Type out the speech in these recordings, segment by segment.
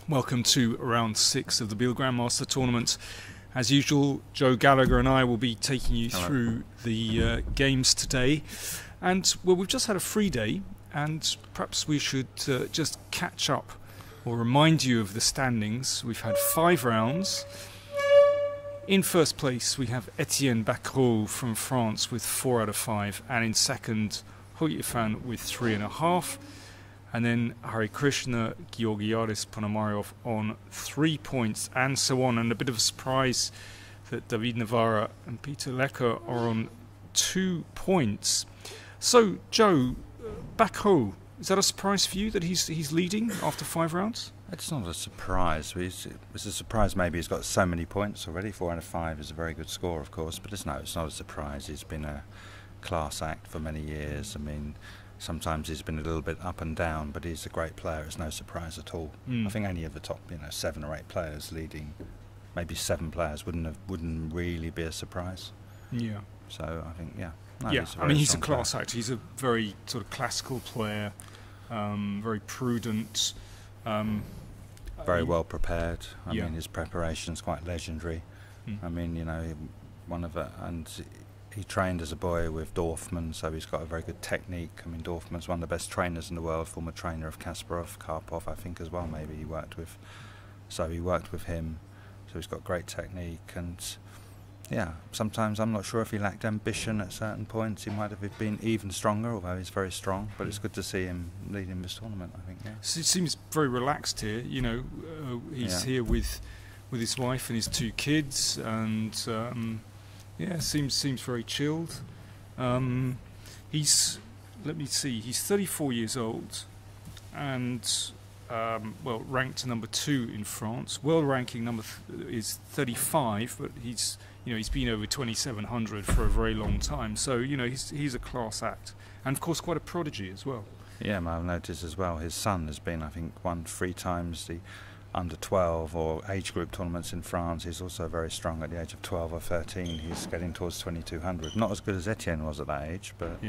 Welcome to round 6 of the Biel Grandmaster tournament. As usual, Joe Gallagher and I will be taking you through the games today. And well, we've just had a free day, and perhaps we should just catch up or remind you of the standings. We've had 5 rounds. In first place, we have Etienne Bacrot from France with 4 out of 5, and in second, Hoyifan with 3.5. And then Hari Krishna, Georgiadis, Ponomaryov on 3 points, and so on. And a bit of a surprise that David Navarra and Peter Lecker are on 2 points. So, Joe, Bacrot, is that a surprise for you that he's leading after 5 rounds? It's not a surprise. It's a surprise maybe he's got so many points already. 4 out of 5 is a very good score, of course, but it's not a surprise. He's been a class act for many years. I mean, sometimes he's been a little bit up and down, but he's a great player. It's no surprise at all. I think any of the top, 7 or 8 players leading, maybe 7 players wouldn't really be a surprise. Yeah. So I think, yeah. No, yeah. I mean, he's a class player. act. He's a very sort of classical player, very prudent. Very well prepared. I mean, his preparation's quite legendary. I mean, he trained as a boy with Dorfman, so he's got a very good technique. I mean, Dorfman's one of the best trainers in the world, former trainer of Kasparov, Karpov, I think, as well, maybe he worked with. So he worked with him, so he's got great technique. And, yeah, sometimes I'm not sure if he lacked ambition at certain points. He might have been even stronger, although he's very strong. But it's good to see him leading this tournament, I think, yeah. So it seems very relaxed here, he's here with his wife and his 2 kids, and... yeah, seems very chilled. He's 34 years old, and ranked number 2 in France. World ranking number is 35, but he's been over 2,700 for a very long time. So he's a class act, and of course quite a prodigy as well. Yeah, I've noticed as well. His son has been, I think, won 3 times the under 12 or age group tournaments in France. He's also very strong at the age of 12 or 13. He's getting towards 2,200. Not as good as Etienne was at that age, but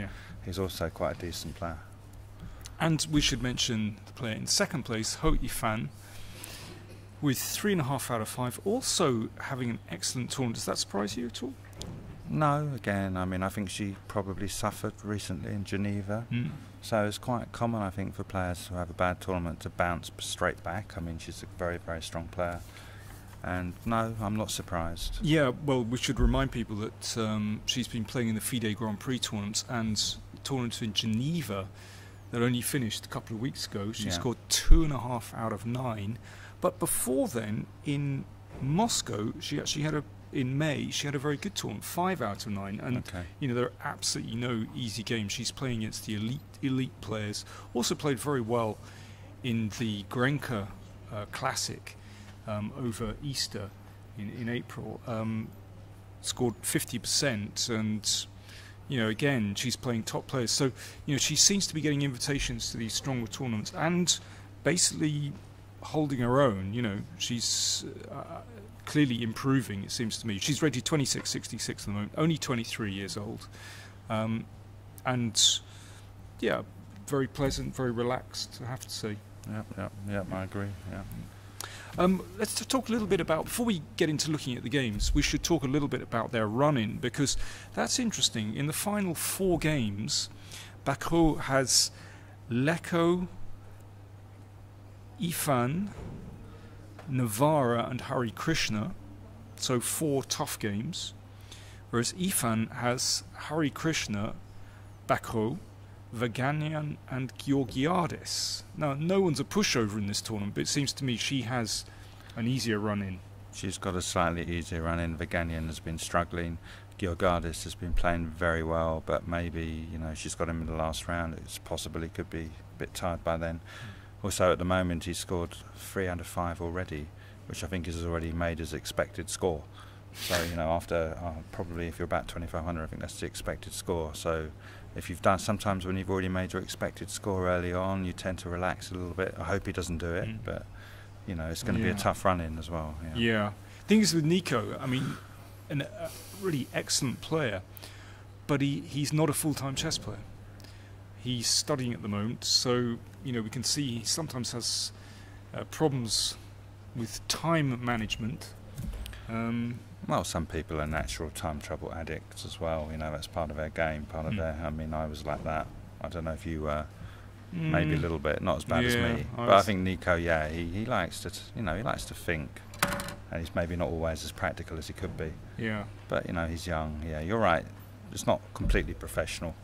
he's also quite a decent player. And we should mention the player in second place, Hoyifan, with 3.5 out of 5, also having an excellent tournament. Does that surprise you at all? No, again, I mean, I think she probably suffered recently in Geneva. So it's quite common, I think, for players who have a bad tournament to bounce straight back. I mean, she's a very, very strong player. And no, I'm not surprised. Yeah, well, we should remind people that she's been playing in the FIDE Grand Prix tournaments and tournaments in Geneva that only finished a couple of weeks ago. She scored 2.5 out of 9. But before then, in Moscow, she actually had in May, she had a very good tournament, 5 out of 9, and there are absolutely no easy games. She's playing against the elite players. Also played very well in the Grenka Classic over Easter in April. Scored 50%, and again, she's playing top players. So she seems to be getting invitations to these stronger tournaments and basically holding her own. She's clearly improving, it seems to me. She's rated 26.66 at the moment, only 23 years old. And, yeah, very pleasant, very relaxed, I have to say. Yeah, I agree, yeah. Let's talk a little bit about, before we get into looking at the games, we should talk a little bit about their run-in, because that's interesting. In the final 4 games, Bacrot has Lecco, Ifan, Navarra and Hari Krishna, so 4 tough games, whereas Ifan has Hari Krishna, Bacrot, Vaganian and Georgiadis. Now, no one's a pushover in this tournament, but it seems to me she has an easier run-in. She's got a slightly easier run-in. Vaganian has been struggling. Georgiadis has been playing very well, but maybe, she's got him in the last round. It's possible he could be a bit tired by then. Also, at the moment, he's scored 3 out of 5 already, which I think is already made his expected score. So, after probably if you're about 2,500, I think that's the expected score. So, if you've done, sometimes when you've already made your expected score early on, you tend to relax a little bit. I hope he doesn't do it, but it's going to be a tough run-in as well. Yeah. Thing is with Nico, I mean, a really excellent player, but he's not a full-time chess player. He's studying at the moment, so we can see he sometimes has problems with time management. Well, some people are natural time trouble addicts as well. You know, that's part of their game, part of their. I mean, I was like that. I don't know if you were. Maybe a little bit, not as bad as me. But I think Nico, he likes to, he likes to think, and he's maybe not always as practical as he could be. Yeah. But he's young. Yeah, you're right. It's not completely professional.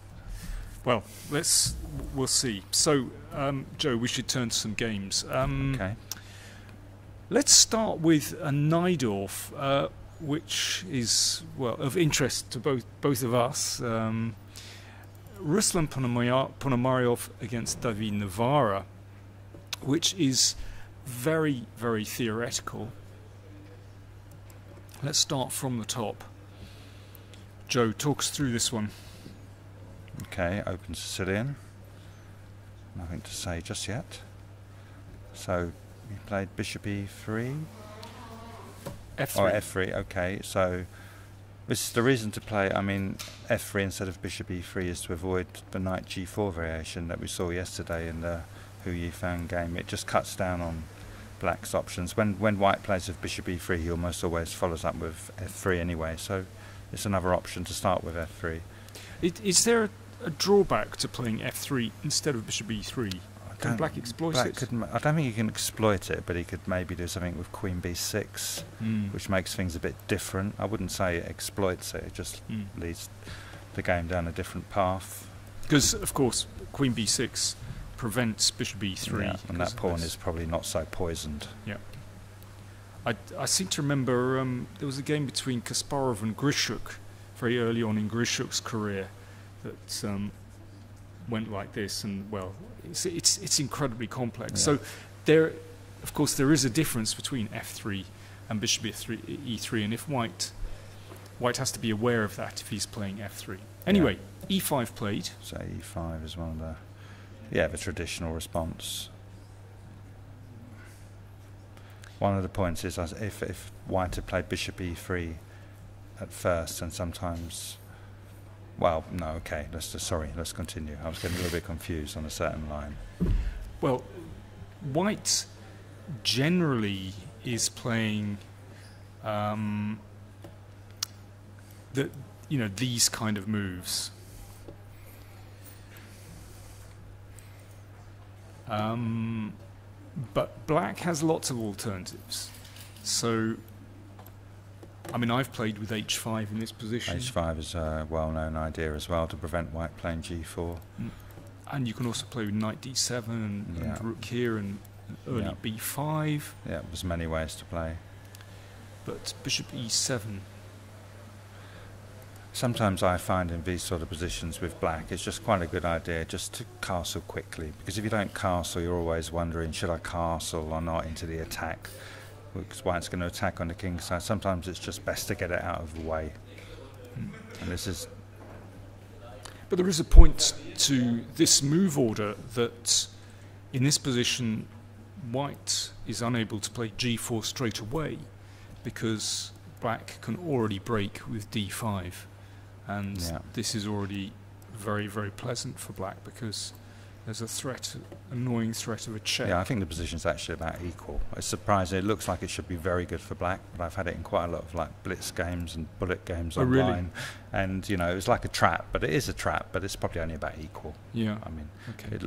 Well, we'll see. So, Joe, we should turn to some games. Okay. Let's start with a Najdorf, which is of interest to both of us. Ruslan Ponomaryov against David Navarra, which is very, very theoretical. Let's start from the top. Joe, talk us through this one. Okay, open Sicilian. Nothing to say just yet. So, you played bishop e3? F3. Oh, f3, okay. So, this is the reason to play, f3 instead of bishop e3 is to avoid the knight g4 variation that we saw yesterday in the Hu Yifan game. It just cuts down on black's options. When white plays with bishop e3, he almost always follows up with f3 anyway, so it's another option to start with f3. Is there a drawback to playing f3 instead of bishop e3? Can black exploit it? I don't think he can exploit it, but he could maybe do something with queen b6, which makes things a bit different. I wouldn't say it exploits it, it just leads the game down a different path. Because, of course, queen b6 prevents bishop e3. Yeah, and that pawn is probably not so poisoned. Yeah. I seem to remember there was a game between Kasparov and Grishuk very early on in Grishuk's career that went like this, and it's incredibly complex. Yeah. So there is a difference between f3 and bishop e3, and if white has to be aware of that if he's playing f3. Anyway, e5 played. So e5 is one of the traditional response. One of the points is if white had played bishop e3 at first, and sometimes. Well, no, okay, let's continue. I was getting a little bit confused on a certain line. Well, white generally is playing these kind of moves. But black has lots of alternatives. So I've played with h5 in this position. h5 is a well-known idea as well to prevent white playing g4. And you can also play with knight d7 and rook here and early b5. Yeah, there's many ways to play. But bishop e7. Sometimes I find in these sort of positions with black, it's just quite a good idea just to castle quickly. Because if you don't castle, you're always wondering, should I castle or not into the attack? Because white's going to attack on the king's side. Sometimes it's just best to get it out of the way. And this is. But there is a point to this move order that in this position white is unable to play g4 straight away because black can already break with d5, and this is already very, very pleasant for black because there's a annoying threat of a check. Yeah, I think the position's actually about equal. It's surprising. It looks like it should be very good for black, but I've had it in quite a lot of blitz games and bullet games online. Really? And it's like a trap, but it is a trap, but it's probably only about equal. Yeah. Okay.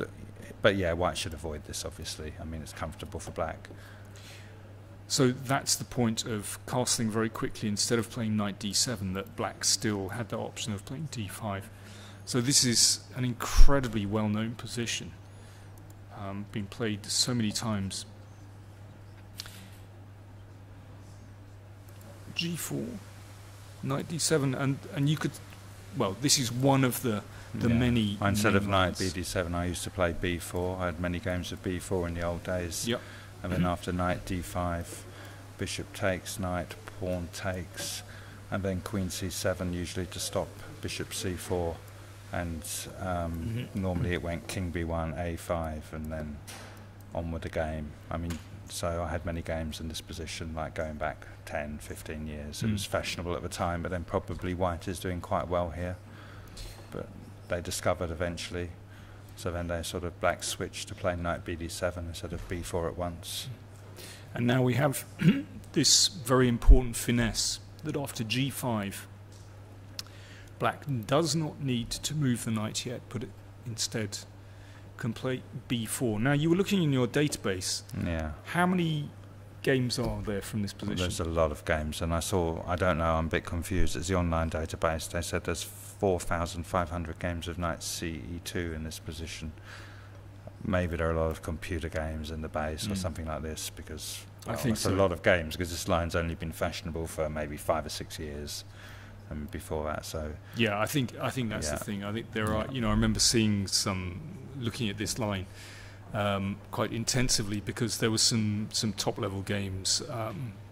But white should avoid this, obviously. It's comfortable for black. So that's the point of castling very quickly instead of playing knight d7, that black still had the option of playing d5. So this is an incredibly well-known position, been played so many times. g4, knight d7, and you could, this is one of the many. Instead of knight bd7, I used to play b4. I had many games of b4 in the old days. Yep. And then after knight d5, bishop takes, knight, pawn takes, and then queen c7 usually to stop bishop c4. And normally it went king b1, a5, and then on with the game. So I had many games in this position, like going back 10, 15 years. It was fashionable at the time, but then probably white is doing quite well here. But they discovered eventually. So then they black switched to play knight bd7 instead of b4 at once. And now we have this very important finesse that after g5, black does not need to move the knight yet, but it instead can play b4. Now, you were looking in your database. Yeah. How many games are there from this position? There's a lot of games, and I don't know, I'm a bit confused. It's the online database. They said there's 4,500 games of knight ce2 in this position. Maybe there are a lot of computer games in the base or something like this, because I think it's so. a lot of games, because this line's only been fashionable for maybe 5 or 6 years. And before that, so yeah, I think that's the thing. I think there are, I remember seeing looking at this line quite intensively, because there was some top level games.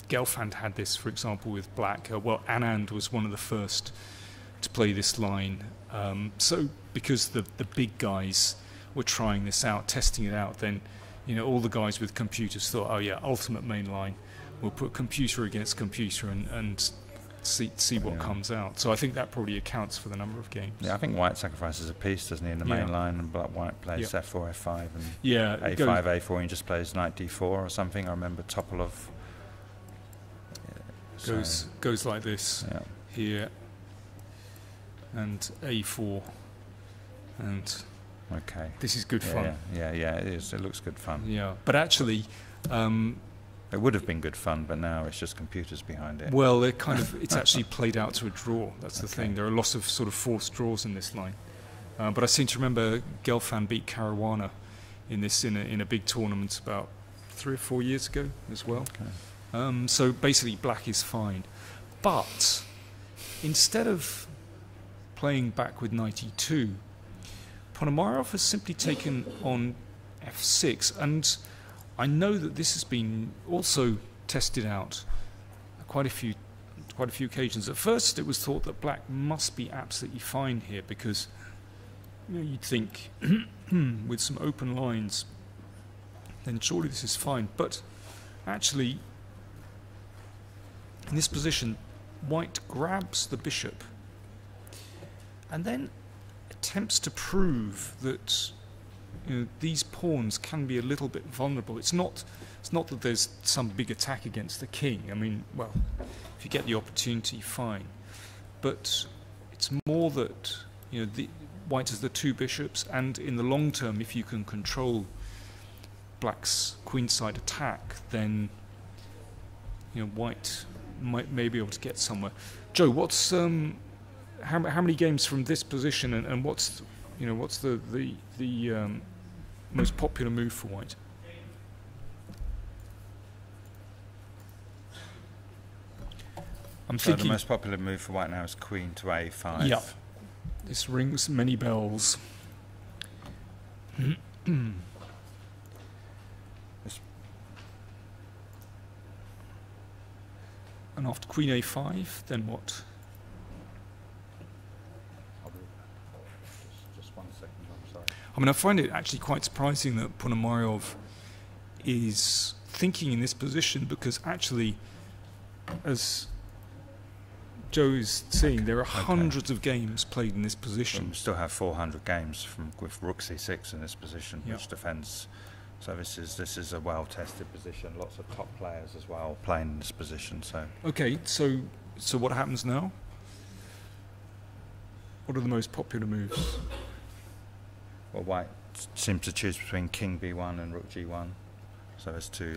Gelfand had this, for example, with black. Anand was one of the first to play this line. So because the big guys were trying this out, testing it out, then all the guys with computers thought, oh yeah, ultimate main line. We'll put computer against computer and see what comes out. So I think that probably accounts for the number of games. Yeah, I think white sacrifices a piece, doesn't he, in the main line, and white plays f4, f5, and a5, a4, and just plays knight d4 or something. I remember Topolov goes like this here, and a4, and this is good fun. Yeah, it is. It looks good fun. Yeah, but actually. It would have been good fun, but now it's just computers behind it. Well, it's actually played out to a draw. That's the thing. There are lots of sort of forced draws in this line. But I seem to remember Gelfand beat Caruana in this in a big tournament about 3 or 4 years ago as well. So basically, black is fine. But instead of playing back with knight e2, Ponomarev has simply taken on f6, and I know that this has been also tested out quite a few occasions. At first, it was thought that black must be absolutely fine here, because you'd think with some open lines, then surely this is fine. But actually, in this position, white grabs the bishop and then attempts to prove that these pawns can be a little bit vulnerable. It's not that there's some big attack against the king. I mean, well, if you get the opportunity, fine. But it's more that white has the 2 bishops, and in the long term, if you can control black's queenside attack, then white may be able to get somewhere. Joe, what's how many games from this position, and what's the most popular move for white? I'm thinking the most popular move for white now is queen to a5. Yeah, this rings many bells. And after queen a5, then what? Just 1 second, I'm sorry. I mean, I find it actually quite surprising that Ponomarev is thinking in this position, because actually, as Joe is seeing, there are hundreds of games played in this position. We still have 400 games with rook c6 in this position, which defends. So this is a well-tested position. Lots of top players as well playing in this position. So so what happens now? What are the most popular moves? Well, white seems to choose between king b1 and rook g1. So there's 2,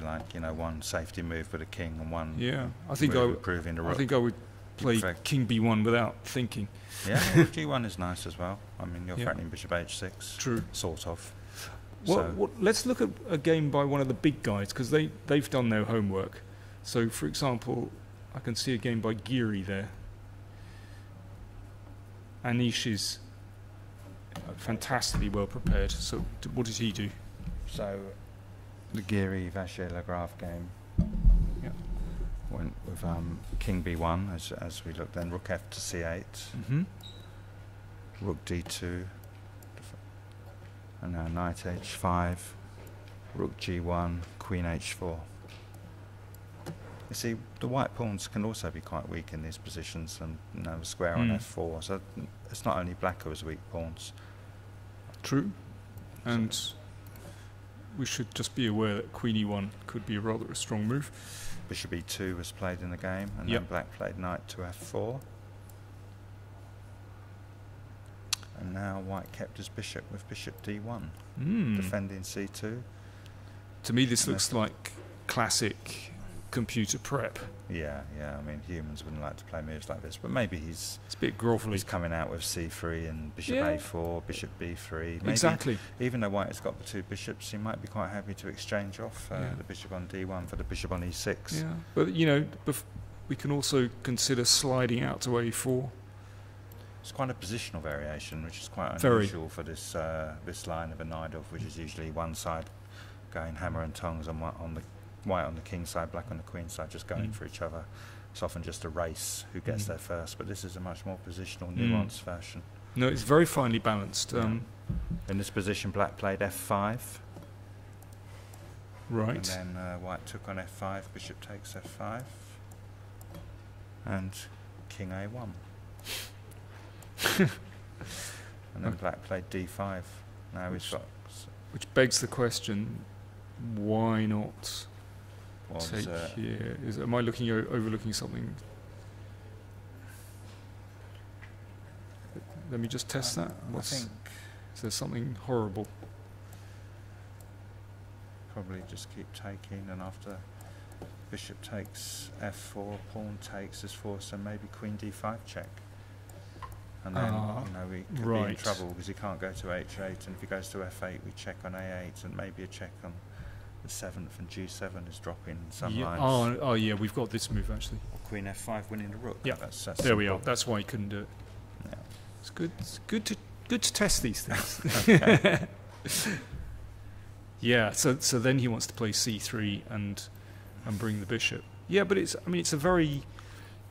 one safety move with a king and one. Yeah, I think I would play king b1 without thinking. Yeah, rook g1 is nice as well. I mean, you're threatening bishop h6. True. Sort of. Well, let's look at a game by one of the big guys, because they've done their homework. So, for example, I can see a game by Giri there. Anish is fantastically well prepared. So, what did he do? So, the Giri Vachier-Lagrave game went with king b1 as we looked. Then rook f to c8, rook d2. And now knight h5, rook g1, queen h4. You see, the white pawns can also be quite weak in these positions, and square on f4. So it's not only black who has weak pawns. True. And we should just be aware that Queen E1 could be rather a strong move. Bishop E2 was played in the game, and Yep. then black played knight to F4. And now white kept his bishop with bishop D1, defending C2. To me, this looks like classic computer prep. Yeah, yeah. I mean, humans wouldn't like to play moves like this, but maybe It's a bit grovelly. he's coming out with C3 and bishop Yeah. A4, bishop B3. Maybe, Exactly. even though white has got the two bishops, he might be quite happy to exchange off Yeah. the bishop on D1 for the bishop on E6. Yeah, but you know, we can also consider sliding out to A4. It's quite a positional variation, which is quite Very. unusual for this this line of a Najdorf, which is usually one side going hammer and tongs on the white on the king side, black on the queen side, just going for each other. It's often just a race who gets there first, but this is a much more positional, nuanced version. No, it's very finely balanced. In this position, black played F5. Right. And then white took on F5, bishop takes F5, and king A1. And then black played D5. Now he's got... Which begs the question, why not take Was, here? Am I overlooking something? Let me just test that. I think Is there something horrible? probably just keep taking, and after bishop takes F4, pawn takes S4, so maybe queen D5 check. And then, we could be in trouble because he can't go to H8, and if he goes to F8, we check on A8, and maybe a check on the 7th, and G7 is dropping some lines. Oh, yeah, we've got this move actually. Or Queen F5 winning the rook. Yeah, that's there we are. simple. That's why he couldn't do it. Yeah. It's good. It's good to test these things. Okay. Yeah. So then he wants to play C3 and bring the bishop. Yeah, but it's a very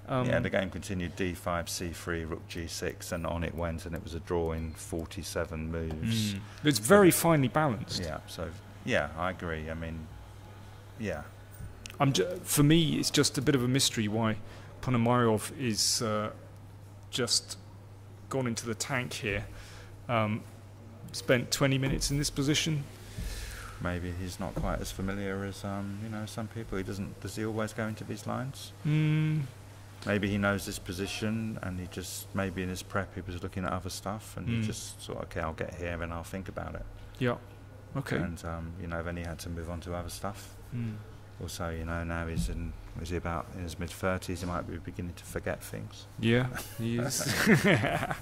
the game continued D5, C3, rook G6, and on it went, and it was a draw in 47 moves. It's very finely balanced. Yeah, so, yeah, I agree. I mean, yeah. For me, it's just a bit of a mystery why Ponomarev is just gone into the tank here. Spent 20 minutes in this position. Maybe he's not quite as familiar as some people. Does he always go into these lines? Maybe he knows this position, and he just, maybe in his prep he was looking at other stuff, and he just thought, okay, I'll get here and I'll think about it. Yeah. Okay. And then he had to move on to other stuff. Also, now he's in his mid-30s. He might be beginning to forget things. Yeah, he is. I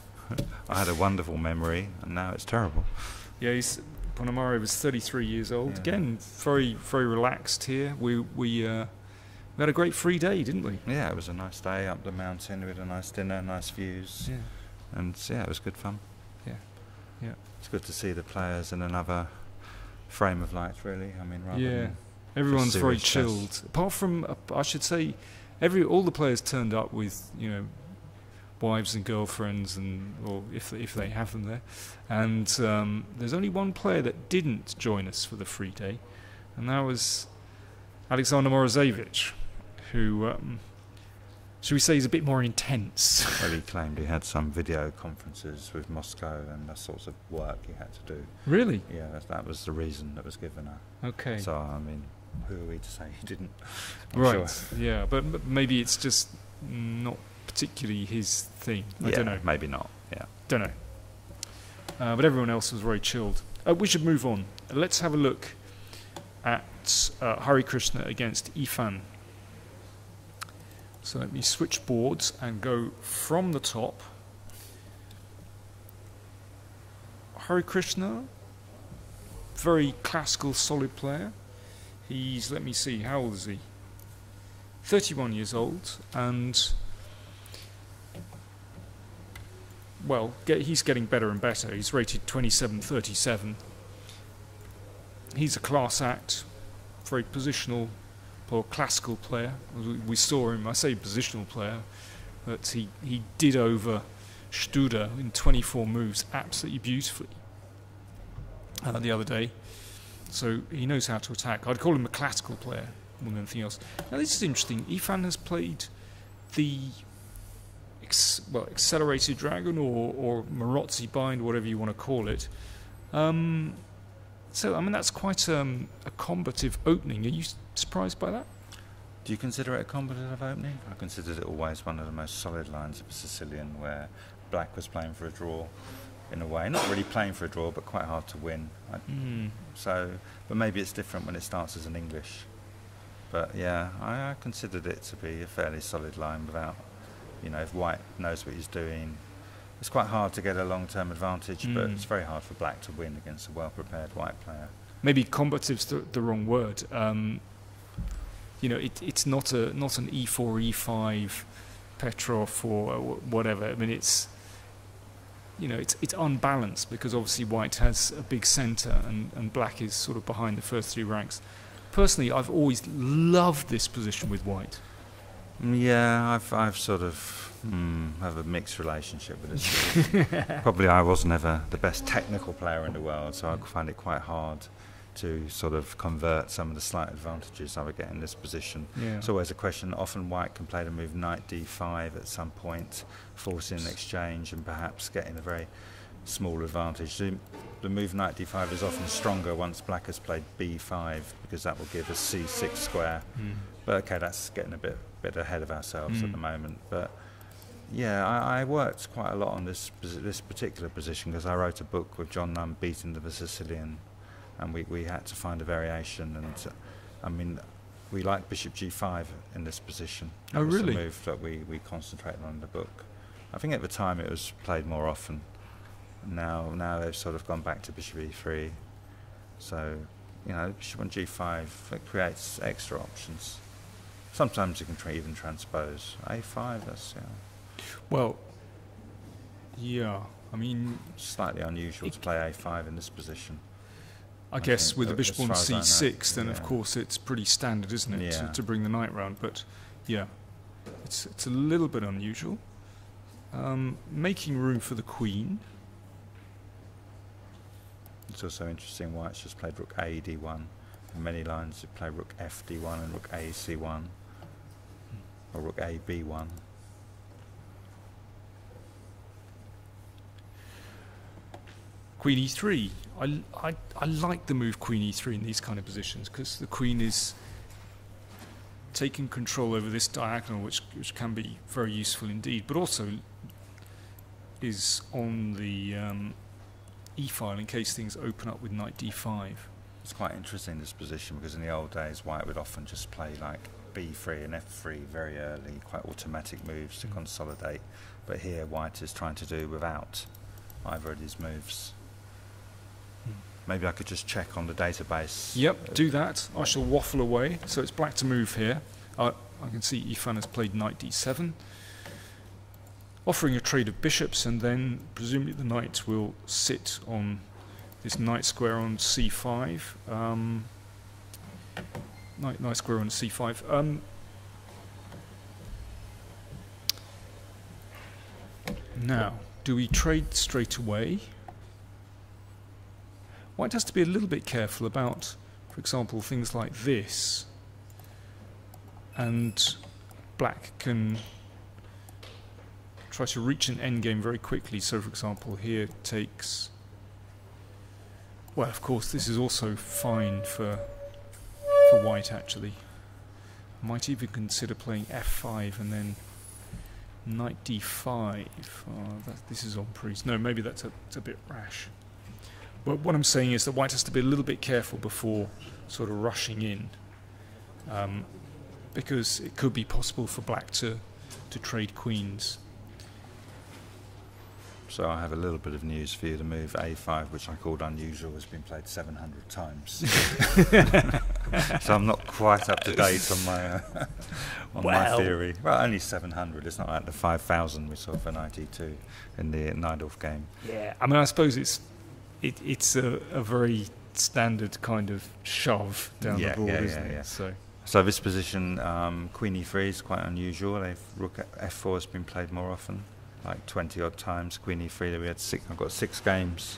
had a wonderful memory, and now it's terrible. Yeah, Ponomarev was 33 years old. Yeah. Again, very, very relaxed here. We had a great free day, didn't we? Yeah, it was a nice day up the mountain. We had a nice dinner, nice views. Yeah. And it was good fun. Yeah. Yeah. It's good to see the players in another frame of life, really. I mean, rather than everyone's very serious chilled. stress. Apart from, I should say, all the players turned up with, wives and girlfriends, or if they have them there. And there's only one player that didn't join us for the free day, and that was Alexander Morozevich, who, should we say, is a bit more intense. Well, he claimed he had some video conferences with Moscow and the sorts of work he had to do. Really? Yeah, that was the reason that was given her. Okay. So, I mean, who are we to say he didn't? Right. Sure. Yeah, but maybe it's just not particularly his thing. I don't know. Maybe not. Yeah. Don't know. But everyone else was very chilled. We should move on. Let's have a look at Hari Krishna against Ifan. So let me switch boards and go from the top. Hari Krishna, very classical, solid player. He's, let me see, how old is he? 31 years old, and well, he's getting better and better. He's rated 27-37. He's a class act, very positional or classical player. We saw him, I say positional player, but he did over Studer in 24 moves absolutely beautifully the other day. So he knows how to attack. I'd call him a classical player more than anything else. Now this is interesting. Ifan has played the accelerated dragon or Marozzi bind, whatever you want to call it. So, I mean, that's quite a combative opening. Are you surprised by that? Do you consider it a combative opening? I considered it always one of the most solid lines of a Sicilian, where black was playing for a draw in a way. Not really playing for a draw, but quite hard to win. So, but maybe it's different when it starts as an English. But yeah, I considered it to be a fairly solid line without, you know, if white knows what he's doing. It's quite hard to get a long-term advantage, but it's very hard for black to win against a well-prepared white player. Maybe combative's the wrong word. You know, it's not an E4, E5 Petrov or whatever. I mean, it's, you know, it's unbalanced because obviously white has a big centre and black is sort of behind the first three ranks. Personally, I've always loved this position with white. Yeah, I've sort of have a mixed relationship with this. Probably I was never the best technical player in the world, so I find it quite hard to sort of convert some of the slight advantages I would get in this position. Yeah. It's always a question. Often white can play the move knight d5 at some point, forcing an exchange and perhaps getting a very small advantage. The move knight d5 is often stronger once black has played b5, because that will give a c6 square. But okay, that's getting a bit ahead of ourselves at the moment. But yeah, I worked quite a lot on this particular position because I wrote a book with John Nunn, Beating the Sicilian, and we had to find a variation. And I mean, we liked bishop g5 in this position. Oh, really? It was a move that we concentrated on in the book. I think at the time it was played more often. Now they've sort of gone back to bishop e3. So, you know, bishop on g5, it creates extra options. Sometimes you can even transpose a5. That's well, yeah. I mean, slightly unusual to play a5 in this position. I guess with the bishop on c6, then yeah, of course it's pretty standard, isn't it, yeah, to bring the knight round? But yeah, it's a little bit unusual. Making room for the queen. It's also interesting white's just played rook a d1. In many lines you play rook f d1 and rook a c1, or rook a b1. Queen e3. I like the move queen e3 in these kind of positions because the queen is taking control over this diagonal, which can be very useful indeed, but also is on the e-file in case things open up with knight d5. It's quite interesting, this position, because in the old days white would often just play like b3 and f3 very early, quite automatic moves to consolidate, but here white is trying to do without either of these moves. Maybe I could just check on the database. Yep, do that. I shall waffle away. So it's black to move here. I can see Ifan has played knight d7, offering a trade of bishops, and then presumably the knight will sit on this knight square on c5. Knight square on c5. Now, do we trade straight away? White has to be a little bit careful about, for example, things like this, and black can try to reach an endgame very quickly. So, for example, here takes... Well, of course, this is also fine for white, actually. Might even consider playing f5 and then knight d5. Oh, this is on priest. No, maybe that's a bit rash. But what I'm saying is that white has to be a little bit careful before sort of rushing in, because it could be possible for black to trade queens. So I have a little bit of news for you. The move a5, which I called unusual, has been played 700 times. So I'm not quite up to date on my my theory. Well, only 700. It's not like the 5,000 we saw for knight e2 in the Najdorf game. Yeah, I mean, I suppose it's a very standard kind of shove down the board, isn't it? So this position, queen e3 is quite unusual. Rook f4 has been played more often, like 20 odd times. Queen e3, we had I've got 6 games.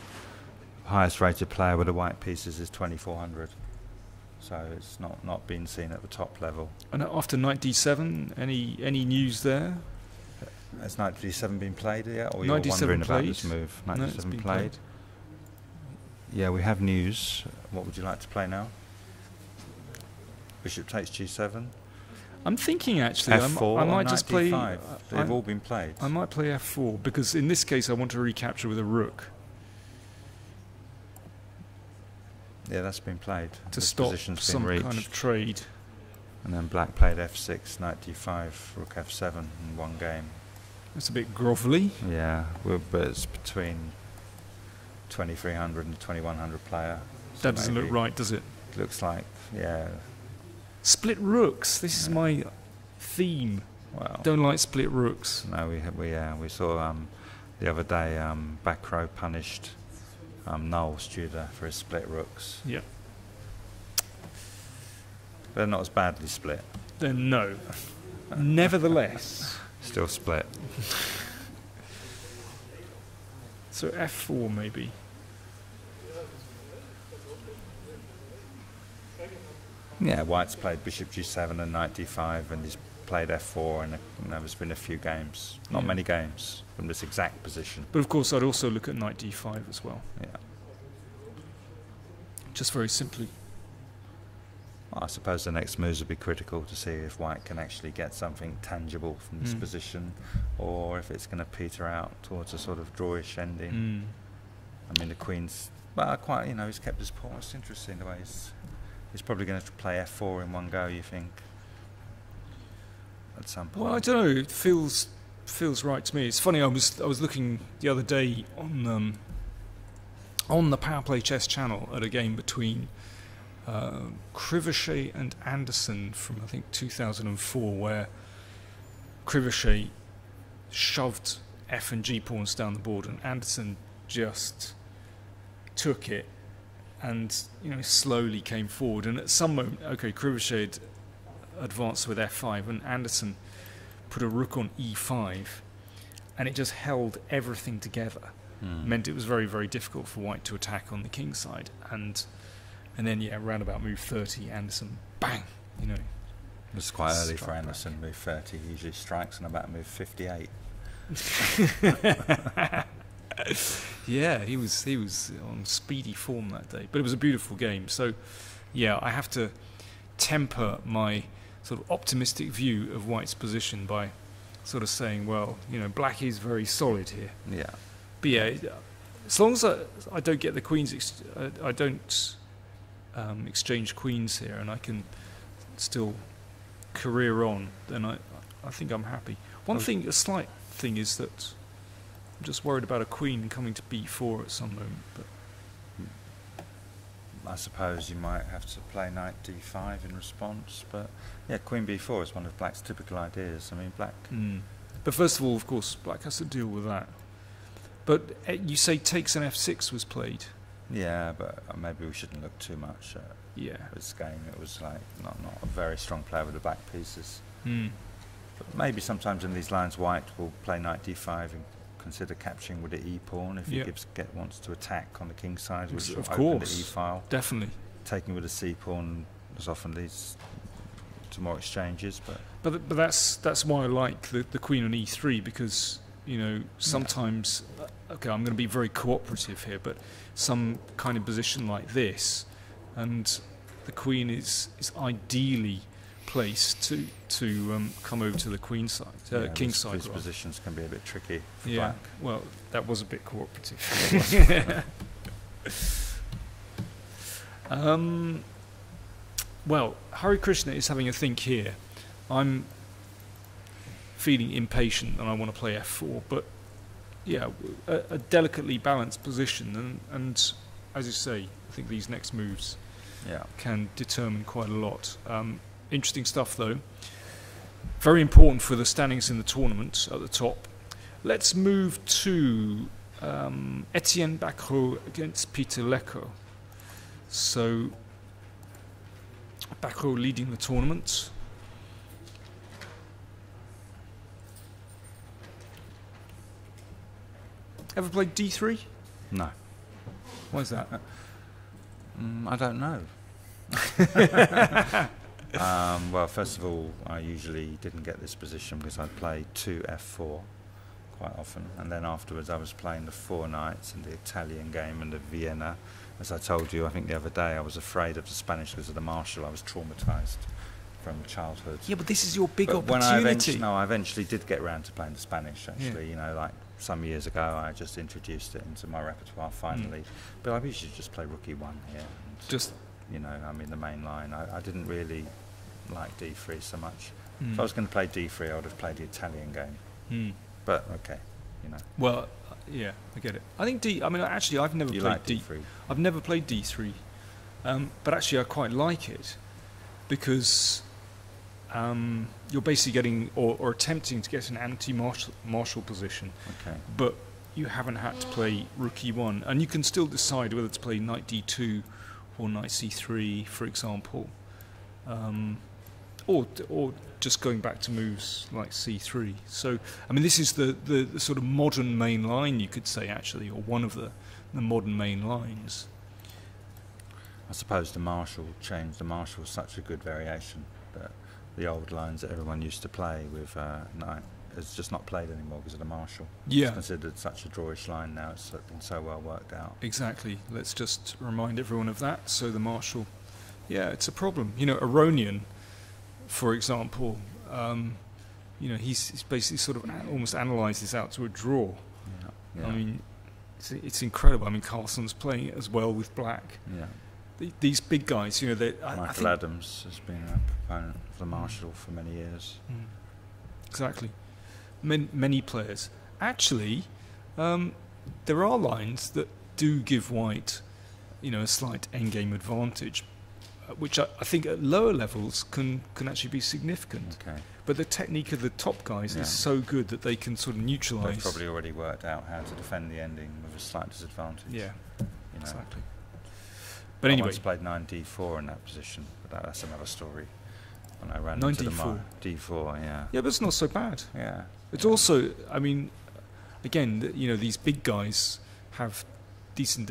Highest rated player with the white pieces is 2400. So it's not been seen at the top level. And after knight d7, any news there? Has knight d7 been played yet, or knight you're wondering d7 about this move? Knight d7 played. Yeah, we have news. What would you like to play now? Bishop takes G7. I'm thinking actually F4 I might just play. They've all been played. I might play F4 because in this case I want to recapture with a rook. Yeah, that's been played. To stop some kind of trade. And then black played F6, knight D5, rook F7 in one game. That's a bit grovelly. Yeah, but it's between 2300 and 2100 player. So that doesn't look right, does it? Looks like, yeah. Split rooks. This is my theme. Well, don't like split rooks. No, we saw the other day Backrow punished Noel Studer for his split rooks. Yeah. They're not as badly split. Then no. Nevertheless. Still split. So F4 maybe. Yeah, White's played Bishop G7 and Knight D5, and he's played F4, and there's been a few games, not many games, from this exact position. But of course, I'd also look at Knight D5 as well. Yeah. Just very simply. Well, I suppose the next moves would be critical to see if White can actually get something tangible from this position, or if it's going to peter out towards a sort of drawish ending. I mean, the Queen's, well, quite, he's kept his pawn. It's interesting the way he's probably going to play F4 in one go, you think, at some point? Well, I don't know. It feels right to me. It's funny. I was looking the other day on the Power Play Chess channel at a game between Crivochet and Anderson from I think 2004, where Crivochet shoved F and G pawns down the board, and Anderson just took it and slowly came forward. And at some moment, Crivochet advanced with F5, and Anderson put a rook on E5, and it just held everything together. Meant it was very, very difficult for White to attack on the king side. And then round about move 30, Anderson, bang, It's quite early for Anderson. Move 30, he usually strikes on about move 58. Yeah, he was on speedy form that day, but it was a beautiful game. So, yeah, I have to temper my sort of optimistic view of White's position by sort of saying, well, black is very solid here. Yeah. But yeah, as long as I don't get the queens, I don't exchange queens here, and I can still career on, then I think I'm happy. A slight thing is that I'm just worried about a queen coming to b4 at some moment. But I suppose you might have to play knight d5 in response, but yeah, queen b4 is one of black's typical ideas. I mean, black. But first of all, of course, black has to deal with that. But you say takes an f6 was played. Yeah, but maybe we shouldn't look too much at this game. It was like not a very strong play with the black pieces. But maybe sometimes in these lines, White will play knight d5 and consider capturing with the e pawn if he wants to attack on the king side, which will open the e file. Definitely. Taking with the c pawn as often leads to more exchanges, but that's why I like the queen on e3, because sometimes I'm going to be very cooperative here, but some kind of position like this, and the queen is ideally placed to come over to the queen side, king side. These positions can be a bit tricky for black. Well, that was a bit cooperative. Well, Hari Krishna is having a think here. I'm feeling impatient and I want to play f4, but yeah, a delicately balanced position, and as you say, I think these next moves can determine quite a lot. Interesting stuff though. Very important for the standings in the tournament at the top. Let's move to Etienne Bacrot against Peter Lecco. So Bacrot leading the tournament. Ever played d3? No. Why is that? I don't know. Well, first of all, I usually didn't get this position because I'd play 2 f4 quite often. And then afterwards I was playing the 4 knights and the Italian game and the Vienna. As I told you, I think the other day, I was afraid of the Spanish because of the marshal. I was traumatised from childhood. Yeah, but this is your big but opportunity. When I eventually did get round to playing the Spanish, actually, you know, like some years ago, I just introduced it into my repertoire finally. But I usually just play Rookie 1 here. And, just, you know, I mean, the main line. I didn't really like D3 so much. If I was going to play D3, I would have played the Italian game. But, okay, you know. Well, yeah, I get it. I think I mean, actually, I've never played D3. I've never played D3. But actually, I quite like it because you're basically getting or attempting to get an anti-martial position. Okay. But you haven't had to play Rook E1, and you can still decide whether to play Knight D2 or Knight C3, for example, or just going back to moves like C3. So, I mean, this is the sort of modern main line, you could say, actually, or one of the modern main lines. I suppose the marshal changed. The marshal was such a good variation that the old lines that everyone used to play with Knight is just not played anymore because of the marshal. Yeah. It's considered such a drawish line now. It's been so well worked out. Exactly. Let's just remind everyone of that. So the marshal, yeah, it's a problem. You know, Aronian, for example, you know, he's basically sort of almost analysed this out to a draw. Yeah. I mean, it's incredible. I mean, Carlson's playing it as well with black. Yeah. These big guys, you know, Michael Adams has been a proponent of the marshal for many years. Exactly. Many players. Actually, there are lines that do give white, you know, a slight endgame advantage, which I think at lower levels can actually be significant. Okay. But the technique of the top guys is so good that they can sort of neutralise. They've probably already worked out how to defend the ending with a slight disadvantage. Yeah, you know. exactly. But I anyway, once played 9d4 in that position, but that's another story. When I ran 9d4. into the d4, yeah. Yeah, but it's not so bad. Yeah. It's also, I mean, again, you know, these big guys have decent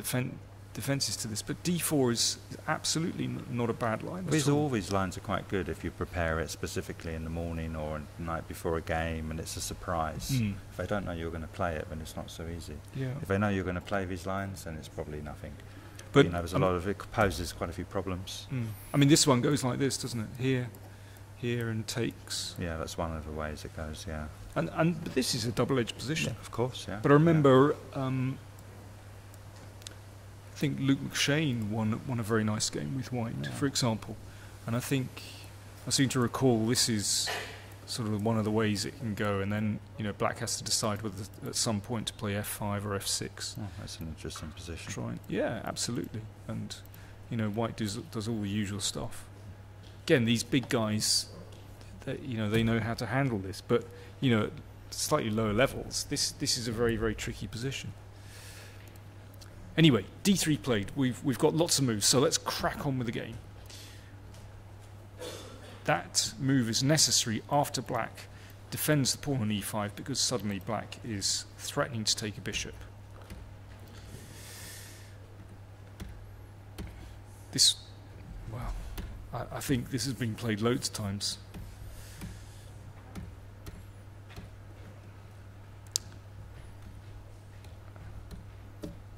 defences to this, but d4 is absolutely not a bad line. All these lines are quite good if you prepare it specifically in the morning or the night before a game, and it's a surprise. If they don't know you're going to play it, then it's not so easy. Yeah. If they know you're going to play these lines, then it's probably nothing. But you know, there's a lot of it poses quite a few problems. I mean, this one goes like this, doesn't it? Here, and takes. Yeah, that's one of the ways it goes. Yeah. And but this is a double-edged position. Yeah, of course. Yeah. But I remember, I think Luke McShane won a very nice game with white, for example, and I think I seem to recall this is sort of one of the ways it can go, and then, you know, black has to decide whether at some point to play f5 or f6. Oh, that's an interesting position. Yeah, absolutely. And, you know, white does all the usual stuff. Again, these big guys, you know, they know how to handle this, but, you know, at slightly lower levels, this is a very, very tricky position. Anyway, d3 played. We've got lots of moves, so let's crack on with the game. That move is necessary after black defends the pawn on e5 because suddenly black is threatening to take a bishop. This, well, I think this has been played loads of times.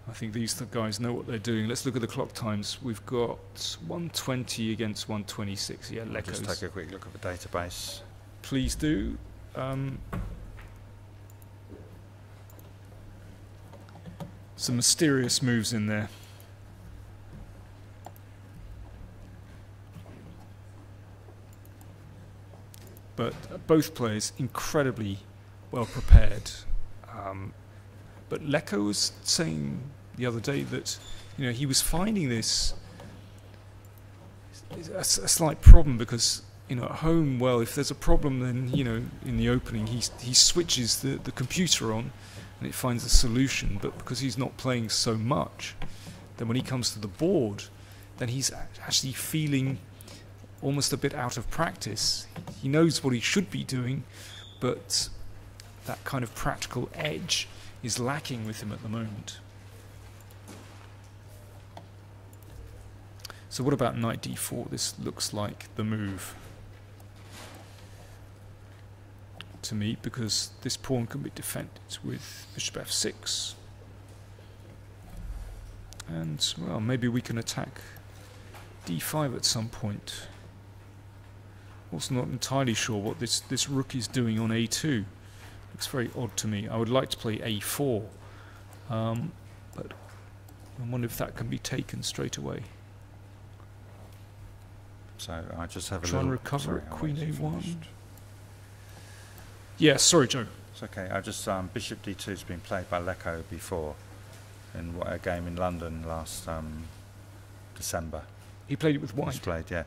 I think these guys know what they're doing. Let's look at the clock times. We've got 120 against 126. Yeah, Lecco's. Just take a quick look at the database. Please do. Some mysterious moves in there. But both players incredibly well prepared. But Lecco was saying the other day that, you know, he was finding this a slight problem because, you know, at home, well, if there's a problem, then, you know, in the opening he switches the computer on and it finds a solution. But because he's not playing so much, then when he comes to the board, then he's actually feeling almost a bit out of practice. He knows what he should be doing, but that kind of practical edge is lacking with him at the moment. So what about knight d4? This looks like the move to me because this pawn can be defended with bishop f6. And, well, maybe we can attack d5 at some point. Also not entirely sure what this rook is doing on a2. Looks very odd to me. I would like to play a4, but I wonder if that can be taken straight away. So I just have a Try and little... recover sorry, at I queen waited for a1. finished. Yeah, sorry, Joe. It's okay. I just bishop d2 has been played by Lecco before in a game in London last December. He played it with It was white. played, yeah.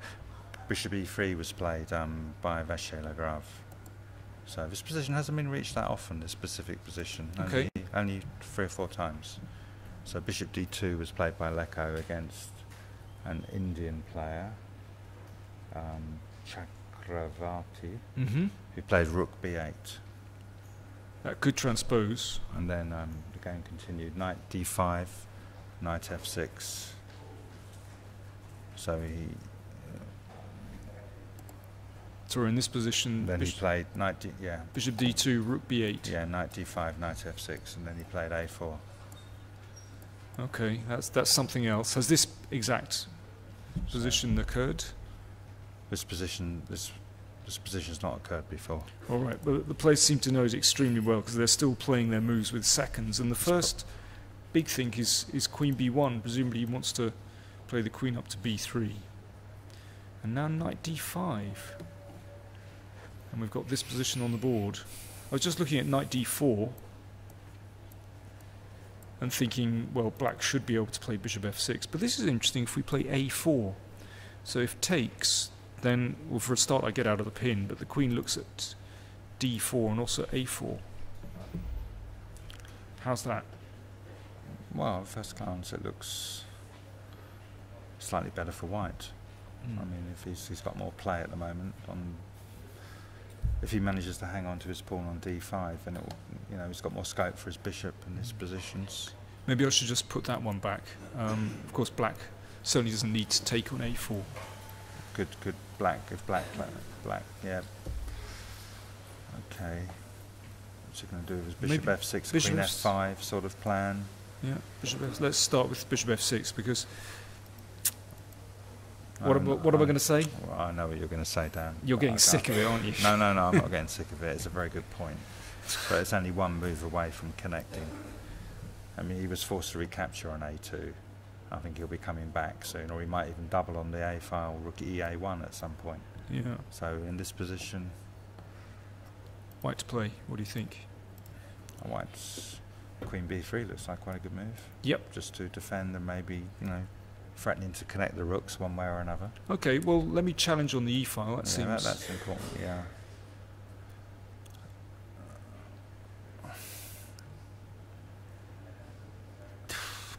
Bishop e3 was played by Vachier-Lagrave. So this position hasn't been reached that often, this specific position. Okay. Only 3 or 4 times. So bishop d2 was played by Lecco against an Indian player, Chakravarti, who played rook b8. That could transpose. And then the game continued. Knight d5, knight f6. So he... So we're in this position. then he played knight d... yeah. Bishop d2, rook b8. Yeah, knight d5, knight f6, and then he played a4. Okay, that's something else. Has this exact position occurred? This position's not occurred before. All right, but the players seem to know it extremely well because they're still playing their moves with seconds. And the first big thing is queen b1. Presumably he wants to play the queen up to b3. And now knight d5. And we've got this position on the board. I was just looking at knight d4 and thinking, well, black should be able to play bishop f6. But this is interesting if we play a4. So if takes, then, well, for a start I get out of the pin, but the queen looks at d4 and also a4. How's that? Well, at first glance it looks slightly better for white. I mean, if he's got more play at the moment, if he manages to hang on to his pawn on d5, then it will, he's got more scope for his bishop in his positions. Maybe I should just put that one back. Of course, black certainly doesn't need to take on a4. Good black, if black, yeah. Okay. What's he going to do with his bishop Maybe f6, bishop queen f- f5 sort of plan? Yeah, let's start with bishop f6 because... What am I going to say? Well, I know what you're going to say, Dan. You're getting sick of it, aren't you? No, I'm not getting sick of it. It's a very good point. But it's only one move away from connecting. I mean, he was forced to recapture on a2. I think he'll be coming back soon, or he might even double on the a file, rook ea1 at some point. Yeah. So in this position... White to play, what do you think? White's queen b3 looks like quite a good move. Yep. Just to defend and maybe, threatening to connect the rooks one way or another. Okay, well, let me challenge on the e file. That seems... that's important, yeah.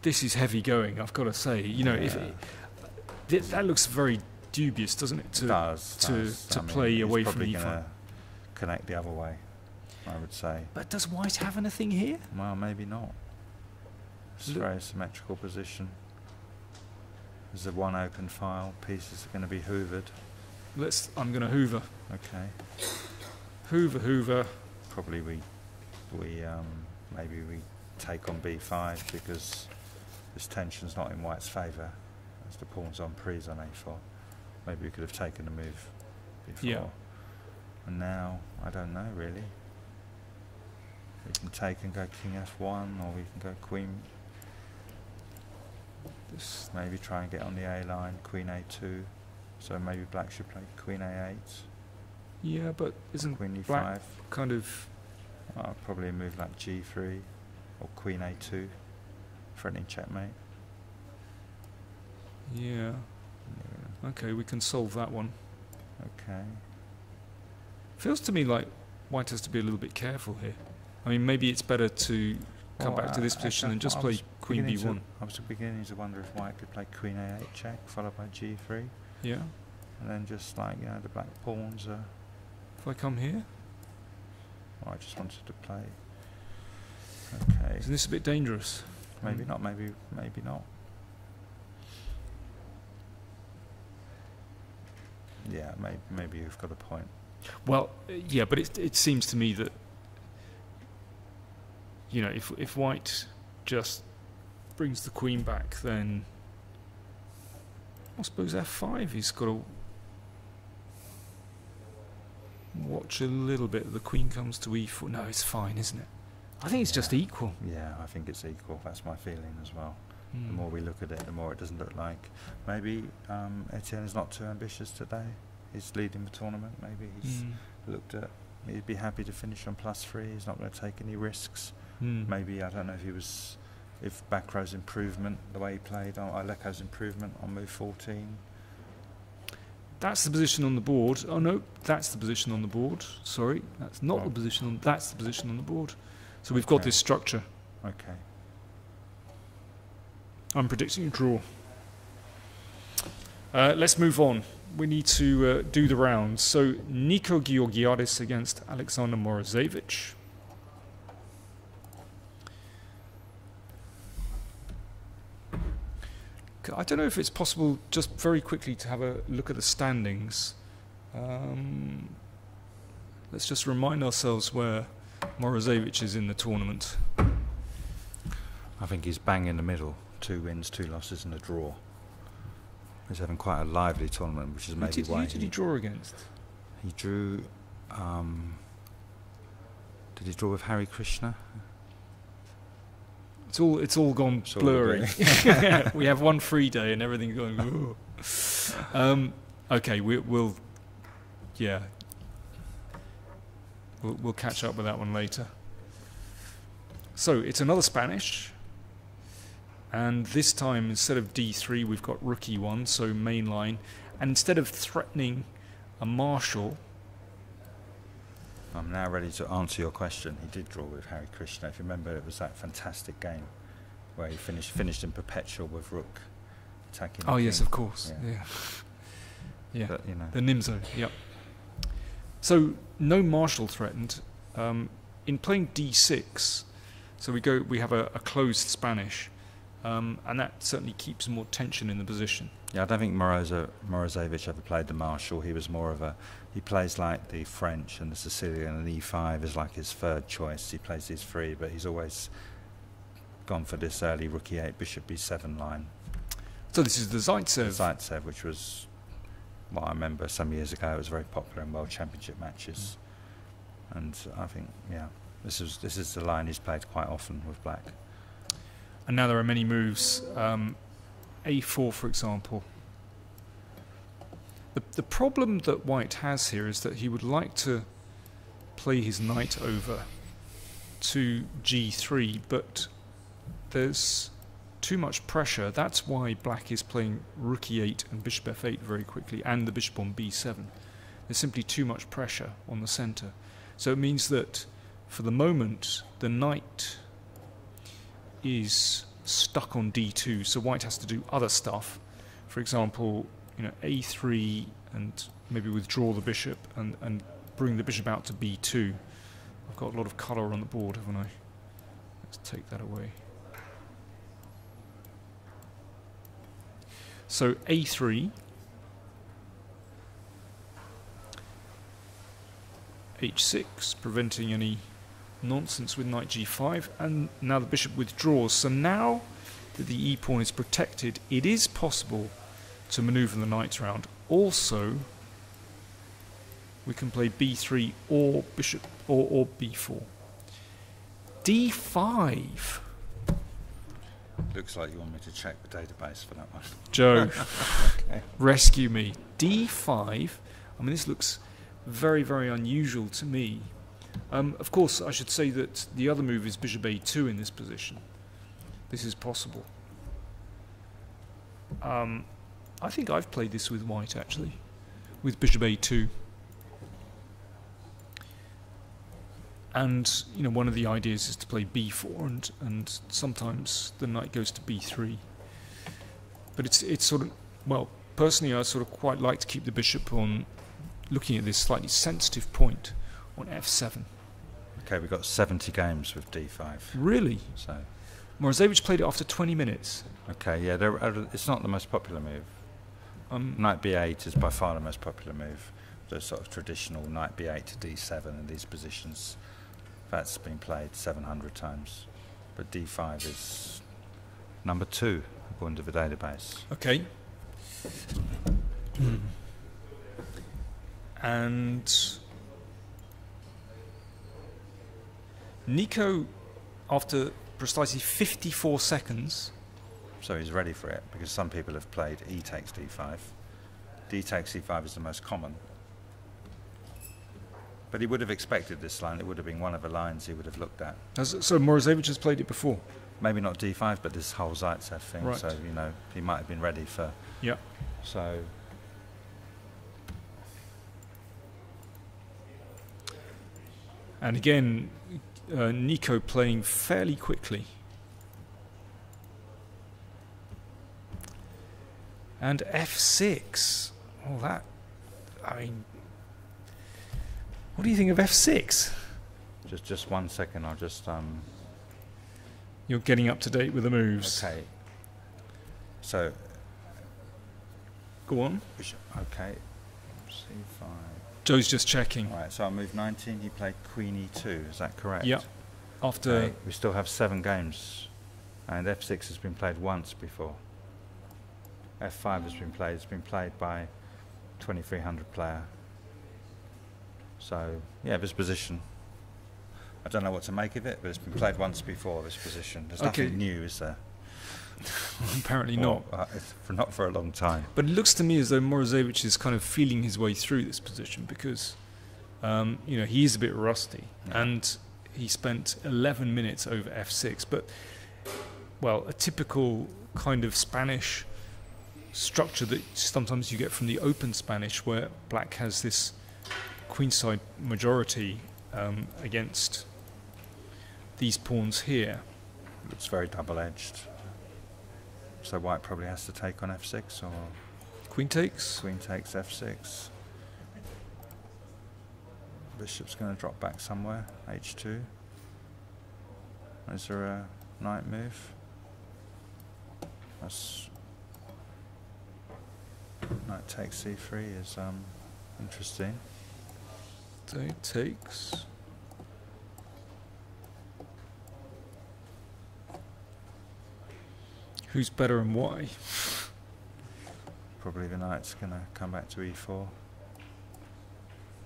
This is heavy going, I've got to say. If that looks very dubious, doesn't it? To play away from e5. e5. Connect the other way, I would say. But does white have anything here? Well, maybe not. It's a very symmetrical position. There's a one open file. Pieces are going to be hoovered. I'm going to hoover. Okay. Hoover. Probably maybe we take on b5 because this tension's not in white's favour as the pawn's on prise on a4. Maybe we could have taken the move before. Yeah. And now, I don't know really. We can take and go king f1, or we can go queen. Maybe try and get on the a line, queen a2. So maybe black should play queen a8. Yeah, but isn't queen e5 black kind of... probably a move like g3 or queen a2, threatening checkmate. Yeah. Okay, we can solve that one. Okay. Feels to me like white has to be a little bit careful here. I mean, maybe it's better to come back to this position and just play queen b1. I was beginning to wonder if white could play queen a8 check, followed by g3. Yeah. And then just the black pawns are... If I come here? Oh, I just wanted to play... Okay. Isn't this a bit dangerous? Maybe not, maybe not. Yeah, maybe you've got a point. Well, yeah, but it seems to me that, you know, if white just brings the queen back, then I suppose f5, he's got to watch a little bit. The queen comes to e4. No, it's fine, isn't it? I think it's just equal. Yeah, I think it's equal. That's my feeling as well. The more we look at it, the more it doesn't look like. Maybe Etienne is not too ambitious today. He's leading the tournament. Maybe he's looked at. He'd be happy to finish on +3. He's not going to take any risks. Maybe, I don't know if Bacrow's improvement, the way he played, or Aleko's improvement on move 14. That's the position on the board. Oh no, that's the position on the board. Sorry, that's not the position on. That's the position on the board. So we've got this structure. Okay. I'm predicting a draw. Let's move on. We need to do the rounds. So Nico Georgiadis against Alexander Morozevich. I don't know if it's possible just very quickly to have a look at the standings. Let's just remind ourselves where Morozevich is in the tournament. I think he's bang in the middle. 2 wins, 2 losses and a draw. He's having quite a lively tournament, which is maybe why. Who did he draw against? He drew. Did he draw with Harry Krishna? It's all gone blurry. We have one free day and everything's going. Okay, we'll catch up with that one later. So it's another Spanish, and this time instead of d3 we've got rook e1, so main line, and instead of threatening a marshal. I'm now ready to answer your question. He did draw with Harry Krishna. If you remember, it was that fantastic game where he finished in perpetual with rook attacking. Oh yes, of course. Yeah. But, you know. The Nimzo. Yep. So no marshal threatened. In playing d6, so we have a closed Spanish, and that certainly keeps more tension in the position. Yeah, I don't think Morozevich ever played the marshal. He was more of he plays like the French and the Sicilian, and e5 is like his third choice. He plays these 3, but he's always gone for this early rook e8, bishop b7 line. So this is the Zaitsev. The Zaitsev, which was, well, I remember some years ago, it was very popular in World Championship matches. And I think, yeah, this is the line he's played quite often with black. And now there are many moves. A4, for example. The problem that white has here is that he would like to play his knight over to g3, but there's too much pressure. That's why black is playing rook e8 and bishop f8 very quickly, and the bishop on b7. There's simply too much pressure on the center. So it means that for the moment the knight is stuck on d2, so white has to do other stuff. For example, a3 and maybe withdraw the bishop and bring the bishop out to b2. I've got a lot of colour on the board, haven't I? Let's take that away. So a3, h6, preventing any nonsense with knight g5, and now the bishop withdraws. So now that the e-pawn is protected, it is possible to maneuver the knights around. Also, we can play b3 or bishop or b4. d5. Looks like you want me to check the database for that one. Joe, okay. Rescue me. d5. I mean, this looks very, very unusual to me. Of course, I should say that the other move is bishop a2 in this position. This is possible. I think I've played this with white, actually, with bishop a2. And, one of the ideas is to play b4, and sometimes the knight goes to b3. But it's sort of, well, personally I sort of quite like to keep the bishop on, looking at this slightly sensitive point on f7. Okay, we've got 70 games with d5. Really? So Morozevich played it after 20 minutes. Okay, yeah, it's not the most popular move. Knight b8 is by far the most popular move. the sort of traditional knight b8 to d7 in these positions. That's been played 700 times, but d5 is number 2 according to the database. Okay. And Nico, after precisely 54 seconds... So he's ready for it, because some people have played e takes d5. D takes e5 is the most common. But he would have expected this line. It would have been one of the lines he would have looked at. So Morozevich has played it before? Maybe not d5, but this whole Zaitsev thing. Right. So, you know, he might have been ready for... Yeah. So... And again, Nico playing fairly quickly. And f6. Well, that... I mean... What do you think of f6? Just 1 second, I'll just... You're getting up to date with the moves. Okay. So... Go on. Okay. c5... Joe's just checking. Right, so I moved 19, he played queen e2, is that correct? Yeah. After... Okay, we still have 7 games, and f6 has been played once before. f5 has been played, it's been played by 2300 player. So, yeah, this position, I don't know what to make of it, but it's been played once before, this position. There's nothing new, is there? Apparently not for a long time. But it looks to me as though Morozevich is kind of feeling his way through this position, because you know, he is a bit rusty, and he spent 11 minutes over f6. But well, a typical kind of Spanish structure that sometimes you get from the open Spanish, where black has this queenside majority against these pawns here. It's very double-edged. So white probably has to take on f6, or queen takes. Queen takes f6. Bishop's going to drop back somewhere. h2. Is there a knight move? That's knight takes c3 is interesting. Knight takes. Who's better and why? Probably the knight's going to come back to e4,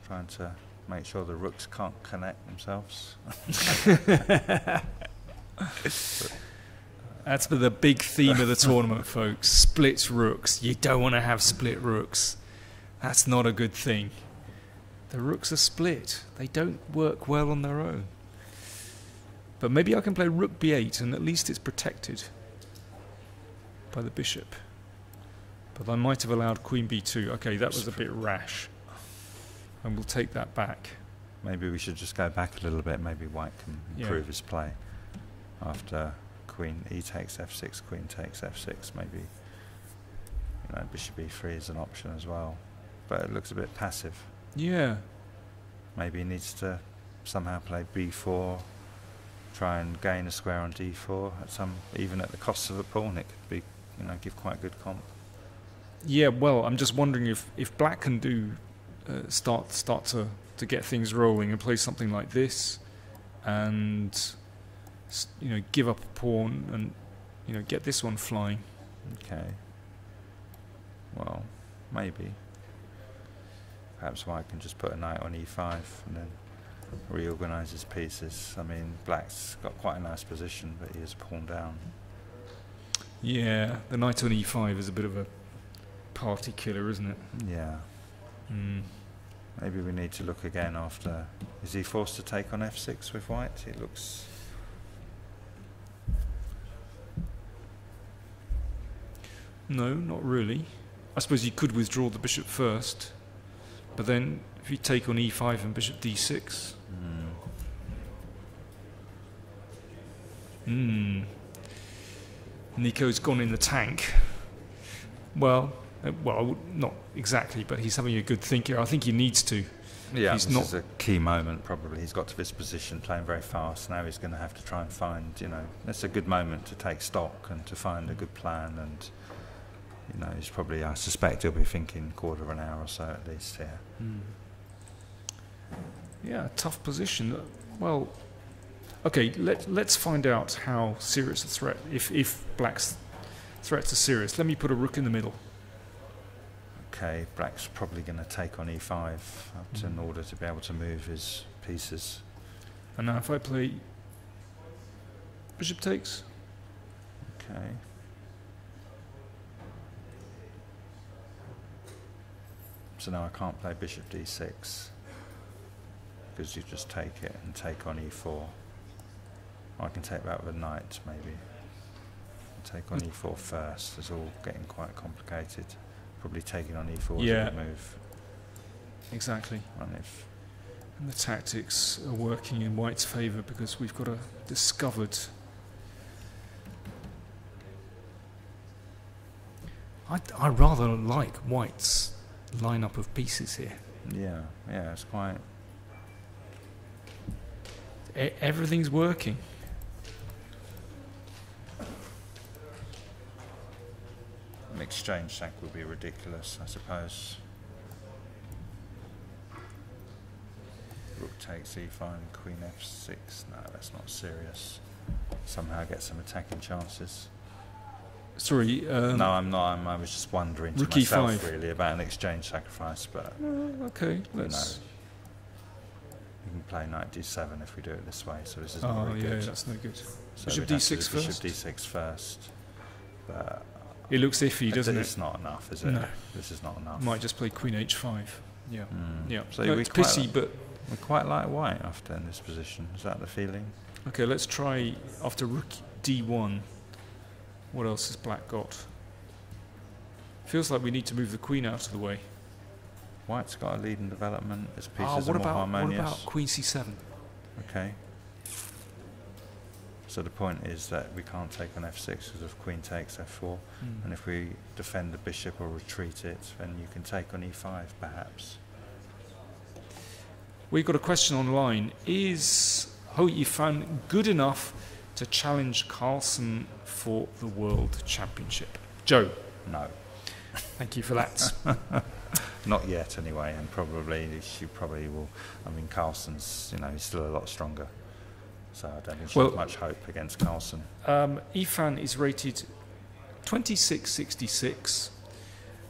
trying to make sure the rooks can't connect themselves. That's the big theme of the tournament, folks. Split rooks. You don't want to have split rooks. That's not a good thing. The rooks are split. They don't work well on their own. But maybe I can play rook b8 and at least it's protected by the bishop. But I might have allowed queen b2. Okay, that was a bit rash. And we'll take that back. Maybe we should just go back a little bit. Maybe white can improve his play. After queen e takes f6, queen takes f6, maybe, you know, bishop e3 is an option as well. But it looks a bit passive. Yeah. Maybe he needs to somehow play b4, try and gain a square on d4 even at the cost of a pawn. It could be, you know, give quite good comp. Yeah, well, I'm just wondering if black can do start to get things rolling and play something like this, and you know, give up a pawn and, you know, get this one flying. Okay. Well, maybe. Perhaps white can just put a knight on e5 and then reorganise his pieces. I mean, black's got quite a nice position, but he is pawn down. Yeah, the knight on e5 is a bit of a party killer, isn't it? Yeah. Maybe we need to look again after... Is he forced to take on f6 with white? It looks... No, not really. I suppose you could withdraw the bishop first, but then if you take on e5 and bishop d6... Nico's gone in the tank. Well, not exactly, but he's having a good think here. I think he needs to. Yeah, this is a key moment probably. He's got to this position playing very fast. Now he's going to have to try and find, you know, it's a good moment to take stock and to find a good plan and you know, he's probably, I suspect he'll be thinking quarter of an hour or so at least here. Yeah, tough position. Well, okay, let's find out how serious the threat, if black's threats are serious. Let me put a rook in the middle. Okay, black's probably going to take on e5 in order to be able to move his pieces. And now if I play bishop takes. Okay. So now I can't play bishop d6 because you just take it and take on e4. I can take that with a knight maybe. Take on e4 first. It's all getting quite complicated. Probably taking on e4 is a good move. Exactly. And the tactics are working in white's favour because we've got a discovered. I rather like white's lineup of pieces here. Yeah, it's quite. Everything's working. An exchange sack would be ridiculous, I suppose. Rook takes e5 and queen f6. No, that's not serious. Somehow get some attacking chances. Sorry. No, I'm not. I was just wondering to myself really about an exchange sacrifice, but okay, let's. You can play knight d7 if we do it this way. So this is not very good. That's no good. So bishop d6 first. Bishop d6 first. But it looks iffy, doesn't it? It's not enough, is it? No. This is not enough. Might just play queen h5. Yeah. Yeah. So no, it's pissy, but we quite like white after in this position. Is that the feeling? Okay, let's try after rook d1. What else has black got? Feels like we need to move the queen out of the way. White's got a lead in development. His pieces are more What harmonious. about queen c7? Okay. So the point is that we can't take on f6 because if queen takes f4, and if we defend the bishop or retreat it, then you can take on e5 perhaps. We've got a question online. Is Ho Yifan good enough to challenge Carlsen for the World Championship? Joe? No. Thank you for that. Not yet anyway, and she probably will. I mean, Carlsen's, he's still a lot stronger. So I don't think she has much hope against Carlsen. Yifan is rated 2666,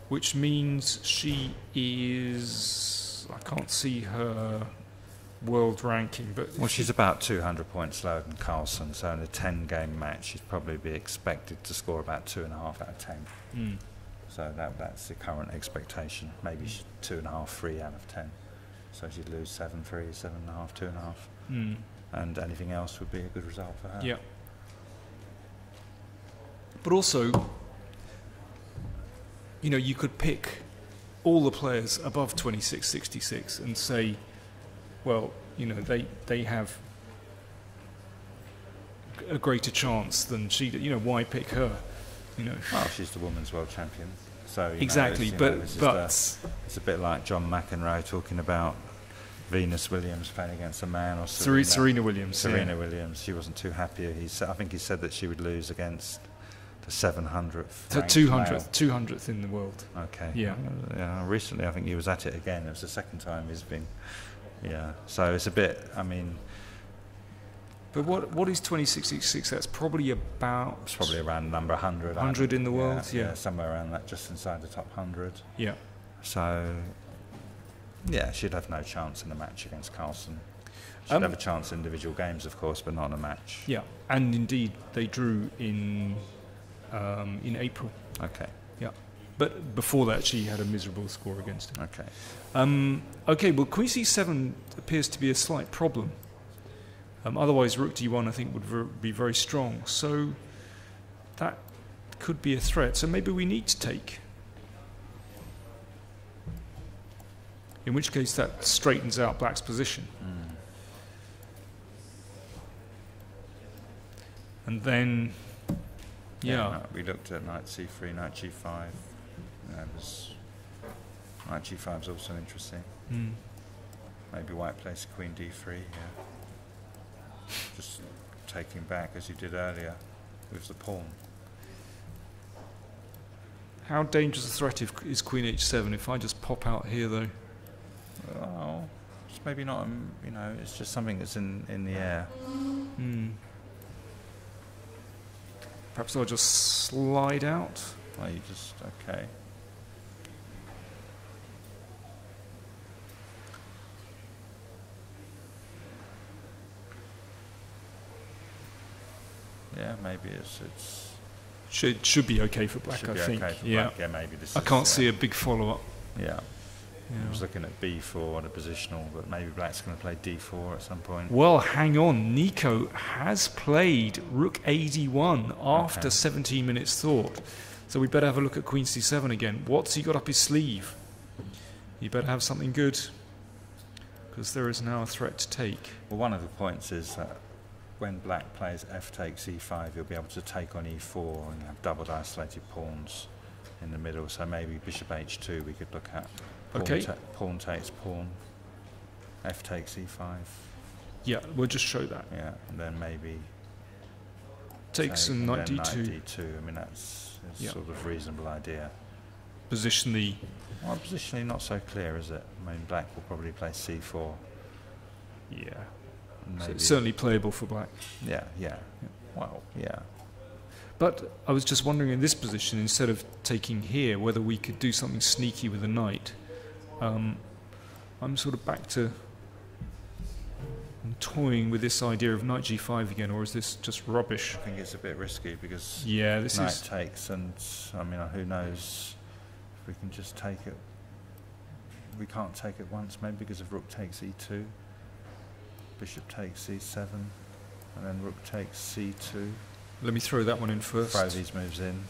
which means she is, I can't see her world ranking, but well, she's about 200 points lower than Carlsen, so in a 10-game match she'd probably be expected to score about 2.5 out of 10. So that's the current expectation. Maybe 2.5, 3 out of 10. So she'd lose 7-3, 7.5, 2.5. And anything else would be a good result for her. Yeah. But also, you could pick all the players above 2666 and say, well, they have a greater chance than she. Why pick her? Well, she's the women's world champion. So exactly, but it's a bit like John McEnroe talking about Venus Williams playing against a man, or Serena Williams. Serena Williams. She wasn't too happy. I think he said that she would lose against the 700th. 200th in the world. Okay. Yeah. Recently, I think he was at it again. It was the second time he's been. Yeah. So it's a bit. I mean. But what is 2666? That's probably about. It's probably around number 100. 100 in the world. Yeah. Somewhere around that, just inside the top 100. Yeah. So. Yeah, she'd have no chance in a match against Carlsen. She'd have a chance in individual games, of course, but not in a match. Yeah, and indeed they drew in April. Okay. Yeah, but before that she had a miserable score against him. Okay. Okay. Well, Queen C7 appears to be a slight problem. Otherwise, Rook D1 I think would be very strong. So that could be a threat. So maybe we need to take. In which case that straightens out black's position. And then, we looked at knight c3, knight g5. Knight g5 is also interesting. Maybe white plays queen d3 here. Just taking back as you did earlier with the pawn. How dangerous a threat is Queen H7 if I just pop out here, though? Well, it's maybe not, you know, it's just something that's in the air. Perhaps I'll just slide out. Well, you just, okay. Yeah, maybe it's should be okay for black, I think. Okay for black. Yeah, maybe this. I can't see a big follow-up. Yeah. I was looking at B4 on a positional, but maybe black's going to play D4 at some point. Well, hang on. Nico has played Rook AD1 after 17 minutes thought. So we better have a look at Queen C7 again. What's he got up his sleeve? He better have something good, because there is now a threat to take. Well, one of the points is that when black plays F takes E5, he'll be able to take on E4 and have doubled isolated pawns in the middle. So maybe bishop H2 we could look at. Pawn takes pawn. F takes E5. Yeah, we'll just show that. Yeah, and then maybe takes and knight D2. Knight D2. I mean, that's a sort of reasonable idea. Positionally. Well, positionally not so clear, is it? I mean, black will probably play C4. Yeah. So it's certainly playable for black. Yeah. Well, yeah. But I was just wondering, in this position, instead of taking here, whether we could do something sneaky with a knight. I'm sort of back to toying with this idea of knight G5 again, or is this just rubbish? I think it's a bit risky because this knight takes, and I mean, who knows if we can just take it. We can't take it once, maybe because of rook takes E2, bishop takes E7, and then rook takes C2. Let me throw that one in first. Throw these moves in.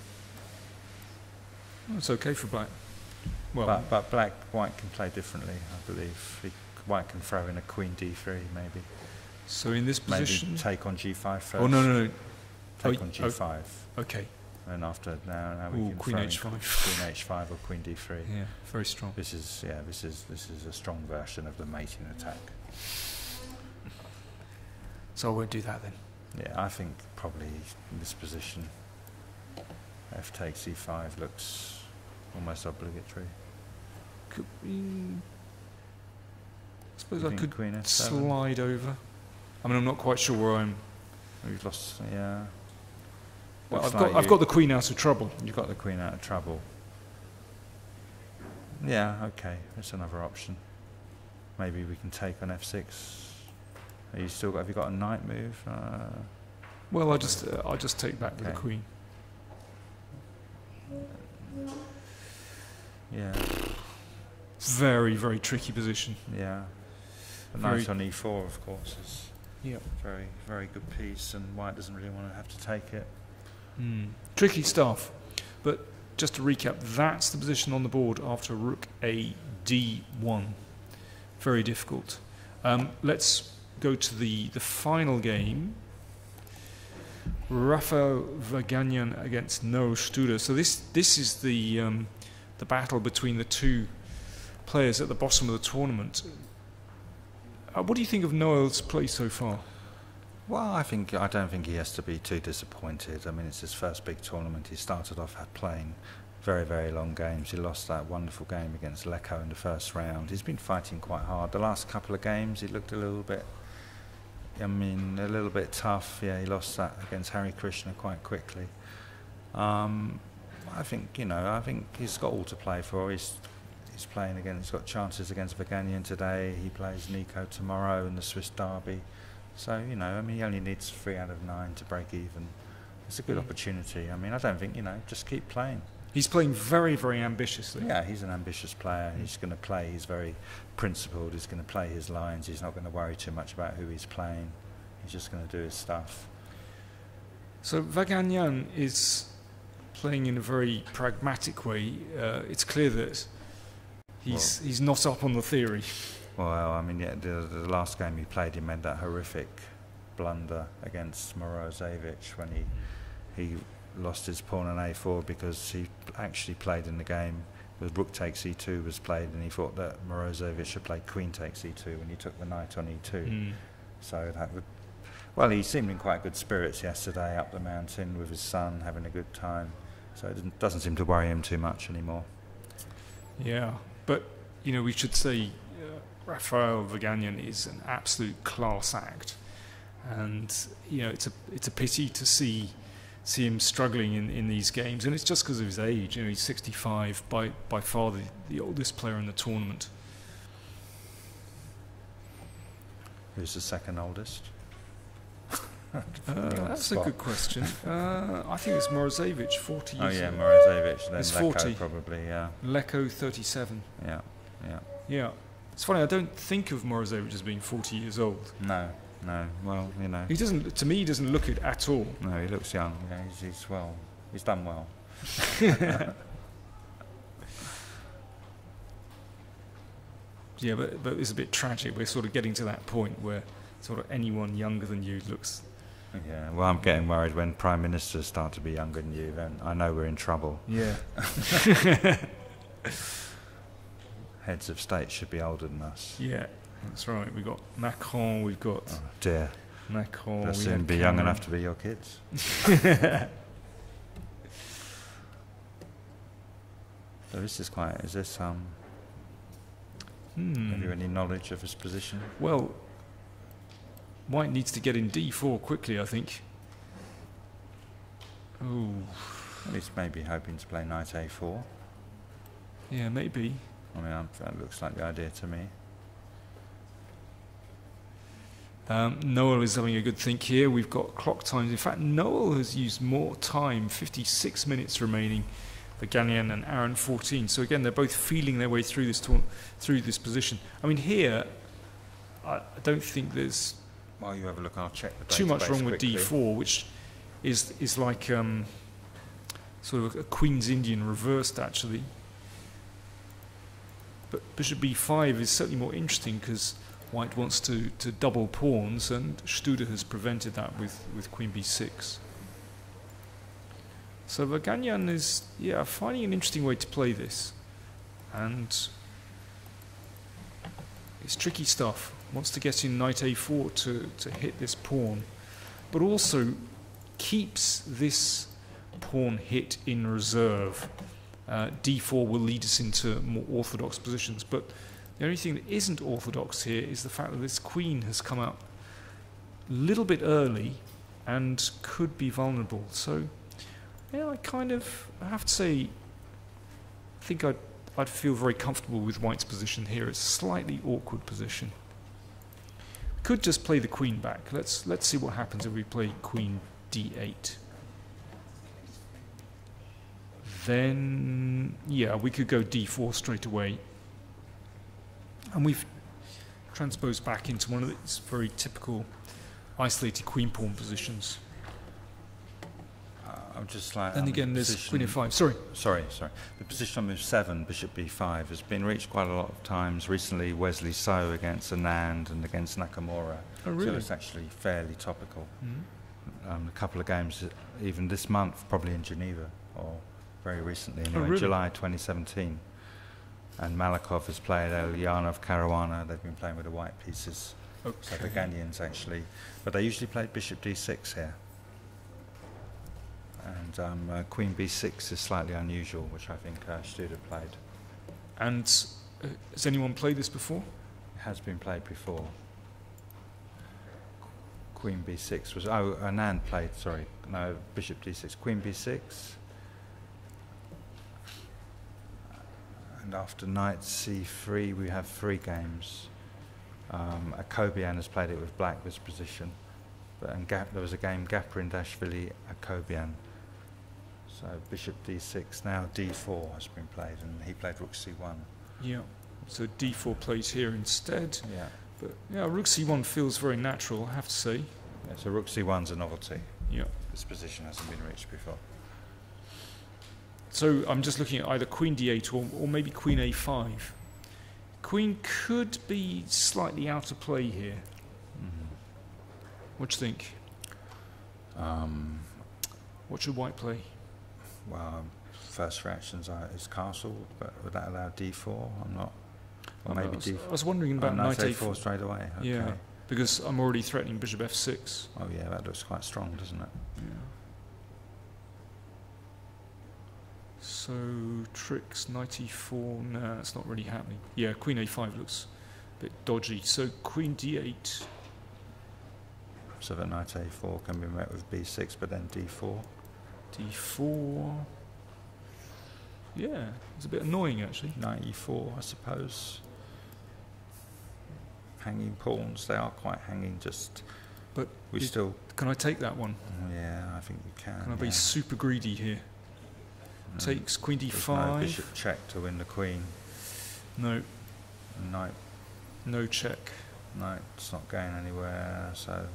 It's okay for black. Well, but white can play differently, I believe. White can throw in a queen D3, maybe. So in this position, maybe take on G5 first. Oh no. Take on G5. Okay. And after now we can queen throw H5. Queen H5 or Queen D3. Yeah, very strong. This is a strong version of the mating attack. So I won't do that then. Yeah, I think probably in this position, F takes E5 looks almost obligatory. Could we? I suppose I could Queen F7? Slide over. I mean, I'm not quite sure where I'm. We've lost. Yeah. Well, I've got the queen out of trouble. You've got the queen out of trouble. Yeah. Okay. That's another option. Maybe we can take on F6. Have you got a knight move? Well, I'll just take back with the queen. Yeah. Very, very tricky position. Yeah. The knight on E4, of course, is very, very good piece, and white doesn't really want to have to take it. Tricky stuff. But just to recap, that's the position on the board after Rook A D1. Very difficult. Let's go to the final game. Rafael Vaganyan against Noel Studer. So this is the battle between the two players at the bottom of the tournament. What do you think of Noel's play so far? Well, I don't think he has to be too disappointed. I mean, it's his first big tournament. He started off playing very, very long games. He lost that wonderful game against Lecco in the first round. He's been fighting quite hard. The last couple of games, he looked a little bit tough. Yeah, he lost that against Hari Krishna quite quickly. I think he's got all to play for. He's playing again. He's got chances against Vaganyan today. He plays Nico tomorrow in the Swiss Derby. So, he only needs 3 out of 9 to break even. It's a good opportunity. I mean, I don't think, just keep playing. He's playing very, very ambitiously. Yeah, he's an ambitious player. He's going to play. He's very principled. He's going to play his lines. He's not going to worry too much about who he's playing. He's just going to do his stuff. So Vaganyan is playing in a very pragmatic way. It's clear that he's not up on the theory. Well, I mean, the last game he played, he made that horrific blunder against Morozevich when he lost his pawn on A4 because he actually played in the game with rook takes E2 was played, and he thought that Morozevich should play queen takes E2 when he took the knight on E2. So that would. Well, he seemed in quite good spirits yesterday up the mountain with his son, having a good time. So it doesn't seem to worry him too much anymore. Yeah, but we should say Rafael Vaganian is an absolute class act, and it's a pity to see him struggling in these games, and it's just because of his age. He's 65, by far the oldest player in the tournament. Who's the second oldest? That's a good question. I think it's Morozevich, 40 years. Oh yeah, Morozevich. Then it's Leko 40. Probably, yeah. Leko, 37. Yeah. It's funny, I don't think of Morozevich as being 40 years old. No. Well, he doesn't. To me, he doesn't look it at all. No, he looks young. Yeah, he's done well. Yeah, but it's a bit tragic. We're sort of getting to that point where sort of anyone younger than you looks. Yeah, well, I'm getting worried when prime ministers start to be younger than you. Then I know we're in trouble. Yeah. Heads of state should be older than us. Yeah, that's right. We've got Macron. We've got. Oh dear. Macron. They'll soon be young enough to be your kids. So this is quite. Is this Have you any knowledge of his position? Well, White needs to get in D4 quickly, I think. Oh. Well, he's maybe hoping to play knight A4. Yeah, maybe. I mean, that looks like the idea to me. Noel is having a good think here. We've got clock times. In fact, Noel has used more time, 56 minutes remaining. Vaganian and Aaron 14. So again, they're both feeling their way through this position. I mean, here, I don't think there's While you have a look, I'll check the too much wrong quickly. with D4, which is like sort of a Queen's Indian reversed, actually. But Bishop B5 is certainly more interesting because White wants to double pawns, and Studer has prevented that with Queen B6. So Vaganian is, finding an interesting way to play this. And it's tricky stuff. Wants to get in knight A4 to hit this pawn, but also keeps this pawn hit in reserve. D4 will lead us into more orthodox positions, but the only thing that isn't orthodox here is the fact that this queen has come out a little bit early and could be vulnerable. So, I have to say, I think I'd feel very comfortable with White's position here. It's a slightly awkward position. Could just play the queen back. Let's see what happens if we play Queen D8. Then, we could go D4 straight away. And we've transposed back into one of these very typical isolated queen pawn positions. I'm just like. Then again, there's Queen F5. Sorry. The position on move 7, Bishop B5, has been reached quite a lot of times recently. Wesley So against Anand and against Nakamura. Oh, really? So it's actually fairly topical. Mm-hmm. A couple of games, even this month, probably in Geneva, or very recently, anyway, really? July 2017. And Malakov has played Elyanov Caruana. They've been playing with the white pieces. Okay. So Vaganians actually, but they usually played Bishop D6 here. And Queen B6 is slightly unusual, which I think Studer played. And has anyone played this before? It has been played before. Queen B6 was... Oh, Anand played, sorry. No, Bishop D6. Queen B6. And after Knight C3, we have 3 games. Akobian has played it with black, this position. And there was a game, Gaprindashvili, Akobian. So Bishop D6, now D4 has been played, and he played Rook C1. Yeah, so D4 plays here instead. Yeah. But Rook C1 feels very natural, I have to say. Yeah, so Rook C1's a novelty. Yeah. This position hasn't been reached before. So I'm just looking at either Queen D8 or maybe Queen A5. Queen could be slightly out of play here. Mm-hmm. What do you think? What should White play? Well, first reactions is castle, but would that allow D4? I'm not. Or maybe D4. I was wondering about knight A4 straight away. Okay. Yeah, because I'm already threatening Bishop F6. Oh yeah, that looks quite strong, doesn't it? Yeah. So tricks, knight e4, nah, that's not really happening. Yeah, queen a5 looks a bit dodgy. So queen d8. So that knight a4 can be met with b6, but then d4. d4. Yeah, it's a bit annoying actually. Knight e4, I suppose. Hanging pawns, they are quite hanging, just... But we still... Can I take that one? Yeah, I think you can. Can I be super greedy here? Takes queen d5. There's no bishop check to win the queen. No. Knight. No check. Knight's not going anywhere, so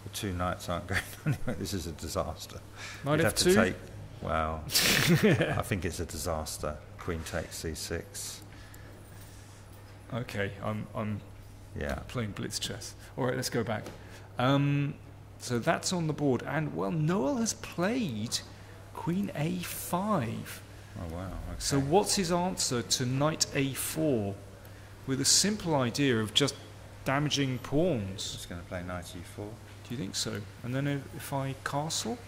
the two knights aren't going anywhere. This is a disaster. Knight You'd f2? have to take... Well, I think it's a disaster. Queen takes c6. Okay, I'm Yeah. playing blitz chess. All right, let's go back. So that's on the board, and well, Noel has played queen a5. Oh wow. Okay. So what's his answer to knight a4 with a simple idea of just damaging pawns? Just going to play knight e4. Do you think so? And then if I castle,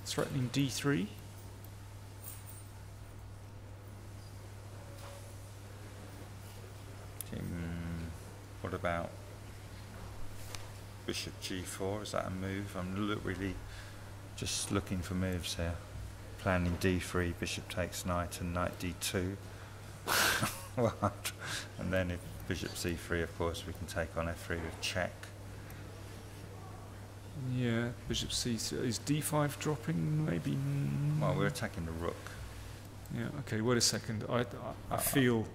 threatening d3. What about bishop g4? Is that a move? I'm really just looking for moves here. Planning d3, bishop takes knight, and knight d2. And then if bishop c3, of course, we can take on f3 with check. Yeah, bishop c3. Is d5 dropping? Maybe. Well, we're attacking the rook. Yeah. Okay. Wait a second. I feel.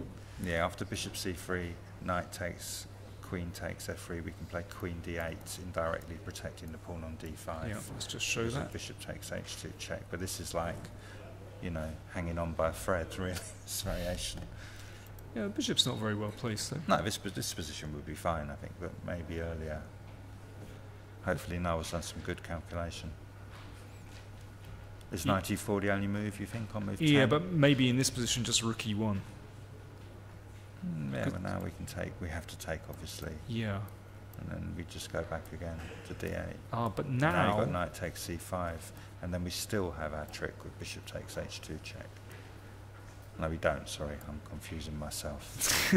Yeah. After bishop c3, knight takes, queen takes f3. We can play queen d8, indirectly protecting the pawn on d5. Yeah. Let's just show that. Bishop takes h2 check. But this is like, you know, hanging on by a thread. Really, this variation. Yeah, the bishop's not very well placed though. No, this position would be fine, I think, but maybe earlier. Hopefully Noel's done some good calculation. Is knight e4 the only move, you think, on move 10? Yeah, but maybe in this position just rook e1. Yeah, but now we have to take, obviously. Yeah. And then we just go back again to d8. Ah, but Now now... you've got knight takes c5, and then we still have our trick with bishop takes h2 check. No, we don't, sorry, I'm confusing myself.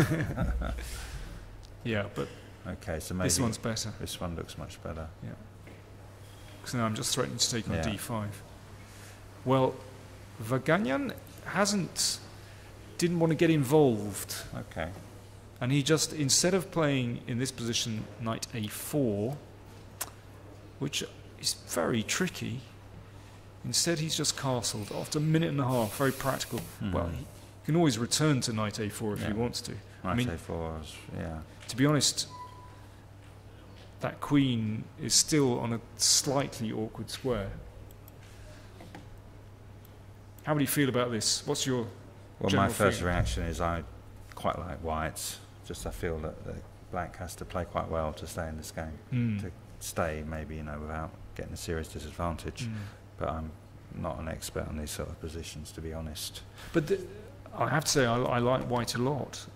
Yeah, but okay, so maybe this one's better. This one looks much better. Yeah. Because now I'm just threatening to take on Yeah. d5. Well, Vaganyan didn't want to get involved. Okay. And he just, instead of playing in this position knight a4, which is very tricky, instead he's just castled after a minute and a half, very practical. Mm-hmm. Well, he can always return to knight a4 if he wants to. Knight a4 is, yeah. To be honest, that queen is still on a slightly awkward square. How do you feel about this? What's your Well, general my first feeling? reaction is I quite like whites. Just I feel that black has to play quite well to stay in this game. To stay, maybe, you know, without getting a serious disadvantage. But I'm not an expert on these sort of positions, to be honest. But I have to say, I like white a lot.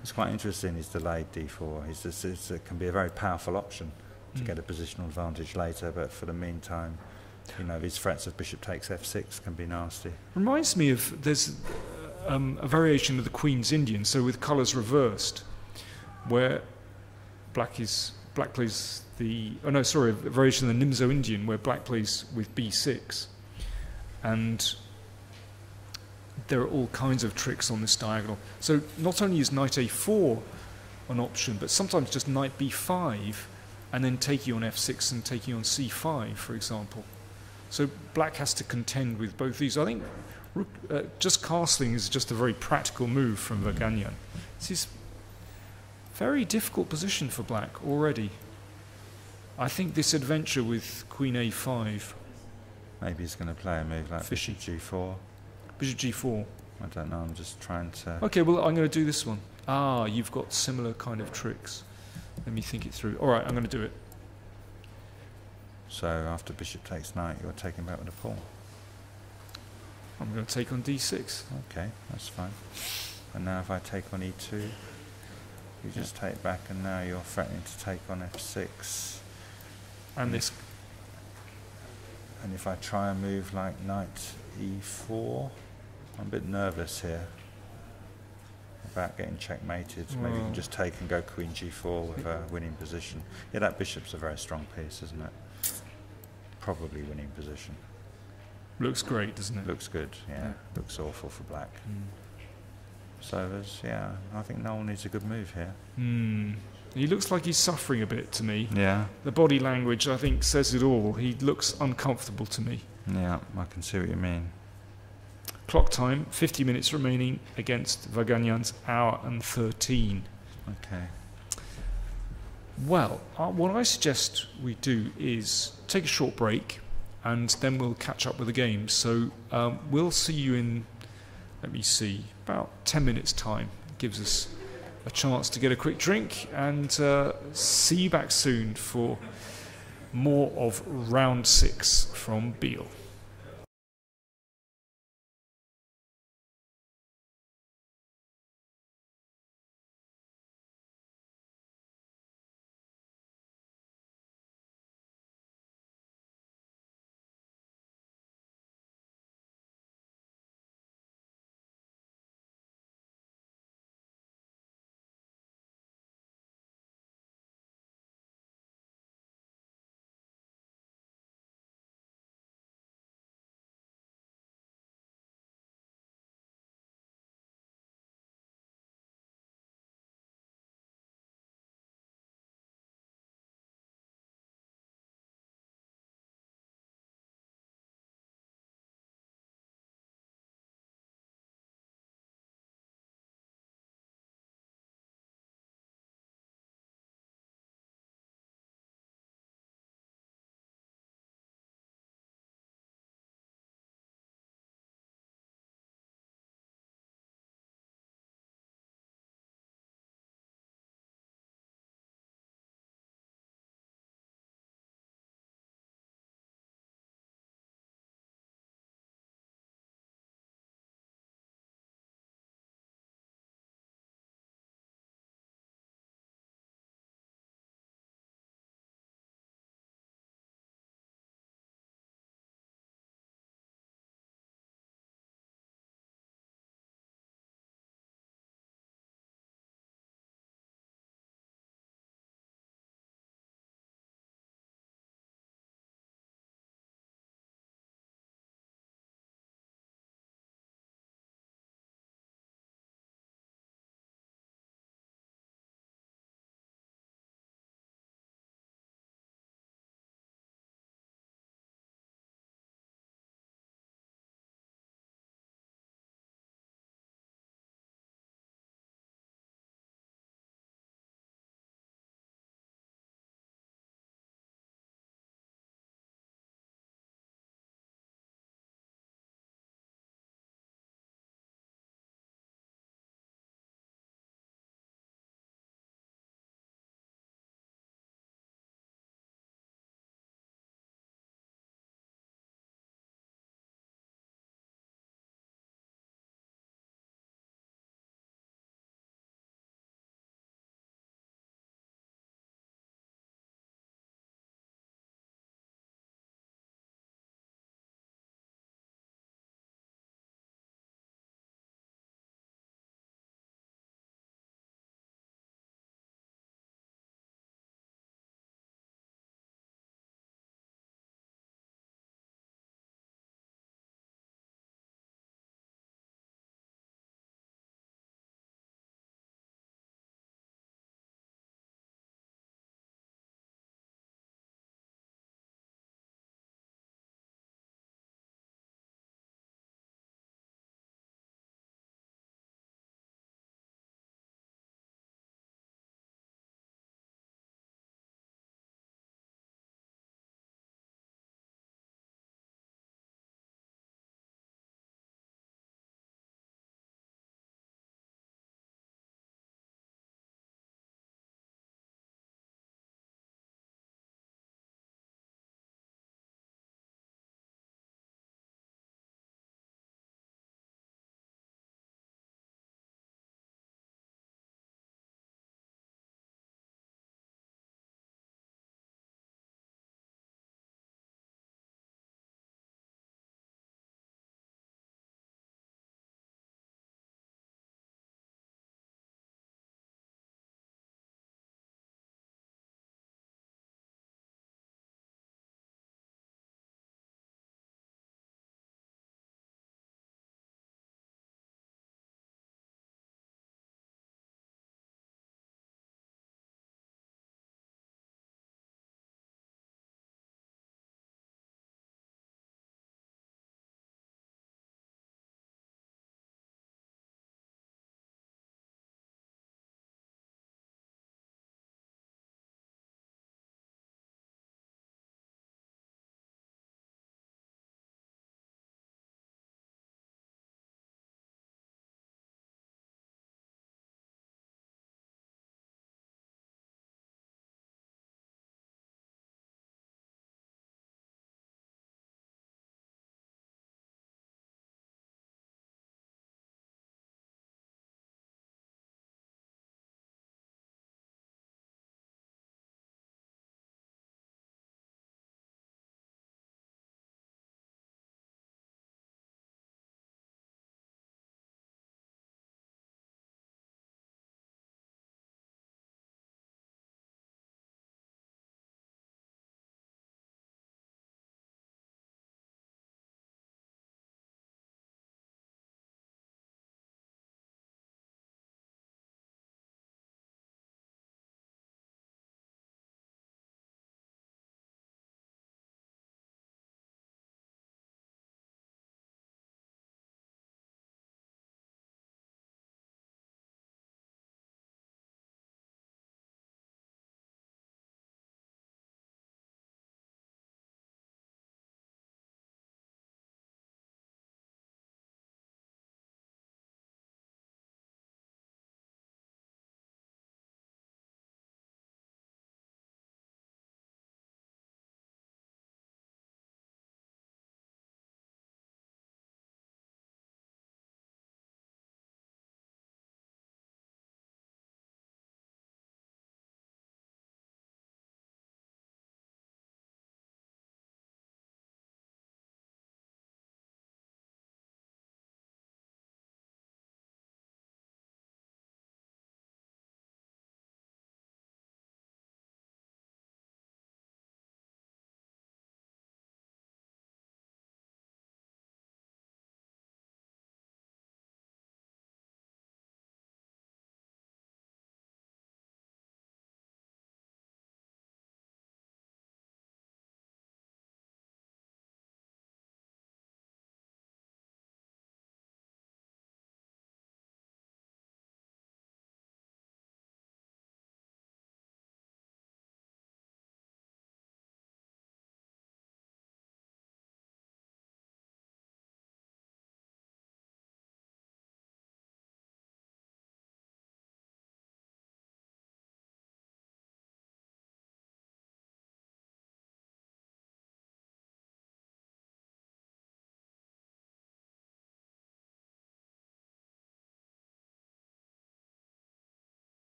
It's quite interesting, he's delayed d4. It can be a very powerful option to get a positional advantage later, but for the meantime, you know, these threats of bishop takes f6 can be nasty. Reminds me of, there's a variation of the Queen's Indian, so with colours reversed, where black plays the, a variation of the Nimzo Indian, where black plays with b6. And there are all kinds of tricks on this diagonal. So not only is knight a4 an option, but sometimes just knight b5 and then taking on f6 and taking on c5, for example. So black has to contend with both these. I think just castling is just a very practical move from Vaganyan. This is a very difficult position for black already. I think this adventure with queen a5... Maybe he's going to play a move like Fishy. bishop g4. Bishop g4. I don't know, I'm just trying to... Okay, well, I'm going to do this one. Ah, you've got similar kind of tricks. Let me think it through. All right, I'm going to do it. So after bishop takes knight, you're taking back with a pawn. I'm going to take on d6. Okay, that's fine. And now if I take on e2, you just take back, and now you're threatening to take on f6. And this... And if I try a move like knight e4, I'm a bit nervous here about getting checkmated. Maybe you can just take and go queen g4 with a winning position. Yeah, that bishop's a very strong piece, isn't it? Probably winning position. Looks great, doesn't it? Looks good, yeah. Looks awful for black. So I think Noel needs a good move here. He looks like he's suffering a bit to me. Yeah. The body language, I think, says it all. He looks uncomfortable to me. Yeah, I can see what you mean. Clock time, 50 minutes remaining against Vaganyan's hour and 13. Okay. Well, what I suggest we do is take a short break and then we'll catch up with the game. So we'll see you in, let me see, about 10 minutes time. Gives us a chance to get a quick drink and see you back soon for more of round 6 from Biel.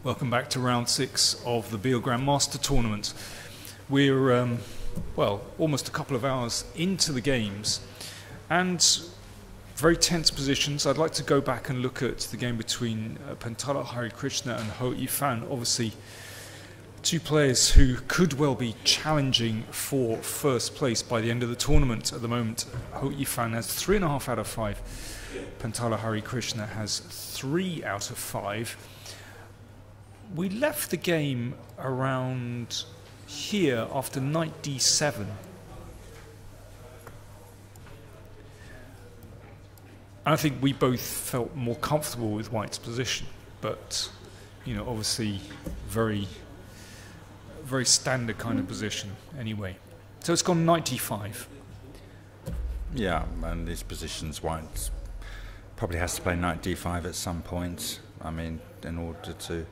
Welcome back to round 6 of the Biel Grandmaster tournament. We're, well, almost a couple of hours into the games and very tense positions. I'd like to go back and look at the game between Pentala Harikrishna and Ho Yifan. Obviously, two players who could well be challenging for first place by the end of the tournament. At the moment, Ho Yifan has 3.5 out of 5. Pentala Harikrishna has 3 out of 5. We left the game around here after knight d7. I think we both felt more comfortable with white's position, but, you know, obviously very, very standard kind of position anyway. So it's gone knight d5. Yeah, and these positions, white probably has to play knight d5 at some point. I mean, in order to...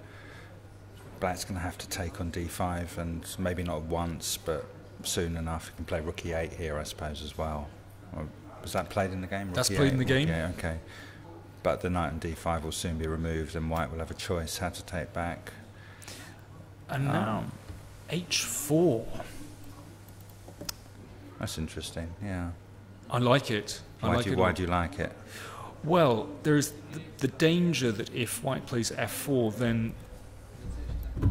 Black's going to have to take on d5, and maybe not once, but soon enough. He can play rook e8 here, I suppose, as well. Was that played in the game? That's played in the game. Yeah, okay. But the knight on d5 will soon be removed, and white will have a choice how to take back. And now, h4. That's interesting, yeah. I like it. Why do you like it? Well, there's the danger that if white plays f4, then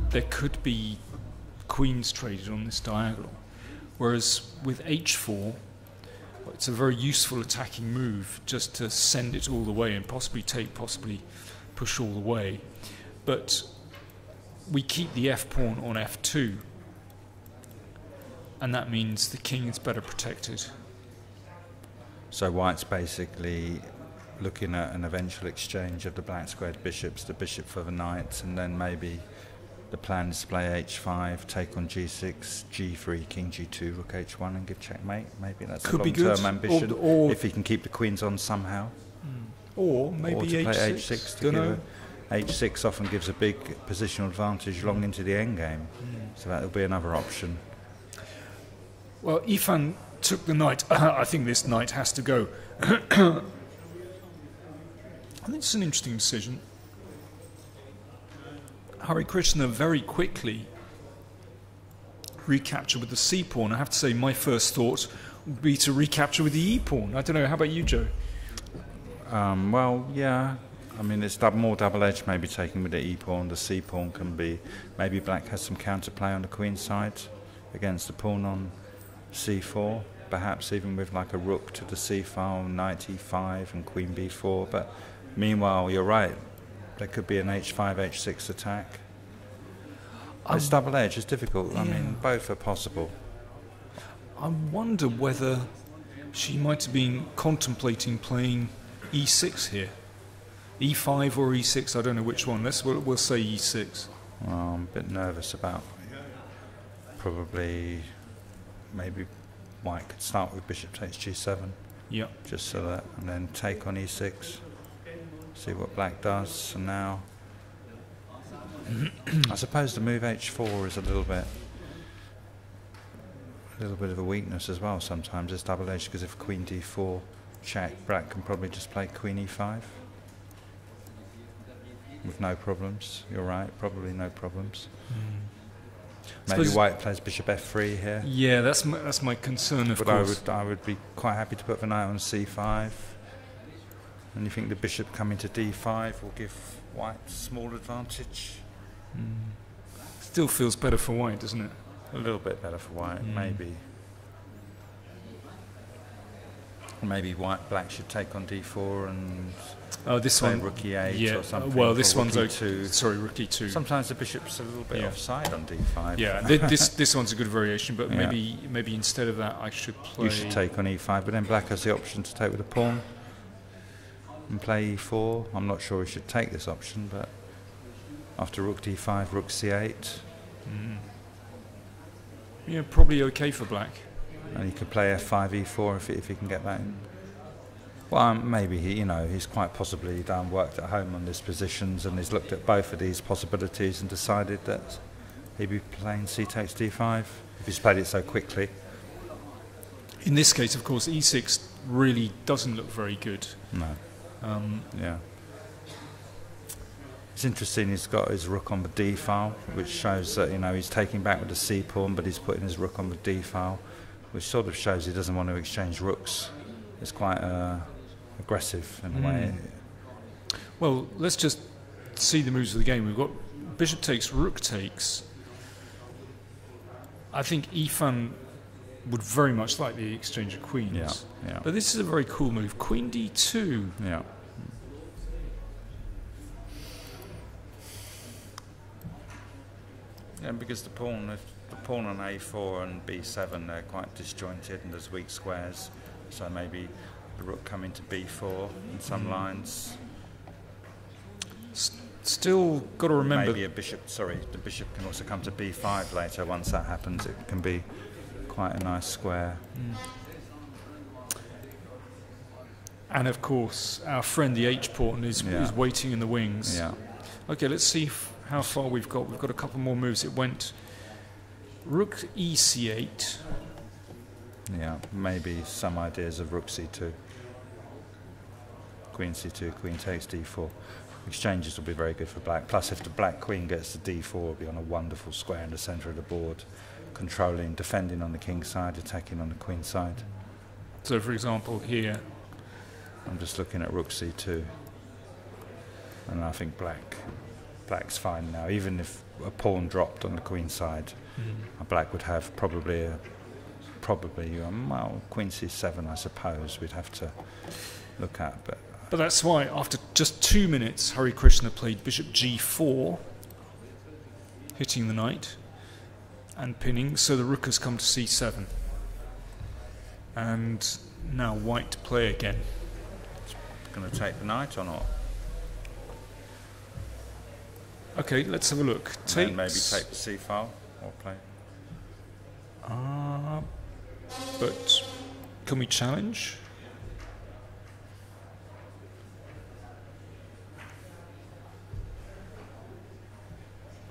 there could be queens traded on this diagonal. Whereas with h4, it's a very useful attacking move just to send it all the way and possibly take, possibly push all the way. But we keep the f pawn on f2, and that means the king is better protected. So white's basically looking at an eventual exchange of the black squared bishops, the bishop for the knight, and then maybe the plan is to play h5, take on g6, g3, king g2, rook h1, and give checkmate. Maybe that's a long-term ambition, or if he can keep the queens on somehow. Or maybe or to h6. Play h6 to give h6 often gives a big positional advantage long into the endgame, so that will be another option. Well, Yifan took the knight. I think this knight has to go. I think it's an interesting decision. Harikrishna very quickly recaptured with the c-pawn. I have to say my first thought would be to recapture with the e-pawn. I don't know, how about you, Joe? Well, yeah. I mean, it's more double-edged maybe taking with the e-pawn. The c-pawn can be... Maybe black has some counterplay on the queen side against the pawn on c4. Perhaps even with like a rook to the c-file, knight e5 and queen b4. But meanwhile, you're right. There could be an h5, h6 attack. It's double-edged, it's difficult. Yeah. I mean, both are possible. I wonder whether she might have been contemplating playing e6 here. e5 or e6, I don't know which one. We'll say e6. Well, I'm a bit nervous about probably maybe white could start with bishop takes g7. Yeah. Just so that, and then take on e6. See what black does, and now I suppose the move h4 is a little bit of a weakness as well. Sometimes it's double-edged, because if queen d4 check, black can probably just play queen e5 with no problems. You're right, probably no problems. Maybe white plays bishop f3 here. Yeah, that's my concern, of course. But I would be quite happy to put the knight on c5. And you think the bishop coming to d5 will give white a small advantage? Still feels better for white, doesn't it? A little bit better for white, maybe. Maybe black should take on d4 and this one, rook e8 or something. Well, this one's okay. Sorry, rook e2. Sometimes the bishop's a little bit offside on d5. Yeah, this one's a good variation, but maybe instead of that I should play... You should take on e5, but then black has the option to take with a pawn and play e4. I'm not sure he should take this option, but after rook d5, rook c8. Yeah, probably okay for black. And he could play f5, e4 if he can get that in. Well, maybe he's quite possibly worked at home on these positions, and he's looked at both of these possibilities and decided that he'd be playing c takes d5 if he's played it so quickly. In this case, of course, e6 really doesn't look very good. No. Yeah. It's It's interesting, he's got his rook on the d file, which shows that, you know, he's taking back with the c pawn, but he's putting his rook on the d file, which sort of shows he doesn't want to exchange rooks. It's quite aggressive in a way. Well, let's just see the moves of the game. We've got bishop takes, rook takes. I think Ifan would very much like the exchange of queens. Yeah. But this is a very cool move. Queen d2. Yeah. Yeah, because the pawn on a4 and b7, they're quite disjointed and there's weak squares. So maybe the rook come into b4 in some lines. Still got to remember. Maybe the bishop can also come to b5 later. Once that happens, it can be quite a nice square. And of course, our friend the h pawn is waiting in the wings. Yeah. Okay, let's see how far we've got. We've got a couple more moves. It went rook ec8. Yeah, maybe some ideas of rook c2. Queen c2, queen takes d4. Exchanges will be very good for black. Plus, if the black queen gets to d4, it'll be on a wonderful square in the centre of the board, controlling, defending on the king side, attacking on the queen side. So, for example, here, I'm just looking at rook c2, and I think black's fine now. Even if a pawn dropped on the queen side, black would have probably well, queen c7, I suppose we'd have to look at, but that's why after just 2 minutes, Hari Krishna played bishop g4, hitting the knight and pinning, so the rook has come to c7. And now white to play again. Going to take the knight or not? Okay, let's have a look. Maybe take the c file or play. But can we challenge?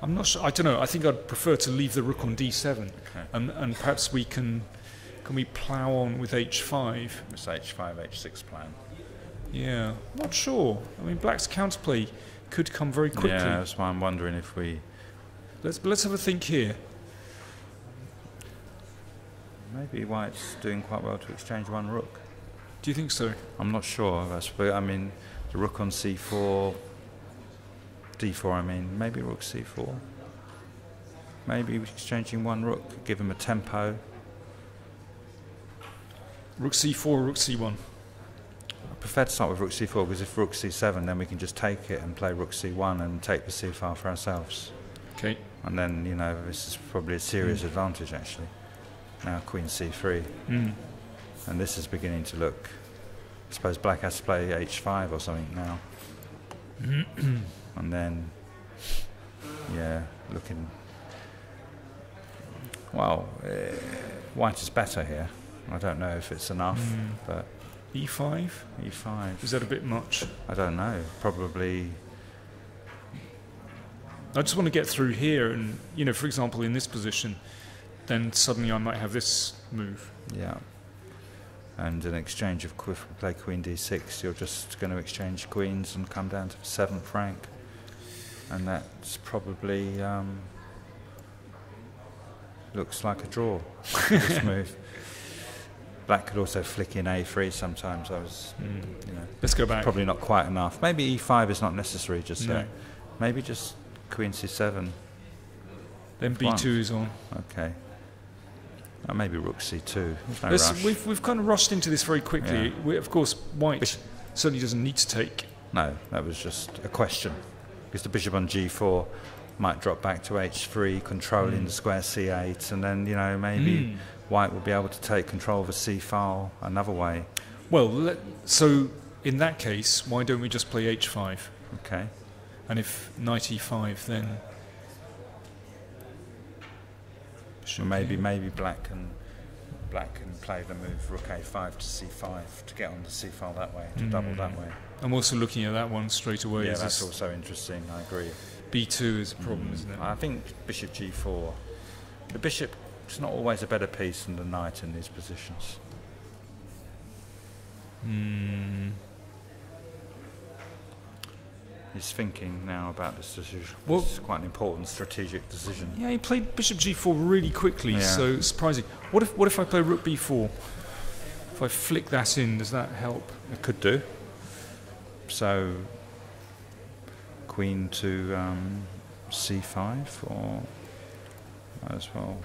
I'm not sure. I don't know. I think I'd prefer to leave the rook on d7, Okay. and perhaps we can we plough on with h5? This h5, h6 plan. Yeah, not sure. I mean, black's counterplay could come very quickly. Yeah, that's why I'm wondering if we. Let's have a think here. Maybe white's doing quite well to exchange one rook. Do you think so? I'm not sure. I mean, the rook on c4, d4. I mean, maybe rook c4. Maybe exchanging one rook, give him a tempo. Rook c4, rook c1. I prefer to start with rook c4 because if rook c7, then we can just take it and play rook c1 and take the c file for ourselves. Okay. And then, you know, this is probably a serious advantage actually. Now queen c3. And this is beginning to look. I suppose black has to play h5 or something now. And then, yeah, looking. Well, white is better here. I don't know if it's enough, but e5? e5. Is that a bit much? I don't know. Probably. I just want to get through here, and you know, for example, in this position, then suddenly I might have this move. Yeah. And an exchange of if we play queen d6, you're just going to exchange queens and come down to the 7th rank, and that's probably looks like a draw. This move. Black could also flick in a3 sometimes. I was, you know, let's go back. Probably not quite enough. Maybe e5 is not necessary just no. yet. Maybe just queen c7. Then b2 is on. Okay. Maybe rook c2. No rush. We've kind of rushed into this very quickly. Yeah. Of course, white certainly doesn't need to take. No, that was just a question. Because the bishop on g4 might drop back to h3, controlling the square c8, and then, you know, maybe white will be able to take control of a c file another way. Well, so in that case, why don't we just play h5? Okay. And if knight e5, then maybe black can play the move rook a5 to c5 to get on the c file that way, to double that way. I'm also looking at that one straight away. Yeah, that's also interesting. I agree. b2 is a problem, isn't it? I think bishop g4. The bishop is not always a better piece than the knight in these positions. He's thinking now about this decision. Well, it's quite an important strategic decision. Yeah, he played bishop g4 really quickly, so surprising. What if I play rook b4? If I flick that in, does that help? It could do. So, queen to c5, or might as well.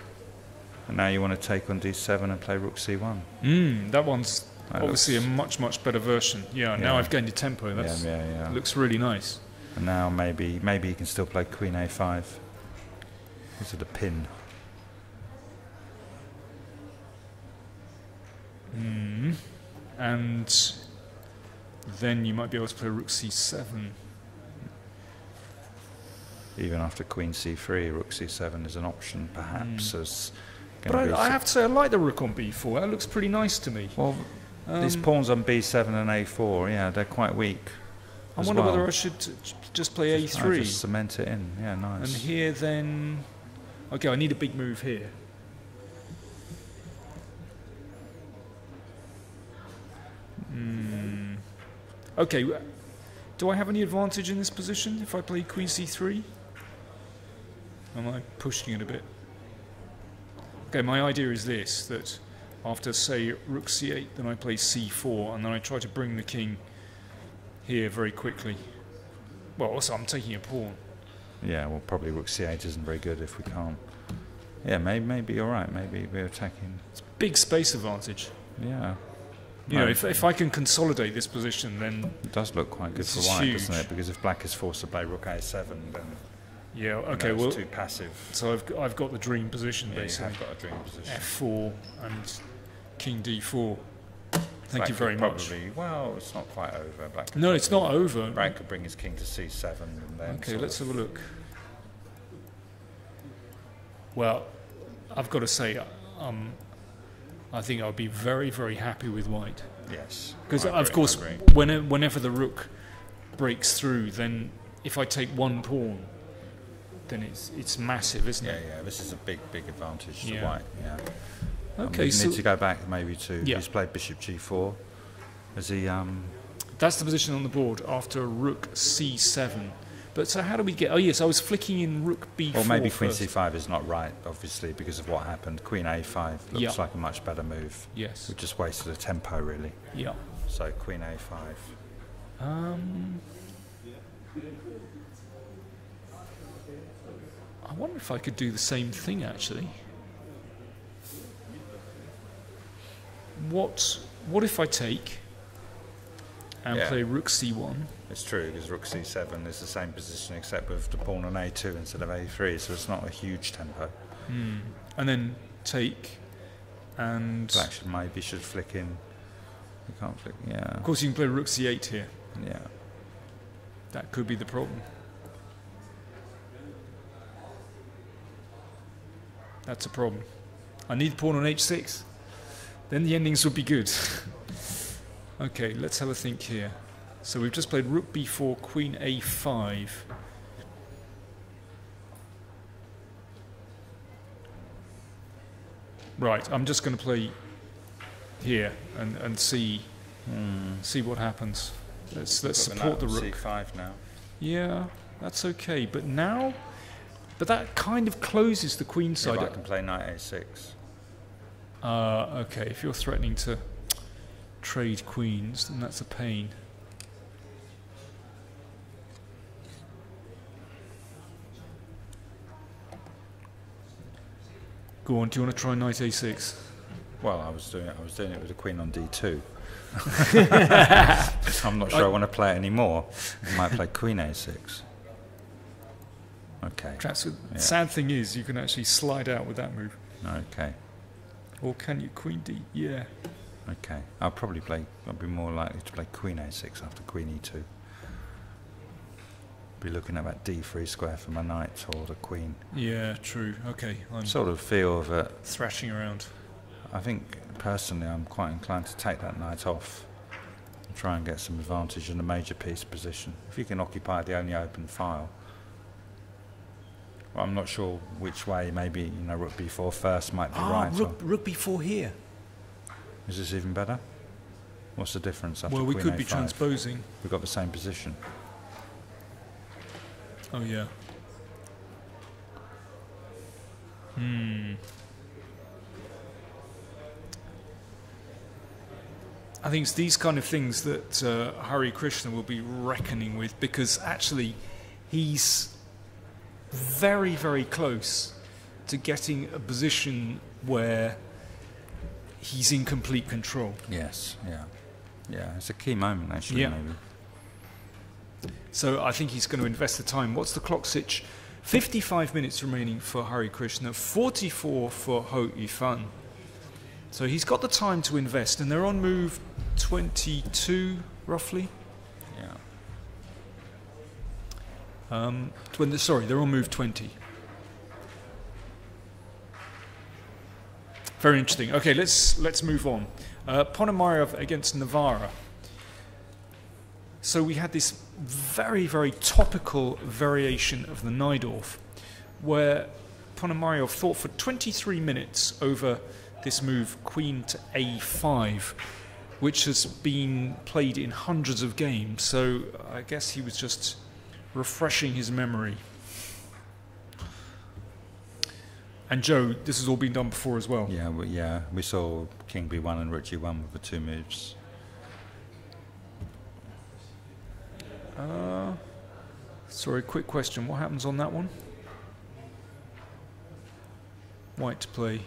And now you want to take on d7 and play rook c1. That one's obviously a much better version. Yeah, now I've gained a tempo. That's looks really nice. And now maybe you can still play queen a5. Is it a pin? And then you might be able to play rook c7. Even after queen c3, rook c7 is an option, perhaps. But I have to say, I like the rook on b4. That looks pretty nice to me. Well, these pawns on b7 and a4, yeah, they're quite weak. I wonder whether I should just play a3. Just cement it in, yeah, nice. And here then... Okay, I need a big move here. Okay, do I have any advantage in this position if I play queen c3? Am I pushing it a bit? Okay, my idea is this, that after, say, rook c8, then I play c4, and then I try to bring the king here very quickly. Well, also I'm taking a pawn. Yeah, well, probably rook c8 isn't very good if we can't. Yeah, maybe you're right, maybe we're attacking. It's big space advantage. Yeah. You know, if I can consolidate this position, then it does look quite good for white, doesn't it? Because if black is forced to play rook a7, then yeah, okay, well, it's too passive. So I've got the dream position basically. You've got a dream position. F4 and king d4. Thank you very much. Well, it's not quite over. Black no, it's not over. Black could bring his king to c7 and then. Okay, let's have a look. Well, I've got to say, I think I'll be very happy with white. Yes. Because of course, whenever the rook breaks through, then if I take one pawn, then it's massive, isn't it? Yeah. This is a big advantage to white. Yeah. Okay, so need to go back maybe to he's played bishop g4. Has he? That's the position on the board after rook c7. But so how do we get? Oh yes, I was flicking in rook b4. Or maybe queen c5 is not right, obviously, because of what happened. Queen a5 looks like a much better move. Yes. We just wasted a tempo, really. Yeah. So queen a5. I wonder if I could do the same thing actually. What if I take and play rook c1? It's true, because rook c7 is the same position except with the pawn on a2 instead of a3, so it's not a huge tempo. And then take and... Black maybe should flick in. You can't flick, Of course you can play rook c8 here. Yeah. That could be the problem. That's a problem. I need pawn on h6. Then the endings would be good. Okay, let's have a think here. So we've just played rook b4, queen a5. Right, I'm just going to play here and see what happens. Let's support the rook. c5 now. Yeah, that's okay. But now, that kind of closes the queen side. Yeah, I can play knight a6. Okay, if you're threatening to trade queens, then that's a pain. Go on, do you want to try knight a6? Well, I was doing it with the queen on d2. I'm not sure I want to play it anymore. I might play queen a6. Okay. The sad thing is, you can actually slide out with that move. Okay. Or can you queen d? Yeah. Okay. I'll be more likely to play queen a6 after queen e2. Be looking at that d3 square for my knight or the queen. Yeah, true. Okay. I'm sort of feel that thrashing around. I think personally I'm quite inclined to take that knight off and try and get some advantage in the major piece position. If you can occupy the only open file. Well, I'm not sure which way. Maybe rook b4 first might be right. Rook b4 here. Is this even better? What's the difference after Well, we queen could a5? be transposing. We've got the same position. Oh, yeah. I think it's these kind of things that Hari Krishna will be reckoning with, because actually he's very, very close to getting a position where he's in complete control. Yes, yeah. Yeah, it's a key moment, actually, maybe. So I think he's going to invest the time. What's the clock switch? 55 minutes remaining for Hari Krishna, 44 for Ho Yifan. So he's got the time to invest, and they're on move 22, roughly. Yeah. Sorry, they're on move 20. Very interesting. Okay, let's move on. Ponomarev against Navarra. So we had this very, very topical variation of the Najdorf, where Ponomarev thought for 23 minutes over this move, Queen to A5, which has been played in hundreds of games. So I guess he was just refreshing his memory. And Joe, this has all been done before as well. Yeah, we saw King B1 and Rook G1 with the 2 moves. Sorry, quick question. What happens on that one? White to play.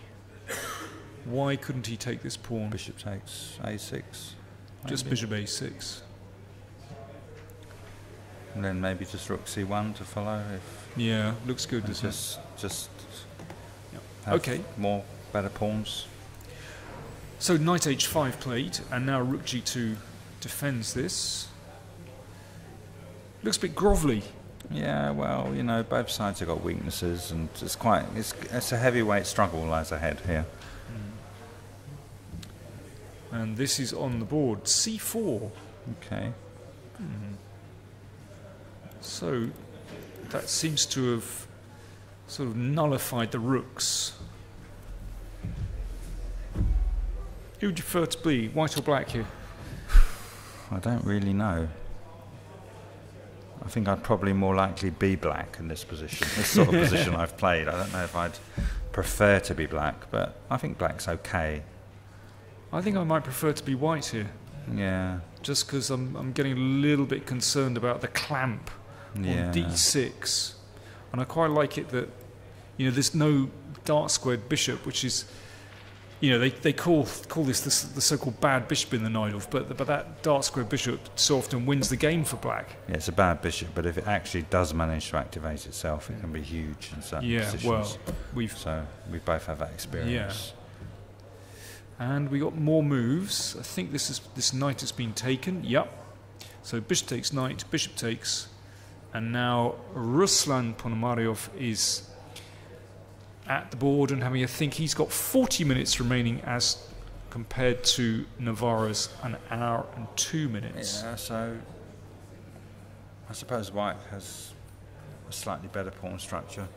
Why couldn't he take this pawn? Bishop takes A6. Just maybe. bishop A6. And then maybe just Rook C1 to follow. Yeah, looks good, doesn't it? Just have more better pawns. So knight H5 played, and now Rook G2 defends this. Looks a bit grovelly. Yeah, well, you know, both sides have got weaknesses, and it's a heavyweight struggle lies ahead here. And this is on the board, C4. Okay. So that seems to have sort of nullified the rooks. Who would you prefer to be, white or black here? I don't really know. I think I'd probably more likely be black in this position, this sort of position I've played. I don't know if I'd prefer to be black, but I think black's okay. I think I might prefer to be white here. Yeah. Just because I'm getting a little bit concerned about the clamp on D6. And I quite like it that, you know, there's no dark squared bishop, which is, you know, they call this the so-called bad bishop in the Najdorf, but that dark squared bishop so often wins the game for black. Yeah, it's a bad bishop, but if it actually does manage to activate itself, it can be huge in certain positions. Well, so we both have that experience. Yeah. And we got more moves. I think this knight has been taken. Yep. So bishop takes knight, bishop takes, and now Ruslan Ponomarev is at the board and having a think. He's got 40 minutes remaining as compared to Navarra's an hour and 2 minutes. Yeah, so I suppose white has a slightly better pawn structure.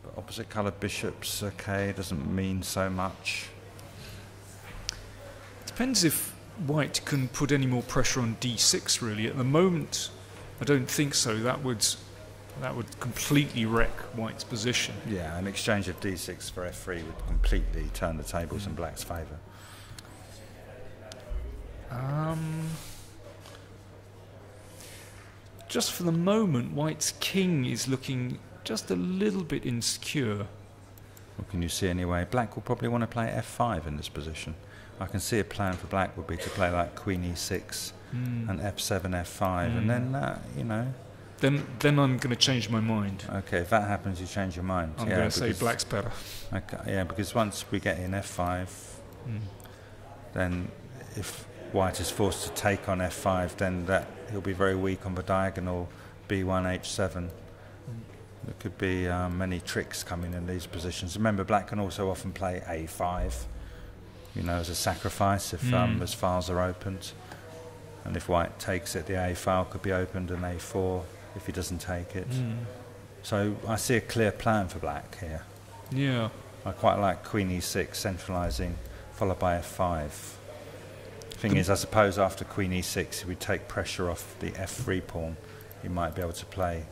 But opposite coloured bishops, okay, doesn't mean so much. Depends if white can put any more pressure on d6, really. At the moment, I don't think so. That would completely wreck white's position. Yeah, an exchange of d6 for f3 would completely turn the tables in black's favour. Just for the moment, white's king is looking just a little bit insecure. What can you see anyway? Black will probably want to play f5 in this position. I can see a plan for black would be to play like queen e6 and f7, f5, and then you know. Then I'm going to change my mind. Okay, if that happens, you change your mind. I'm going to say black's better. Okay, yeah, because once we get in f5, then if white is forced to take on f5, then he'll be very weak on the diagonal b1, h7. There could be many tricks coming in these positions. Remember, black can also often play a5, you know, as a sacrifice if his files are opened. And if white takes it, the a file could be opened, and a4 if he doesn't take it. So I see a clear plan for black here. Yeah. I quite like queen e6 centralising, followed by f5. Thing is, I suppose after queen e6 we take pressure off the f3 pawn he might be able to play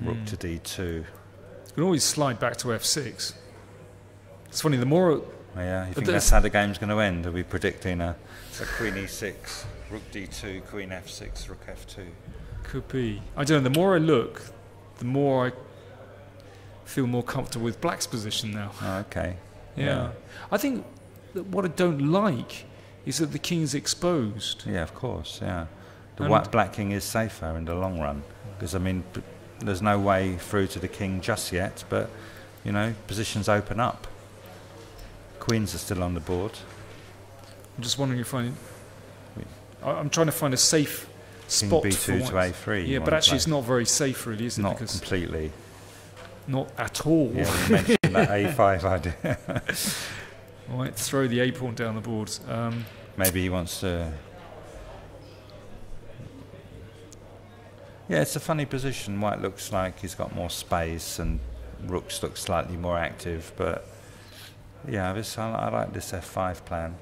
rook to d2. You can always slide back to f6. It's funny, the more... Yeah, you think that's how the game's going to end? Are we predicting a queen e6, rook d2, queen f6, rook f2? Could be. I don't know, the more I look, the more I feel more comfortable with black's position now. Oh, okay. Yeah. I think that what I don't like is that the king's exposed. Yeah, of course, yeah. The black king is safer in the long run, because, I mean, there's no way through to the king just yet, but, you know, positions open up. Queens are still on the board. I'm just wondering if I'm trying to find a safe spot King for b2 to a3. Yeah, but actually it's not very safe really, is it? Not completely. Not at all. Yeah, we mentioned that a5 idea. I might throw the a pawn down the board. Maybe he wants to... Yeah, it's a funny position. White looks like he's got more space and rooks look slightly more active, but yeah, I like this f5 plan.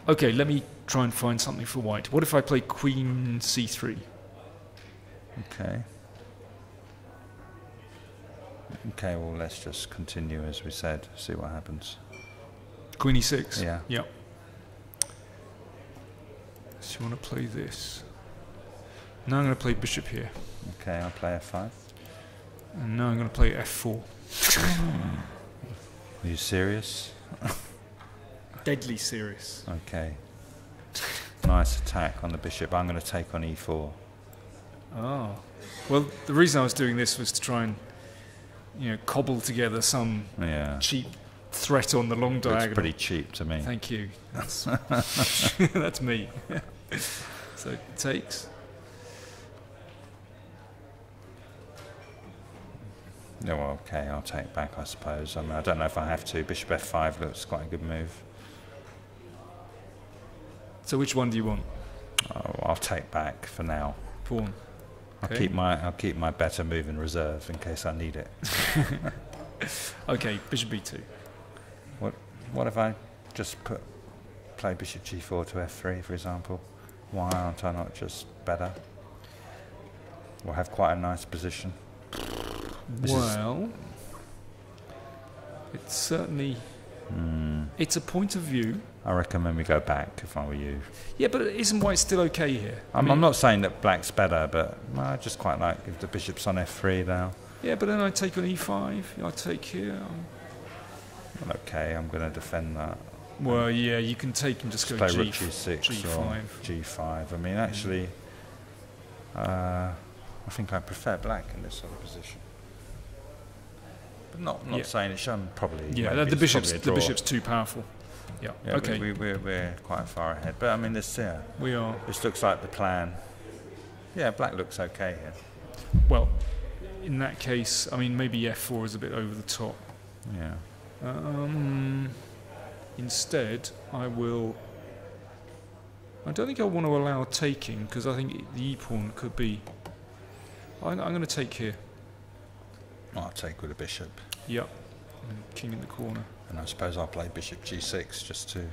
Okay, let me try and find something for white. What if I play queen c3? Okay. Okay, well, let's just continue as we said, see what happens. Queen e6? Yeah. Yep. So you want to play this. Now I'm going to play bishop here. Okay, I'll play f5. And now I'm going to play f4. Are you serious? Deadly serious. Okay. Nice attack on the bishop. I'm going to take on e4. Oh. Well, the reason I was doing this was to try and, you know, cobble together some cheap threat on the long diagonal. Looks pretty cheap to me. Thank you. That's, that's me. So it takes. No, well, okay, I'll take back, I suppose. I mean, I don't know if I have to. Bishop f5 looks quite a good move. So which one do you want? Oh, I'll take back for now. Pawn. Okay. I'll keep my better move in reserve in case I need it. Okay, bishop b2. What if I just play bishop g4 to f3, for example? Why aren't I not just better? We'll have quite a nice position. Well, it's certainly it's a point of view. I reckon when we go back, if I were you. Yeah, but isn't white still okay here? I'm not saying that black's better, but I just quite like if the bishop's on f3 now. Yeah, but then I take on e5. I take here. Okay, I'm going to defend that. Well, yeah, you can take and just go play rook g6 g5. or g5. I mean, actually, I think I prefer black in this sort of position. But not saying it shouldn't probably. Yeah, the bishop's too powerful. Yeah. Okay. We're quite far ahead, but I mean, we are. This looks like the plan. Yeah, black looks okay here. Well, in that case, I mean, maybe f4 is a bit over the top. Yeah. Instead, I don't think I want to allow taking because I think the e-pawn could be. I'm going to take here. I'll take with a bishop. Yep. And king in the corner. And I suppose I'll play bishop g6 just to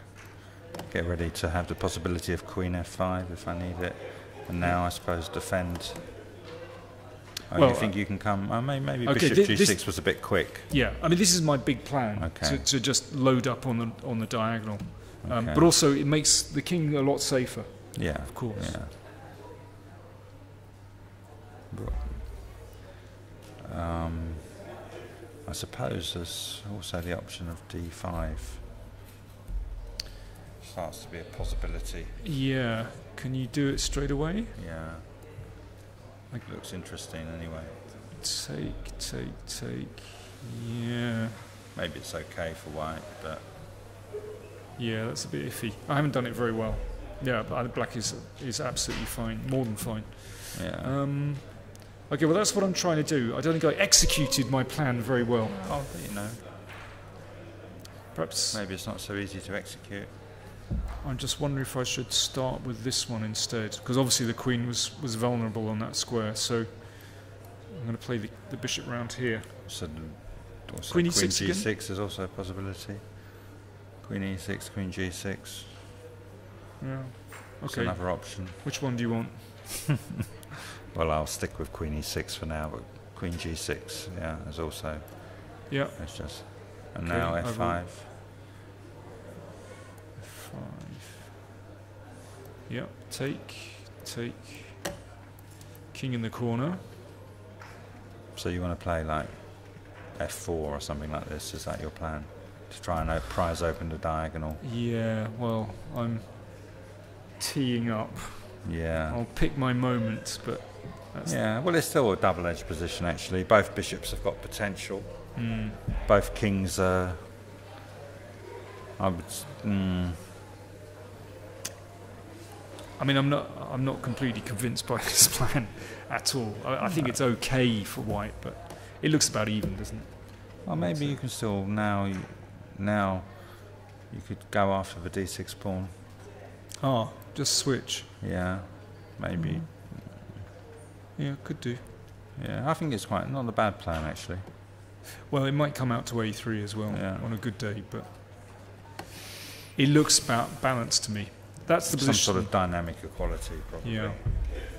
get ready to have the possibility of queen f5 if I need it. And now I suppose defend. Oh, well, you think you can come? Maybe bishop g6 was a bit quick. Yeah, I mean this is my big plan to just load up on the diagonal, but also it makes the king a lot safer. Yeah, of course. Yeah. I suppose there's also the option of d5. Starts to be a possibility. Yeah, can you do it straight away? Yeah. It looks interesting anyway. Take. Yeah. Maybe it's okay for white, but yeah, that's a bit iffy. I haven't done it very well. Yeah, but black is absolutely fine, more than fine. Yeah. Okay, well that's what I'm trying to do. I don't think I executed my plan very well. Oh, but you know. Perhaps. Maybe it's not so easy to execute. I'm just wondering if I should start with this one instead, because obviously the queen was vulnerable on that square. So I'm going to play the bishop round here. So also queen e6 g6 again? is also a possibility. Queen e6, queen g6. Yeah. It's Okay. another option. Which one do you want? Well, I'll stick with Queen E6 for now, but Queen G6, yeah, is also. Yeah. It's just. And Okay, now I will- F5. F5. Yeah. Take. King in the corner. So you want to play like F4 or something like this? Is that your plan? To try and prise open the diagonal? Yeah. Well, I'm teeing up. Yeah. I'll pick my moment, but that's Yeah, well, it's still a double-edged position, actually. Both bishops have got potential. Mm. Both kings are... I would... I mean, I'm not completely convinced by this plan at all. I think it's okay for white, but it looks about even, doesn't it? Well, maybe you can still... Now you could go after the d6 pawn. Ah, just switch. Yeah, maybe. Yeah, could do. Yeah, I think it's quite... Not a bad plan, actually. Well, it might come out to A3 as well on a good day, but it looks about balanced to me. That's the Some position. sort of dynamic equality, probably. Yeah.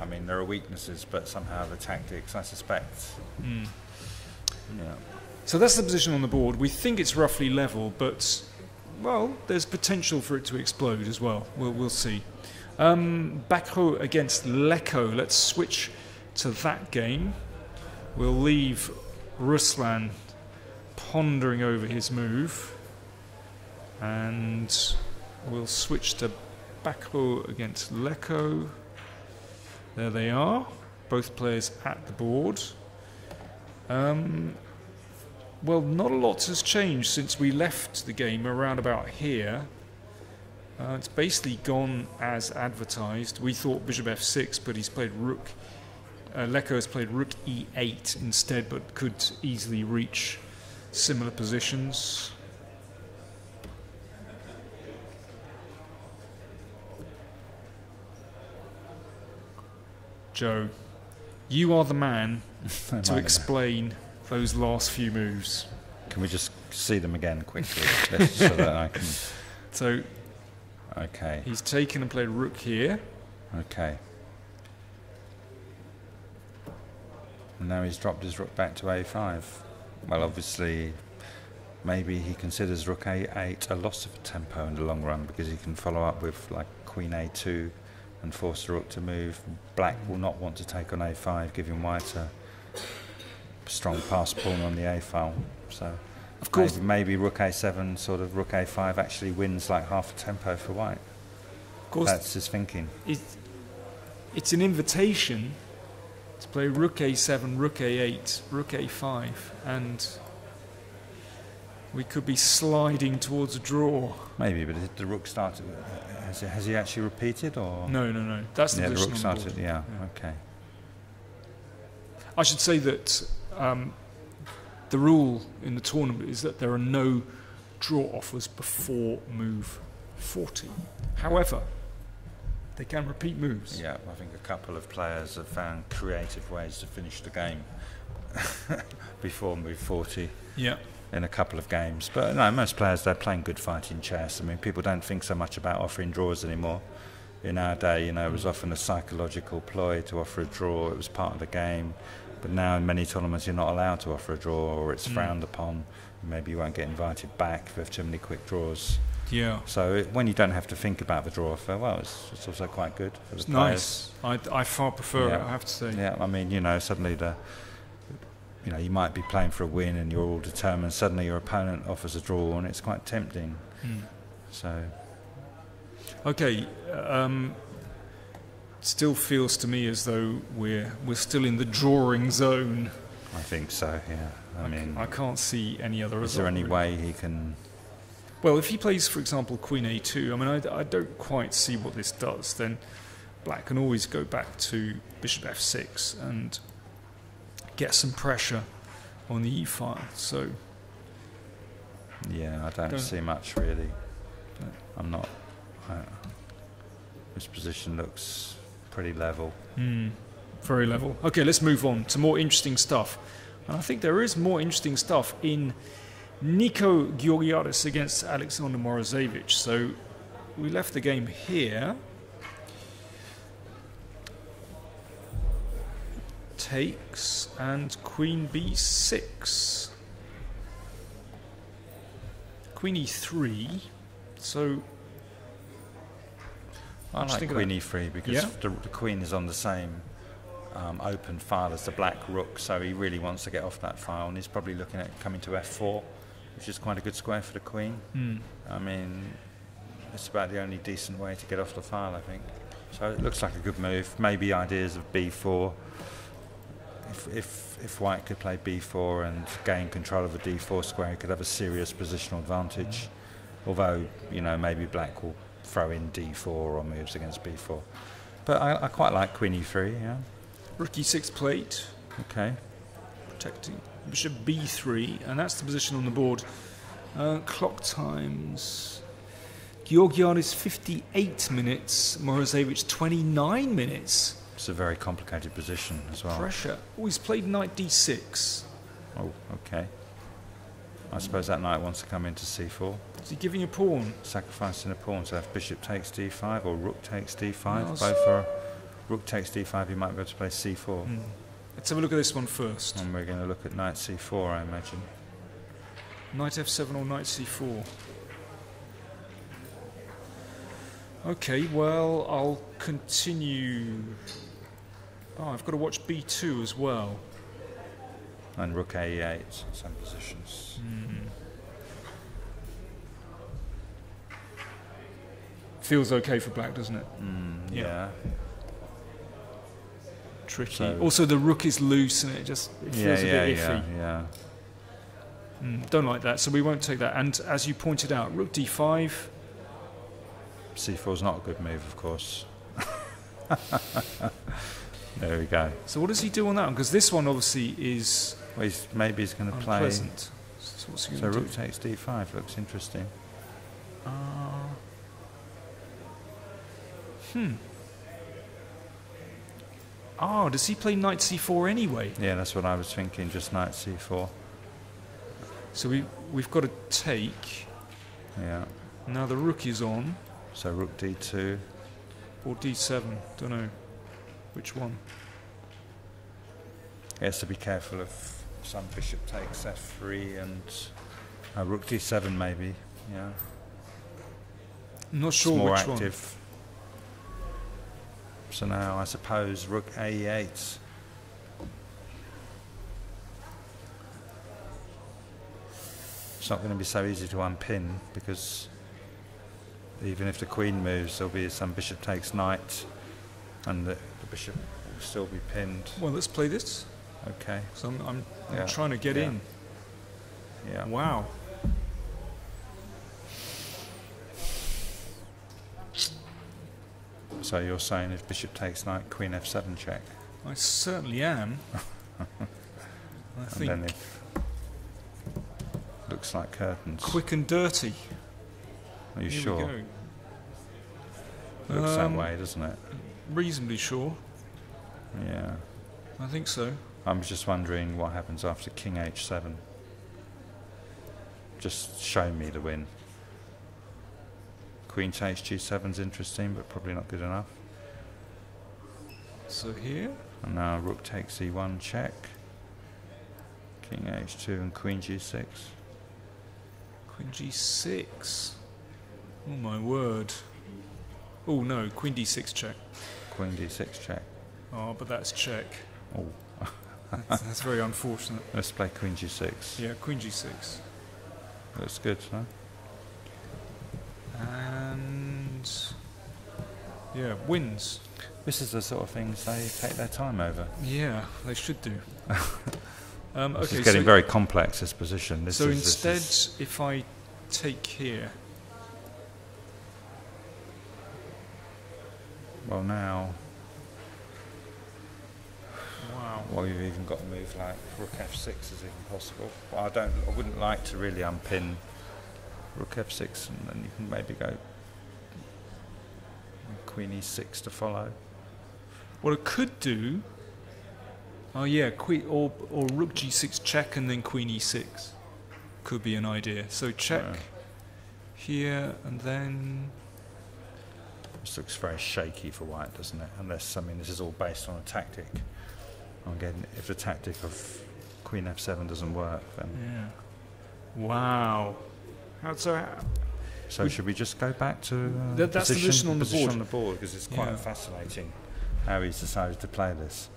I mean, there are weaknesses, but somehow the tactics, I suspect. Yeah. So that's the position on the board. We think it's roughly level, but well, there's potential for it to explode as well. We'll see. Bacro against Lecco. Let's switch to that game. We'll leave Ruslan pondering over his move, and we'll switch to Bacro against Lecco. There they are, both players at the board. Well, not a lot has changed since we left the game around about here. It's basically gone as advertised. We thought bishop f6, but he's played rook. Lecco has played rook e8 instead, but could easily reach similar positions. Joe, you are the man to explain those last few moves. Can we just see them again quickly so that I can... So, okay. he's taken and played rook here. Okay. And now he's dropped his rook back to a5. Well, obviously, maybe he considers rook a8 a loss of tempo in the long run because he can follow up with like queen a2 and force the rook to move. Black will not want to take on a5, giving white a strong pass pawn on the a file. So, of course, maybe rook a7, sort of rook a5 actually wins like half a tempo for white. Of course, that's his thinking. It's an invitation to play rook a7, rook a8, rook a5, and we could be sliding towards a draw. Maybe, but did the rook started? Has he actually repeated or? No. That's the position rook on the started. board. Yeah. Okay. I should say that the rule in the tournament is that there are no draw offers before move 40. However, they can repeat moves. Yeah, I think a couple of players have found creative ways to finish the game before move 40. Yeah. In a couple of games, but no, most players, they're playing good fighting chess. I mean, people don't think so much about offering draws anymore. In our day, it was often a psychological ploy to offer a draw. It was part of the game. But now in many tournaments you're not allowed to offer a draw, or it's frowned upon. Maybe you won't get invited back if you have too many quick draws. Yeah. So when you don't have to think about the draw offer, well, it's also quite good for the players. Nice. I far prefer it, I have to say. Yeah, I mean, suddenly you might be playing for a win and you're all determined. Suddenly your opponent offers a draw and it's quite tempting. So. Okay. Still feels to me as though we're still in the drawing zone. I think so. Yeah. I mean, I can't see any other result. Is there any way he can? Well, if he plays, for example, queen a2, I mean, I don't quite see what this does. Then black can always go back to bishop f6 and get some pressure on the e file. So yeah, I don't see much really. I'm not. This position looks pretty level. Very level. Okay, let's move on to more interesting stuff. And I think there is more interesting stuff in Nico Georgiadis against Alexander Morozevich. So we left the game here. takes, and queen b6. Queen e3. So I like queen e3 because the queen is on the same open file as the black rook, so he really wants to get off that file, and he's probably looking at coming to f4, which is quite a good square for the queen. I mean, it's about the only decent way to get off the file, I think. So it looks like a good move. Maybe ideas of b4. If white could play b4 and gain control of the d4 square, he could have a serious positional advantage. Although, you know, maybe black will throw in d4 or moves against b4. But I quite like queen e3, yeah. Rook e6 plate. Okay. Protecting bishop b3, and that's the position on the board. Clock times. Georgiadis 58 minutes, Morozevich 29 minutes. It's a very complicated position as well. Pressure. Oh, he's played knight d6. Oh, okay. I suppose that knight wants to come into c4. Is he giving a pawn? Sacrificing a pawn, so if bishop takes d5 or rook takes d5, both are rook takes d5, you might be able to play c4. Let's have a look at this one first. And we're going to look at knight c4, I imagine. Knight f7 or knight c4. Okay, well, I'll continue. Oh, I've got to watch b2 as well. And rook a8, some positions. Feels okay for black, doesn't it? Yeah. Tricky. So also, the rook is loose and it feels a bit iffy. Yeah. Don't like that, so we won't take that. And as you pointed out, rook d5. c4 is not a good move, of course. There we go. So what does he do on that one? Because this one obviously is Well, maybe he's going to play. unpleasant. So what's he So going to rook do? takes d5 looks interesting. Oh, does he play knight c4 anyway? Yeah, that's what I was thinking. Just knight c4. So we've got to take. Yeah. Now the rook is on. So rook d2. Or d7. Don't know which one. He has to be careful if some bishop takes f3 and rook d7 maybe. Yeah. I'm not sure it's more which active. So now I suppose rook a8. It's not going to be so easy to unpin because even if the queen moves, there'll be some bishop takes knight, and the bishop will still be pinned. one. Well, let's play this. Okay. So I'm Yeah. trying to get Yeah. in. Yeah. Wow. So you're saying if bishop takes knight, queen f7 check. I certainly am. I And think then if looks like curtains. quick and dirty. Are you Here sure? we go. Looks that way, doesn't it? Reasonably sure. Yeah. I think so. I'm just wondering what happens after king h7. Just show me the win. Queen takes g7's interesting, but probably not good enough. So here. And now rook takes e1 check. King h2 and queen g6. Queen g6. Oh my word. Oh no, queen d6 check. Queen d6 check. Oh, but that's check. Oh, That's very unfortunate. let's play queen g6. Yeah, queen g6. Looks good, huh? And yeah, wins. This is the sort of things they take their time over. Yeah, they should do. This Okay, is getting so, very complex, this position. so instead, if I take here, well now, wow. well you've even got a move like rook f6 is even possible. Well, I wouldn't like to really unpin rook f6, and then you can maybe go queen e6 to follow. What I could do, oh yeah, queen or rook g6 check and then queen e6 could be an idea. So check here and then. This looks very shaky for white, doesn't it? Unless, I mean, this is all based on a tactic. Again, if the tactic of Queen F7 doesn't work, then... Yeah. Wow. So should we just go back to that's the position on the board? Because it's quite fascinating how he's decided to play this.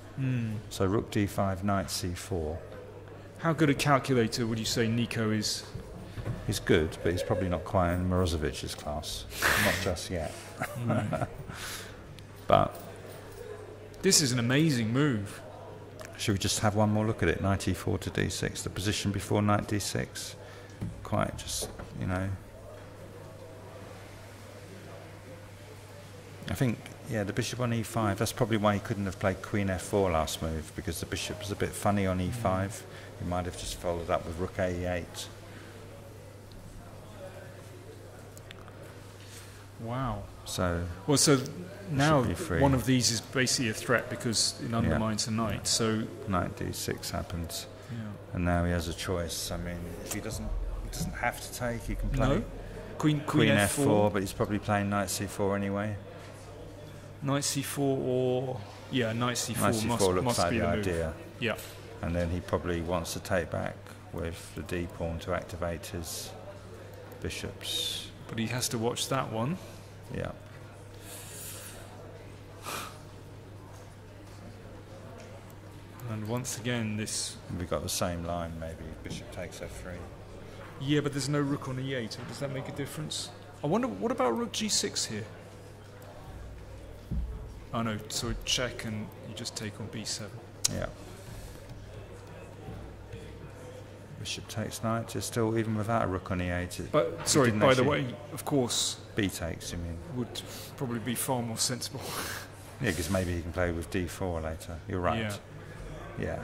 So rook d5, knight c4. How good a calculator would you say Nico is? He's good, but he's probably not quite in Morozovic's class. Not just yet. But this is an amazing move. Should we just have one more look at it? Knight e4 to d6, the position before knight d6. Quite just, you know... I think, yeah, the bishop on e5, that's probably why he couldn't have played queen f4 last move, because the bishop was a bit funny on e5. He might have just followed up with rook a8. Wow. So now one of these is basically a threat because it undermines a knight. So knight d6 happens, and now he has a choice. I mean, if he doesn't have to take, he can play queen f4, but he's probably playing knight c4 anyway. Knight c4 or knight c4. Knight c4 looks must like be the the idea. Move. Yeah. And then he probably wants to take back with the d pawn to activate his bishops. But he has to watch that one. Yeah. And once again, we've got the same line. Maybe bishop takes f3. Yeah, but there's no rook on e8. Does that make a difference? I wonder, what about rook g6 here? Oh no, so check and you just take on b7. Yeah. Bishop takes knight. It's still, even without a rook on e8. But sorry, by the way, of course, b takes, you mean? Would probably be far more sensible. Yeah, because maybe he can play with d4 later. You're right. Yeah.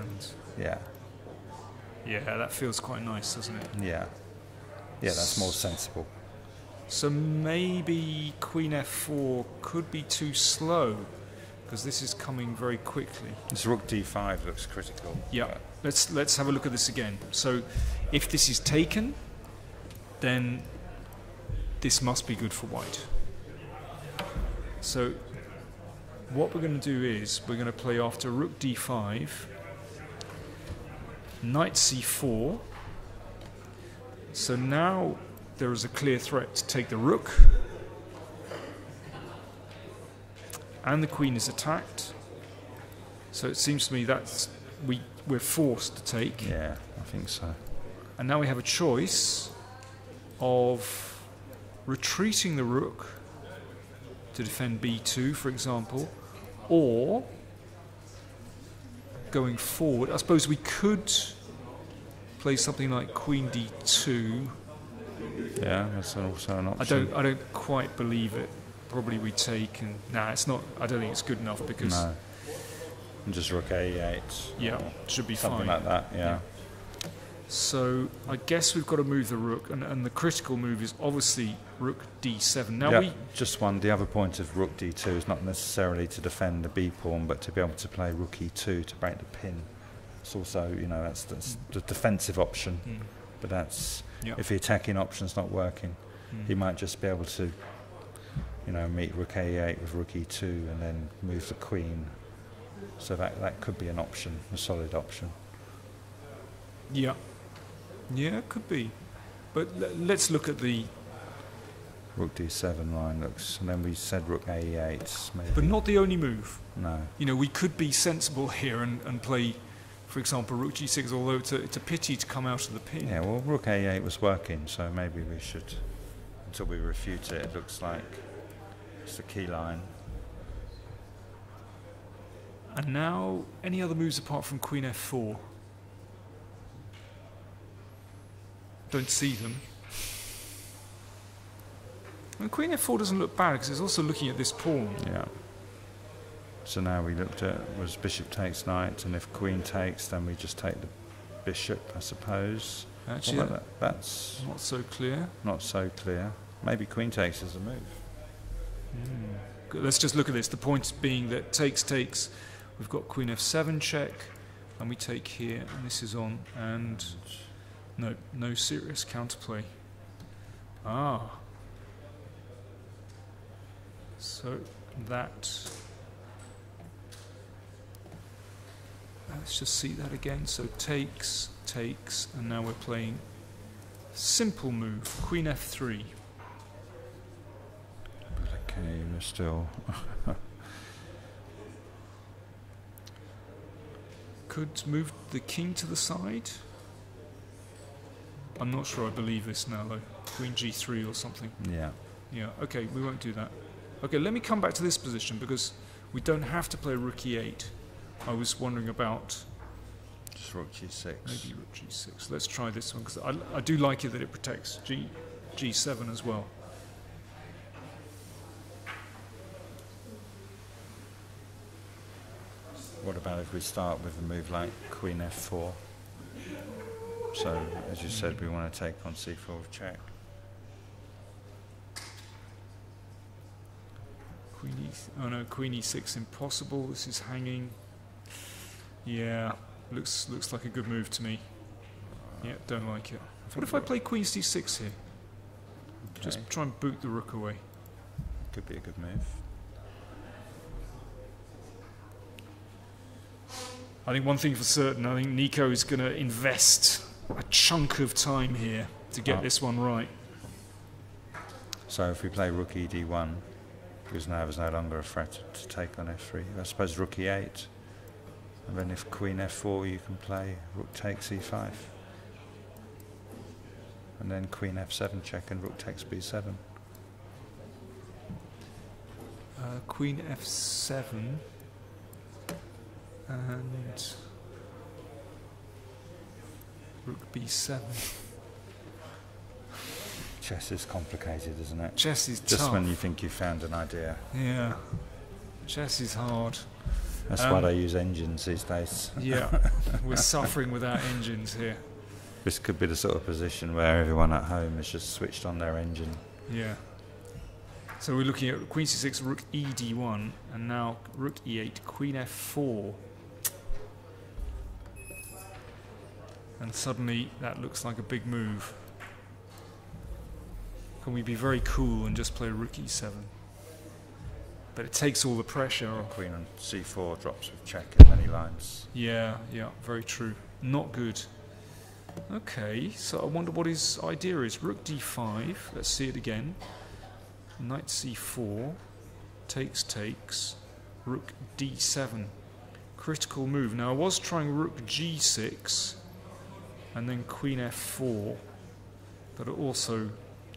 Yeah, that feels quite nice, doesn't it? Yeah. Yeah, that's more sensible. So maybe queen f4 could be too slow, because this is coming very quickly. This rook d5 looks critical. Yeah. Let's have a look at this again. So if this is taken, then this must be good for white. So what we're going to do is we're going to play after rook d5, knight c4. So now there is a clear threat to take the rook, and the queen is attacked. So it seems to me that we're forced to take. Yeah, I think so. And now we have a choice of retreating the rook to defend b2, for example, or going forward. I suppose we could play something like queen d2. Yeah, that's also an option. I don't quite believe it. Probably we take, and it's not. I don't think it's good enough because. No. And just rook a8. Yeah, should be something fine. Like that. Yeah. So I guess we've got to move the rook, and the critical move is obviously rook d7. Now just one. The other point of rook d2 is not necessarily to defend the b pawn, but to be able to play rook e2 to break the pin. It's also, that's the defensive option, but that's if the attacking option's not working, he might just be able to, meet rook a8 with rook e2 and then move the queen. So that could be an option, a solid option. Yeah, it could be. But let's look at the rook d7 line looks, and then we said rook a8 maybe. But not the only move. No. We could be sensible here and play, for example, rook g6, although it's a pity to come out of the pin. Yeah, well, rook a8 was working, so maybe we should, until we refute it, it looks like it's the key line. And now, any other moves apart from queen f4? Don't see them. And queen f4 doesn't look bad because it's also looking at this pawn. Yeah. So now we looked at was bishop takes knight, and if queen takes, then we just take the bishop, I suppose. Actually, that's not so clear. Not so clear. Maybe queen takes is a move. Let's just look at this. The point being that takes. We've got queen f7 check, and we take here, and this is on, and no serious counterplay. So that let's just see that again. So takes, takes, and now we're playing simple move, Queen F3. Okay, we're still... Could move the king to the side. I'm not sure I believe this now though. Queen G3 or something. Yeah. Yeah, okay, we won't do that. Okay, let me come back to this position because we don't have to play rook E8. I was wondering about... Just rook G6. Maybe rook G6. Let's try this one because I do like it that it protects G7 as well. What about if we start with a move like Queen F4? So, as you said, we want to take on C4 with check. Queen E... Oh no, Queen E6 impossible. This is hanging. Yeah, looks like a good move to me. Yeah, don't like it. What if I play Queen C6 here? Okay. Just try and boot the rook away. Could be a good move. I think one thing for certain, I think Nico is going to invest a chunk of time here to get this one right. So if we play rook ED1, because now there's no longer a threat to take on F3, I suppose rook E8, and then if Queen F4 you can play rook takes E5, and then Queen F7 check and rook takes B7. Queen F7 and rook B7. Chess is complicated, isn't it? Chess is just tough. When you think you've found an idea. Yeah, chess is hard. That's why they use engines these days. Yeah, we're suffering without engines here. This could be the sort of position where everyone at home has just switched on their engine. Yeah. So we're looking at Queen C6, Rook ED1, and now Rook E8, Queen F4. And suddenly that looks like a big move. Can we be very cool and just play Rook E7? But it takes all the pressure off. Queen on C4 drops with check in many lines. Yeah, very true. Not good. Okay, so I wonder what his idea is. Rook D5, let's see it again. Knight C4, takes, Rook D7. Critical move. Now I was trying Rook G6 and then Queen F4, but it also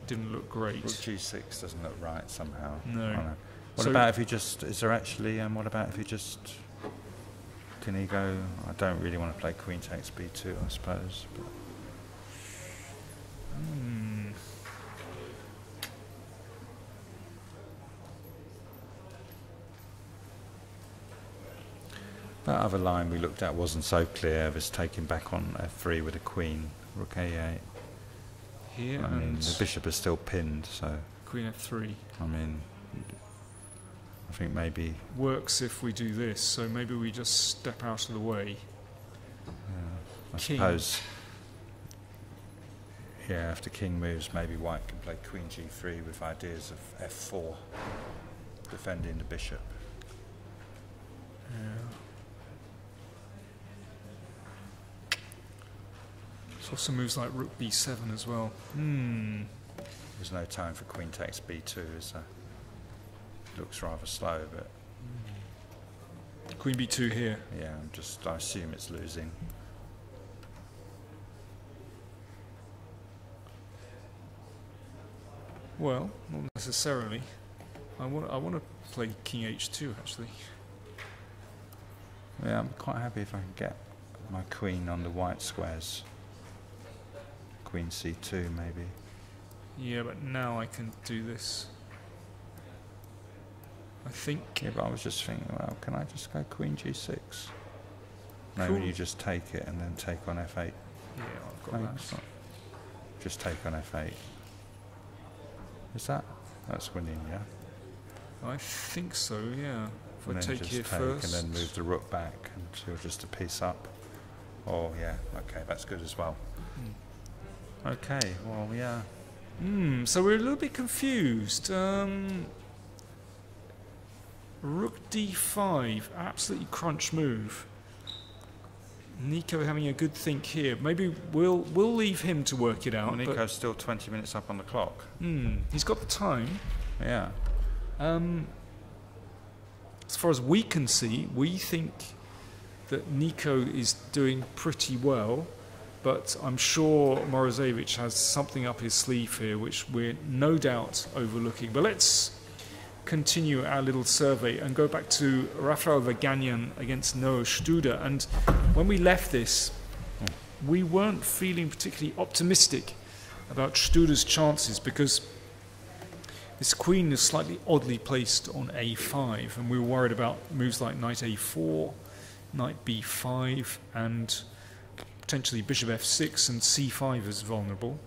didn't look great. Rook G6 doesn't look right somehow. No. What about if he just, is there actually, what about if he just, can he go, I don't really want to play Queen takes B2 I suppose. But that other line we looked at wasn't so clear. It was taking back on F3 with a queen, Rook A8. Here I mean, the bishop is still pinned, so... Queen F3. I mean, I think maybe... Works if we do this, so maybe we just step out of the way. I suppose... Yeah, after king moves, maybe white can play Queen G3 with ideas of F4, defending the bishop. Yeah. There's also moves like Rook B7 as well. There's no time for Queen takes B2, is there? Looks rather slow, but... Queen B2 here. Yeah, I assume it's losing. Well, not necessarily. I want to play King H2 actually. Yeah, I'm quite happy if I can get my queen on the white squares. Queen C2 maybe. Yeah, but now I can do this. I think... Yeah, but I was just thinking, well, can I just go Queen G6? No, Cool. you just take it and then take on F8. Yeah, I've got that. Just take on F8. Is that? That's winning, yeah? I think so, yeah. If And I then take just here take first... and then move the rook back and you're just a piece up. Oh, yeah, okay, that's good as well. Okay, well, yeah. So we're a little bit confused. Rook D5, absolutely crunch move. Nico having a good think here. Maybe we'll leave him to work it out. Nico's still 20 minutes up on the clock. He's got the time. Yeah. As far as we can see, we think that Nico is doing pretty well, but I'm sure Morozevich has something up his sleeve here which we're no doubt overlooking. But let's continue our little survey and go back to Rafael Vaganyan against Noah Studer. And when we left this, we weren't feeling particularly optimistic about Studer's chances, because this queen is slightly oddly placed on a5, and we were worried about moves like knight a4, knight b5, and potentially bishop f6 and c5 is vulnerable.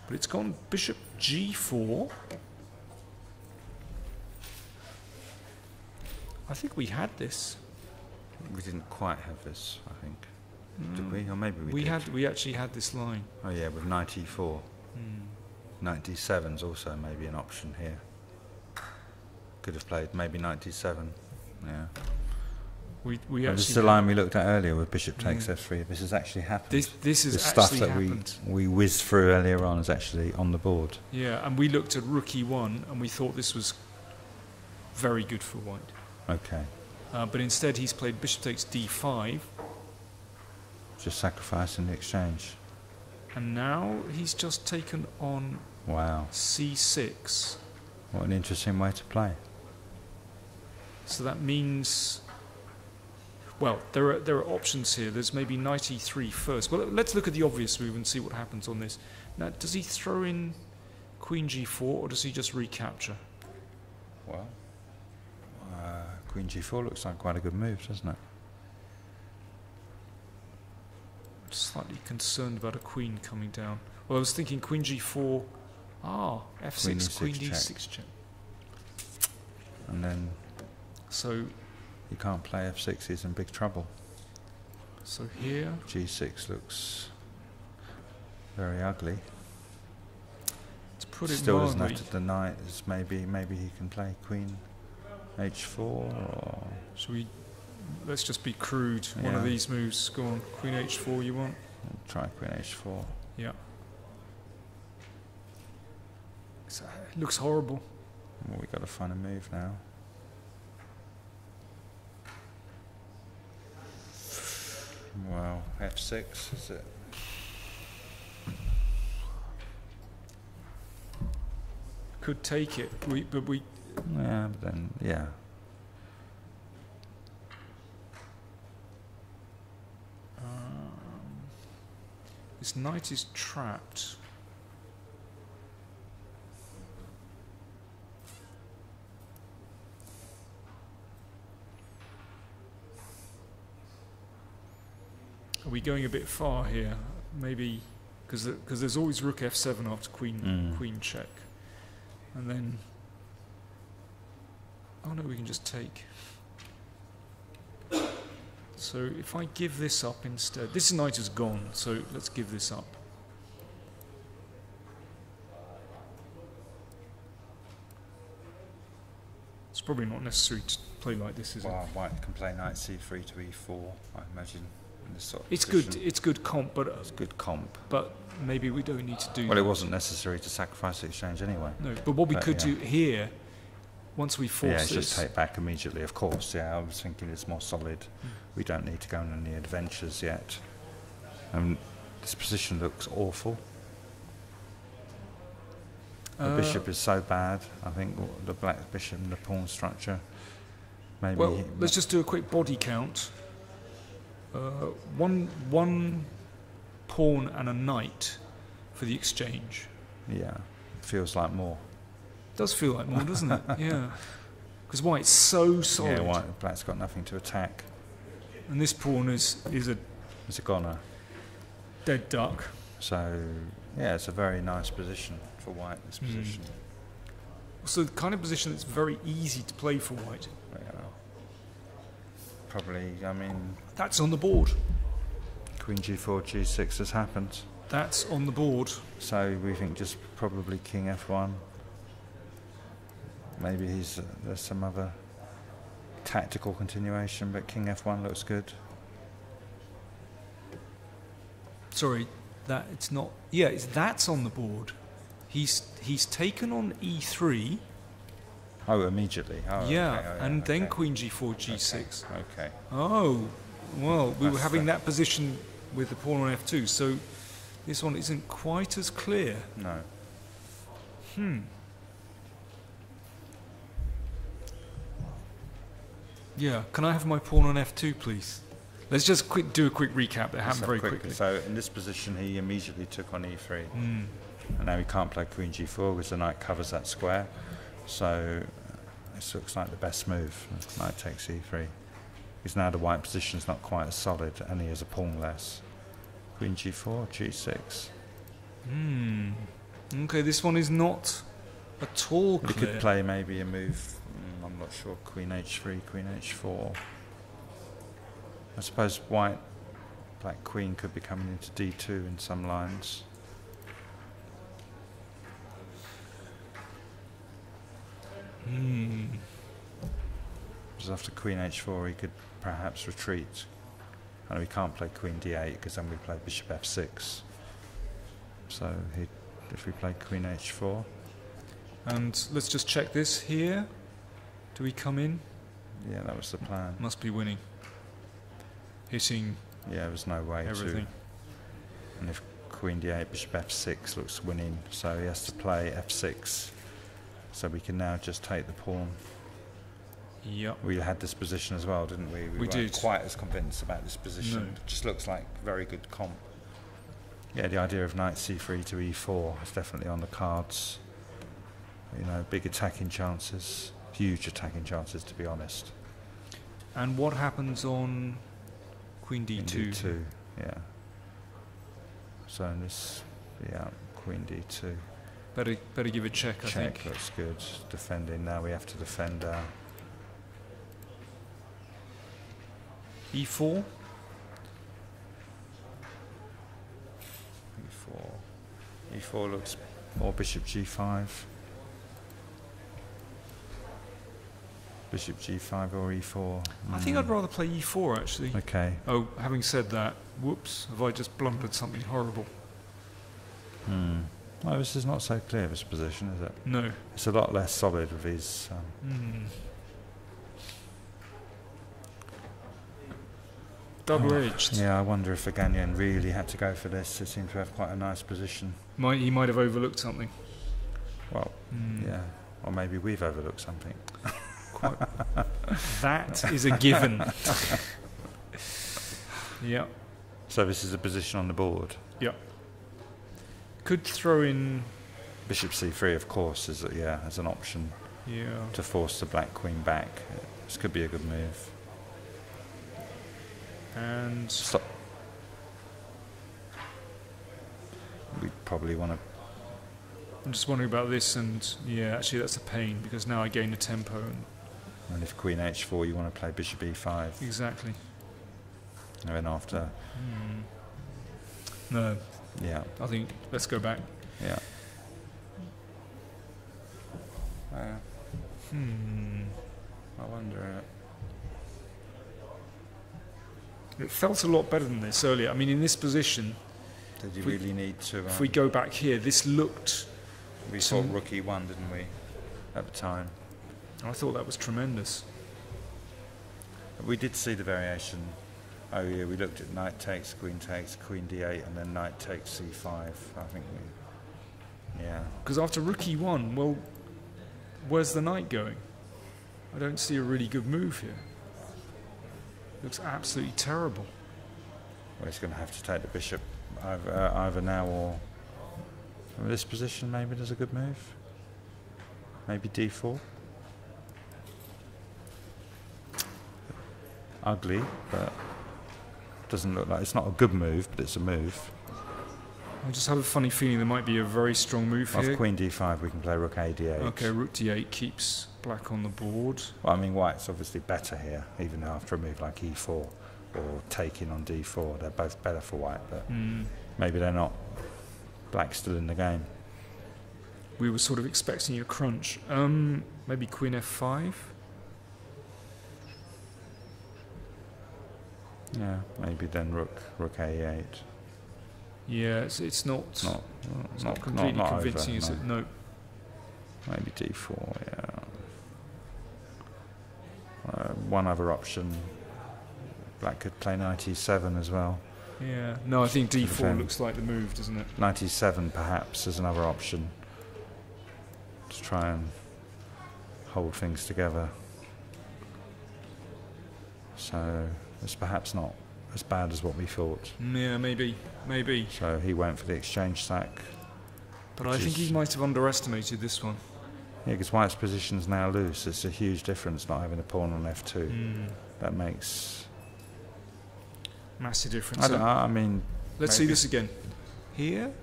But it's gone bishop g4. I think we had this. We didn't quite have this, I think. Did we? Or maybe we did. We actually had this line. Oh yeah, with knight e4. Knight d7's also maybe an option here. Could have played maybe knight d7. Yeah. We this is the line we looked at earlier with bishop takes f3. This has actually happened. This is stuff actually that happened. we whizzed through earlier on is actually on the board. Yeah, and we looked at rook e1 and we thought this was very good for white. Okay. But instead he's played bishop takes d5. Just sacrificing the exchange. And now he's just taken on c6. What an interesting way to play. So that means, well, there are options here. There's maybe knight e3 first. Well, let's look at the obvious move and see what happens on this. Now, does he throw in queen g4 or does he just recapture? Well, queen g4 looks like quite a good move, doesn't it? Slightly concerned about a queen coming down. Well, I was thinking queen g4, f6, queen d6 check. And then, so you can't play f6, he's in big trouble. So here, g6 looks very ugly. To put it still mildly, doesn't have to deny it. Maybe he can play queen h4 or. Should we? Let's just be crude. Yeah. One of these moves. Go on. Queen h4 you want? Try queen h4. Yeah. So it looks horrible. Well, we've got to find a move now. Well, f6 is it? Could take it. But we. Yeah, but then yeah. This knight is trapped. Are we going a bit far here? Maybe because there's always rook f7 after queen check, and then oh no, we can just take. So if I give this up instead, this knight is gone, so let's give this up. It's probably not necessary to play like this, is it? Well, white can play knight c3 to e4, I imagine. In this sort of it's position. good. It's good comp, but it's good comp. But maybe we don't need to do. Well, it wasn't necessary to sacrifice the exchange anyway. No, but what we could do here, once we force this, just take back immediately. Of course, yeah. I was thinking it's more solid. We don't need to go on any adventures yet. This position looks awful. The bishop is so bad. I think the black bishop and the pawn structure. Maybe. Well, let's just do a quick body count. One pawn and a knight for the exchange. Yeah, feels like more. Does feel like more, doesn't it? Yeah, because white's so solid. Yeah, black's got nothing to attack. And this pawn is it's a goner. Dead duck. So yeah, it's a very nice position for white. This position. So the kind of position that's very easy to play for white. Yeah. Probably, I mean. That's on the board. Queen g4, g6 has happened. That's on the board. So we think just probably king f1. Maybe there's some other tactical continuation, but king f1 looks good. Sorry, that it's not. Yeah, that's on the board. He's taken on e3. Oh, immediately. Oh, yeah, okay. Oh, and then okay. queen g4, g6. Okay. Oh, well, we were That's having that position with the pawn on f2, so this one isn't quite as clear. No. Yeah, can I have my pawn on f2, please? Let's just do a quick recap that happened very quickly. So in this position, he immediately took on e3. And now he can't play queen g4 because the knight covers that square. So this looks like the best move. Knight takes e3. Because now the white position is not quite as solid and he has a pawn less. Queen g4, g6. Okay, this one is not at all clear. He could play maybe a move, I'm not sure, queen h3, queen h4. I suppose black queen could be coming into d2 in some lines. Because after queen h4 he could perhaps retreat. And we can't play queen d8 because then we play bishop f6. So if we play queen h4. And let's just check this here. Do we come in? Yeah, that was the plan. Must be winning. Hitting. Yeah, there was no way everything. And if queen d8, bishop f6 looks winning, so he has to play f6. So we can now just take the pawn. Yep. We had this position as well, didn't we? We weren't quite as convinced about this position. No. It just looks like very good comp. Yeah, the idea of knight c3 to e4 is definitely on the cards. You know, big attacking chances, huge attacking chances, to be honest. And what happens on queen d2? Queen d2, yeah. So in this, yeah, queen d2. Better give a check, I think. Check, looks good. Defending, now we have to defend our... e4? e4 looks more bishop g5. Bishop g5 or e4. I think I'd rather play e4 actually. Okay. Oh, having said that, whoops, have I just blundered something horrible? Well, this is not so clear, this position, is it? No. It's a lot less solid with his... Double-edged. Yeah, I wonder if Gallagher really had to go for this. It seemed to have quite a nice position. He might have overlooked something. Well, yeah. Or maybe we've overlooked something. That is a given. Yeah. So this is a position on the board. Yeah. Could throw in bishop c3, of course, as an option. Yeah. To force the black queen back. This could be a good move. And stop. We probably want to. I'm just wondering about this, and yeah, actually that's a pain because now I gain a tempo. And if queen h4, you want to play bishop e5. Exactly. And then after. No. Yeah. I think let's go back. Yeah. I wonder. It felt a lot better than this earlier. I mean, in this position. Did you really need to? If we go back here, this looked. We thought rook e1, didn't we? At the time. I thought that was tremendous. We did see the variation. Oh yeah, we looked at knight takes, queen d8, and then knight takes c5. I think we. Yeah. Because after rook e1, well, where's the knight going? I don't see a really good move here. Looks absolutely terrible. Well, he's going to have to take the bishop either now or in this position. Maybe there's a good move. Maybe d4. Ugly, but doesn't look like it's not a good move, but it's a move. I just have a funny feeling there might be a very strong move here. Off queen d5, we can play rook a d8. Okay, rook d8 keeps black on the board. Well, I mean, white's obviously better here, even after a move like e4 or taking on d4. They're both better for white, but maybe they're not. Black's still in the game. We were sort of expecting a crunch. Maybe queen f5. Yeah, maybe then rook a8. Yeah, it's not completely convincing, is it? No. Maybe d4, yeah. One other option, black could play knight e7 as well. Yeah, no, I think d4 looks like the move, doesn't it? Knight e7 perhaps is another option to try and hold things together. So it's perhaps not as bad as what we thought. Yeah, maybe. So he went for the exchange sack. But I think he might have underestimated this one. Yeah, because white's position's now loose. It's a huge difference not having a pawn on f2. That makes massive difference. I mean, let's see this again. Here,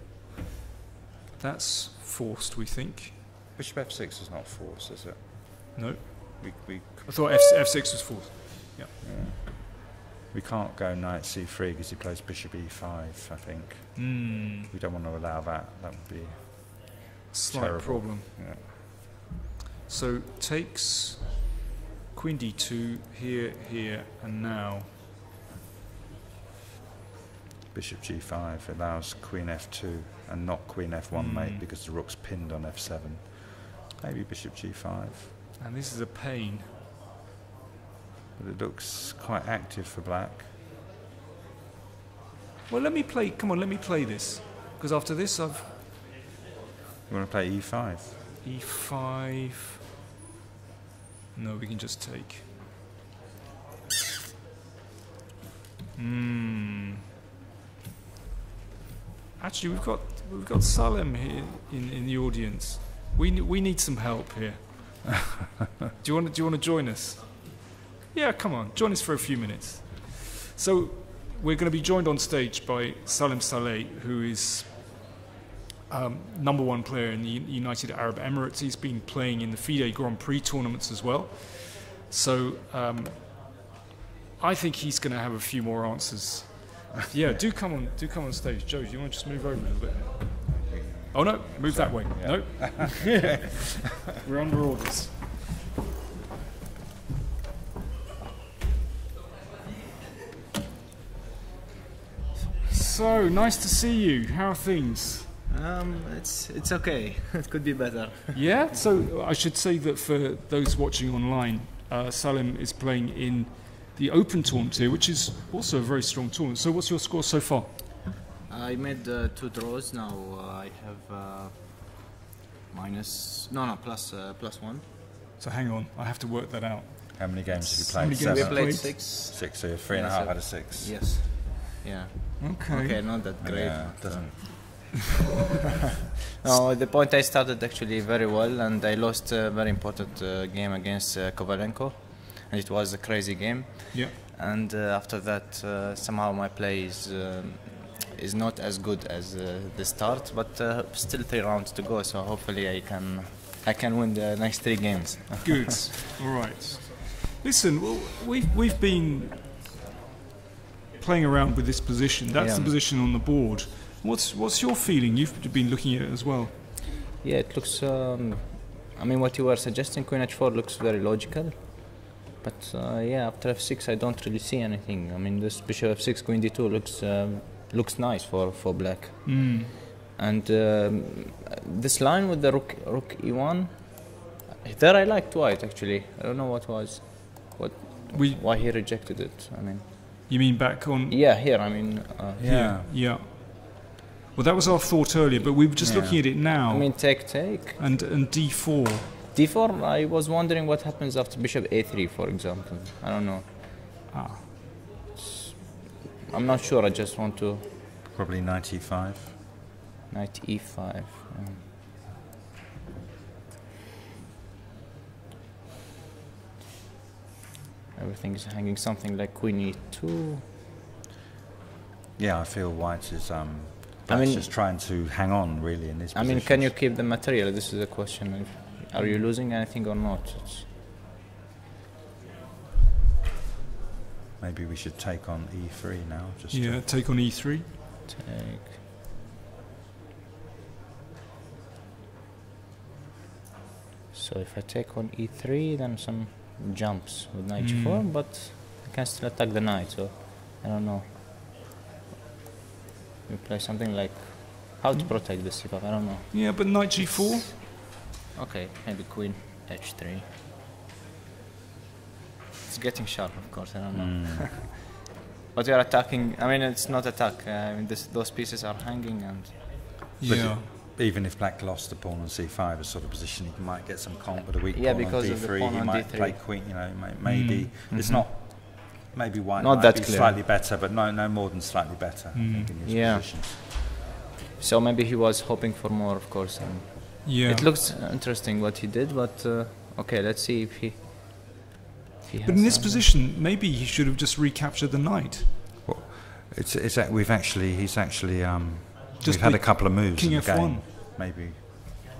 that's forced, we think. Bishop f6 is not forced, is it? No. I thought f6 was forced. Yeah. We can't go knight c3 because he plays bishop e5, I think. We don't want to allow that. That would be slight terrible problem. Yeah. So takes queen d2 here, and now bishop g5 allows queen f2 and not queen f1 mate because the rook's pinned on f7. Maybe bishop g5. And this is a pain. But it looks quite active for black. Well, let me play this. Because after this You want to play e5? E5. No, we can just take. Actually, we've got Salem here in the audience. We need some help here. Do you want to join us? Yeah, come on, join us for a few minutes. So we're going to be joined on stage by Salem Saleh, who is #1 player in the United Arab Emirates. He's been playing in the FIDE Grand Prix tournaments as well. So I think he's going to have a few more answers. Yeah, do come on stage. Joe, do you want to just move over a little bit? Oh no, move that way. Yeah. No. We're under orders. So, nice to see you. How are things? It's okay. It could be better. Yeah? So, I should say that for those watching online, Salem is playing in the Open tournament here, which is also a very strong tournament. So, what's your score so far? I made 2 draws. Now I have plus 1. So, hang on. I have to work that out. How many games have you played? How many games We have you played played? 6. 6, so you're 3.5 out of 6. Yes. Yeah. Okay, not that great. Yeah, doesn't. No, the point I started actually very well, and I lost a very important game against Kovalenko, and it was a crazy game. Yeah. And after that, somehow my play is not as good as the start, but still 3 rounds to go, so hopefully I can win the next 3 games. Good. All right. Listen, well, we've been playing around with this position. That's the position on the board. What's your feeling? You've been looking at it as well. Yeah, it looks. I mean, what you were suggesting, Queen H4 looks very logical. But yeah, after F6, I don't really see anything. I mean, this Bishop F6, Queen D2 looks nice for black. And this line with the Rook E1, there I liked white actually. I don't know why he rejected it. I mean. You mean back on? Yeah, here. I mean. Yeah. Well, that was our thought earlier, but we were just looking at it now. I mean, take. And D4. D4, I was wondering what happens after Bishop A3, for example. I don't know. I'm not sure. I just want to. Probably knight E5. Knight E5. Everything is hanging something like Queen E2. Yeah, I feel white is just trying to hang on really in this position. I mean, can you keep the material? This is a question. Are you losing anything or not? Maybe we should take on E3 now. Take on E3. Take. So if I take on E3, then some jumps with knight G4, but I can still attack the knight, so I don't know. We play something like how to protect the c5. I don't know. Yeah, but knight g4. Okay, maybe queen h3. It's getting sharp, of course. I don't know. But we are attacking. I mean, it's not attack. I mean, those pieces are hanging, and Yeah. Even if black lost the pawn on c5, a sort of position, he might get some comp with a weak Yeah, pawn because on of the d3. pawn He on might d3. play queen. You know, maybe it's not. Maybe white Not might that be clear. slightly better, but no more than slightly better. I think in his Yeah. positions. so maybe he was hoping for more, of course. And Yeah. it looks interesting what he did, but okay, let's see if he. But in this position, maybe he should have just recaptured the knight. Well, he's actually Just we've had a play couple of moves King in the F1. game. Maybe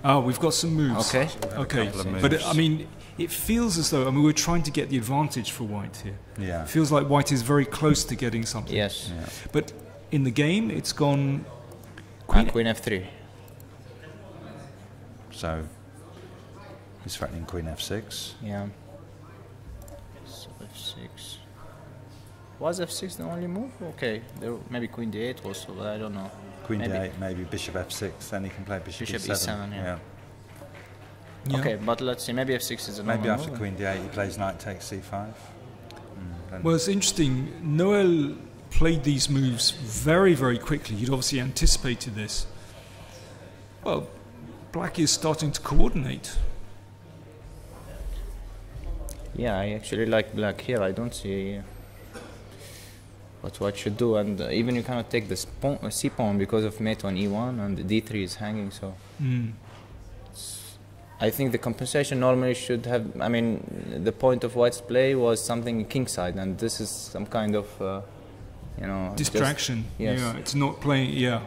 Oh, we've got some moves. Okay. Okay. couple of But moves. I mean, it feels as though we're trying to get the advantage for white here. yeah. It feels like white is very close to getting something. Yes. Yeah. But in the game, it's gone Queen f3. So he's threatening queen f6. Yeah. So f6. Was f6 the only move? Okay, there maybe queen d8 also, but I don't know. Queen Maybe. d8, maybe bishop f6. Then he can play bishop, Bishop e7. e7, yeah. Yeah. Okay, but let's see. Maybe f6 is a normal Maybe after move. queen d8 he plays knight takes c5. Then Well, it's interesting. Noel played these moves very, very quickly. He'd obviously anticipated this. Well, black is starting to coordinate. Yeah, I actually like black here. I don't see what white should do, and even you cannot take the c pawn because of mate on e1, and the d3 is hanging. So I think the compensation normally should have. I mean, the point of white's play was something kingside, and this is some kind of, you know, Distraction. yes. Yeah, it's not playing. Yeah.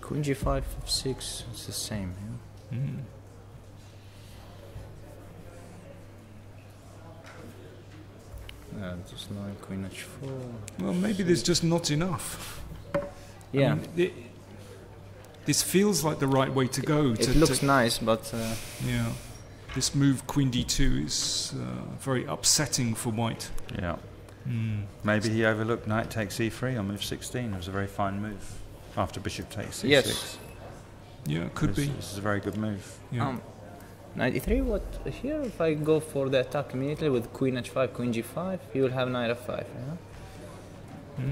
Queen g5, f6. It's the same. Yeah? Just like queen h4. Well, maybe there's just not enough. Yeah, I mean, this feels like the right way to go. it looks nice, but Yeah. This move, queen d2, is very upsetting for white. yeah. Maybe he overlooked knight takes e3 on move 16. It was a very fine move after bishop takes c6. Yes. Yeah, could be. This is a very good move. Yeah. 93. What here? If I go for the attack immediately with queen h5, queen g5, he will have knight f5. Yeah?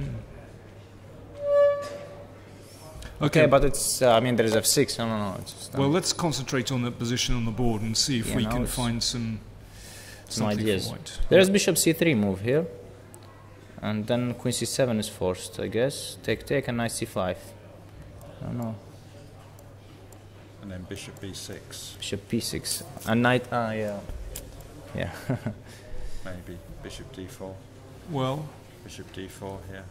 Okay, but it's. I mean, there is f6. No. It's just, Well, let's concentrate on the position on the board and see if Yeah, we now can it's find some something ideas. for white. There's bishop c3 move here, and then queen c7 is forced, I guess. Take and knight c5. I don't know. And then bishop b6. Bishop p6 and knight. Yeah. Maybe bishop d4. Well, Bishop d4 here.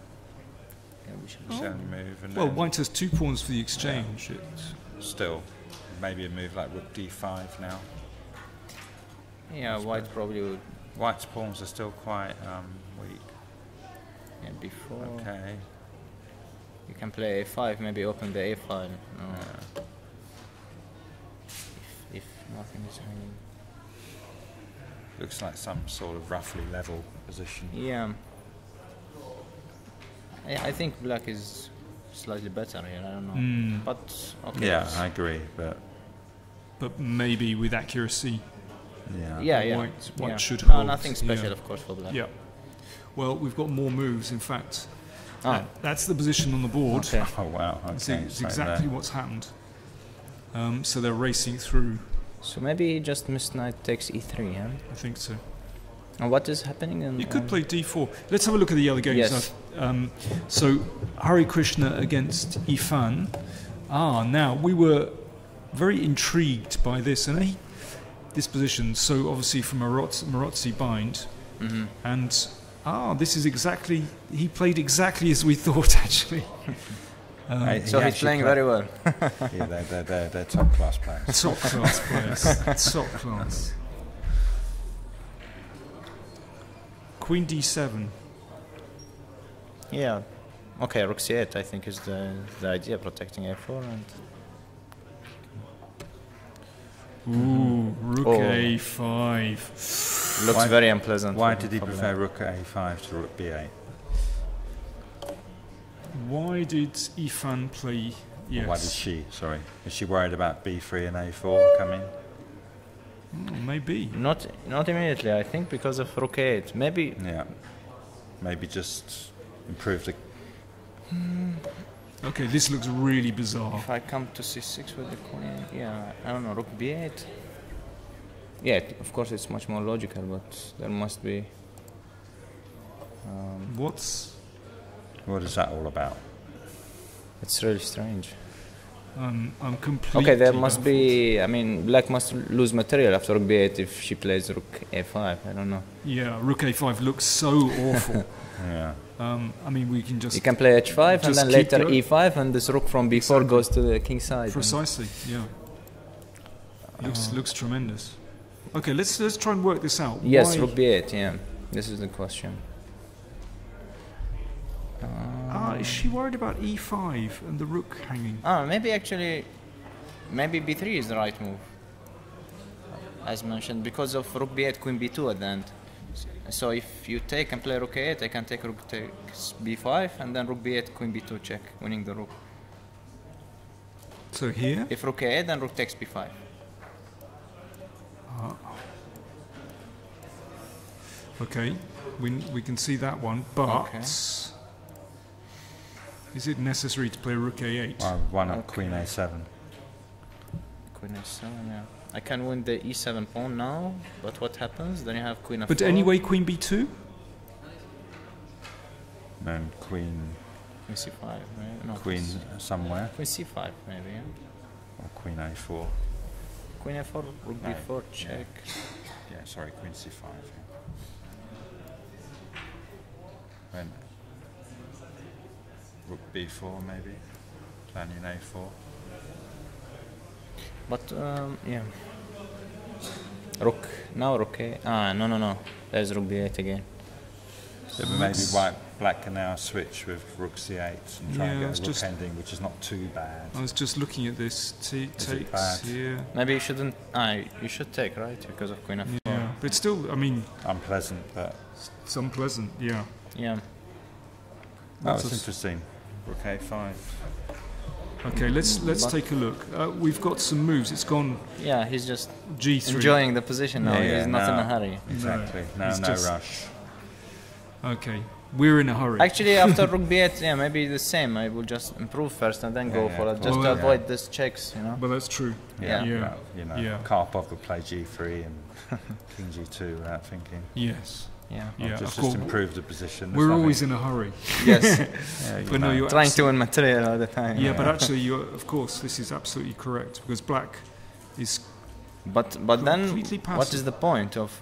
Bishop. It's the only move. And well, then white has 2 pawns for the exchange. still, maybe a move like rook d5 now. Yeah, white probably would. White's pawns are still quite weak. Yeah, before. Okay. You can play a5, maybe open the a file. No. If nothing is hanging. Looks like some sort of roughly level position. Yeah. I think black is slightly better here. I don't know, but okay. Yeah, I agree, but But maybe with accuracy. yeah. Yeah. White should No, hold. nothing special, Yeah. of course, for black. Yeah. Well, we've got more moves. In fact, Ah. that's the position on the board. Okay. Oh wow. It's, Okay. it's so exactly what's happened. So they're racing through. So maybe just miss knight takes e3, yeah? I think so. And what is happening? In, You could play d4. Let's have a look at the yellow games. Yes. So Hari Krishna against Ifan. Now we were very intrigued by this, and this position. So obviously from Marozzi bind, and this is exactly. He played exactly as we thought, actually. So he's playing very well. Yeah, they're top class players. Top class players. Top class. Queen d7. Yeah. Okay, rook c8 I think is the idea, protecting a4 and... Ooh, rook Oh. a5. Looks very unpleasant. Why did he prefer rook a5 to rook b8? Why did Ifan play? Yes. Or why did she? Sorry, is she worried about b3 and a4 coming? Maybe. Not immediately. I think because of rook a8. Maybe. Yeah. Maybe just improve the. Okay, this looks really bizarre. If I come to c6 with the queen, yeah, I don't know, rook b8. Yeah, of course it's much more logical, but there must be. What What is that all about? It's really strange. I'm completely. Okay, there must be. I mean, black must lose material after rook b8 if she plays rook a5. I don't know. Yeah, rook a5 looks so awful. Yeah. I mean, we can just. You can play h5 and then keep later going. e5, and this rook from b4 Exactly. goes to the king side. Precisely. Yeah. Looks tremendous. Okay, let's try and work this out. Yes, Why- rook b8. Yeah, this is the question. Is she worried about e5 and the rook hanging? Maybe actually, maybe b3 is the right move. As mentioned, because of rook b8, queen b2 at the end. So if you take and play rook a8, I can take rook takes b5, and then rook b8, queen b2 check, winning the rook. So here? If rook a8, then rook takes b5. Okay, we can see that one, but Okay. is it necessary to play rook a8? Well, why not Okay. queen a7? Queen a7, yeah. I can win the e7 pawn now, but what happens? Then you have queen f4. But anyway, queen b2? Then queen Queen c5, right? No, queen somewhere, Queen c5, maybe, yeah. or queen a4. Queen f4, rook No, b4, check. Yeah, sorry, queen c5. Yeah. Then rook b4 maybe, planning a4. But, yeah. Now rook a... no. There's rook b8 again. Yeah, but maybe black can now switch with rook c8 and try Yeah, and it's get a rook just- ending, which is not too bad. I was just looking at this. it Takes bad? here. Maybe you shouldn't... you should take, right? Because of queen f4. Yeah, but it's still, I mean, Unpleasant, but it's unpleasant. Yeah. Yeah. that That's was a- interesting. Rook a5. Okay, let's But- take a look. We've got some moves. It's gone Yeah, he's just g3. enjoying the position now. Yeah, He's not in now- a hurry. Exactly. No, He's no just- rush. Okay, we're in a hurry. Actually, after rook b8, yeah, maybe the same. I will just improve first and then go Yeah, for yeah, it, just cool. to Oh, yeah. avoid these checks, you know? Well, that's true. Yeah. Yeah. Well, you know, Yeah. Karpov would play g3 and king g2 without thinking. Yes. Yeah. Yeah. Just of course. improve the position. There's We're nothing- always in a hurry. Yes. Yeah, you But no, know. you're Trying to win material all the time. Yeah, but actually, of course, this is absolutely correct because black is. But then, Completely what passive. is the point of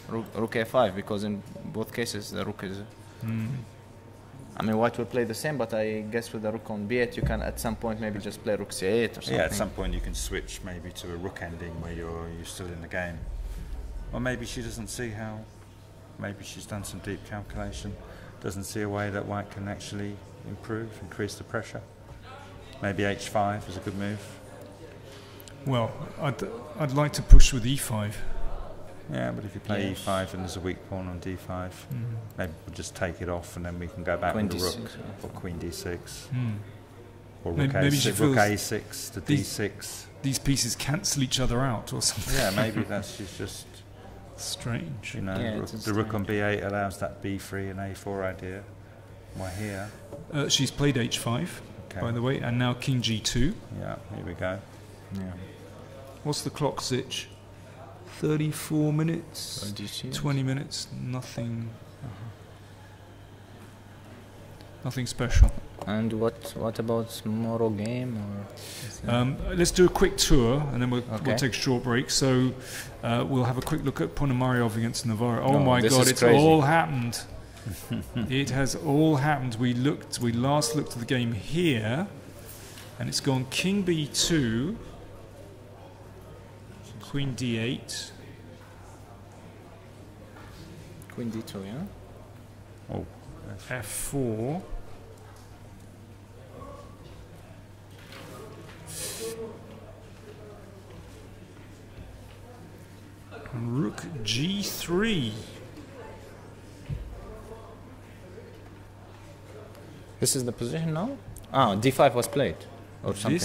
rook a5? Because in both cases, the rook is... I mean, white will play the same, but I guess with the rook on b8, you can at some point maybe just play rook c8 or something. Yeah, at some point you can switch maybe to a rook ending where you're still in the game. Or maybe she doesn't see how. Maybe she's done some deep calculation. Doesn't see a way that white can actually improve, increase the pressure. Maybe h5 is a good move. Well, I'd like to push with e5. Yeah, but if you play Yes. e5 and there's a weak pawn on d5, maybe we'll just take it off and then we can go back Queen with the rook. d6, Or queen d6. Hmm. Or Maybe- rook maybe she a6, rook feels a6 to these- d6. These pieces cancel each other out or something. Yeah, maybe that's she's just, Strange. you know, Yeah, it's the rook on b8 allows that b3 and a4 idea. Why here? She's played h5, Okay. by the way, and now king g2. Yeah, here we go. Yeah. What's the clock, Zich? 34 minutes? 20 minutes? Nothing. Nothing special. And what about Moro game? Or Let's do a quick tour and then we'll Okay. take a short break. So we'll have a quick look at Ponomariov against Navarro. Oh No, my this God, is it's crazy. all happened. It has all happened. We last looked at the game here and it's gone king b2, queen d8. Queen d2, yeah? Oh, f4. And rook Rook G3. This is the position now? Ah, D5 was played. Or something.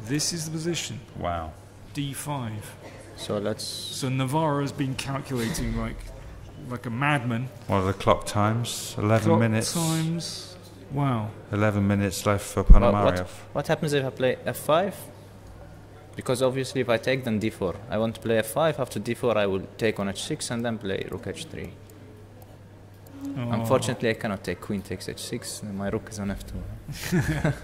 This is the position. Wow. D5. So let's... So Navarro's been calculating like a madman. What are the clock times? 11 Clock minutes. times. Wow. 11 minutes left for Ponomarev. What happens if I play F5? Because obviously if I take then D4. I want to play F5, after D4 I will take on H6 and then play Rook H3. Oh. Unfortunately I cannot take Queen takes H6, my Rook is on F2.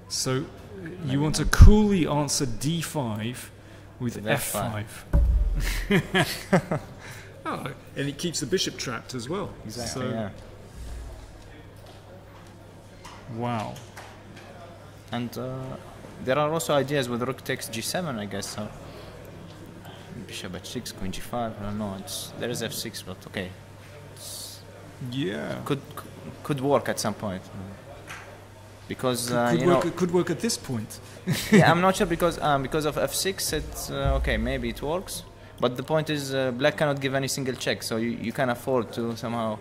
So you want to coolly answer D5 with F5. Oh, and it keeps the bishop trapped as well. Exactly, So, yeah. wow. And there are also ideas with Rook takes G7, I guess. So Bishop H6, Queen G5. I don't know. There is F6, but okay. Yeah. Could work at some point. Because could work at this point. yeah, I'm not sure because of F6. It's okay. Maybe it works, but the point is Black cannot give any single check, so you can afford to somehow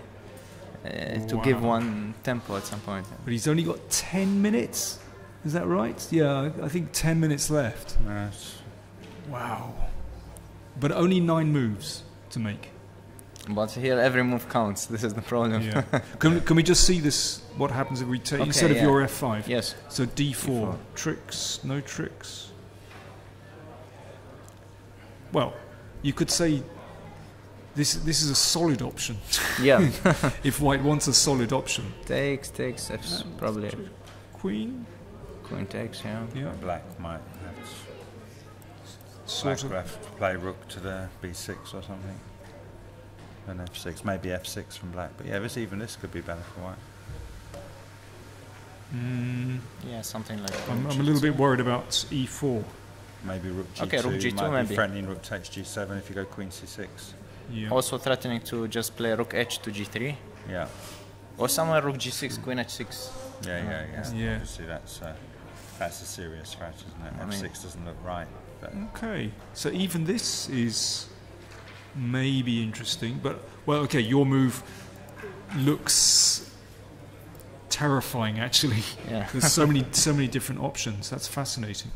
to give one tempo at some point. But he's only got 10 minutes. Is that right? Yeah, I think 10 minutes left. Yes. Wow. But only 9 moves to make. But here every move counts. This is the problem. Yeah. Can we just see this? What happens if we take instead of your F5? Yes. So D4. Tricks? No tricks. Well, you could say this is a solid option. Yeah. If White wants a solid option. takes F probably. Queen. Queen takes. Yeah. Yeah. Black might have Sort of. have to play rook to the B6 or something. And F6, maybe F6 from Black. But yeah, even this could be better for White. Yeah, something like that. I'm a little bit worried about E4. Maybe rook G2. Okay, rook G2 might maybe. be threatening rook takes G7 if you go Queen C6. Yeah. Also threatening to just play Rook H to G3. Yeah. Or somewhere Rook G6, Queen H6. Yeah. Yeah. Obviously that's a serious threat, isn't it? F6 doesn't look right. But Okay. So even this is maybe interesting, but well, okay. Your move looks terrifying. Actually, Yeah. there's so many different options. That's fascinating.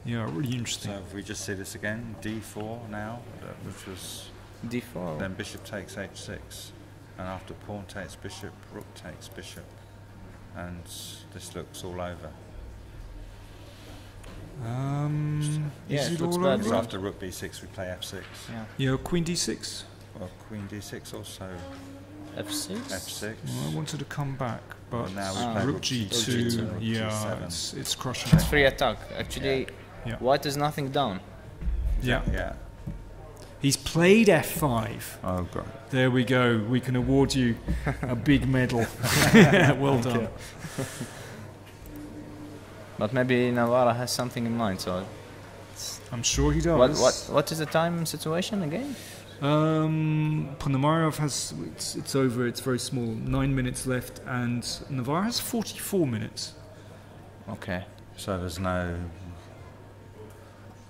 Yeah, really interesting. so if we just see this again, D4 now, which was D4. then bishop takes H6, and after pawn takes bishop, rook takes bishop, and this looks all over. Yeah, is it it looks all bad, over? So after rook B6 we play F6. Yeah. Yeah, Queen D6. Well, Queen D6 also F6. F6. Well, I wanted to come back, but Well, now we play Rook rook G2. G2, rook Yeah, G7. it's crushing. It's free attack. Actually, Yeah. White is nothing down. Yeah. Yeah. He's played F5. Oh god. There we go. We can award you a big medal. Well done. But maybe Navarra has something in mind. So, I'm sure he does. what is the time situation again? Ponomarev has it's over. It's very small. 9 minutes left, and Navarro has 44 minutes. Okay. So there's no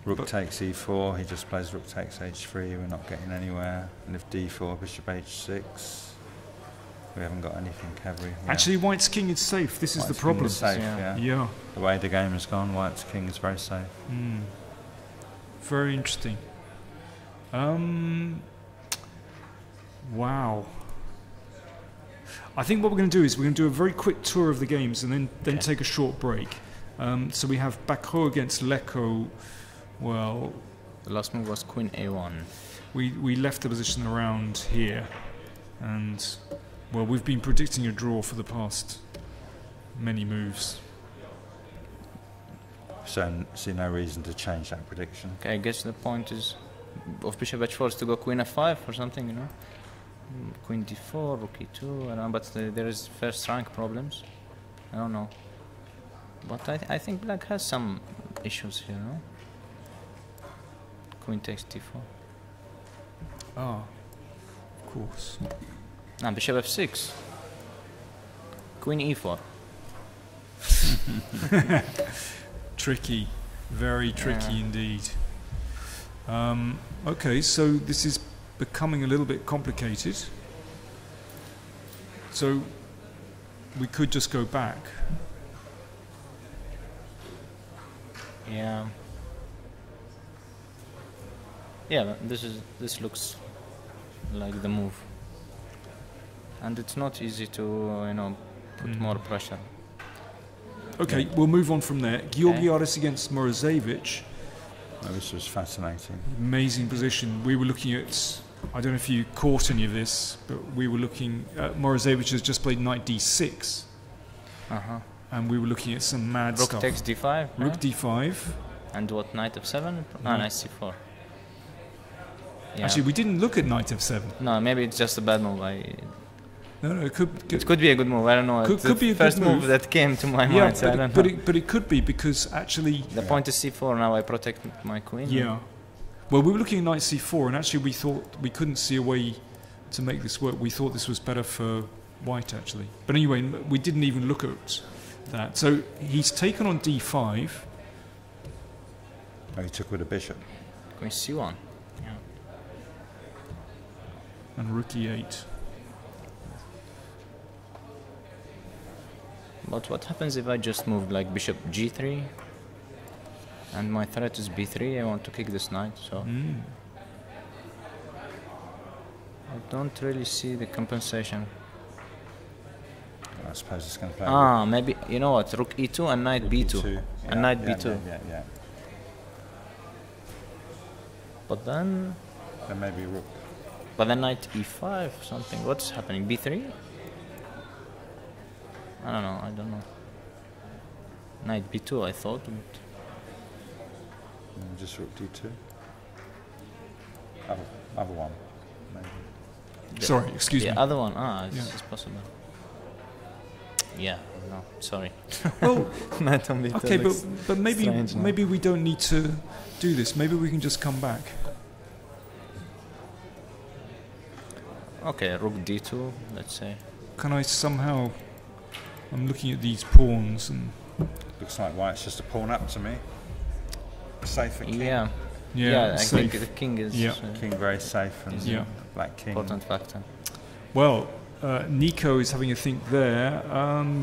rook takes E4, he just plays rook takes H3, we're not getting anywhere. And if D4, bishop H6, we haven't got anything, have we? Yeah. Actually, White's king is safe. This is White's the king problem. is safe, Yeah. yeah. The way the game has gone, White's king is very safe. Very interesting. Wow. I think what we're going to do is we're going to do a very quick tour of the games and then take a short break. So we have Bacro against Lecco. Well, The last move was Queen A1. we left the position around here, and well, we've been predicting a draw for the past many moves. So see no reason to change that prediction. Okay, I guess the point is of bishop H4 is to go Queen F5 or something, you know. Queen D4, Rook E2, I don't know, but there is first rank problems. I don't know. But I think Black has some issues here, no? Queen takes D4. Ah, of course. Bishop F6. Queen E4. Tricky, very tricky indeed. Okay, so this is becoming a little bit complicated. So we could just go back. Yeah. Yeah, this looks like the move, and it's not easy to put more pressure. Okay, we'll move on from there. Georgiadis against Morozevich. Oh, this was fascinating. Amazing position. We were looking at, I don't know if you caught any of this, but we were looking at Morozevich has just played knight d6. And we were looking at some mad Rook stuff. takes d5. Rook right? d5. And what, knight f7? Ah, knight c4. Yeah. Actually, we didn't look at knight f7. No, maybe it's just a bad move. No, it could be a good move. I don't know. Could be a first good move that came to my mind. So I don't know. But it could be because actually the point is c4. Now I protect my queen. Yeah. Well, we were looking at knight c4, and actually we thought we couldn't see a way to make this work. We thought this was better for white, actually. But anyway, we didn't even look at that. So he's taken on d5. Oh, he took with a bishop. Queen c1. Yeah. And rook e8. But what happens if I just move like bishop g3? And my threat is b3. I want to kick this knight, so I don't really see the compensation. I suppose it's going to play. Ah, maybe you know what? Rook e2 and knight b2. B2. And knight b2. Yeah. But then maybe rook. But then knight e5 something. What's happening? b3? I don't know. Knight b2 I thought. But Just rook d2. Other one, maybe. Sorry, excuse me. The other one, it's possible. Yeah, no, sorry. Well, Knight on b2 okay, but maybe we don't need to do this. Maybe we can just come back. Okay, rook d2, let's say. Can I somehow... I'm looking at these pawns and... Looks like white's just a pawn up to me. Safe for king. Yeah, I safe. think the king is King very safe and black king. important factor. Well, Nico is having a think there.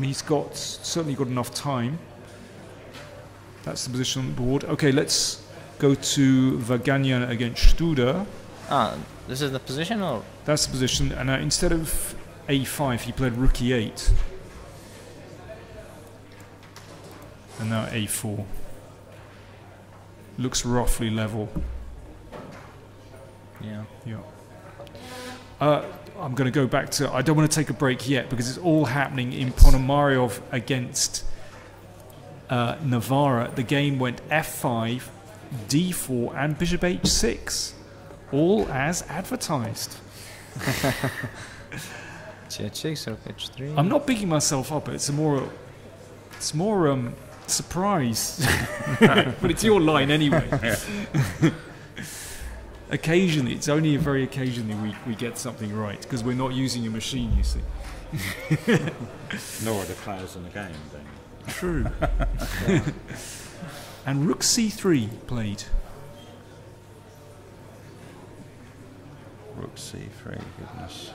He's certainly got enough time. That's the position on the board. Okay, let's go to Vaganyan against Studer. Ah, this is the position, or? That's the position, and instead of a5, he played rook e8. And now a4. Looks roughly level. Yeah. I'm going to go back to... I don't want to take a break yet because it's all happening in Ponomariov against Navarra. The game went f5, d4 and bishop h6. All as advertised. h6 or h3. I'm not bigging myself up. It's more surprise. But it's your line anyway. Occasionally, it's only very occasionally we get something right because we're not using a machine, you see. Nor are the players in the game, then. True. And rook c3 played. Rook c3, goodness.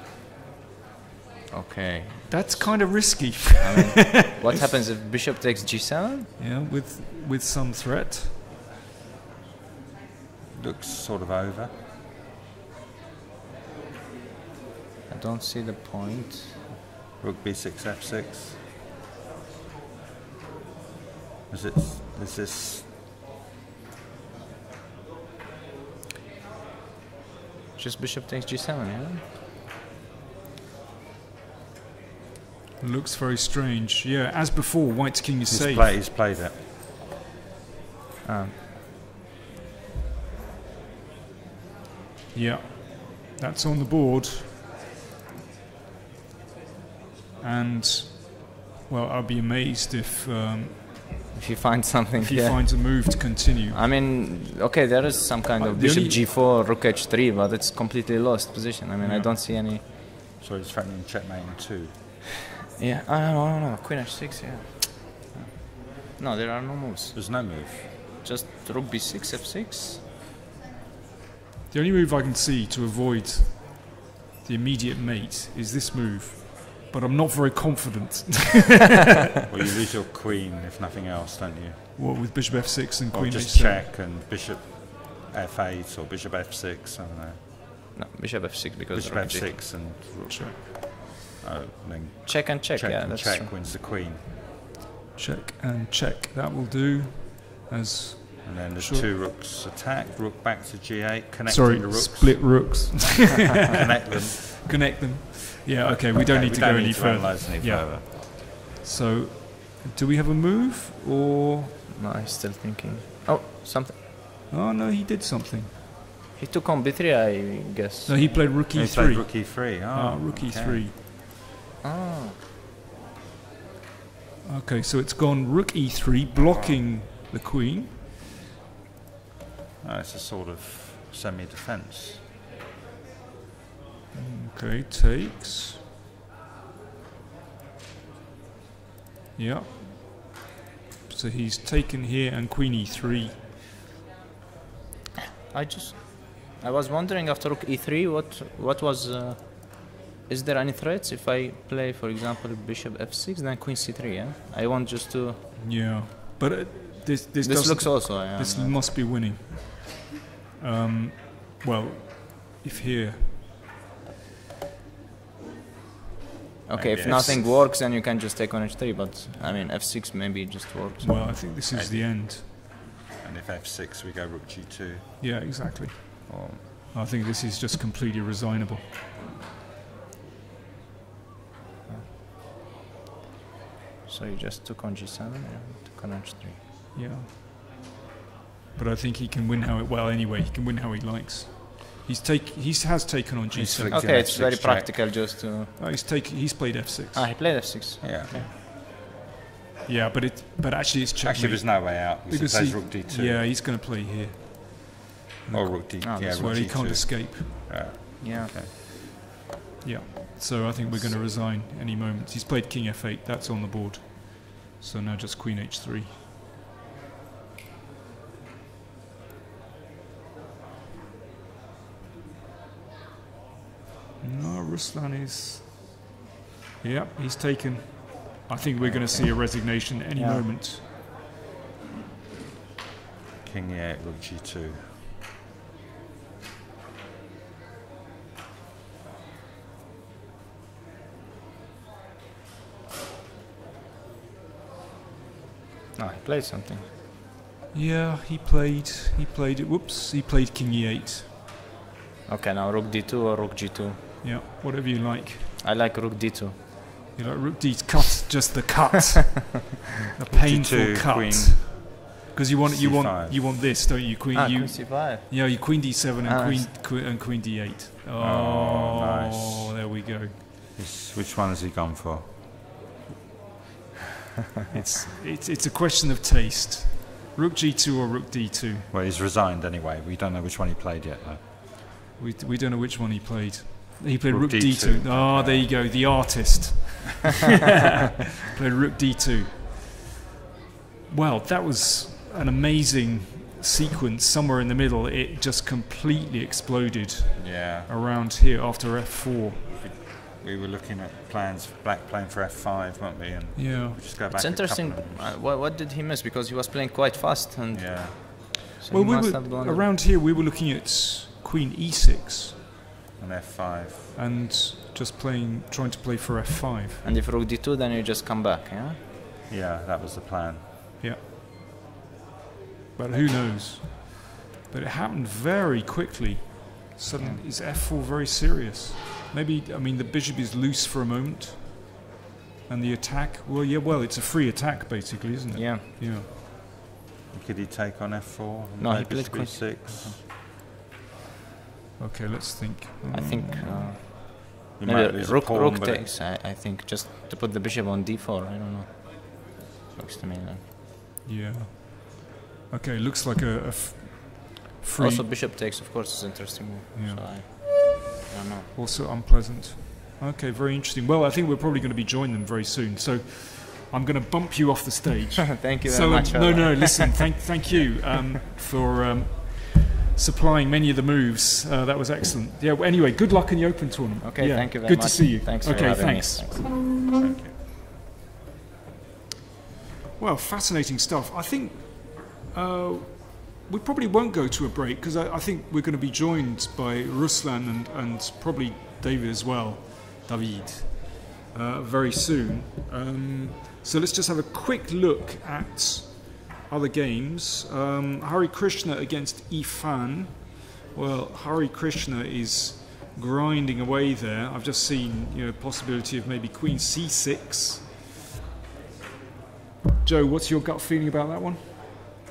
Okay. That's kind of risky. I mean, what happens if bishop takes g7? Yeah, with some threat. Looks sort of over. I don't see the point. Rook b6, f6. Is this? Just bishop takes g7, yeah? Looks very strange. Yeah, as before, white's king is safe. He's played it. Yeah, that's on the board. And, well, I'll be amazed if you find something. If he finds a move to continue. I mean, okay, there is some kind of bishop g4, rook h3, but it's completely lost position. I mean, I don't see any. So he's threatening checkmate in 2. Yeah, I don't know. Queen h6, yeah. No, there are no moves. There's no move. Just rook b6, f6. The only move I can see to avoid the immediate mate is this move, but I'm not very confident. Well, you lose your queen if nothing else, don't you? What, with bishop f6 and Or queen just h7? check and bishop f8 or bishop f6. I don't know. No, bishop f6 because Bishop rook g2. f6 and rook. Check. Then Check and check, check yeah, and that's check true. wins the queen. Check and check. That will do. As And then the Sure. two rooks attack. Rook back to g8. Connect sorry, the rooks. split rooks. Connect them. Connect them. Yeah. Okay. We don't need to go any further. Analyze any Yeah. further. So, do we have a move or? No, he's still thinking. Oh, something. Oh no, he did something. He took on b3, I guess. No, he played rook He played e3. rook e3. Ah, Oh, rook okay. e3. Oh. Okay, so it's gone rook e3, blocking the queen. Oh, it's a sort of semi-defense. Okay, takes. Yeah. So he's taken here and queen e3. I was wondering after rook e3 what was is there any threats if I play, for example, bishop f6 then queen c3? Yeah, I want just to. Yeah, but this doesn't- looks also. Yeah, this must be winning. Well, if here. okay, if maybe nothing f6. works, then you can just take on h3. But I mean, f6 maybe just works. Well, I think this is the end. And if f6, we go rook g2. Yeah, exactly. Or I think this is just completely resignable. So you just took on g7 and took on h3. Yeah. But I think he can win how it. Well, anyway, he can win how he likes. He has taken on He's g7. flicked Okay, an it's f6 very check. practical just to. Oh, he's played f6. Ah, he played f6. Yeah. Okay. Yeah, but actually it's checkmate. Actually, there's no way out because he plays rook d2. Yeah, he's going to play here. Or rook d. Oh, yeah, that's rook Where he g2. can't escape. Yeah. Okay. Yeah. So I think we're going to resign any moment. He's played king f8. That's on the board. So now just queen h3. No, Ruslan is. Yeah, he's taken. I think we're going to see a resignation any Yeah. moment. King e8, rook g2. No, he played something. Yeah, he played it. Whoops, he played king e8. Okay, now rook d2 or rook g2. Yeah, whatever you like. I like rook d2. You like rook d cut, just the cut, a painful G2, queen cut. Because you want C5. this, don't you? Queen, Queen c5. yeah, you queen d7 and Ah, queen d8. Oh, nice. there we go. Which one has he gone for? It's a question of taste. Rook g2 or rook d2. Well, he's resigned anyway. We don't know which one he played yet, though. We don't know which one he played. He played Rook rook d2. D2. Oh, there you go, the artist. Played rook d2. Well, that was an amazing sequence. Somewhere in the middle, it just completely exploded Yeah. around here after f4. We were looking at plans, black playing for f5, weren't we? And Yeah. we just go back It's a interesting. couple of- What did he miss? Because he was playing quite fast, and Yeah. so Well, he we must were have done around here. We were looking at queen e6 And f5. and just trying to play for f5. And if rook d2, then you just come back, yeah. Yeah, that was the plan. Yeah. But who knows? But it happened very quickly. Suddenly, is f4 very serious? Maybe, I mean, the bishop is loose for a moment. And the attack, well, yeah, well, it's a free attack, basically, isn't it? Yeah. Yeah. Could he take on f4? and No, play he played bishop queen. e6? Okay, let's think. I think We might maybe lose a rook pawn, but it- takes. I think just to put the bishop on d4. I don't know. Looks to me like. Yeah. Okay, looks like a free. Also, bishop takes, of course, is an interesting move. Yeah. So I don't know. Also unpleasant. Okay, very interesting. Well, I think we're probably going to be joining them very soon. So I'm going to bump you off the stage. Thank you very much. No, listen, thank you for supplying many of the moves. That was excellent. Yeah. Well, anyway, good luck in the Open tournament. Okay, yeah, thank you very good much. Good to see you. Thanks for okay, having thanks. me. Thank you. Well, fascinating stuff. I think we probably won't go to a break because I think we're going to be joined by Ruslan and probably David as well, David, very soon. So let's just have a quick look at other games. Hari Krishna against Ifan. Well, Hari Krishna is grinding away there. I've just seen, possibility of maybe Queen C6. Joe, what's your gut feeling about that one?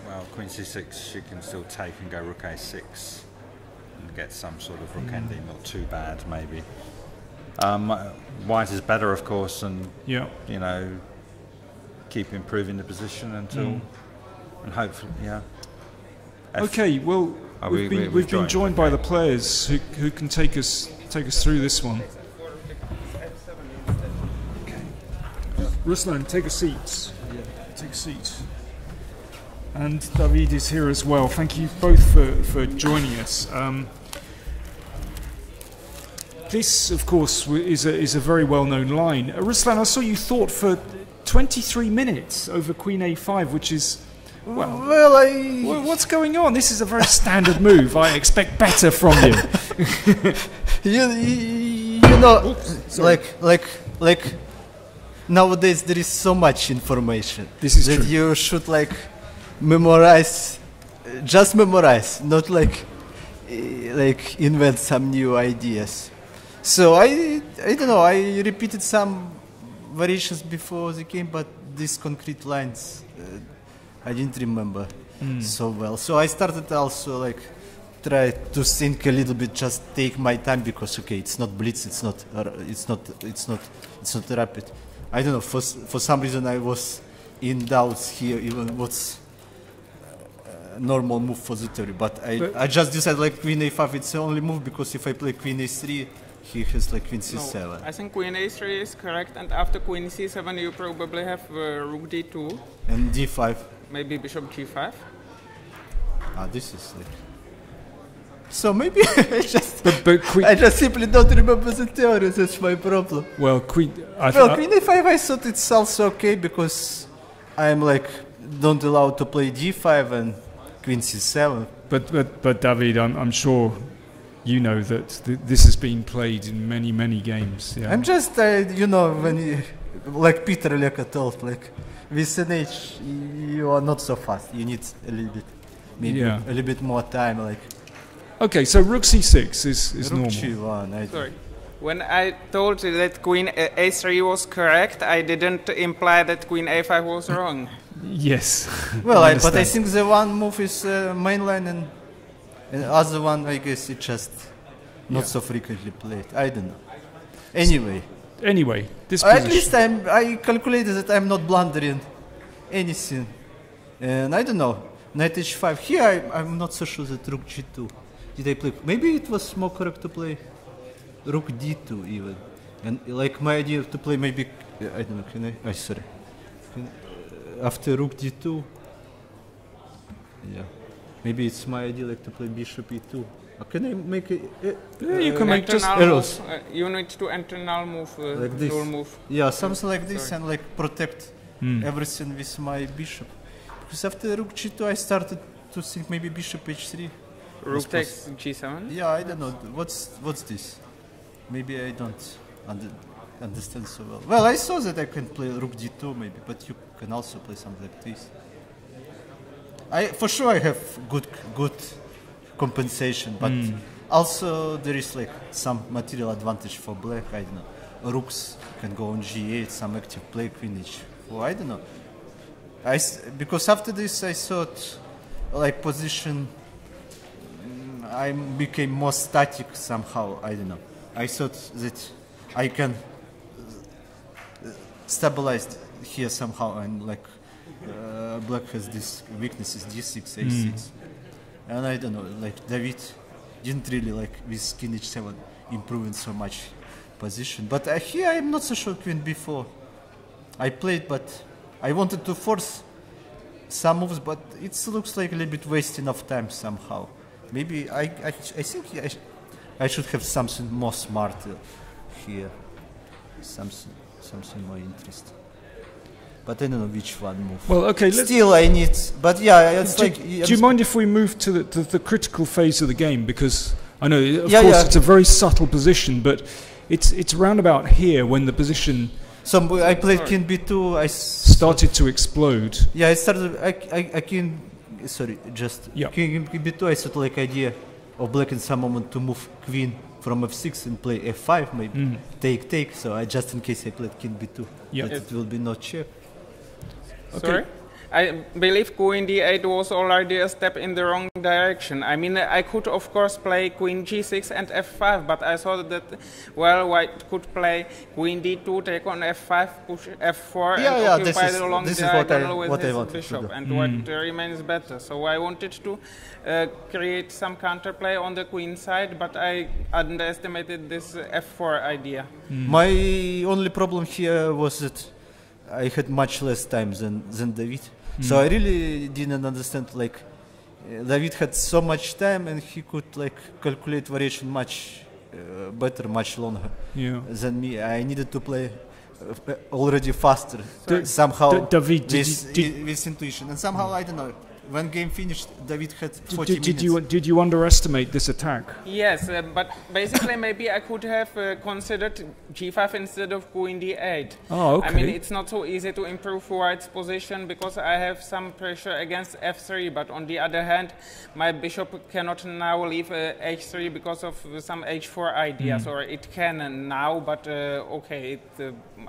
Well, Queen C6, she can still take and go Rook A6 and get some sort of Rook ending, not too bad maybe. White is better, of course, and keep improving the position until, and hopefully, Okay, well, we've been joined by the players who can take us through this one. Okay, Ruslan, take a seat. Take a seat. And David is here as well. Thank you both for joining us. This, of course, is a very well-known line. Ruslan, I saw you thought for 23 minutes over Queen A5, which is, what's going on? This is a very standard move. I expect better from you. you know, like nowadays there is so much information. This is that true. You should memorize, just memorize, not like invent some new ideas. So I don't know. I repeated some variations before the game, but these concrete lines I didn't remember so well. So I started also try to think a little bit, just take my time because it's not blitz, it's not rapid. I don't know. For some reason I was in doubts here, even what's normal move for the theory. But I just decided Queen A5 it's the only move, because if I play Queen A3, he has Queen C7. No, I think Queen A3 is correct, and after Queen C7 you probably have Rook D2. And D5. Maybe Bishop G5. This is so maybe I But just simply don't remember the theory. That's my problem. well, Queen Queen A5 I thought it's also okay because I'm don't allow to play D5 and Queen C7. But David, I'm sure you know that this has been played in many games. Yeah. I'm just when Peter Leka told with an age you are not so fast. You need a little bit, maybe a little bit more time. Okay, so Rook C6 is Rook normal. G1. Sorry. When I told you that Queen A3 was correct, I didn't imply that Queen A5 was wrong. Yes. Well, but I think the one move is mainline, and the other one, I guess, it's just not so frequently played. I don't know. Anyway, this at least I calculated that I'm not blundering anything, and I don't know. Knight H5. Here, I'm not so sure that Rook G2. Did I play? Maybe it was more correct to play Rook D2 even, and my idea to play maybe I don't know. Can I? Sorry. After Rook D2. Yeah. Maybe it's my idea to play Bishop E2. Can I make it? You can make just arrows. You need to enter null move, this. dual move. Yeah, something like this, and protect everything with my bishop. Because after Rook G2, I started to think maybe Bishop H3. Rook takes G7. Yeah, I don't know. What's this? Maybe I don't understand so well. Well, I saw that I can play Rook D2 maybe, but you can also play something like this. For sure I have good compensation, but also there is some material advantage for black. I don't know. Rooks can go on G8, some active play, Queen H4. I don't know. Because after this I thought position. I became more static somehow. I don't know. I thought that I can stabilize here somehow, and black has these weaknesses, D6, A6, and I don't know. David didn't really with King H7 improving so much position. But here I'm not so sure Queen B4. I played, but I wanted to force some moves, but it looks like a little bit wasting of time somehow. Maybe I think I should have something more smart here, something more interesting. But I don't know which one move. Well, okay. Still, I need. But yeah, it's do, like. Do you mind if we move to the critical phase of the game? Because I know, of course, it's a very subtle position, but it's round about here when the position. So I played King B2. I started to explode. Yeah, I started. I King. Sorry, just King B2. I thought like idea of Black in some moment to move Queen from F6 and play F5, maybe take. So I just in case I played King B2, that it will be not check. Okay. Sorry? I believe Queen D8 was already a step in the wrong direction. I mean, I could of course play Queen G6 and F5, but I thought that, well, White could play Queen D2, take on F5, push F4, and occupy the long diagonal with his bishop, and White remains better. So I wanted to create some counterplay on the Queen side, but I underestimated this F4 idea. My only problem here was that I had much less time than David. So I really didn't understand, like, David had so much time and he could, like, calculate variation much better, much longer than me. I needed to play already faster, somehow, David, with intuition. And somehow, I don't know, when game finished, David had 40 minutes. Did you underestimate this attack? Yes, but basically maybe I could have considered G5 instead of Queen D8. Oh, okay. I mean, it's not so easy to improve White's position because I have some pressure against F3, but on the other hand, my bishop cannot now leave H3 because of some H4 ideas, or it can now, but okay,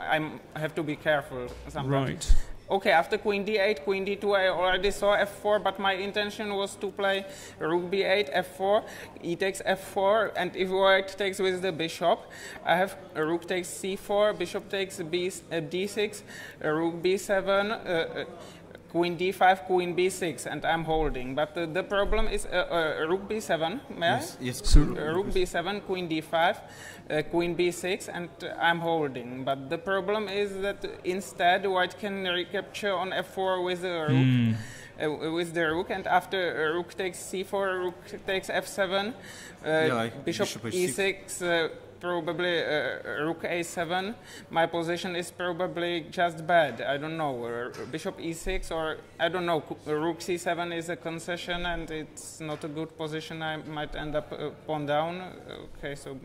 I have to be careful sometimes. Right. Okay, after Queen D8, Queen D2, I already saw F4, but my intention was to play Rook B8, F4, E takes F4, and if White takes with the bishop, I have Rook takes C4, Bishop takes D6, Rook B7, Queen D5, Queen B6, and I'm holding. But the problem is Rook B7, may I? Yes. Rook B7, Queen D5, Queen B6, and I'm holding. But the problem is that instead White can recapture on F4 with the rook, and after Rook takes C4, Rook takes F7, Bishop E6, probably Rook A7. My position is probably just bad. I don't know. Bishop E6, or I don't know. Rook C7 is a concession, and it's not a good position. I might end up pawn down. Okay, so.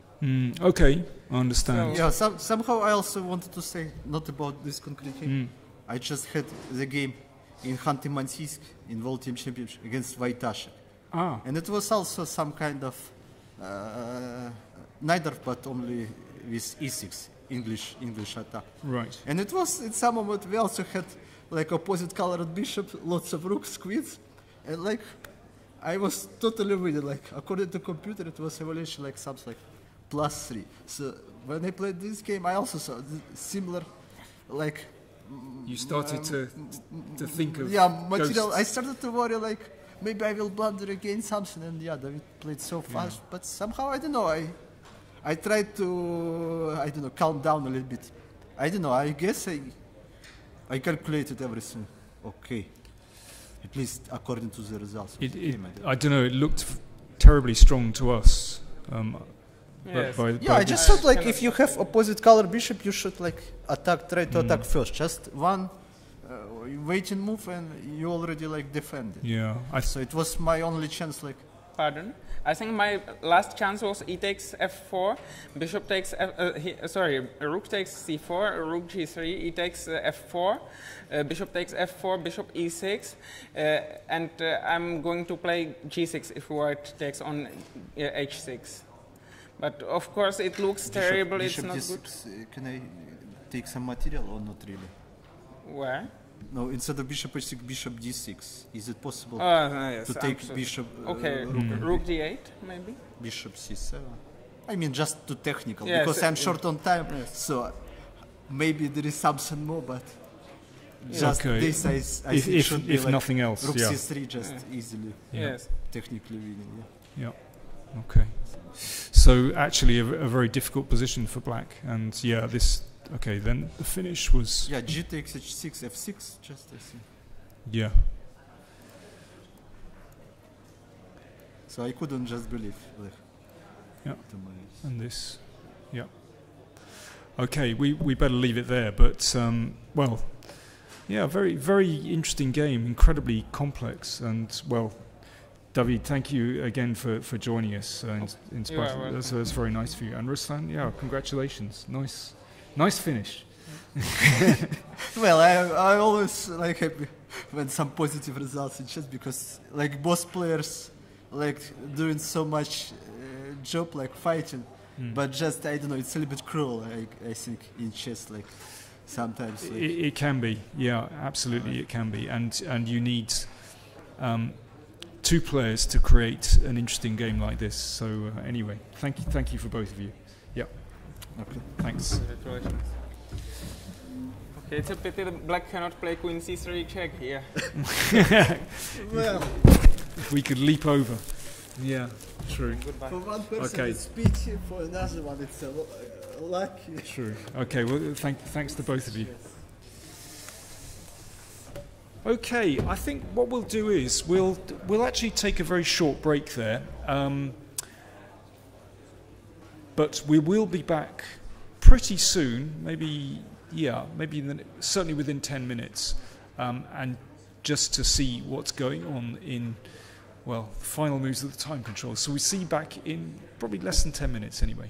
Okay, I understand. So, somehow I also wanted to say not about this concrete game. I just had the game in Khanty-Mansiysk in World Team Championship against Wojtaszek. And it was also some kind of neither, but only with E6 English attack. Right. And it was in some moment we also had like opposite colored bishop, lots of rooks, queens, and like I was totally winning. Like according to computer, it was evaluation like something like +3. So when I played this game, I also saw similar, like. You started to think of material. ghosts. I started to worry like maybe I will blunder again something, and David played so fast, but somehow I don't know. I tried to calm down a little bit. I don't know. I guess I calculated everything. Okay, at least according to the results. I don't know. It looked terribly strong to us. Yes. I just thought like if you have opposite color bishop, you should like try to attack first. Just one waiting move, and you already like defended. Yeah. So it was my only chance. Like. Pardon? I think my last chance was E takes F4, Bishop takes Rook takes C4, Rook G3, E takes F4, Bishop takes F4, Bishop E6, and I'm going to play G6 if White takes on H6. But of course it looks terrible, Bishop it's not D6, good. Can I take some material or not really? Where? No, instead of Bishop H6, Bishop D6. Is it possible Yes, to take Bishop... okay, Rook D8 maybe? Bishop C7. I mean, just too technical, yes, because I'm short on time, so maybe there is something more, but just this I think should be if like nothing else, Rook C3 just easily technically winning. Yeah. Okay. So actually a very difficult position for black, and this Okay, then the finish was... Yeah, G takes H6, F6, just I think. Yeah. So I couldn't just believe. Like, Yeah. to my- And this. Yeah. Okay, we better leave it there. But, well, yeah, very, very interesting game, incredibly complex. And, well, David, thank you again for joining us. In You are spite welcome. that's very nice for you. And Ruslan, yeah, congratulations. Nice finish. Well, I always like happy when some positive results. It's just because like both players like doing so much job like fighting, but just I don't know. It's a little bit cruel. I think in chess like sometimes. Like, It can be, yeah, absolutely, it can be, and you need two players to create an interesting game like this. So anyway, thank you for both of you. Yeah, okay. thanks. Congratulations. Okay, it's a pity that black cannot play queen c3 check here. Well, If we could leap over. Yeah, true. Goodbye. for one person Okay. it's pity, for another one it's a lucky. True. Okay. Well, thanks to both of you. Okay. I think what we'll do is we'll actually take a very short break there, but we will be back pretty soon. Maybe certainly within 10 minutes, and just to see what's going on in the final moves of the time control. So we see you back in probably less than 10 minutes anyway.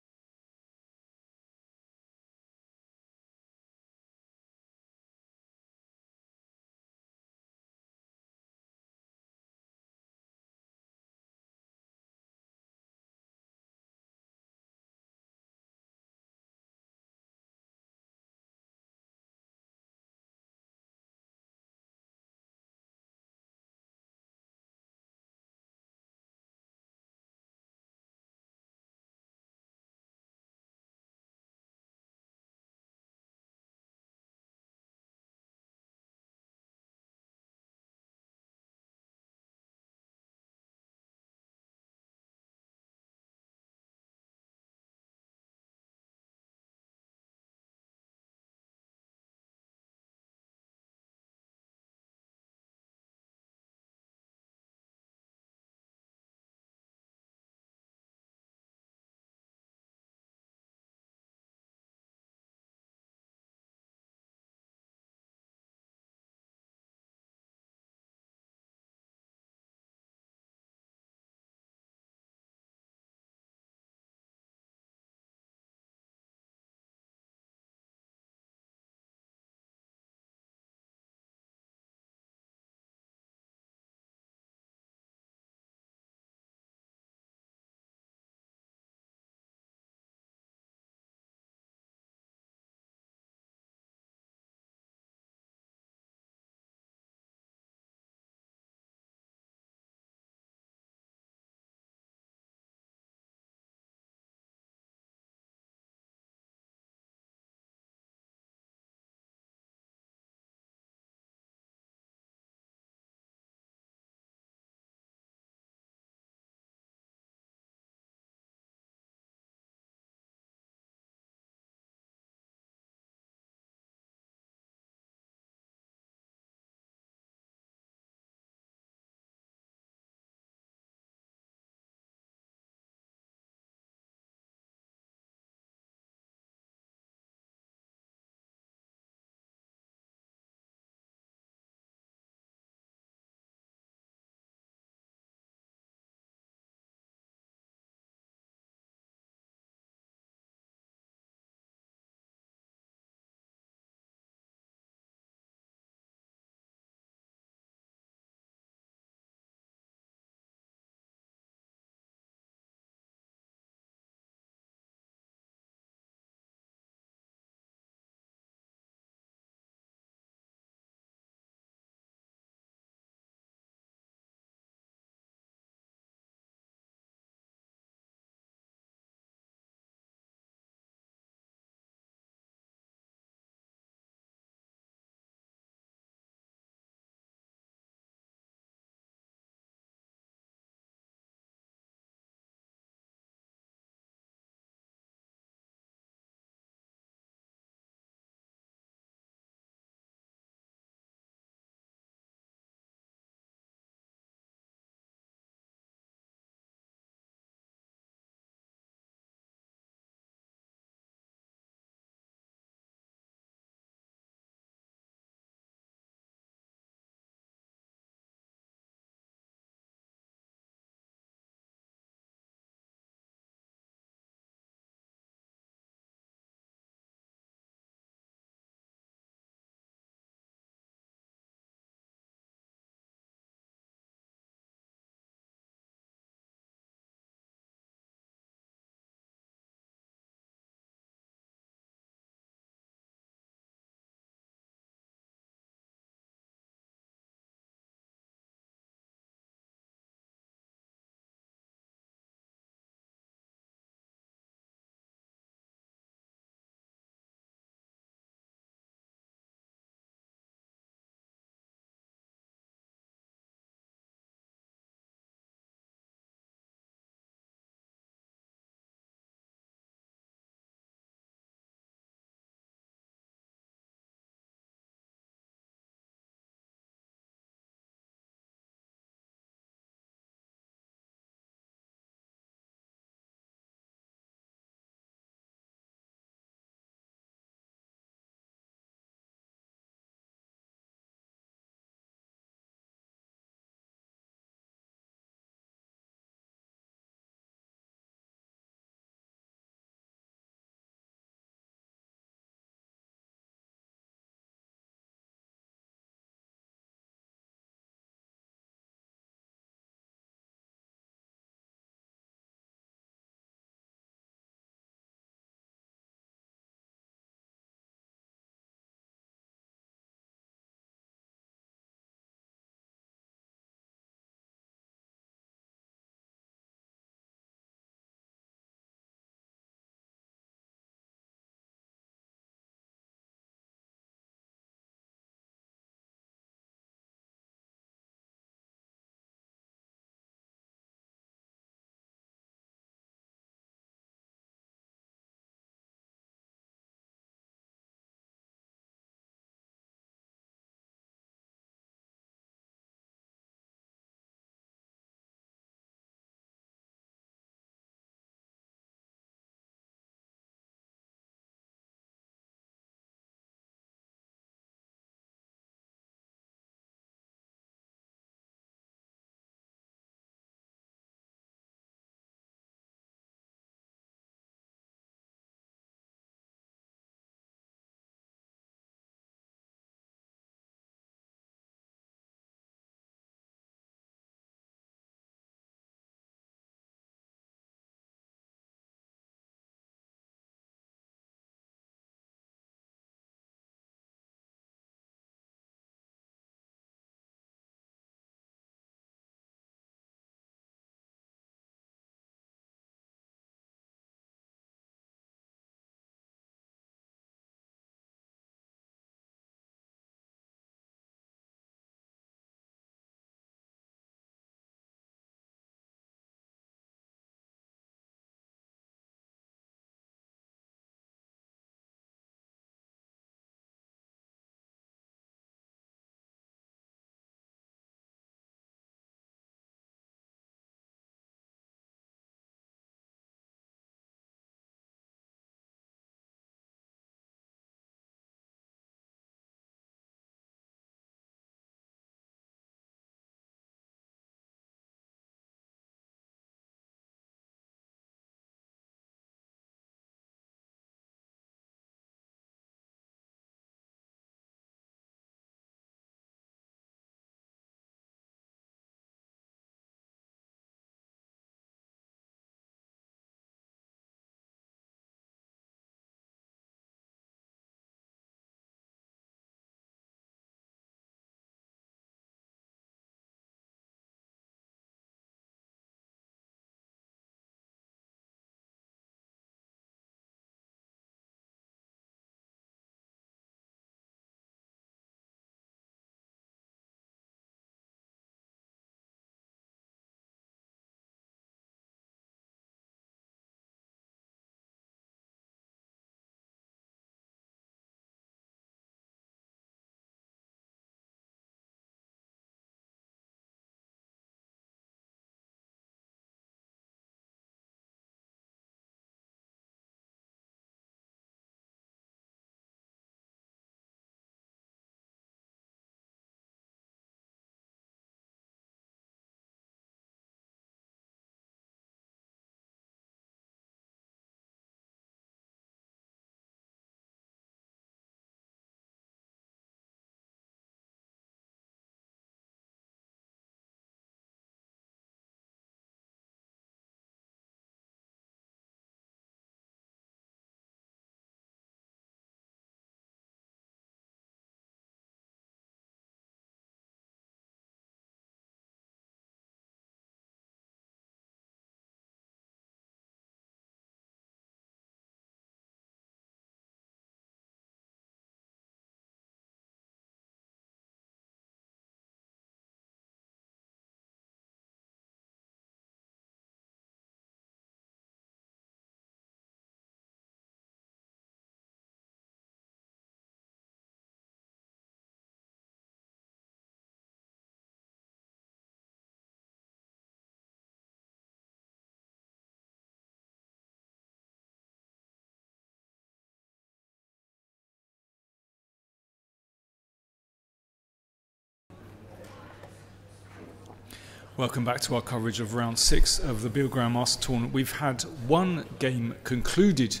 Welcome back to our coverage of round 6 of the Biel Grandmaster tournament. We've had one game concluded,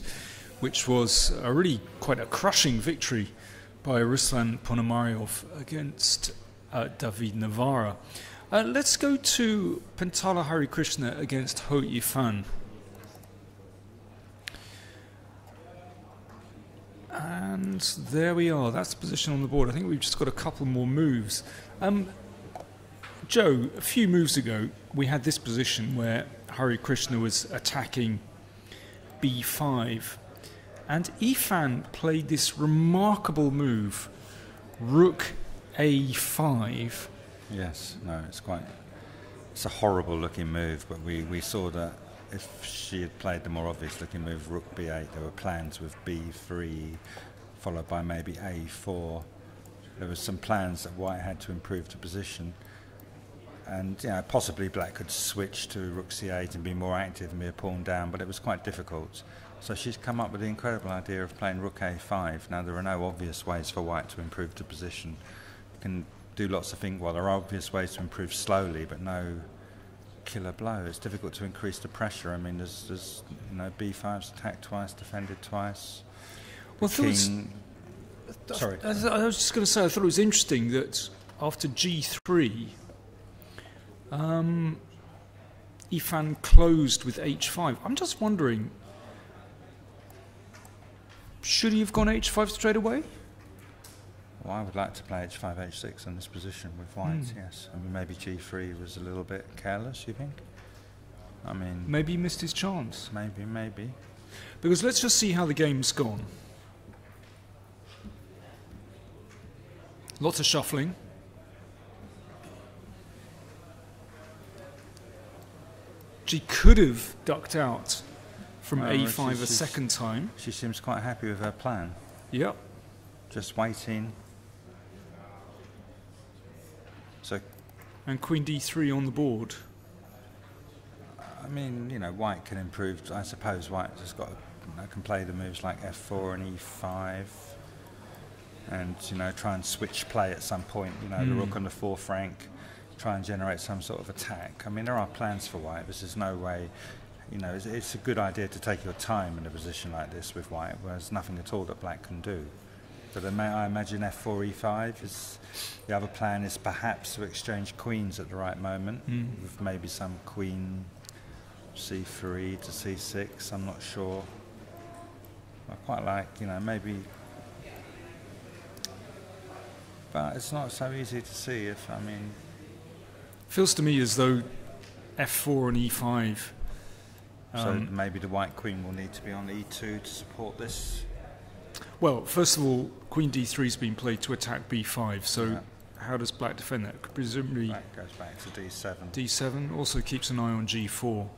which was a really quite a crushing victory by Ruslan Ponomariov against David Navarra. Let's go to Pentala Harikrishna against Ho Yifan. And there we are. That's the position on the board. I think we've just got a couple more moves. Joe, a few moves ago, we had this position where Hari Krishna was attacking b5, and Yifan played this remarkable move, Rook a5. Yes, no, it's a horrible looking move, but we saw that if she had played the more obvious looking move, Rook b8, there were plans with b3, followed by maybe a4. There were some plans that White had to improve the position. And possibly Black could switch to Rook c8 and be more active and be a pawn down, but it was quite difficult. So she's come up with the incredible idea of playing Rook a5. Now there are no obvious ways for White to improve the position. You can do lots of things. Well, there are obvious ways to improve slowly, but no killer blow. It's difficult to increase the pressure. I mean, there's b5's attacked twice, defended twice. Well, Sorry. I was just going to say, I thought it was interesting that after g3, Yifan closed with h5. I'm just wondering, should he have gone h5 straight away? Well, I would like to play h5, h6 in this position with White, yes. I mean, maybe g3 was a little bit careless, you think? I mean... Maybe he missed his chance. Maybe. Because let's just see how the game's gone. Lots of shuffling. She could have ducked out from a5 a second time. She seems quite happy with her plan. Yep. Just waiting. So, and Queen d3 on the board. I mean, White can improve. I suppose White just can play the moves like f4 and e5, and try and switch play at some point. The rook on the 4th rank. Try and generate some sort of attack. I mean, there are plans for White. This is no way, it's a good idea to take your time in a position like this with White, where there's nothing at all that Black can do. But I imagine f4, e5 is, the other plan is perhaps to exchange queens at the right moment, with maybe some queen c3 to c6, I'm not sure. I quite like, maybe, but it's not so easy to see if, feels to me as though f4 and e5. So maybe the White queen will need to be on e2 to support this. Well, first of all, Queen d3 has been played to attack b5. So how does Black defend that? Presumably Black goes back to d7. d7 also keeps an eye on g4.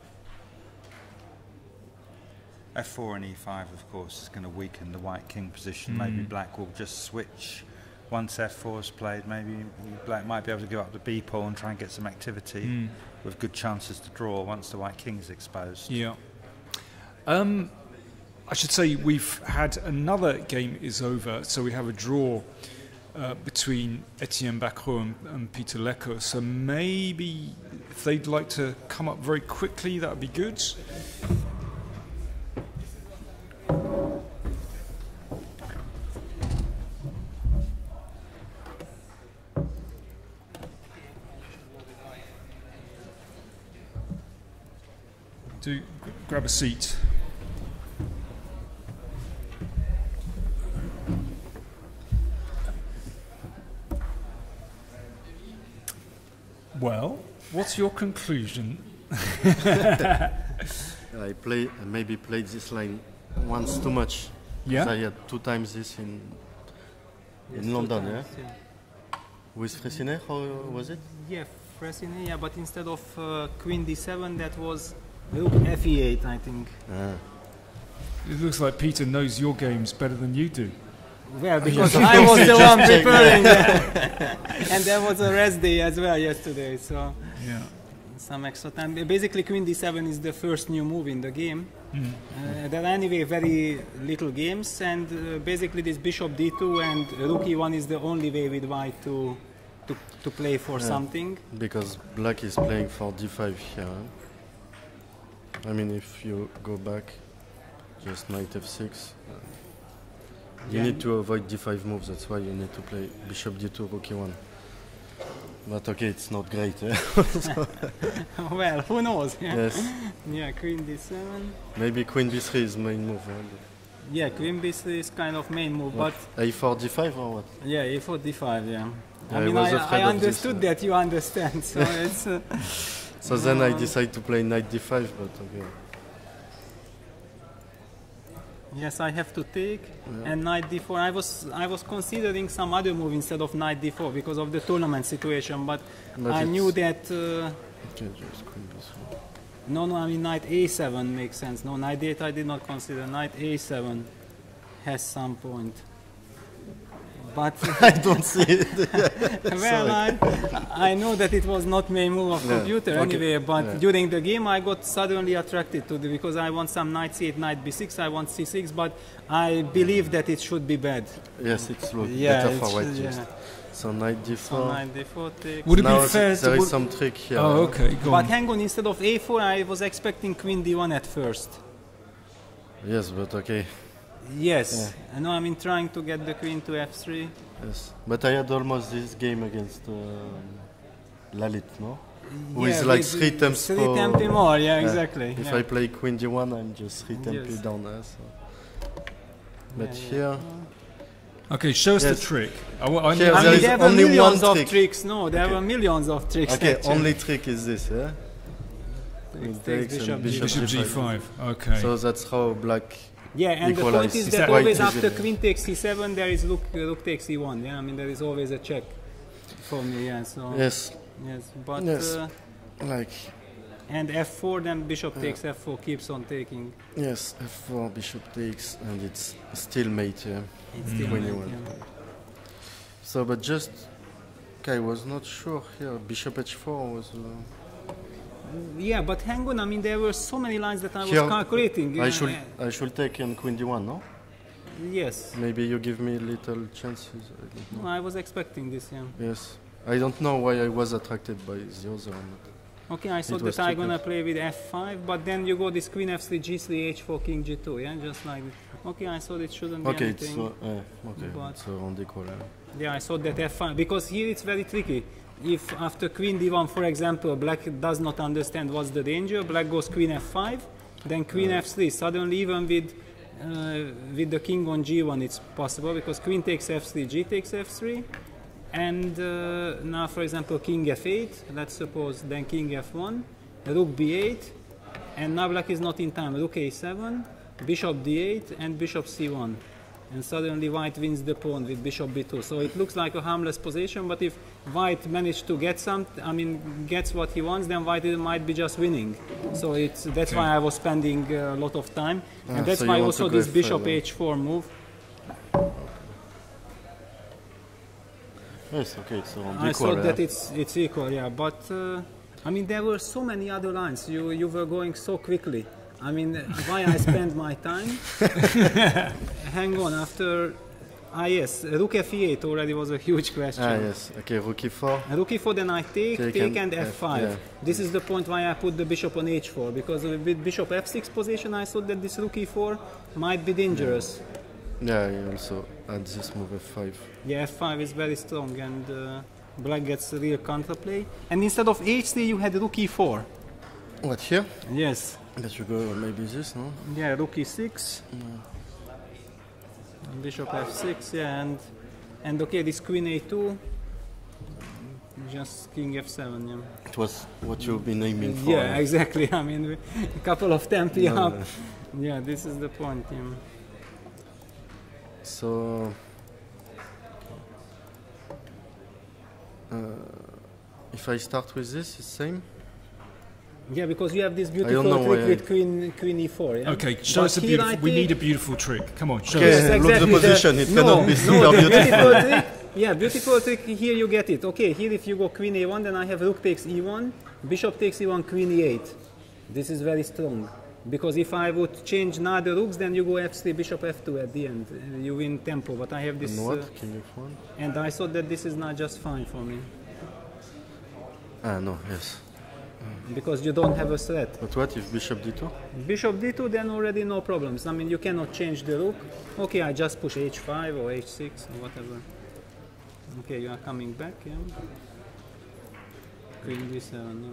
f4 and e5, of course, is going to weaken the White king position. Maybe Black will just switch. Once f4 is played, maybe Black might be able to give up the b pawn and try and get some activity with good chances to draw once the White king is exposed. Yeah. I should say we've had another game is over, so we have a draw between Etienne Bacrot and Peter Lecker. So maybe if they'd like to come up very quickly, that would be good. Do grab a seat. Well, what's your conclusion? I maybe played this line once too much. Yeah. I had 2 times this in London, times, yeah. With Fressinet, how was it? Yeah, Fressinet, yeah, but instead of Queen d7, that was Rook fe8, I think. It looks like Peter knows your games better than you do. Well, because I was the one preparing, and there was a rest day as well yesterday, so yeah, some extra time. Basically, Queen d7 is the first new move in the game. There are anyway very little games, and basically this Bishop d2 and Rook e1 is the only way with White to to play for something. Because black is playing for d5 here. I mean, if you go back, just knight f6. You need to avoid d5 moves, that's why you need to play bishop d2, rook e1. But okay, it's not great. Well, who knows? Yes. Yeah, queen d7. Maybe queen b3 is main move. Yeah, queen b3 is kind of main move, but a4 d5 or what? yeah, a4 d5. Yeah. I I mean, was afraid I of this, understood that you understand. So it's. So then I decide to play knight d5, but okay. Yes, I have to take and knight d4. I was considering some other move instead of knight d4 because of the tournament situation, but I knew that. Okay, just queen b3. No, I mean knight a7 makes sense. No, knight d8 I did not consider. Knight a7 has some point. But I don't see it. well, I know that it was not main move of computer anyway, but during the game I got suddenly attracted to it because I want some knight c8, knight b6, I want c6, but I believe that it should be bad. Yes, it's better for white. Yeah. So knight d4. So knight d4 takes. Would it Now be fair there to is some trick here. Oh, okay, go But on. hang on, instead of a4 I was expecting queen d1 at first. Yes, but okay. Yes, no, I mean trying to get the queen to f3. Yes, but I had almost this game against Lalit, no? Who Yeah, is like with 3 tempi 3 tempi more, yeah, exactly. If yeah. I play queen d1, I'm just 3 tempi Yes. down there. So. But Yeah, here, Okay, show us the Yes. trick. I Here I there mean, is there were only millions one of trick. tricks. No, there were millions of tricks. okay, actually. only trick is this, yeah? Queen takes takes and bishop Bishop g5. g5. Okay. So that's how black. Yeah, and the Equalize. point is Is that that always white after easily? queen takes c7, there is rook takes e1. Yeah, I mean there is always a check for me. Yeah, so Yes, yes, but Yes. uh, like, and f4, then bishop takes f4, keeps on taking. yes, f4, bishop takes, and it's still mate, yeah? It's still When like, you want. yeah. So, but just, okay, I was not sure here. Bishop h4 was. Yeah, but hang on. I mean, there were so many lines that I was Here, calculating. I should take in queen d1, no? Yes. Maybe you give me little chances. I don't know. No, I was expecting this. Yeah. Yes, I don't know why I was attracted by the other one. Okay, I thought was that I'm too gonna good. play with f5, but then you go this queen f3, g3, h4, king g2. Yeah, just like this. Okay, I thought it shouldn't be Okay, it's anything. okay. But- It's around equal. Yeah, I thought that f5 because here it's very tricky. If after queen d1, for example, black does not understand what's the danger, black goes queen f5, then queen f3. Suddenly, even with the king on g1, it's possible because queen takes f3, g takes f3, and now, for example, king f8. Let's suppose then king f1, rook b8, and now black is not in time. Rook a7, bishop d8, and bishop c1. And suddenly white wins the pawn with bishop b2. So it looks like a harmless position, but if white managed to get gets what he wants, then white might be just winning. So that's why I was spending a lot of time. And that's so why you want also to go this bishop F5, h4 move. Yes, okay, it's around I equal. thought that it's equal, yeah. But I mean, there were so many other lines. You were going so quickly. I mean, why I spend my time? Hang on, after yes, rook f8 already was a huge question. yes, okay, rook e4. Rook e4, then I take and f5. yeah. This is the point why I put the bishop on h4, because with bishop f6 position, I thought that this rook e4 might be dangerous. Yeah, I also add this move f5. Yeah, f5 is very strong, and black gets real counterplay. And instead of h3, you had rook e4. What, here? Yes. That you go maybe this, no? Yeah, rook e6. Bishop f6, yeah, and okay, this queen a2. Just king f7, yeah. It was what you've been aiming for. Yeah, exactly. I mean, a couple of tempi up. Yeah, this is the point. Yeah. So, if I start with this, it's same? Yeah, because you have this don't beautiful know trick why with queen e4. Yeah? Okay, show But us a here beautiful. I We take- need a beautiful trick. Come on, show Okay. us. Yes, Look the exactly. position, it no, cannot be no, super the beautiful. beautiful trick. Yeah, beautiful trick. Here you get it. Okay, here if you go queen a1, then I have rook takes e1, bishop takes e1, queen e8. This is very strong. Because if I would change neither rooks, then you go f3, bishop f2 at the end. You win tempo, but I have this... And what? King f1? And I thought that this is not just fine for me. Ah, no, yes. Because you don't have a threat. But what if bishop d2? Bishop d2, then already no problems. I mean, you cannot change the rook. Okay, I just push h5 or h6 or whatever. Okay, you are coming back, yeah. Queen d7, no.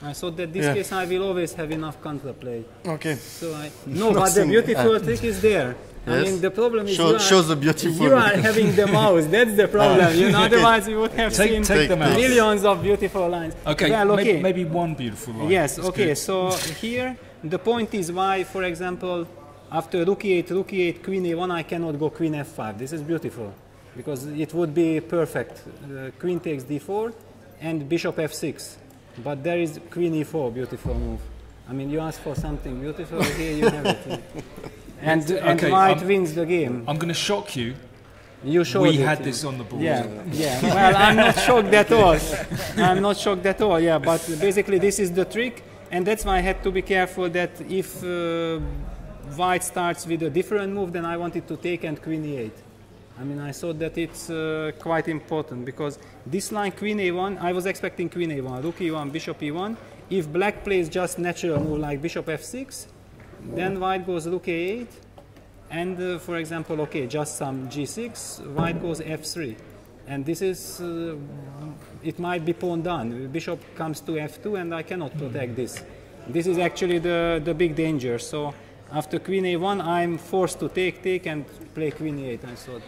I thought that this case I will always have enough counterplay. Okay. So no, but the beautiful trick is there. Yes. I mean, the problem is show the beautiful. you are having the mouse. That's the problem. You know, otherwise we would have seen millions of beautiful lines. Okay, well, okay. Maybe one beautiful line. Yes, That's okay. good. So here, the point is why, for example, after rook e8, queen a1, I cannot go queen f5. This is beautiful, because it would be perfect. Queen takes d4 and bishop f6. But there is queen e4, beautiful move. I mean, you ask for something beautiful, here you have it. And white wins the game. I'm going to shock you. You showed We it. had this on the board. Yeah. Well, I'm not shocked at all. I'm not shocked at all, yeah. But basically this is the trick. And that's why I had to be careful that if white starts with a different move, then I wanted to take and queen e8. I mean, I thought that it's quite important, because this line queen a1, I was expecting queen a1, rook e1, bishop e1. If black plays just natural move like bishop f6, then white goes rook a8, and for example, okay, just some g6, white goes f3. And this is, it might be pawn done. Bishop comes to f2 and I cannot protect this. This is actually the big danger. So after queen a1, I'm forced to take and play queen e8. I thought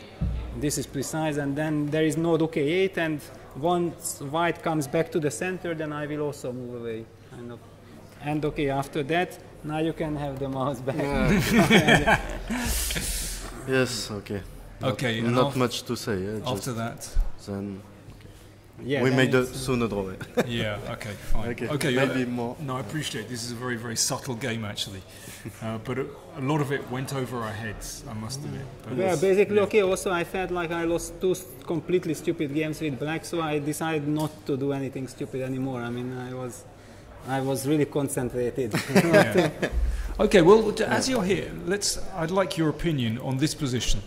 this is precise, and then there is no rook a8, and once white comes back to the center, then I will also move away, kind of. And okay, after that, now you can have the mouse back. Yeah. Yes, okay. Okay. Not much to say. Yeah, after that, then yeah, we then made a sooner draw. yeah. Okay. Fine. Okay. Maybe more. No, I appreciate it. This is a very, very subtle game, actually, but a lot of it went over our heads, I must admit. But yeah, basically, okay. Also, I felt like I lost two completely stupid games with black, so I decided not to do anything stupid anymore. I mean, I was really concentrated. Yeah. Okay, well, as you're here, I'd like your opinion on this position,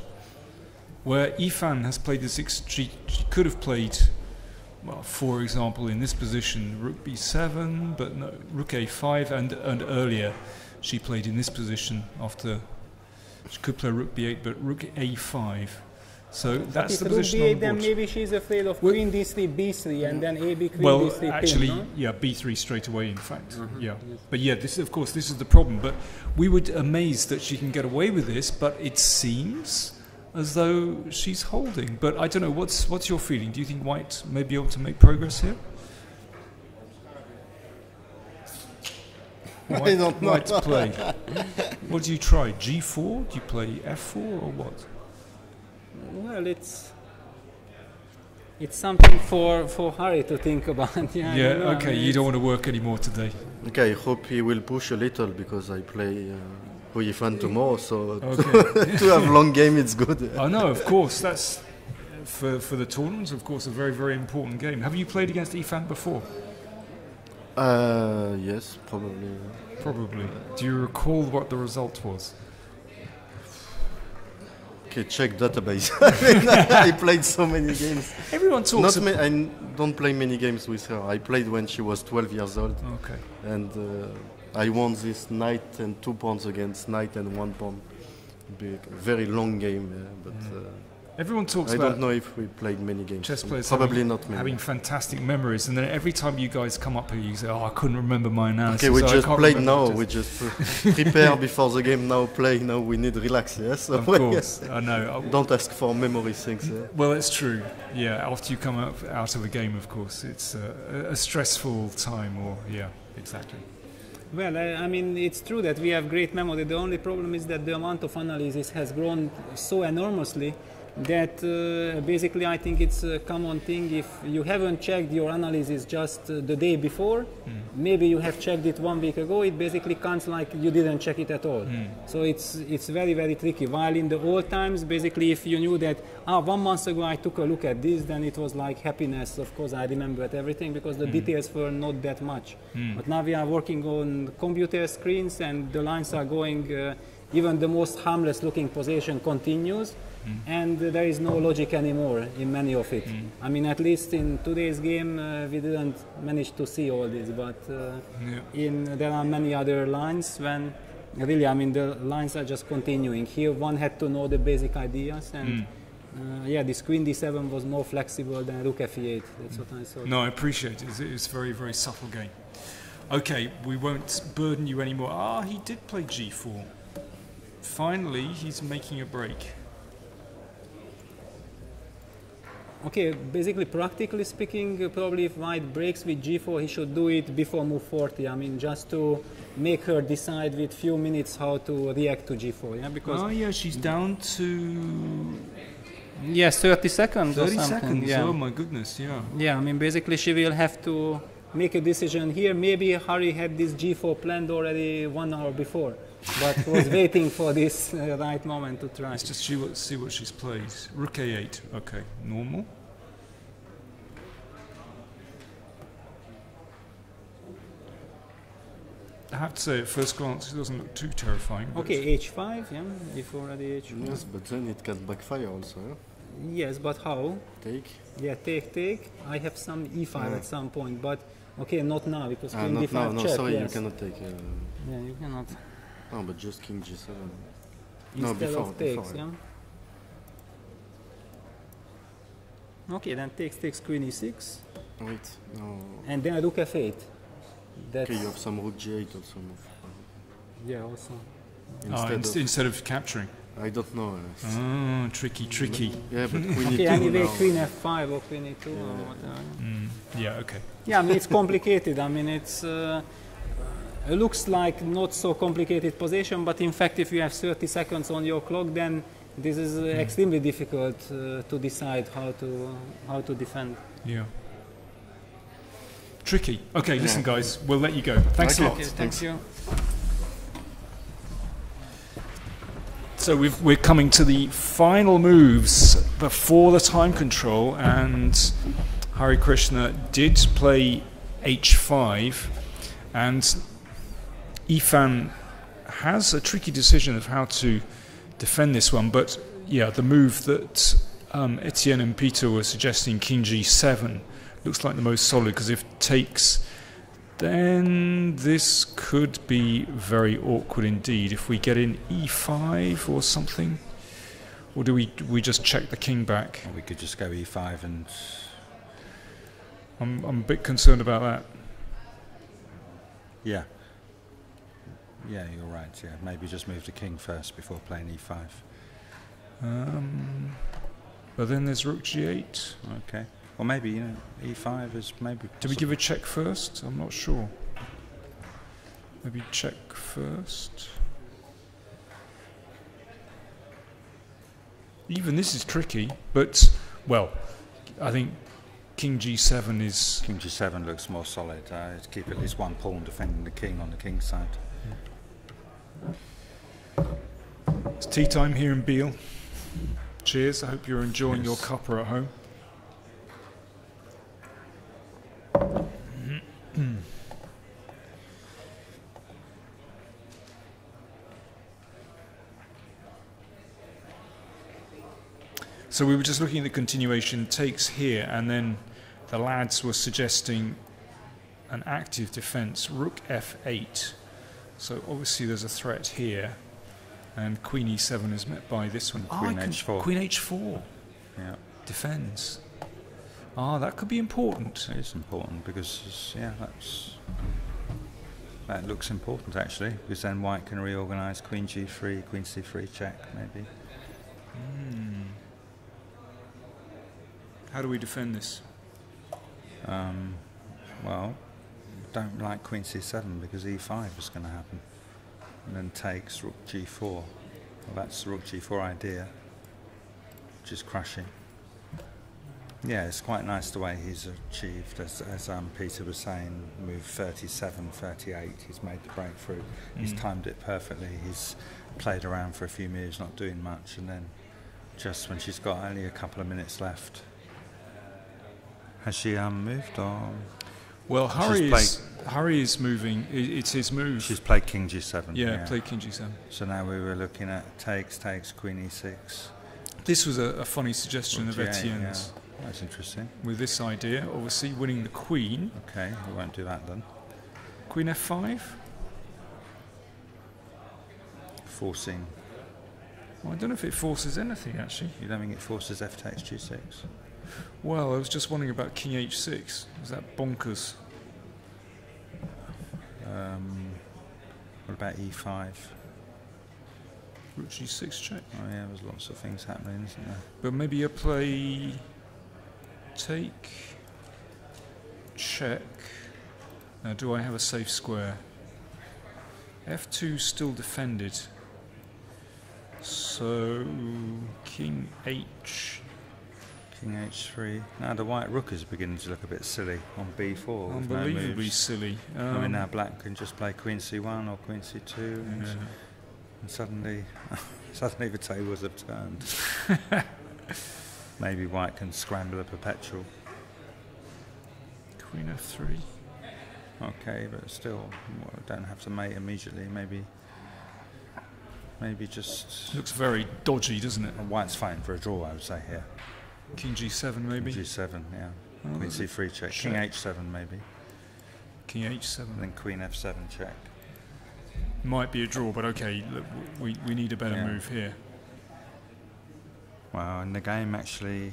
where Ifan has played the she could have played, well, for example, in this position, rook b7, but no, rook a5, and earlier she played in this position after, she could play rook b8, but rook a5. So that's the position on the B8, then board. maybe she's afraid of queen d3, b3, and then ab queen Well, d3 actually, pin, no? yeah, b3 straight away, in fact. Yeah. But yeah, this is the problem. But we were amazed that she can get away with this, but it seems as though she's holding. But I don't know, what's your feeling? Do you think white may be able to make progress here? I don't know. White play. What do you try? G4? Do you play f4 or what? Well, it's something for Harry to think about. Yeah, Yeah, I don't know, okay, I mean, you don't want to work anymore today. Okay, I hope he will push a little, because I play Ifan tomorrow, so Okay. to have long game, it's good. I know, of course, that's for the tournaments, of course, a very, very important game. Have you played against Ifan before? Yes, probably. Probably. Do you recall what the result was? Okay, check database. I played so many games. Everyone talks about... I don't play many games with her. I played when she was 12 years old. Okay. And I won this knight and 2 pawns against knight and 1 pawn. Big, very long game, but Everyone talks I about don't know if we played many games. chess players Probably not many. having fantastic memories, and then every time you guys come up here, you say, "Oh, I couldn't remember my analysis." Okay, we so I just can't played remember now. the We just prepare before the game. Now play. Now we need relax. Yes. So Of course, I know. don't ask for memory things. Well, it's true. Yeah, after you come out of the game, of course, it's a stressful time. Or yeah, exactly. Well, I mean, it's true that we have great memory. The only problem is that the amount of analysis has grown so enormously that basically I think it's a common thing. If you haven't checked your analysis just the day before, maybe you have checked it 1 week ago, it basically counts like you didn't check it at all. So it's very, very tricky. While in the old times, basically if you knew that 1 month ago I took a look at this, then it was like happiness. Of course I remembered everything because the details were not that much. But now we are working on computer screens and the lines are going, even the most harmless looking position continues. And there is no logic anymore in many of it. I mean, at least in today's game, we didn't manage to see all this, but there are many other lines when really, I mean, the lines are just continuing. Here, one had to know the basic ideas, and yeah, this Queen D7 was more flexible than Rook F8. That's what I saw. No, I appreciate it. It's a very, very subtle game. Okay, we won't burden you anymore. He did play G4. Finally, he's making a break. Okay, basically, practically speaking, probably if White breaks with G4, he should do it before move 40. I mean, just to make her decide with few minutes how to react to G4. Yeah, because yeah, she's down to yes, 30 seconds. 30 or something. seconds. Yeah. Oh my goodness, yeah. Yeah, I mean, basically, she will have to make a decision here. Maybe Harry had this G4 planned already 1 hour before, but was waiting for this right moment to try. Let's just see what she's played. Rook A8. Okay, normal. I have to say, at first glance, it doesn't look too terrifying. Okay, H5, yeah, if already H5. Yes, but then it can backfire also, yeah? Yes, but how? Take? Yeah, take. I have some E5 at some point, but okay, not now, because Queen not D5 now, no, check, sorry, yes. you cannot take. Yeah, you cannot. No, but just King G7. Instead before, of takes, before, yeah? Okay, then takes Queen E6. Wait, no. And then Rook F8. That's, Okay, you have some Rook G8 also. yeah, also. Instead of capturing. I don't know. Tricky. Yeah, but Queen Okay, E2 anyway, now. Queen F5 or Queen E2 or whatever. Yeah, okay. Yeah, I mean, it's complicated. I mean, it looks like not so complicated position, but in fact, if you have 30 seconds on your clock, then this is extremely difficult to decide how to defend. Yeah. Tricky. Okay, listen, guys, we'll let you go. Thanks a lot. Okay, thank you. So we're coming to the final moves before the time control, and Hare Krishna did play H5, and Ifan has a tricky decision of how to defend this one, but yeah, the move that Etienne and Peter were suggesting, King G7, looks like the most solid, because if takes, then this could be very awkward indeed. If we get in E5 or something, or do we just check the king back? We could just go E5 and... I'm a bit concerned about that. Yeah. Yeah, you're right. Yeah, maybe just move the king first before playing E5. But then there's Rook G8. Okay. Or maybe, E5 is maybe... Do we give a check first? I'm not sure. Maybe check first. Even this is tricky, but, well, I think King G7 is... King G7 looks more solid. To keep at least one pawn defending the king on the king's side. It's tea time here in Biel. Cheers. I hope you're enjoying your cuppa at home. So we were just looking at the continuation takes here, and then the lads were suggesting an active defense, Rook F8. So obviously there's a threat here, and Queen E7 is met by this one. Queen H4. Queen H4. Yeah. Defends. That could be important. It is important because, that looks important actually, because then White can reorganise Queen G3, Queen C3 check maybe. How do we defend this? Well, don't like Queen C7 because E5 is going to happen. And then takes Rook G4. Well, that's the Rook G4 idea. which is crushing. Yeah, it's quite nice the way he's achieved, as Peter was saying, move 37, 38, he's made the breakthrough. He's timed it perfectly. He's played around for a few moves, not doing much, and then just when she's got only a couple of minutes left. Has she moved or? Well, Harry is moving. It's his move. She's played King G7. Yeah, played King G7. So now we were looking at takes, Queen E6. This was a funny suggestion of Etienne's. Yeah. That's interesting. With this idea, obviously winning the Queen. Okay, we won't do that then. Queen F5. Forcing. Well, I don't know if it forces anything actually. You don't think it forces F takes G6? Well, I was just wondering about King H6. Is that bonkers? What about E5? Rook G6 check. Oh yeah, there's lots of things happening, isn't there? But maybe a play take, check. Now, do I have a safe square? F2 still defended. So, King H. King H3. Now the white rook is beginning to look a bit silly on B4. Unbelievably with no moves. Silly. I mean, now black can just play Queen C1 or Queen C2, and suddenly the tables have turned. Maybe white can scramble a perpetual. Queen F3. Okay, but still, don't have to mate immediately. Maybe just. Looks very dodgy, doesn't it? White's fighting for a draw, I would say here. King G7 maybe. G7, yeah. Oh, Queen C3 check. King H7 maybe. King H7. And then Queen F7 check. Might be a draw, but okay. Look, we need a better move here. Well, in the game actually,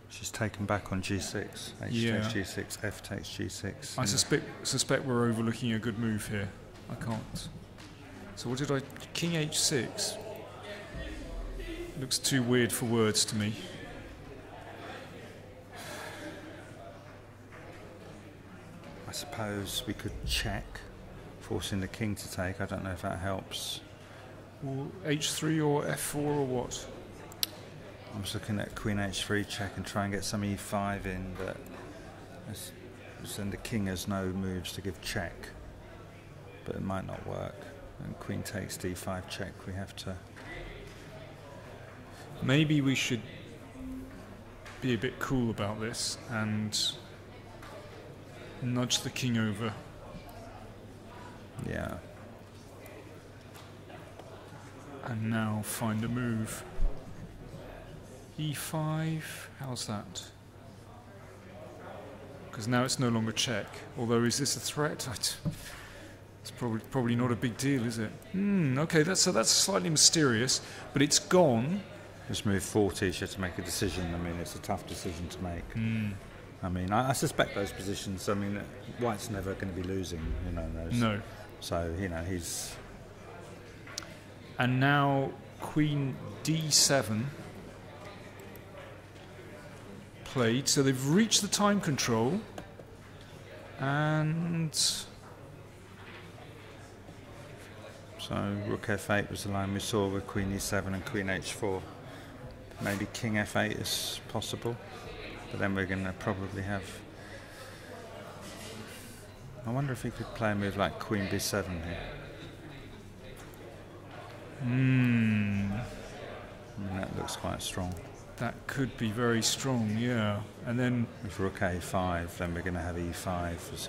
she's taken back on G6. H takes G6, F takes G6. I suspect we're overlooking a good move here. I can't. So what did I? King H6. Looks too weird for words to me. I suppose we could check, forcing the king to take. I don't know if that helps. Or H3 or F4 or what? I'm just looking at Queen H3 check and try and get some E5 in, but then the king has no moves to give check. But it might not work. And Queen takes D5 check. We have to. Maybe we should be a bit cool about this and nudge the king over. Yeah. And now find a move. E5, how's that? Because now it's no longer check. Although, is this a threat? It's probably not a big deal, is it? Okay, that's slightly mysterious, but it's gone. Just move 40, she had to make a decision. I mean, it's a tough decision to make. I mean, I suspect those positions. I mean, White's never going to be losing, those. No. So, he's. And now Queen D7 played. So they've reached the time control. And. So Rook F8 was the line we saw with Queen E7 and Queen H4. Maybe King F8 is possible. But then we're going to probably have. I wonder if he could play a move like Queen B7 here. That looks quite strong. That could be very strong, yeah. And then with Rook A5, then we're going to have E5.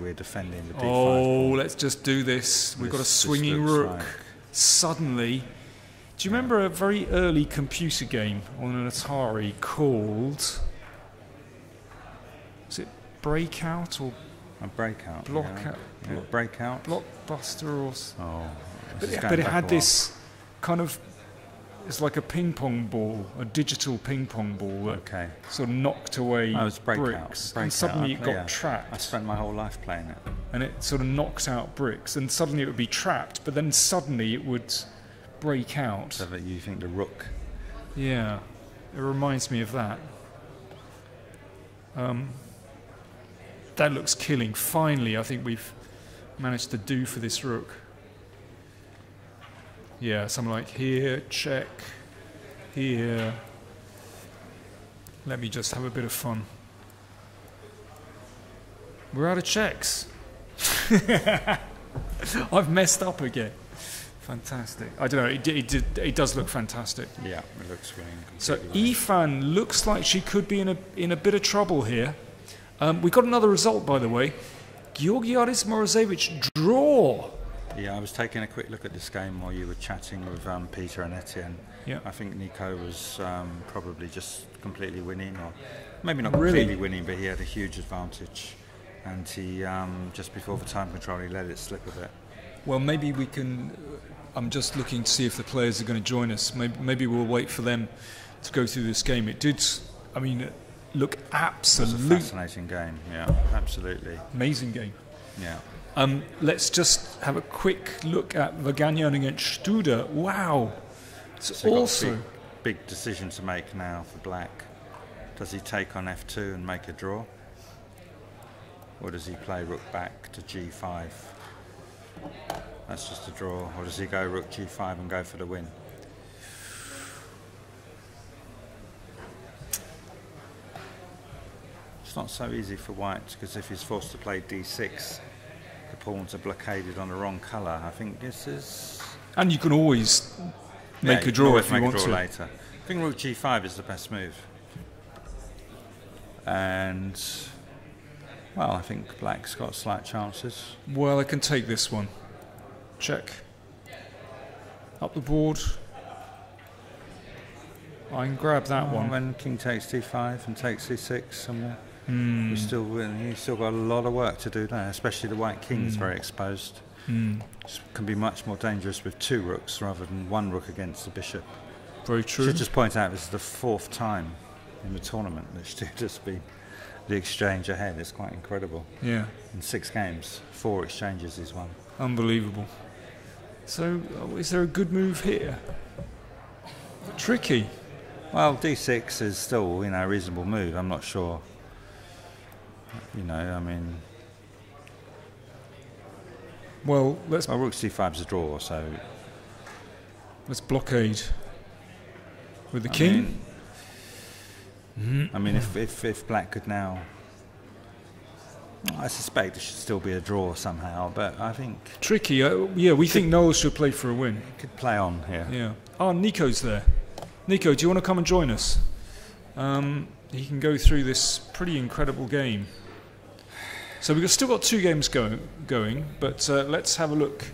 We're defending the B5. Oh, let's just do this. We've got a swinging rook. Like suddenly. Do you remember a very early computer game on an Atari called? Was it Breakout or? A Breakout. Breakout. Blockbuster or? Oh. But it had this kind of. It's like a ping pong ball, a digital ping pong ball that sort of knocked away bricks, and suddenly it got trapped. I spent my whole life playing it. And it sort of knocked out bricks, and suddenly it would be trapped, but then suddenly it would break out. So that you think the rook. Yeah, it reminds me of that. That looks killing. Finally, I think we've managed to do for this rook. Yeah, something like here, check, here. Let me just have a bit of fun. We're out of checks. I've messed up again. Fantastic. I don't know. It does look fantastic. Yeah, it looks winning. So Ifan looks like she could be in a bit of trouble here. We got another result, by the way. Georgiadis Morozevich draw. Yeah, I was taking a quick look at this game while you were chatting with Peter and Etienne. Yeah. I think Nico was probably just completely winning, or maybe not completely winning, but he had a huge advantage. And he, just before the time control, he let it slip a bit. Well, maybe we can... I'm just looking to see if the players are going to join us. Maybe we'll wait for them to go through this game. It did, I mean, look absolutely... It was a fascinating game, yeah, absolutely. Amazing game. Yeah. Let's just have a quick look at Vaganyan against Studer. Wow. So also... Big decision to make now for Black. Does he take on f2 and make a draw? Or does he play rook back to g5? That's just a draw. Or does he go rook g5 and go for the win? It's not so easy for White, because if he's forced to play d6, the pawns are blockaded on the wrong colour. I think this is... And you can always make a draw if you want to. Later. I think rook g5 is the best move. And... well, I think Black's got slight chances. Well, I can take this one. Check. Up the board. I can grab that one. When king takes d5 and takes c6 somewhere. He's still got a lot of work to do there, especially the white king is very exposed. It can be much more dangerous with two rooks rather than one rook against the bishop. Very true. I should just point out this is the 4th time in the tournament that Studer's been the exchange ahead. Is quite incredible. Yeah. In 6 games, 4 exchanges he's won. Unbelievable. So, is there a good move here? Tricky. Well, d6 is still, a reasonable move. I'm not sure. I mean. Well, rook c5 is a draw, so. Let's blockade with the king. I mean, if Black could now, I suspect it should still be a draw somehow, but I think tricky. Yeah, we think Noel should play for a win. He could play on here. Yeah. Oh, Nico's there. Nico, do you want to come and join us? He can go through this pretty incredible game. So we've still got 2 games going, but let's have a look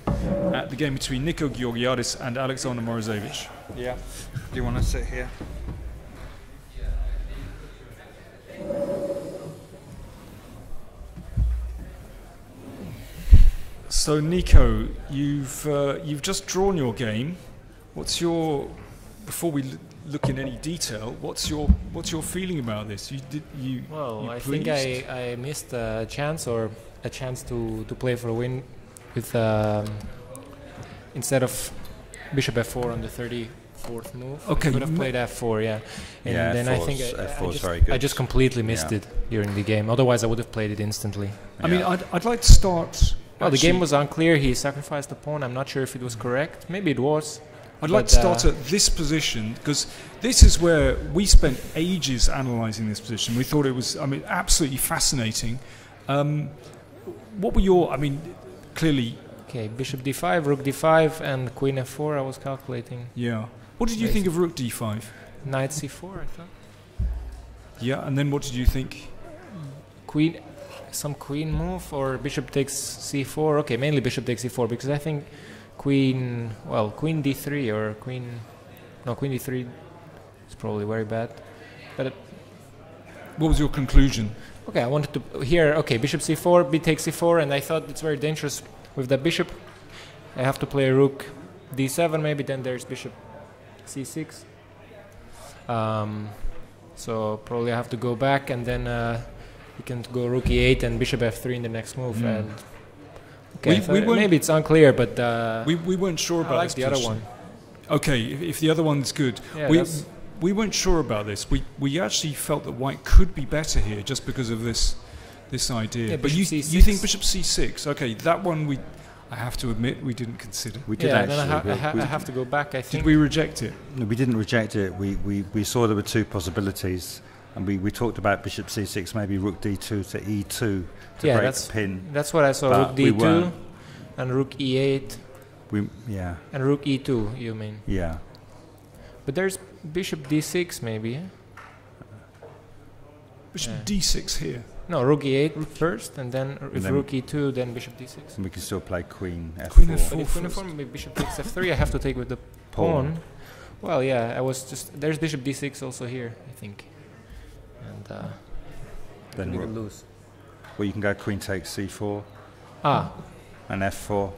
at the game between Nico Georgiadis and Alexander Morozevich. Yeah. Do you want to sit here? So Nico, you've just drawn your game. Before we look in any detail, what's your feeling about this? I think I missed a chance to play for a win with instead of bishop f4 on the 34th move. Okay, I could have played f4, yeah. And then I think I just completely missed it during the game. Otherwise, I would have played it instantly. I mean, I'd like to start. Well, the game was unclear. He sacrificed the pawn. I'm not sure if it was correct. Maybe it was. I'd like to start at this position, because this is where we spent ages analysing this position. We thought it was, absolutely fascinating. What were clearly... Okay, bishop d5, rook d5, and queen f4 I was calculating. Yeah. What did you think of rook d5? Knight c4, I thought. Yeah, and then what did you think? Some queen move, or bishop takes c4. Okay, mainly bishop takes c4, because I think queen d3 or queen d3 is probably very bad. But what was your conclusion? Okay, I wanted to here. Okay, bishop c4, b takes c4, and I thought it's very dangerous with the bishop. I have to play rook d7 maybe. Then there's bishop c6. So probably I have to go back, and then we can go rook e8 and bishop f3 in the next move. And okay, maybe it's unclear, but we weren't sure about the other one. Okay, if the other one's good, yeah, we weren't sure about this. We actually felt that white could be better here just because of this idea. Yeah, but you think bishop c6? Okay, that one I have to admit, we didn't consider. We did yeah, then actually. I have to go back, I think. Did we reject it? No, we didn't reject it. We saw there were two possibilities, and we talked about bishop c6, maybe rook d2 to e2 to Yeah, break that's- the pin. That's what I saw, But rook we d2 weren't. and rook e8 Yeah, and rook e2, you mean. yeah. But there's bishop d6 maybe. Bishop Yeah. d6 here. No, rook e8 first, and then if then- rook e2, then bishop d6. And we can still play queen f4. Queen f4. But if queen f4, maybe bishop takes f3, I have to take with the pawn. Well, yeah, I was just... There's bishop d6 also here, I think. And Then we rook. will lose. Well, you can go queen takes c4 Ah, and f4.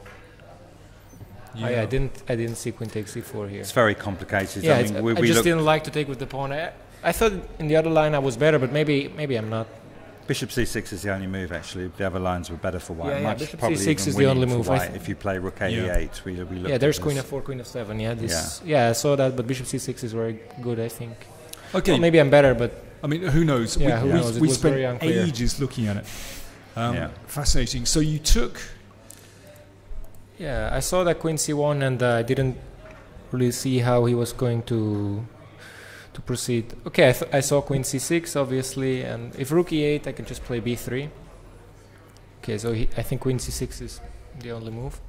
yeah, I didn't see queen takes c4 here. It's very complicated. Yeah, I mean, I just didn't like to take with the pawn. I thought in the other line I was better, but maybe I'm not. Bishop c6 is the only move, actually. The other lines were better for white. Yeah, yeah, Much bishop probably c6 even is the only winning for move, I white. If you play rook a8, we looked Yeah, there's at queen this. f4, queen f7. Yeah, this. Yeah, I saw that, but bishop c6 is very good, I think. Okay. Well, maybe I'm better, but I mean, who knows? Yeah, who knows? It We was spent very unclear. ages looking at it. Yeah. Fascinating. So you took. yeah, I saw that queen c1, and I didn't really see how he was going to proceed. Okay, I saw queen c6 obviously, and if rook e8, I can just play b3. Okay, so I think queen c6 is the only move.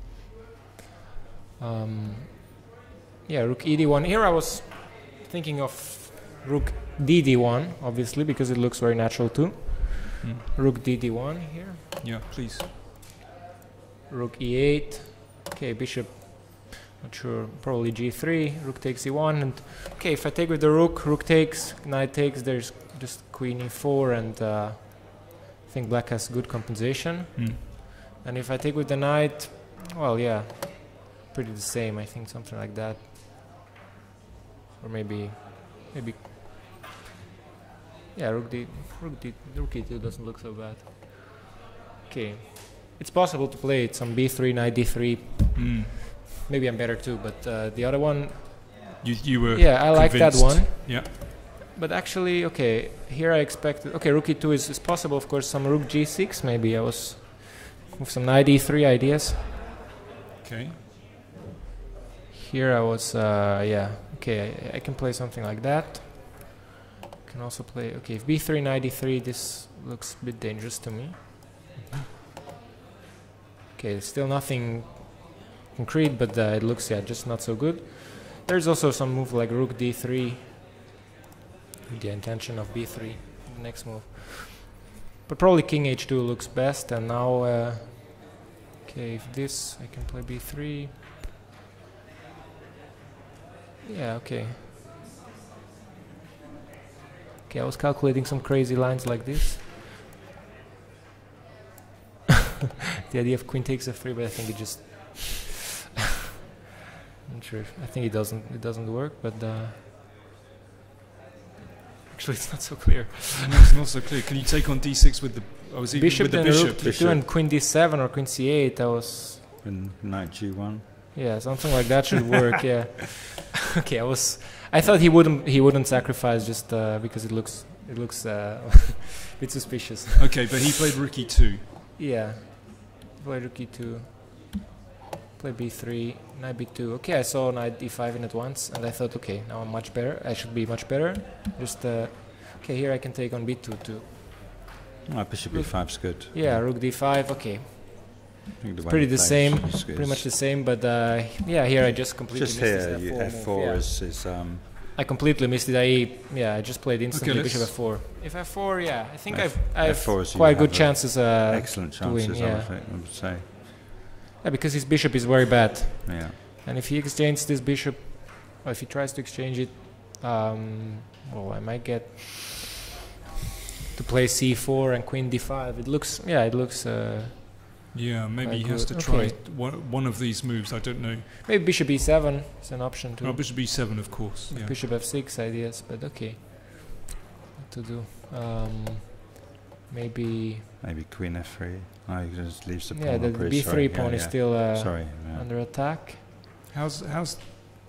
Yeah, rook ed1. Here I was thinking of rook dd1, obviously, because it looks very natural too. Rook dd1 here. Yeah, please. Rook e8. Okay, bishop. Not sure. Probably g3. Rook takes e1. And okay, if I take with the rook, rook takes, knight takes. There's just queen e4, and I think black has good compensation. And if I take with the knight, well, yeah, pretty the same. I think something like that. Or maybe. Yeah, rook e2 doesn't look so bad. Okay, it's possible to play it. Some b3, knight d3. Maybe I'm better too, but the other one. You were. Yeah, I like that convinced. one. Yeah. But actually, okay, here I expected. Okay, rook e2 is possible, of course. Some rook g6, maybe. I was with some knight e3 ideas. Okay. Here I was, yeah. Okay, I can play something like that. Can also play. Okay, if b3, knight e3, this looks a bit dangerous to me. Okay, still nothing concrete, but it looks, yeah, just not so good. There's also some move like rook d3 with the intention of b3, the next move. But probably king h2 looks best, and now, okay, if this, I can play b3. Yeah, okay. Okay, I was calculating some crazy lines like this. The idea of queen takes f3, but I think it just... I'm not sure. I think it doesn't work, but actually it's not so clear. No, it's not so clear. Can you take on d6 with the? I was even Bishop with the then bishop. rook d2 and queen d7 or queen c8. I was. And knight g1. Yeah, something like that should work. Yeah. Okay, I thought he wouldn't sacrifice just because it looks a bit suspicious. Okay, but he played rook e2. Yeah. Play rook e2. Play b3, knight b2. Okay, I saw knight d5 in at once, and I thought, okay, now I'm much better. I should be much better. Just okay, here I can take on b2 too. Oh, bishop b5 is good. Yeah, rook d5. Okay, I think it's way pretty he the plays same, is pretty much the same. But yeah, here I just completely Just missed here, this you, f4 f4 move, yeah. is I completely missed it. I just played instantly Okay, bishop f4. If f4, yeah, I think I have f4 is you quite good have chances. excellent to win, chances, yeah. I would say. Yeah, because his bishop is very bad. Yeah. And if he exchanges this bishop, or if he tries to exchange it, well, I might get to play c4 and queen d5. It looks, yeah, it looks. Yeah, maybe he Quite has to good. try Okay. one of these moves. I don't know. Maybe bishop e7 is an option too. Oh, bishop b7, of course. Yeah. Bishop f6 ideas, but okay. What to do? Maybe. Maybe queen f3. Oh, he just leaves the pawn. Yeah, the on b3 sorry. pawn is yeah. still Sorry. Yeah. under attack. How's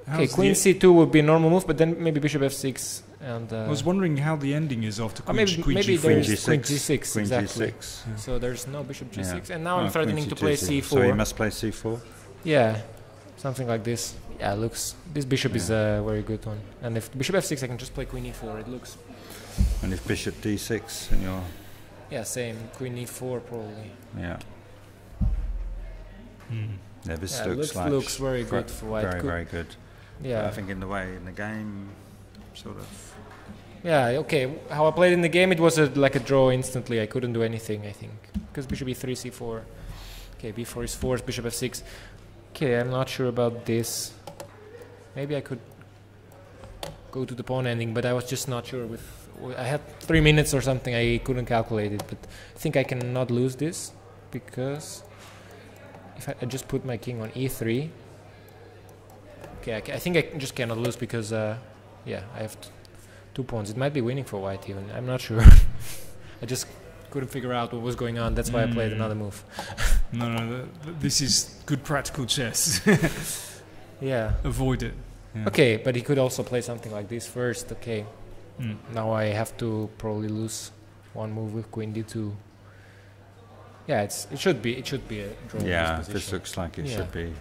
Okay, how's queen the- c2 would be a normal move, but then maybe bishop f6 and. I was wondering how the ending is after Or queen, maybe queen maybe g4. there's queen g6 Queen exactly. g6. Yeah. So there's no bishop g6, Yeah. and now I'm Oh, threatening queen to play c2. c4. So he must play c4. Yeah, something like this. Yeah, looks. This bishop is a very good one. And if bishop f6, I can just play queen e4. It looks. And if bishop d6, and you're Yeah, same. Queen e4 probably. yeah. Yeah, this Yeah, looks like looks very good for white. very Good. very good. But Yeah. I think in the way in the game, sort of. Yeah. Okay. How I played in the game, it was like a draw instantly. I couldn't do anything. I think because bishop e3, c4. Okay, b4 is forced. Bishop f6. Okay, I'm not sure about this. Maybe I could go to the pawn ending, but I was just not sure. I had 3 minutes or something. I couldn't calculate it, but I think I cannot lose this because if I just put my king on e3. Okay, I think I just cannot lose because yeah, I have 2 pawns. It might be winning for white even. I'm not sure. I just couldn't figure out what was going on. That's why I played another move. No, this is good practical chess. Yeah. Avoid it. Yeah. Okay, but he could also play something like this first. Okay. Now I have to probably lose one move with queen d2. Yeah, it should be a draw. Yeah, this this position. looks like it Yeah. should be.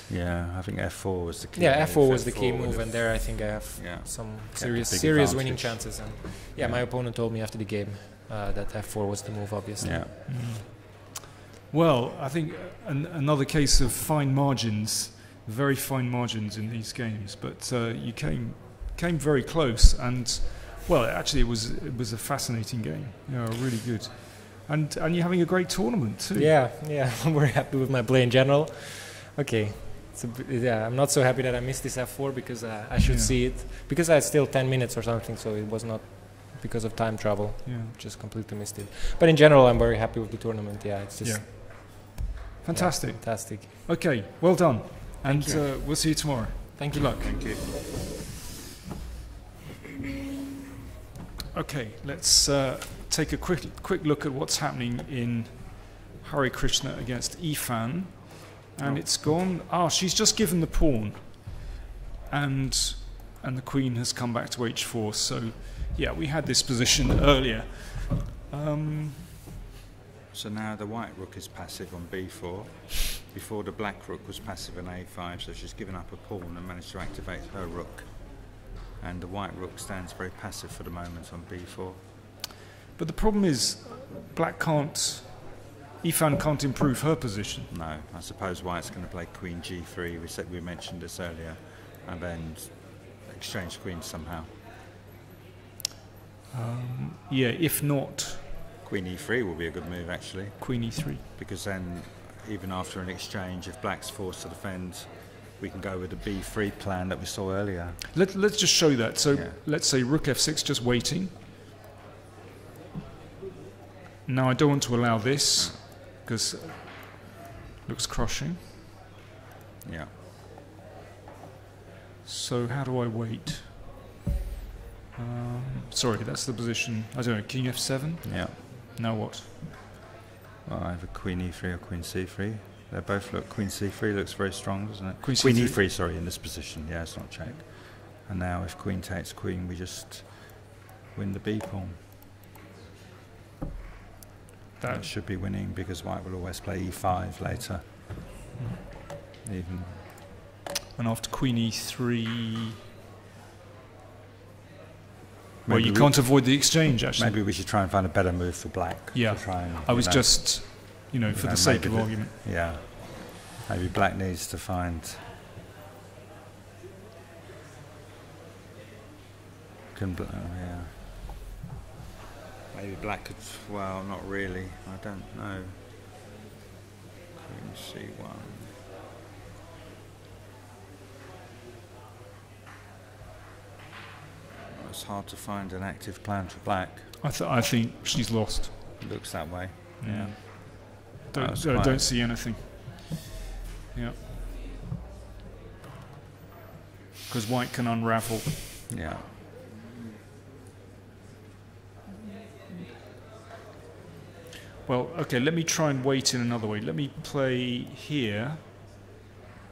Yeah, I think f4 was the key. Yeah, move. f4 was the key would move, have- and there I think I have Yeah. some a serious big serious winning advantage. chances. And yeah, my opponent told me after the game that f4 was the move, obviously. Yeah. Well, I think another case of fine margins, very fine margins in these games. But you came very close, and well, actually, it was a fascinating game. Yeah, really good, and you're having a great tournament too. Yeah, I'm very happy with my play in general. Okay, I'm not so happy that I missed this f4 because I should see it because I had still 10 minutes or something, so it was not because of time travel. Yeah. Just completely missed it. But in general, I'm very happy with the tournament. Yeah, it's just Fantastic. fantastic. Okay, well done, and Thank you. we'll see you tomorrow. Thank Good you. luck. Thank you. Okay, let's take a quick look at what's happening in Hare Krishna against Ifan. And it's gone. She's just given the pawn. And the queen has come back to h4. So, yeah, we had this position earlier. So now the white rook is passive on b4. Before the black rook was passive on a5, so she's given up a pawn and managed to activate her rook. And the white rook stands very passive for the moment on b4. But the problem is, Ifan can't improve her position. No, I suppose white's going to play queen g3. We mentioned this earlier, and then exchange queens somehow. Yeah, if not, Queen e3 will be a good move actually, queen e3. because then even after an exchange, if black's forced to defend, we can go with the b3 plan that we saw earlier. Let's just show that. So Yeah. let's say rook f6, just waiting. Now I don't want to allow this because it looks crushing. Yeah. So how do I wait? Sorry, that's the position. I don't know, king f7? Yeah. Now what? Well, either queen e3 or queen c3. They both look. Queen c3 looks very strong, doesn't it? Queen Queen C3? e3, sorry, in this position. Yeah, it's not check. And now if queen takes queen, we just win the b pawn. That should be winning because white will always play e5 later. Even. And after queen e3... Well, Maybe you we- can't avoid the exchange, actually. Maybe we should try and find a better move for black. Yeah. To try and, I was you know, just, for know, the sake maybe of the- argument. Yeah. Maybe black needs to find. Yeah. Maybe black could. Well, not really. I don't know. Queen c1. It's hard to find an active plan for black. I think she's lost. It looks that way. Yeah. That's Don't quite- see anything. Yeah. Because white can unravel. Yeah. Well, okay, let me try and wait in another way. Let me play here.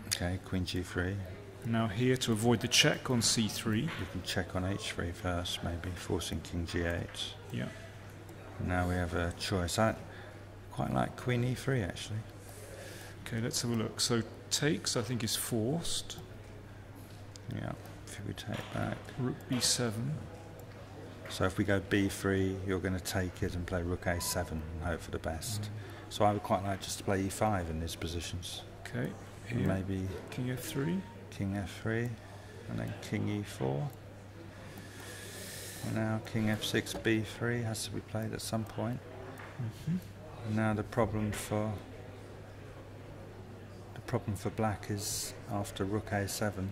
Okay, queen g3. Now here to avoid the check on c3. You can check on h3 first, maybe forcing king g8. Yeah. Now we have a choice. I quite like queen e3 actually. Okay, let's have a look. So takes, I think, is forced. Yeah, if we take back. Rook b7. So if we go b3, you're going to take it and play rook a7 and hope for the best. So I would quite like just to play e5 in these positions. Okay, And here. maybe King f3. king f3, and then king e4. And now king f6, b3 has to be played at some point. And now the problem for black is after rook a7.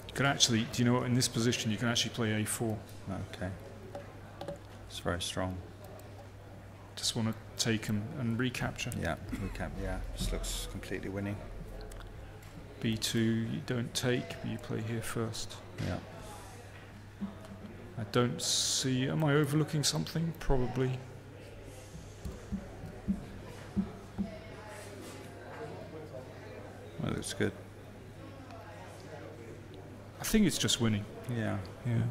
You can actually, do you know what, in this position you can actually play a4. Okay, it's very strong. Just want to take and recapture. Yeah, yeah, this looks completely winning. b2 you don't take, but you play here first. Yeah. I don't see, am I overlooking something? Probably. Well, looks good. I think it's just winning. Yeah. Yeah.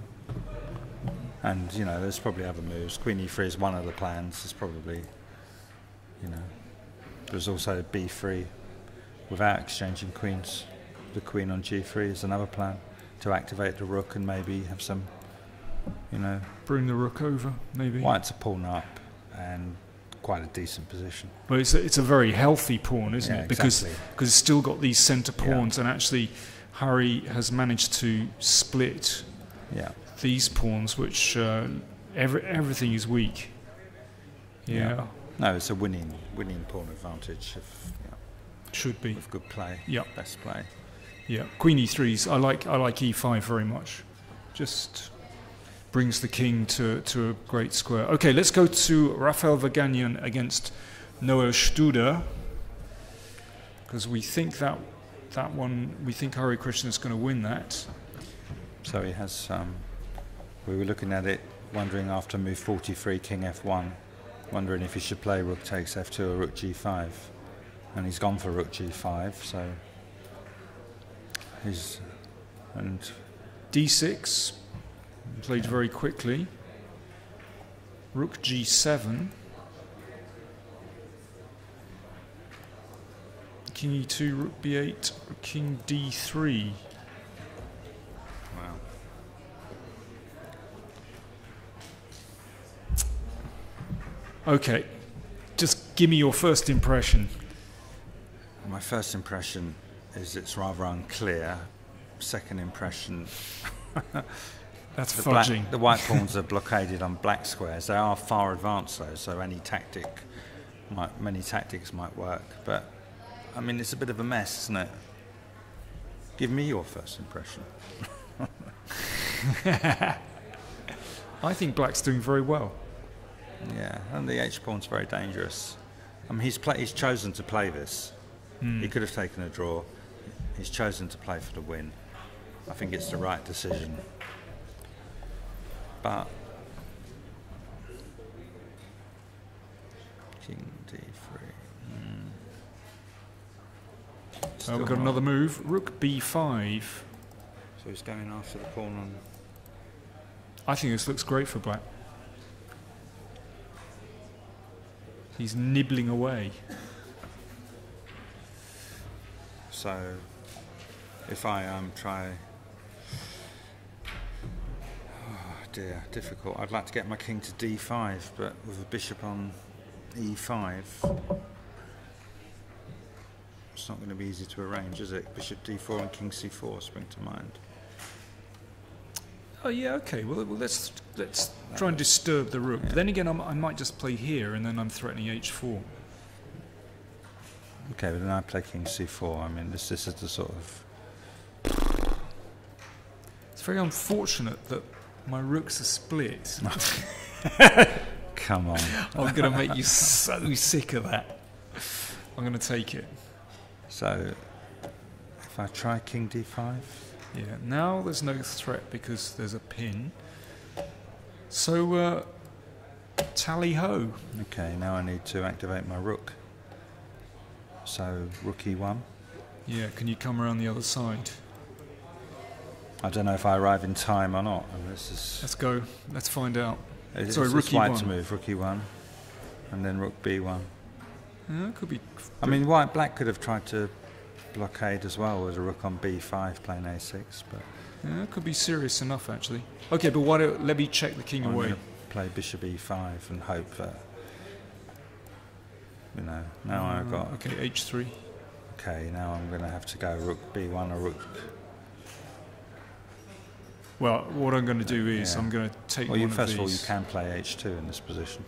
And, you know, there's probably other moves. Queen e3 is one of the plans. There's probably, you know, there's also b3 without exchanging queens. The queen on g3 is another plan to activate the rook and maybe have some, you know... Bring the rook over, maybe. White's a pawn up and quite a decent position. Well, it's a very healthy pawn, isn't it? Because exactly. it's still got these centre pawns, and actually Harry has managed to split these pawns, which everything is weak. Yeah. No, it's a winning pawn advantage. If, should be with good play. Yeah. Best play. Yeah. Queen e3's. I like e5 very much. Just brings the king to a great square. Okay, let's go to Rafael Vaganyan against Noel Studer, because we think that one, we think Hari Krishna is going to win that. So he has. We were looking at it, wondering after move 43, king f1, wondering if he should play rook takes f2 or rook g5, and he's gone for rook g5. So he's and d6 played very quickly. Rook g7. King e2, rook b8, king d3. wow. Okay, just give me your first impression. My first impression is it's rather unclear. Second impression. That's fudging. The white pawns are blockaded on black squares. They are far advanced though, so many tactics might work. But I mean, it's a bit of a mess, isn't it? Give me your first impression. I think black's doing very well. Yeah, and the h pawn's very dangerous. I mean, he's chosen to play this. He could have taken a draw. He's chosen to play for the win. I think it's the right decision. But king d3. We've got another move. Rook b5. So he's going after the pawn on. I think this looks great for black. He's nibbling away. So if I try. Oh dear, difficult. I'd like to get my king to d5, but with a bishop on e5, it's not going to be easy to arrange, is it? Bishop d4 and king c4 spring to mind. Oh yeah, okay. Well, let's try and disturb the rook. Yeah. But then again, I might just play here, and then I'm threatening h4. Okay, but then I play king c4. I mean, this is the sort of. It's very unfortunate that my rooks are split. Come on. I'm going to make you so sick of that. I'm going to take it. So, if I try king d5. Yeah, now there's no threat because there's a pin. So, tally ho. Okay, now I need to activate my rook. So, rook e1. Yeah, can you come around the other side? I don't know if I arrive in time or not. And this is. Let's go. Let's find out. Sorry, rook white E1. to move, rook E1, and then rook B1. Yeah, it could be. I mean, black could have tried to blockade as well with a rook on B5 playing A6, but. Yeah, it could be serious enough actually. Okay, but let me check the king I'm away. gonna play bishop E5 and hope that. You know, now I've got. Okay, H3. Okay, now I'm going to have to go rook B1 or rook. Well, what I'm going to do is I'm going to take one of these. First of all, you can play H2 in this position.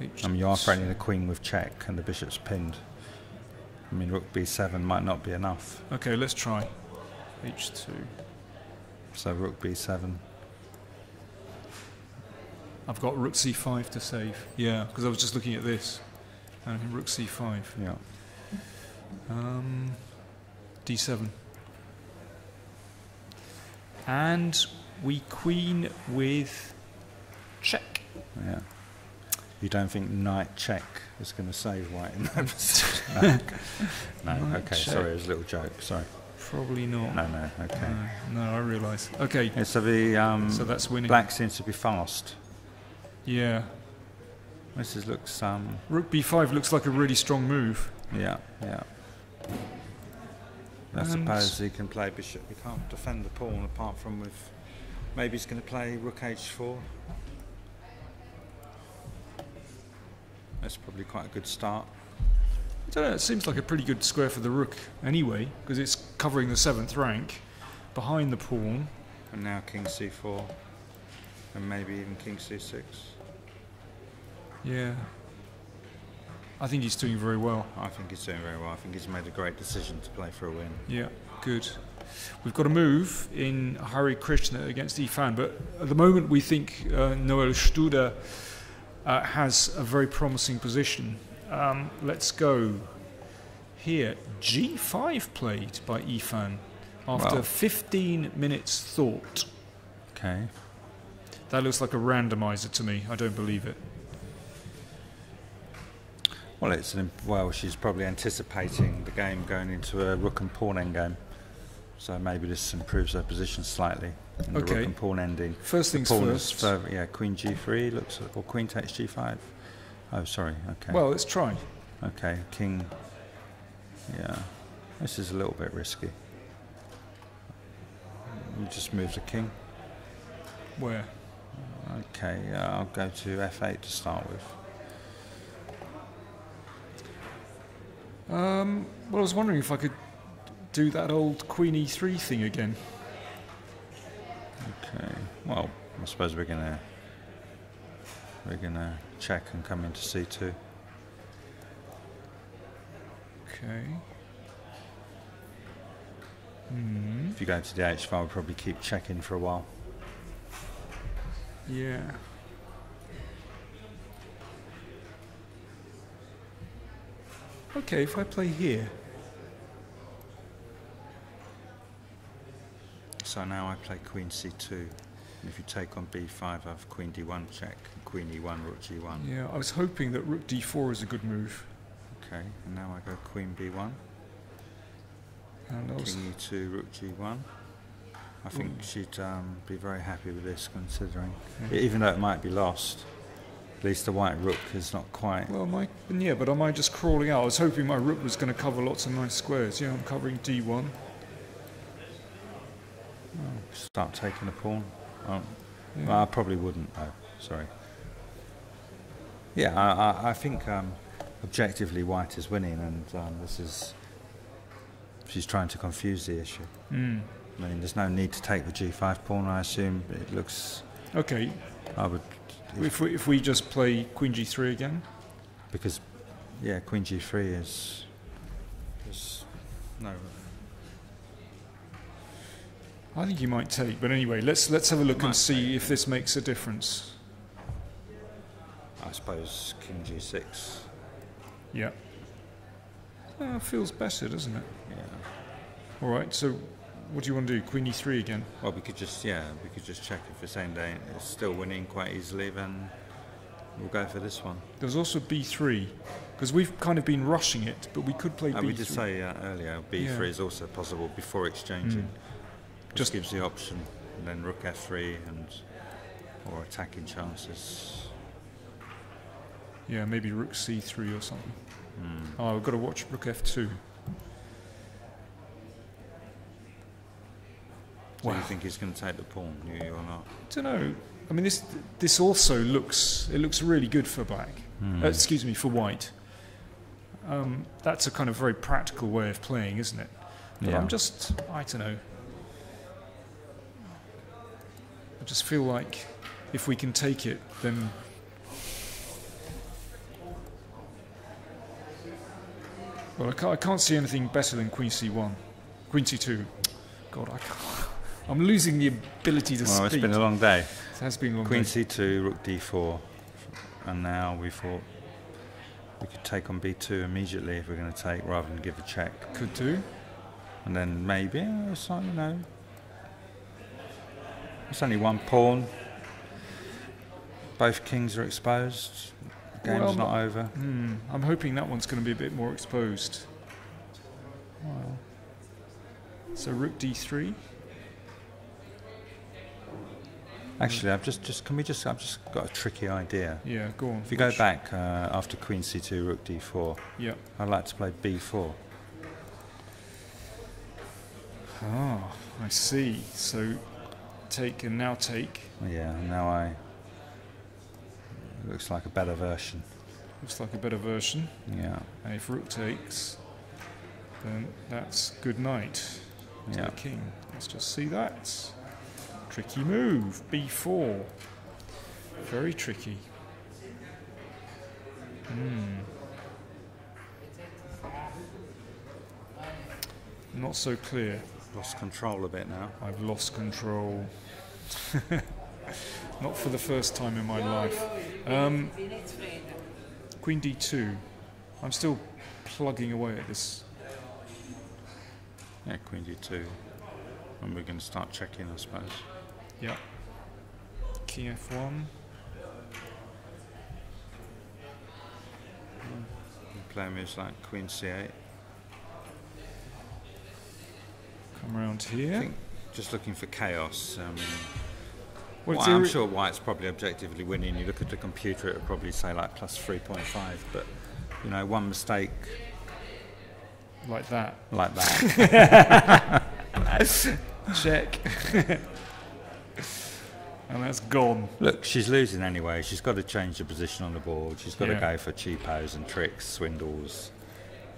H2. I mean, you are threatening the queen with check and the bishop's pinned. I mean, rook B7 might not be enough. Okay, let's try H2. So rook B7. I've got rook C5 to save. Yeah, because I was just looking at this. And rook C5. Yeah. D7. And we queen with check. Yeah. You don't think knight check is going to save white in that position? No. Knight Okay, check. sorry, it was a little joke, sorry. Probably not. No, okay. No, I realise. Okay. Yeah, so the so that's winning. black seems to be fast. Yeah. This looks Rook B5 looks like a really strong move. yeah. I suppose he can play bishop. He can't defend the pawn apart from with. Maybe he's going to play rook H4. That's probably quite a good start. I don't know, it seems like a pretty good square for the rook anyway, because it's covering the 7th rank behind the pawn. And now king c4, and maybe even king c6. Yeah. I think he's doing very well. I think he's doing very well. I think he's made a great decision to play for a win. Yeah, good. We've got a move in Hare Krishna against Ifan, but at the moment we think Noel Studer has a very promising position. Let's go here. G5 played by Ifan after 15 minutes thought. Okay. That looks like a randomizer to me. I don't believe it. Well, she's probably anticipating the game going into a rook and pawn endgame. So maybe this improves her position slightly in the rook and pawn ending. First things first. Queen G3 looks, or queen takes G5. Oh, sorry. Okay. Well, let's try. Okay, king. Yeah, this is a little bit risky. You just move the king. Where? Okay, I'll go to F8 to start with. Well, I was wondering if I could do that old Queen E3 thing again. Okay. Well, I suppose we're gonna check and come into C2. Okay. If you go to the H file, we'll probably keep checking for a while. Yeah. Okay, if I play here. So now I play Queen C2. And if you take on B5, I have Queen D1 check, Queen E1, Rook G1. Yeah, I was hoping that Rook D4 is a good move. Okay, and now I go Queen B1. And also King E2, Rook G1. I think she'd be very happy with this, considering, even though it might be lost, at least the white rook is not quite. well, but am I just crawling out? I was hoping my rook was going to cover lots of nice squares. Yeah, I'm covering D1. Start taking the pawn. Oh. Yeah. Well, I probably wouldn't, though. Sorry. Yeah, I think objectively white is winning, and this is. She's trying to confuse the issue. I mean, there's no need to take the G5 pawn. I assume it looks. Okay. I would. If we just play Queen G3 again. Because, yeah, Queen G3 is no. I think you might take, but anyway, let's have a look and see if this makes a difference. I suppose King G6. Yeah. Feels better, doesn't it? Yeah. All right. So, what do you want to do? Queen E3 again? Well, we could just check if it's ending. It's still winning quite easily. Then We'll go for this one. There's also b3, because we've kind of been rushing it, but we could play b3. We did say earlier b3 is also possible before exchanging. Just gives the option, and then rook f3 or attacking chances. Yeah, maybe rook c3 or something. Oh, we've got to watch rook f2. Do you think he's going to take the pawn, you or not? I don't know. I mean, this also looks really good for black. Excuse me, for white. That's a kind of very practical way of playing, isn't it? But I don't know. I just feel like if we can take it, then. Well, I can't see anything better than queen c1, queen c2. God, I can't. I'm losing the ability to speak. Well, it's been a long day. It has been a long Queen day. c2, rook d4, and now we thought we could take on b2 immediately if we're going to take, rather than give a check. Could do. And then maybe, it's like, you know, it's only one pawn. Both kings are exposed. The game's not over. I'm hoping that one's going to be a bit more exposed. Well, so rook d3. Actually, I've just got a tricky idea. Yeah, go on. If you go back after queen c2, rook d4, yeah, I'd like to play b4. Ah, I see. So take and now take. Yeah, now looks like a better version. Looks like a better version. Yeah. And if rook takes, then that's good night to the king. Let's just see that. Tricky move, b4. Very tricky. Not so clear. Lost control a bit now. I've lost control. Not for the first time in my life. Queen d2. I'm still plugging away at this. Yeah, queen d2. And we're going to start checking, I suppose. Yeah. King f1. Play moves like queen c8. Come around here. I think just looking for chaos. Well, I'm sure white's probably objectively winning. You look at the computer, it would probably say like plus 3.5. But, you know, one mistake. Like that. Like that. Check. And that's gone. Look, she's losing anyway. She's got to change the position on the board. She's got to go for cheapos and tricks, swindles.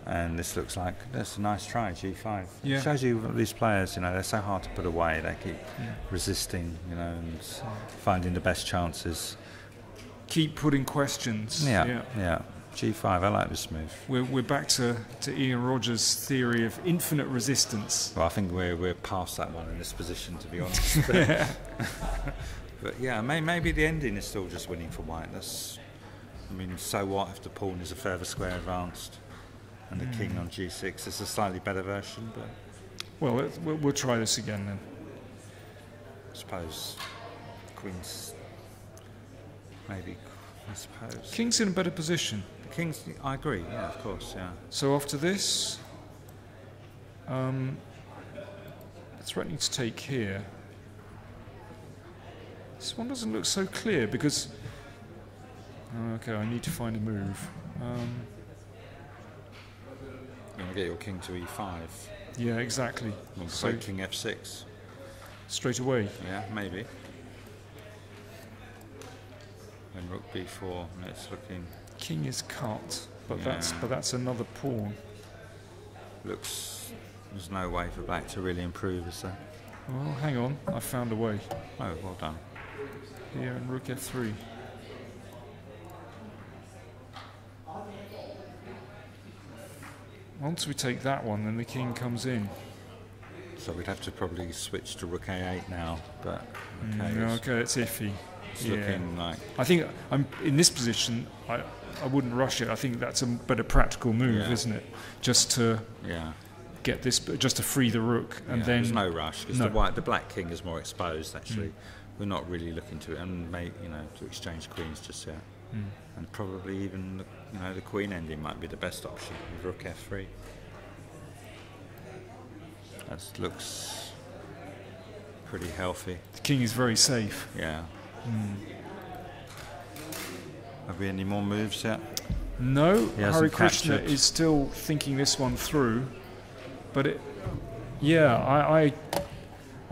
And this looks like that's a nice try, g5. Yeah. It shows you these players, you know, they're so hard to put away. They keep resisting, you know, and finding the best chances. Keep putting questions. Yeah. g5, I like this move. We're back to Ian Rogers' theory of infinite resistance. Well, I think we're past that one in this position, to be honest. But yeah, maybe the ending is still just winning for white. I mean, so what if the pawn is a further square advanced and the king on g6? It's a slightly better version, but... Well, we'll try this again then. I suppose queen's... Maybe, I suppose. King's in a better position. The king's... I agree, yeah, of course, yeah. So after this... threatening to take here. This one doesn't look so clear because... okay, I need to find a move. You're going to get your king to e5. Yeah, exactly. So king f6. Straight away? Yeah, maybe. And rook b4, and it's looking... King is cut, but that's another pawn. Looks... There's no way for black to really improve, is there? Well, hang on. I found a way. Oh, well done. Here and rook f3. Once we take that one, then the king comes in. So we'd have to probably switch to rook a8 now, but okay. Okay, it's iffy. It's looking like... I think I'm in this position. I wouldn't rush it. I think that's a better practical move, isn't it? Just to get this, just to free the rook, and then there's no rush because the black king is more exposed. Actually, we're not really looking to it, and to exchange queens just yet. and probably even the queen ending might be the best option with rook f3. That looks pretty healthy. The king is very safe. Yeah. Have we any more moves yet? No, Hari Krishna captured. is still thinking this one through, but I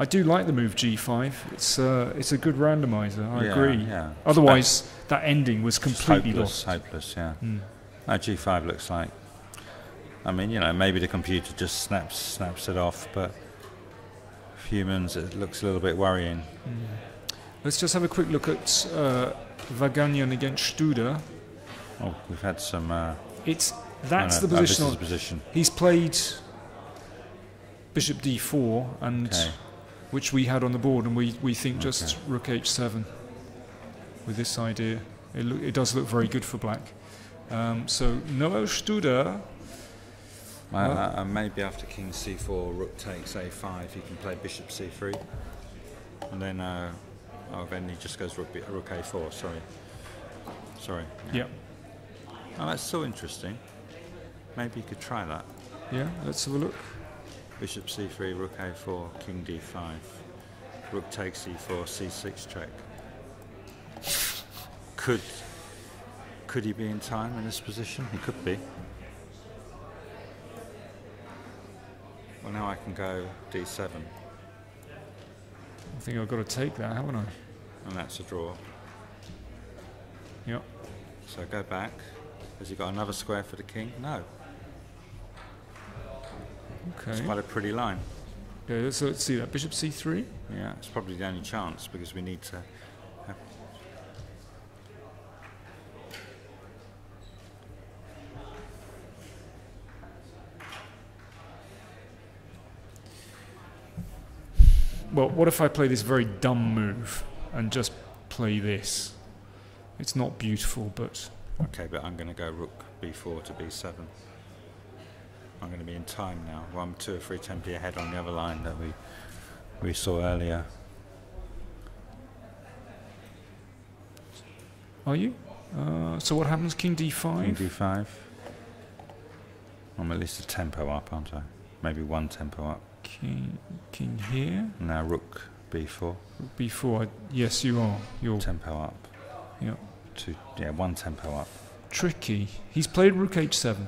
do like the move g5. It's a good randomizer. I agree. Yeah. Otherwise, that ending was completely lost. Hopeless. Yeah. No, g5 looks like. I mean, maybe the computer just snaps it off, but for humans, it looks a little bit worrying. Let's just have a quick look at Vaganyan against Studer. Oh, we've had some. That's the this position. is the position. He's played bishop d4, and which we had on the board, and we think just rook h7 with this idea. It does look very good for black. So Noel Studer. Maybe after king c4, rook takes a5, he can play bishop c3, and then then he just goes rook a4. Sorry. Yeah. Oh, that's so interesting. Maybe you could try that. Yeah, let's have a look. Bishop c3, rook a4, king d5, rook takes e4, c6 check. Could he be in time in this position? He could be. Well, now I can go d7. I think I've got to take that, haven't I? And that's a draw. Yep. So go back. Has he got another square for the king? No. Okay. It's quite a pretty line. Yeah, so let's see that. Bishop c3? Yeah, it's probably the only chance because we need to have... Well, what if I play this very dumb move and just play this? It's not beautiful, but... Okay, but I'm going to go rook b4 to b7. I'm going to be in time now. Well, I'm 2 or 3 tempi ahead on the other line that we saw earlier. Are you? So what happens? King d5? King d5. I'm at least a tempo up, aren't I? Maybe 1 tempo up. King here. Now rook b4. Rook b4. Yes, you are. You're tempo up. Yeah. 1 tempo up. Tricky. He's played rook h7.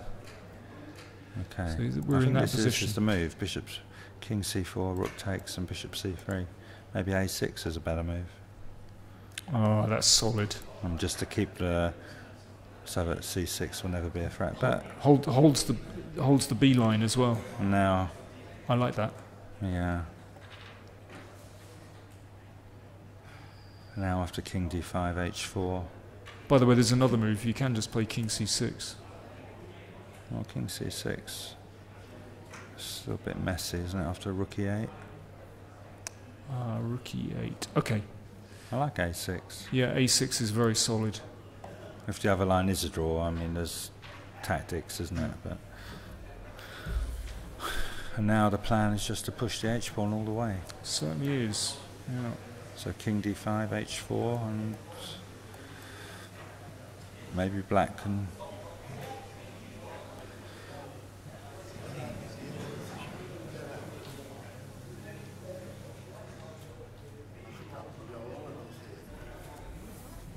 Okay. So we're in that position. This is the move. Bishop's king c4, rook takes, and bishop c3. Maybe a6 is a better move. Oh, that's solid. And just to keep the so that c6 will never be a threat. But holds the b line as well. Now. I like that. Yeah. Now after king d5, h4. By the way, there's another move. You can just play king c6. Well, king c6. It's still a bit messy, isn't it, after rook e8? Rook e8. Okay. I like a6. Yeah, a6 is very solid. If the other line is a draw, I mean, there's tactics, isn't it? But and now the plan is just to push the h-pawn all the way. Certainly is. Yeah. So king d5, h4, and maybe black can...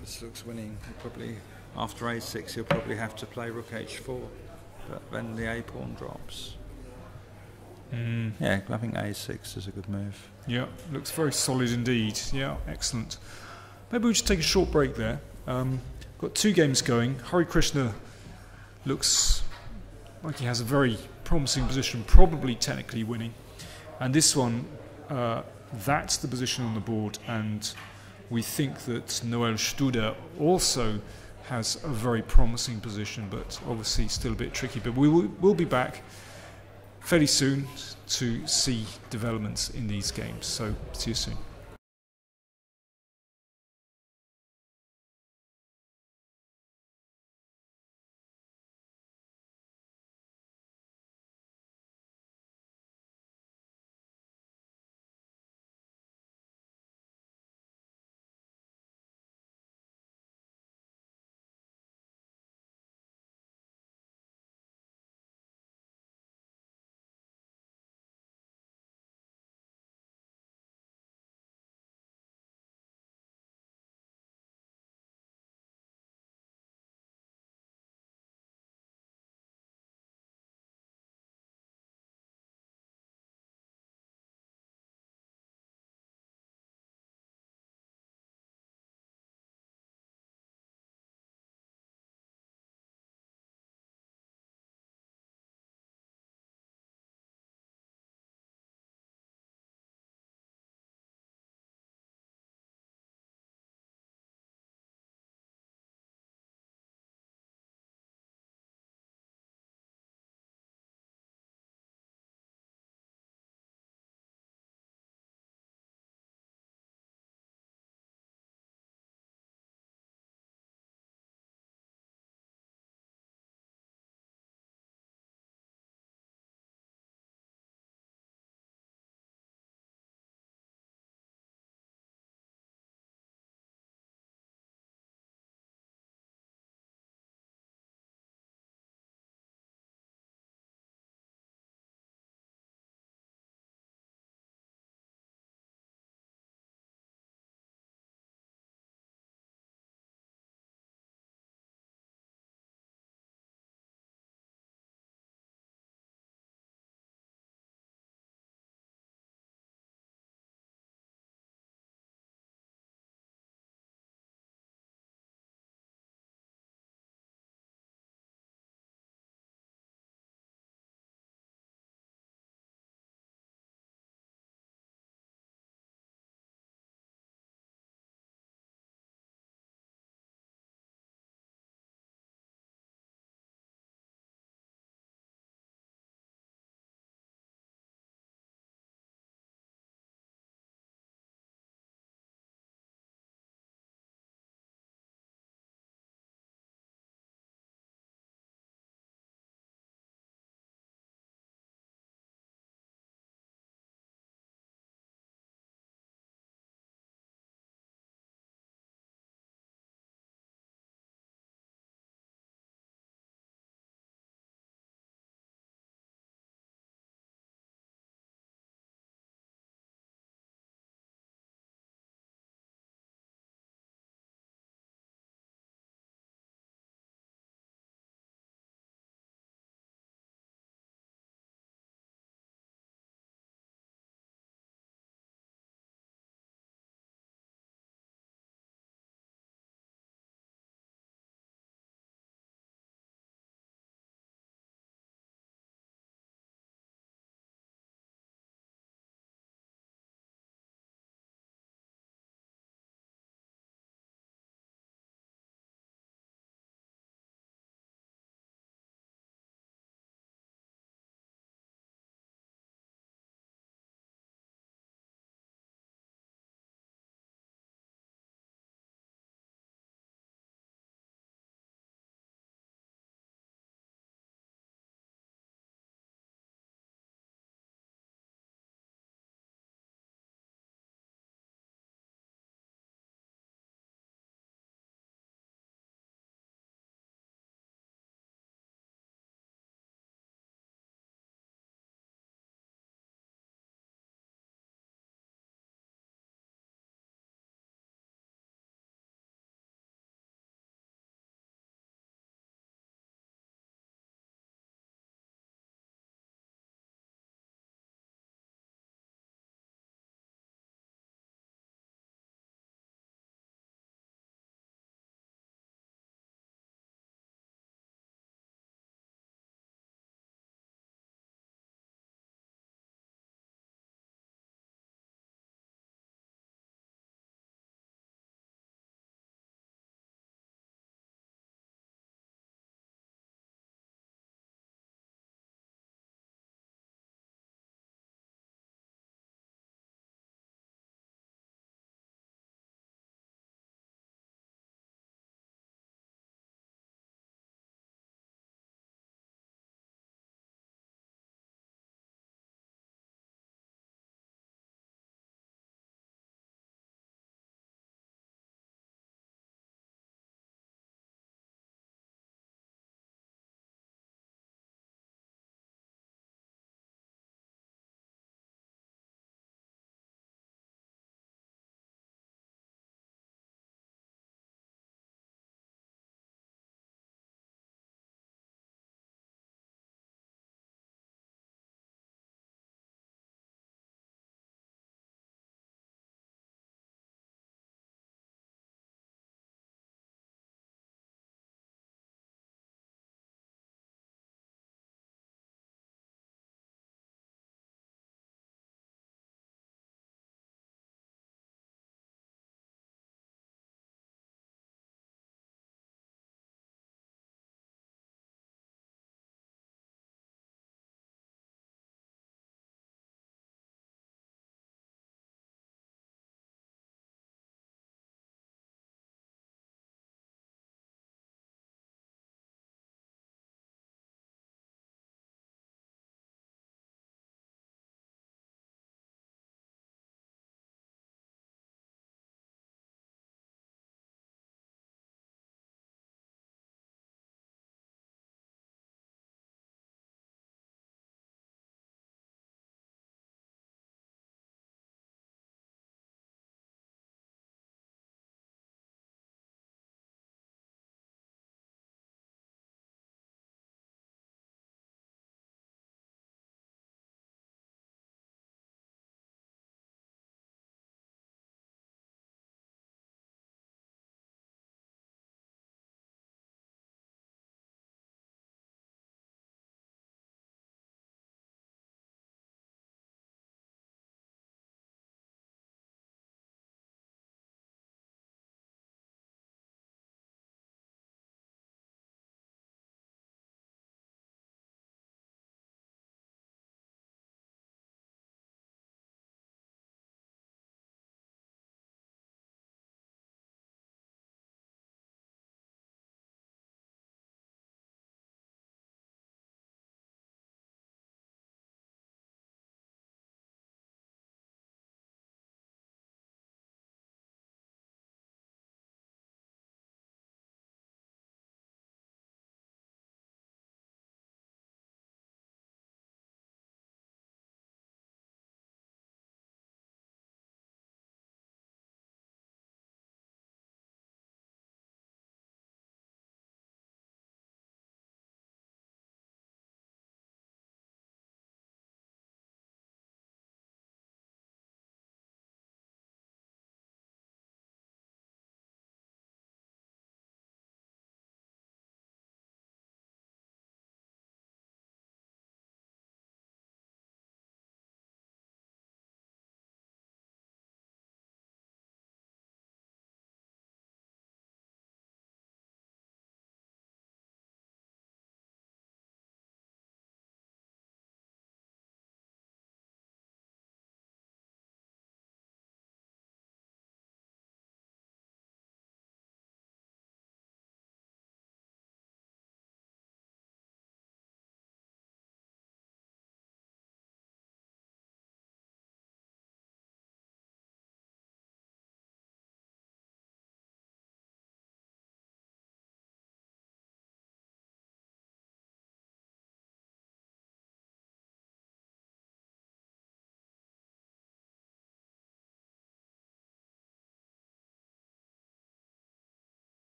This looks winning. He'll probably, after a6, he'll probably have to play rook h4, but then the a-pawn drops. Yeah, I think a6 is a good move. Yeah, looks very solid indeed. Yeah, excellent. Maybe we'll just take a short break there. Got 2 games going. Hari Krishna looks like he has a very promising position, probably technically winning. And this one, that's the position on the board, and we think that Noel Studer also has a very promising position, but obviously still a bit tricky. But we'll be back fairly soon to see developments in these games. So see you soon.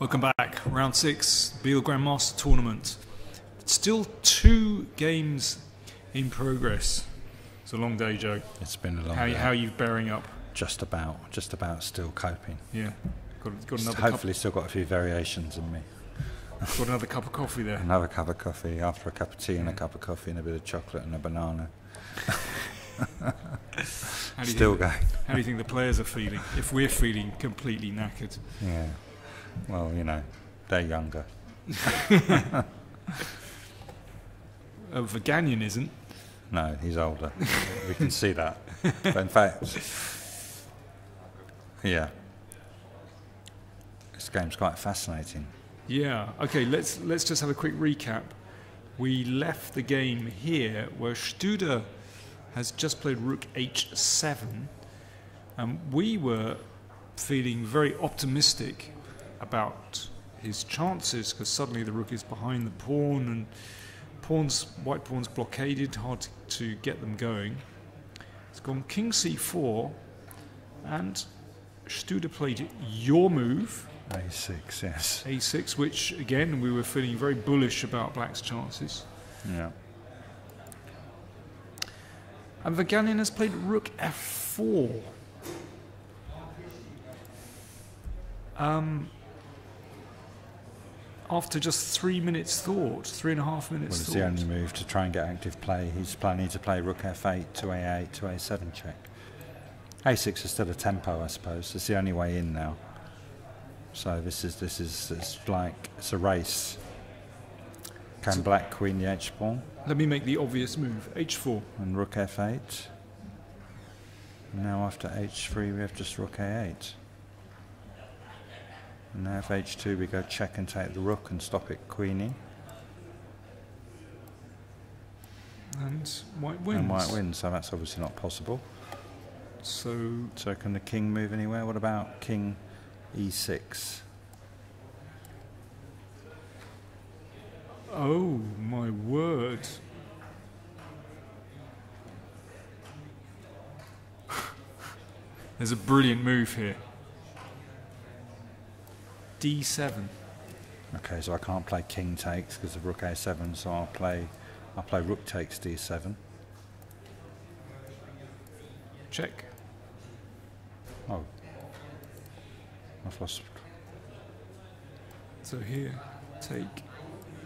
Welcome back. Round 6, Biel Grandmaster tournament. Still 2 games in progress. It's a long day, Joe. It's been a long day. How are you bearing up? Just about still coping. Yeah. Got another Hopefully still got a few variations in me. Got another cup of coffee there. Another cup of coffee, after a cup of tea and a cup of coffee and a bit of chocolate and a banana. Still going. How do you think the players are feeling? If we're feeling completely knackered. Yeah. Well, you know, they're younger. Vaganian isn't. No, he's older. We can see that. But in fact, yeah. This game's quite fascinating. Yeah. Okay, let's just have a quick recap. We left the game here where Studer has just played rook h7. We were feeling very optimistic about his chances because suddenly the rook is behind the pawn and white pawn's blockaded, hard to get them going. It's gone king c4 and Studer played your move. A6, yes. A6, which again we were feeling very bullish about black's chances. Yeah. And Vaganian has played rook f4. After just 3 minutes thought, 3.5 minutes thought. Well, it's the only move to try and get active play. He's planning to play rook f8 to a8 to a7 check. A6 is still a tempo, I suppose. It's the only way in now. So this is it's like it's a race. Can black queen the h pawn? Let me make the obvious move. h4 and rook f8. And now after h3 we have just rook a8. And now if h2 we go check and take the rook and stop it queening. And white wins. And white wins, so that's obviously not possible. So can the king move anywhere? What about king e6? Oh my word. There's a brilliant move here. d7. Okay, so I can't play king takes because of rook a7, so I'll play rook takes d7. Check. Oh. I've lost. So here, take.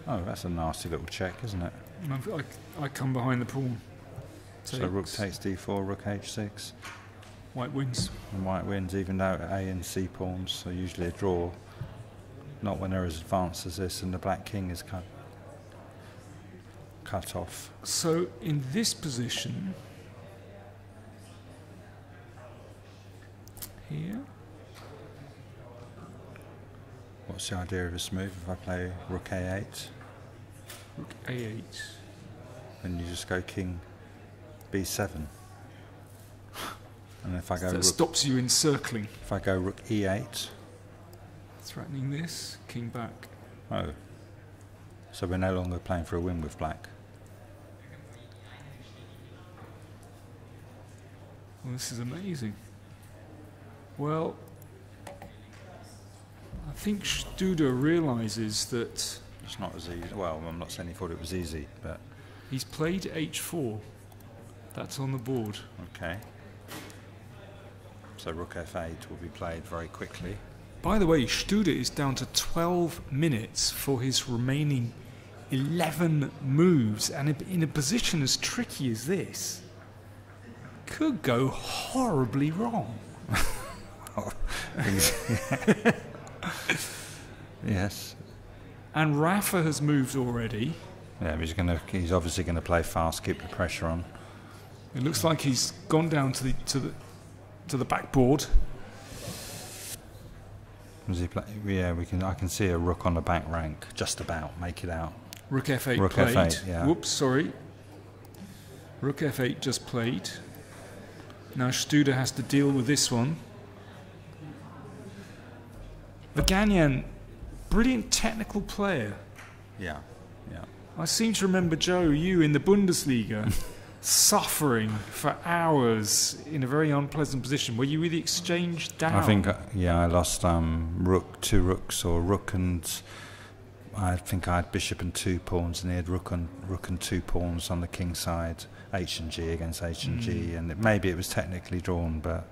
Oh, that's a nasty little check, isn't it? I come behind the pawn. Takes. So rook takes d4, rook h6. White wins. And white wins, even though A and C pawns are usually a draw. Not when they're as advanced as this and the black king is cut off. So in this position, here. What's the idea of this move if I play rook a8? Rook a8. Then you just go king b7. And if I go that stops you encircling. If I go rook e8. Threatening this, king back. Oh. So we're no longer playing for a win with black. Well, this is amazing. Well, I think Studer realises that it's not as easy. Well, I'm not saying he thought it was easy, but he's played h4. That's on the board. Okay. So rook f8 will be played very quickly. By the way, Studer is down to 12 minutes for his remaining 11 moves, and in a position as tricky as this, could go horribly wrong. Yes. And Rafa has moved already. Yeah, he's obviously gonna play fast, keep the pressure on. It looks like he's gone down to the backboard. Does he play? Yeah, I can see a rook on the back rank, just about make it out. Rook f8 rook played. F8, yeah. Whoops, sorry. Rook f8 just played. Now Studer has to deal with this one. Vaganian, brilliant technical player. Yeah, yeah. I seem to remember, Joe, you in the Bundesliga suffering for hours in a very unpleasant position. Were you with the exchange down? I think, I lost rook, 2 rooks, or rook and... I think I had bishop and 2 pawns, and he had rook and 2 pawns on the king side, H and G against H and G, and maybe it was technically drawn, but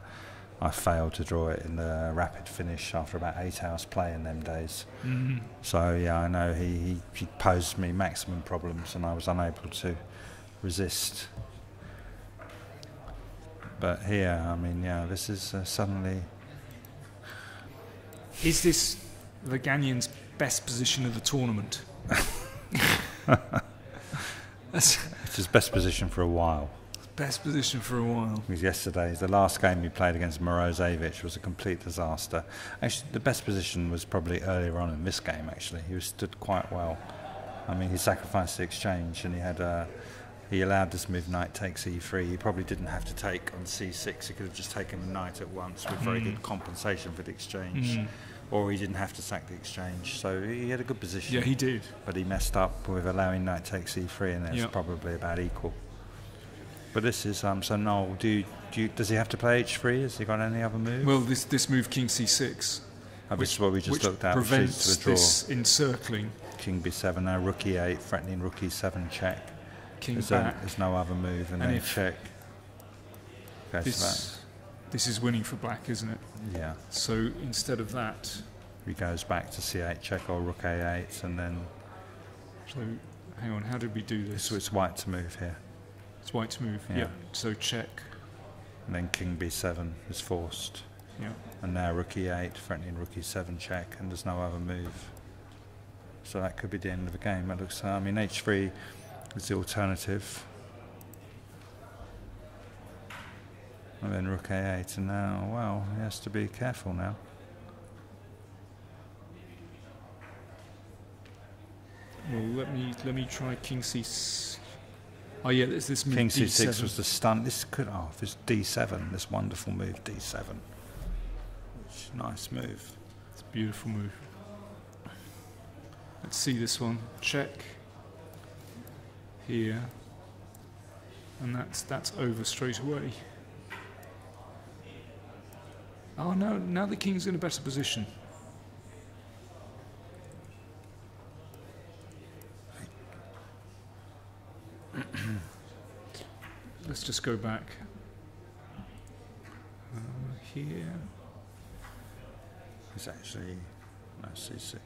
I failed to draw it in the rapid finish after about 8 hours play in them days. So yeah, I know he posed me maximum problems, and I was unable to resist. But here, I mean, yeah, this is suddenly... Is this Vaganyan's best position of the tournament? It's his best position for a while. Best position for a while. Because yesterday, the last game he played against Morozevich was a complete disaster. Actually, the best position was probably earlier on in this game, actually. He was stood quite well. I mean, he sacrificed the exchange, and he allowed this move knight takes e3. He probably didn't have to take on c6. He could have just taken the knight at once with very good compensation for the exchange. Or he didn't have to sack the exchange. So he had a good position. Yeah, he did. But he messed up with allowing knight takes e3, and that's probably about equal. But this is so Noel, does he have to play h3? Has he got any other move? Well, this move king c6, which is what we just looked at, prevents to draw. this encircling. King b7 now, rook e8, threatening rook e7 check. King back. There's no other move, and then check. This is winning for black, isn't it? Yeah. So instead of that, he goes back to c8 check or rook a8, and then. So hang on, how did we do this? So it's white to move here. It's white to move. Yeah. So check. And then king b7 is forced. Yeah. And now rook e8, threatening rook e7 check, and there's no other move. So that could be the end of the game. It looks. I mean, h3 is the alternative. And then rook a8, and now, well, he has to be careful now. Well, let me try king c. Oh yeah, there's this move. King d7. c6 was the stunt. This could this d7, this wonderful move d7. Nice move. It's a beautiful move. Let's see this one. Check. Here. And that's over straight away. Oh no, now the king's in a better position. Let's just go back. Here. It's actually no c6.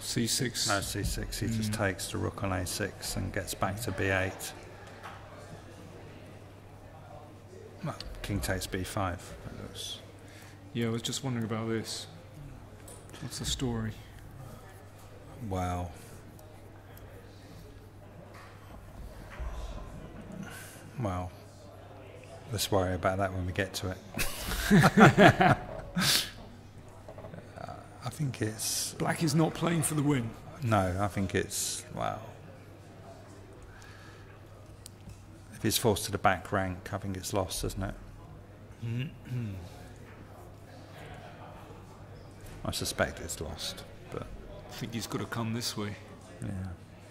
c6. No c6. He just takes the rook on a6 and gets back to b8. Well, king takes b5. Yeah, I was just wondering about this. What's the story? Well, let's worry about that when we get to it. I think it's... Black is not playing for the win. No, I think it's... if he's forced to the back rank, I think it's lost, isn't it? I suspect it's lost, but... I think he's got to come this way. Yeah.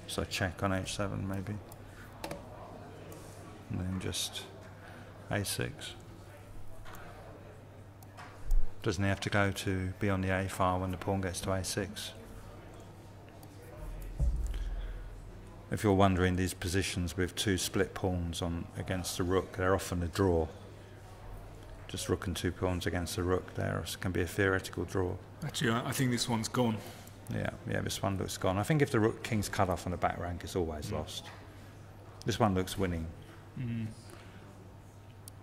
So check on h7 maybe. And then just a6. Doesn't he have to go to be on the a file when the pawn gets to a6? If you're wondering, these positions with 2 split pawns on against the rook, they're often a draw. Just rook and 2 pawns against the rook there can be a theoretical draw. Actually, I think this one's gone. Yeah, this one looks gone. I think if the rook king's cut off on the back rank, it's always lost. This one looks winning.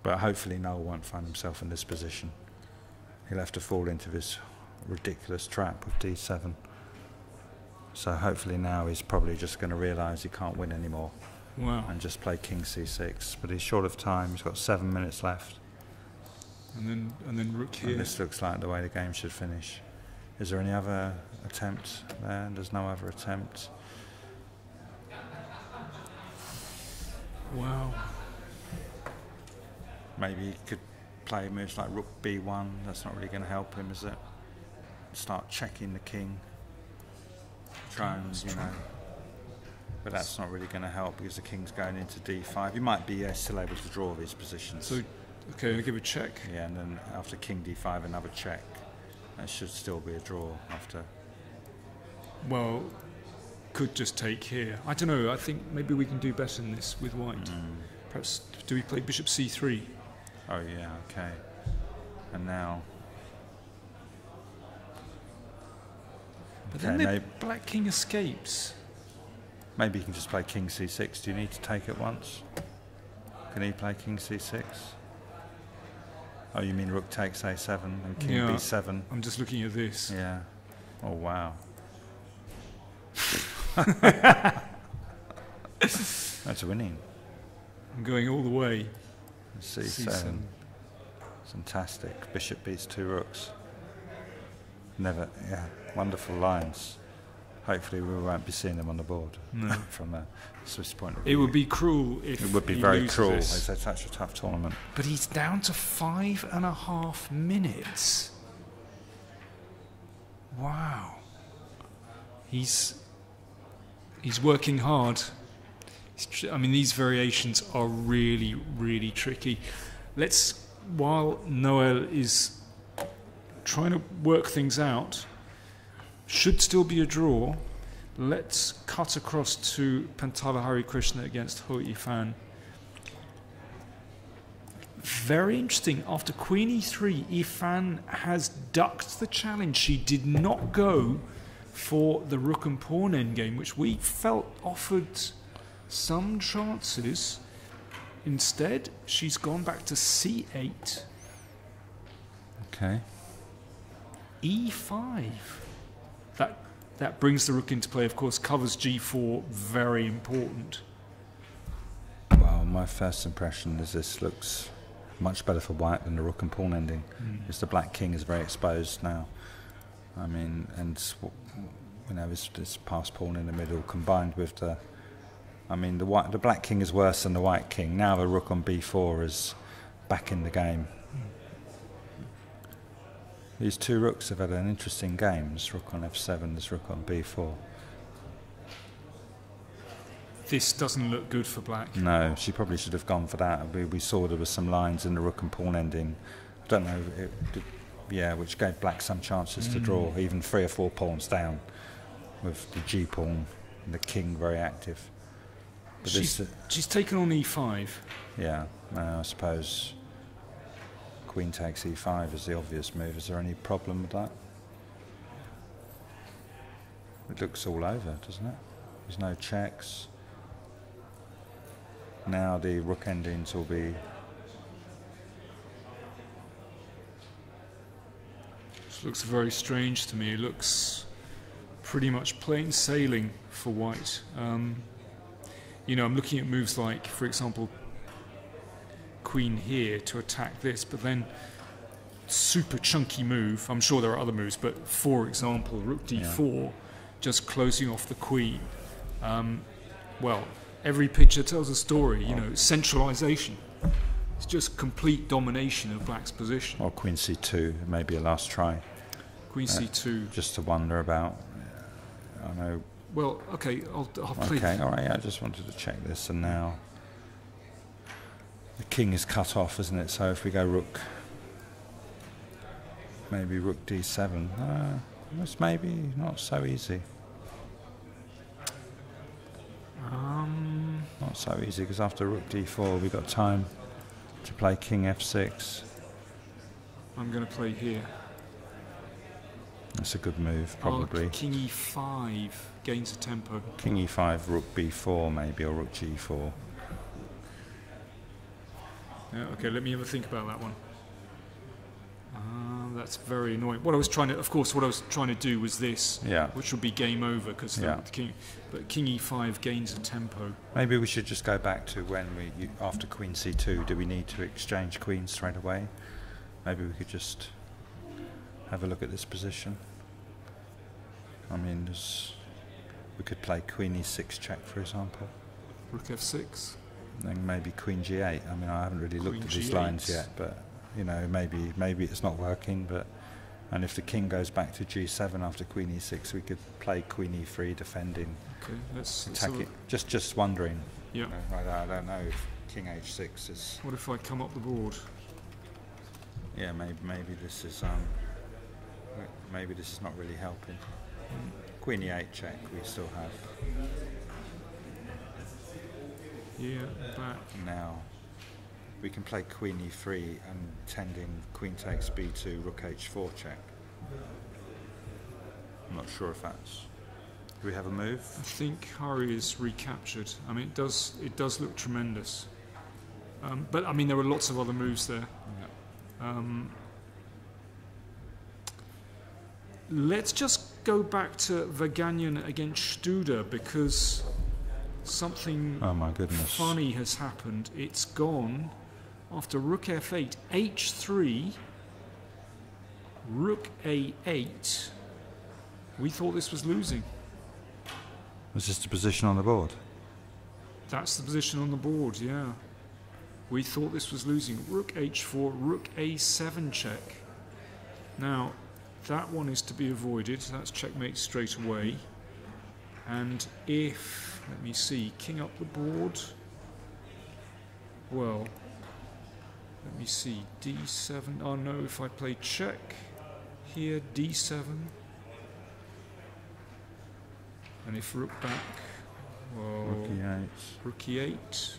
But hopefully Noel won't find himself in this position. He'll have to fall into this ridiculous trap with d7. So hopefully now he's probably just going to realise he can't win anymore. Wow. And just play king c6. But he's short of time. He's got 7 minutes left. And then rook here. And this looks like the way the game should finish. Is there any other attempt there? There's no other attempt. Wow. Maybe he could play moves like rook b1. That's not really going to help him, is it? Start checking the king. Try and, But that's not really going to help because the king's going into d5. You might be still able to draw these positions. So, okay, I'll give a check. Yeah, and then after king d5, another check. That should still be a draw after. Well, could just take here. I don't know. I think maybe we can do better than this with white. Perhaps, do we play bishop c3? Oh, yeah, okay. And now... But then the black king escapes. Maybe you can just play king c6. Do you need to take it once? Can he play king c6? Oh, you mean rook takes a7 and king b7? I'm just looking at this. Yeah. Oh, wow. That's winning. I'm going all the way. c7. Fantastic. Bishop beats 2 rooks. Never, yeah, wonderful lines. Hopefully we won't be seeing them on the board. No. From a Swiss point of view. It would be cruel if it would be he very loses cruel. this. It's such a tough tournament. But he's down to 5.5 minutes. Wow. He's working hard. I mean, these variations are really, really tricky. While Noel is trying to work things out, should still be a draw. Let's cut across to Pantala Hari Krishna against Ho Yifan. Very interesting. After Queen E3, Yifan has ducked the challenge. She did not go for the rook and pawn endgame, which we felt offered some chances. Instead, she's gone back to C8. Okay. E5. That brings the rook into play, of course, covers G4, very important. Well, my first impression is this looks much better for white than the rook and pawn ending. Because the black king is very exposed now. I mean, and you know, this passed pawn in the middle combined with the... I mean, the black king is worse than the white king. Now the rook on b4 is back in the game. These 2 rooks have had an interesting game. This rook on f7, this rook on b4. This doesn't look good for black. No, she probably should have gone for that. We saw there were some lines in the rook and pawn ending. I don't know, which gave black some chances to draw, even 3 or 4 pawns down, with the g pawn and the king very active. But she's taken on e5. Yeah, I suppose queen takes e5 is the obvious move. Is there any problem with that? It looks all over, doesn't it? There's no checks. Now the rook endings will be... This looks very strange to me. It looks pretty much plain sailing for white. You know, I'm looking at moves like, for example, queen here to attack this, but then super chunky move. I'm sure there are other moves, but for example, rook d4, just closing off the queen. Well, every picture tells a story, you know, centralization. It's just complete domination of black's position. Or queen c2, maybe a last try. Queen c2. Just to wonder about, I know. Well, okay, I'll play. Okay, all right, I just wanted to check this, and now the king is cut off, isn't it? So if we go rook, maybe rook d7, that's maybe not so easy. Not so easy, because after rook d4 we've got time to play king f6. I'm going to play here. That's a good move, probably. King e5 gains a tempo. King e5, rook b4 maybe, or rook g4. Yeah, okay, let me have a think about that one. That's very annoying. What I was trying to do was this, which would be game over, because the king. But king e5 gains a tempo. Maybe we should just go back to when after queen c2. Do we need to exchange queens straight away? Maybe we could just have a look at this position. I mean, we could play queen e6 check, for example. Rook f6. Then maybe queen g8. I mean, I haven't really looked at these lines yet, but you know, maybe it's not working, but And if the king goes back to g7 after queen e6, we could play queen e3 defending. Okay, let's attack it. Just wondering. Yeah. I don't know if king h6 is. What if I come up the board? Yeah, maybe this is not really helping. Queen e8 check. We still have. Yeah, back. Now we can play queen e3 and tending queen takes b2, rook h4 check. I'm not sure if that's. Do we have a move? I think Hari is recaptured. I mean, it does look tremendous. But I mean, there were lots of other moves there. Yeah. Let's just go back to Vaganyan against Studer because something Oh my goodness. funny has happened. It's gone after rook f8, h3, rook a8. We thought this was losing. Was this the position on the board? That's the position on the board, yeah. We thought this was losing. Rook h4, rook a7 check. Now, that one is to be avoided. That's checkmate straight away. And if, let me see, king up the board. Well, let me see, d7. Oh no, if I play check here, d7. And if rook back, well, Rook e8. rook e8.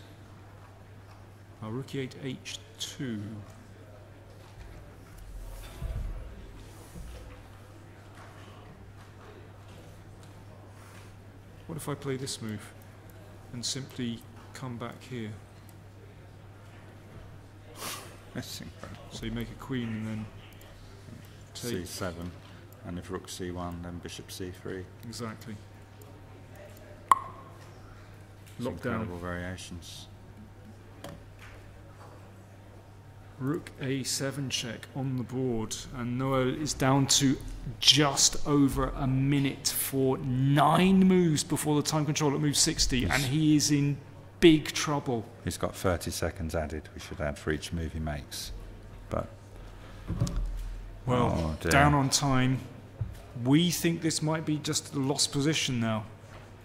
Oh, rook e8, h2. What if I play this move and simply come back here? That's incredible. So you make a queen and then take. c7, and if rook c1, then bishop c3. Exactly. It's Lockdown. incredible variations. Rook a7 check on the board, and Noel is down to just over a minute for 9 moves before the time control at move 60, and he is in big trouble. He's got 30 seconds added. We should add for each move he makes. But well, down on time. We think this might be just a lost position now.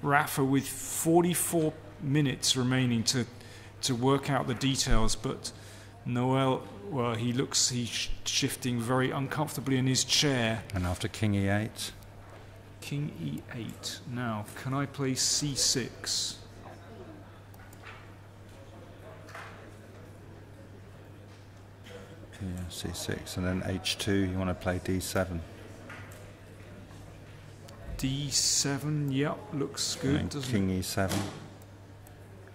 Rafa with 44 minutes remaining to work out the details, but Noel, well, he's shifting very uncomfortably in his chair. And after king e8. King e8. Now, can I play c6? Yeah, c6, and then h2. You want to play d7. d7, yep, looks good, And doesn't king it? e7.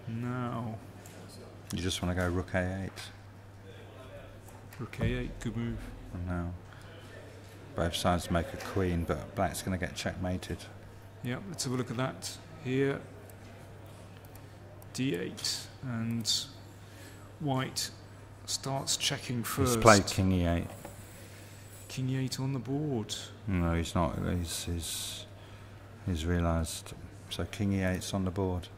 Now, You just want to go rook a8. rook a8, good move. And now both sides make a queen, but black's going to get checkmated. Yep, let's have a look at that. Here, d8, and white starts checking first. He's played king e8. King e8 on the board. No, he's not. He's realised. So king e8's on the board.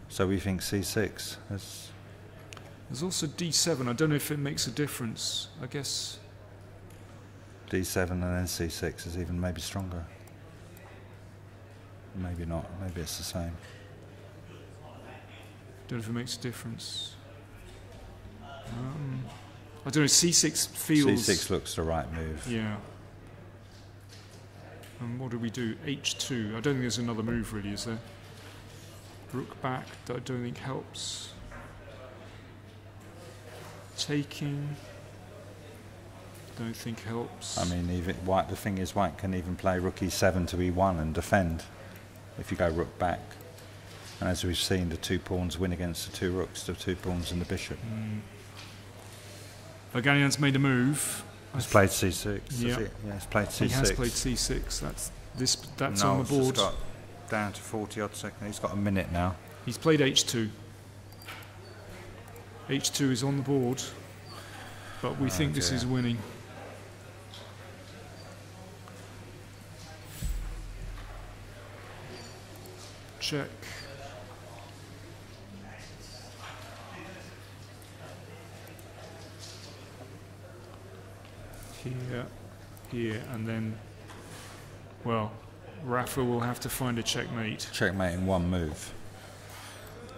So we think c6. There's also d7. I don't know if it makes a difference. I guess d7 and then c6 is even maybe stronger. Maybe not. Maybe it's the same. don't know if it makes a difference. I don't know. c6 feels. c6 looks the right move. Yeah. And what do we do? h2. I don't think there's another move really, is there? Rook back. That I don't think helps. Taking. Don't think helps. I mean, even white. The thing is, white can even play rook e7 to e1 and defend. If you go rook back, and as we've seen, the 2 pawns win against the 2 rooks, the 2 pawns and the bishop. Vaganyan's made a move. He's played c6. Yeah. Yeah, he's played c6. He has played c6. That's no, on the it's just board. got down to 40 odd seconds. He's got a minute now. He's played h2. h2 is on the board, but we think this dear. is winning. Check. Here. here, and then, well, Rafa will have to find a checkmate. Checkmate in one move.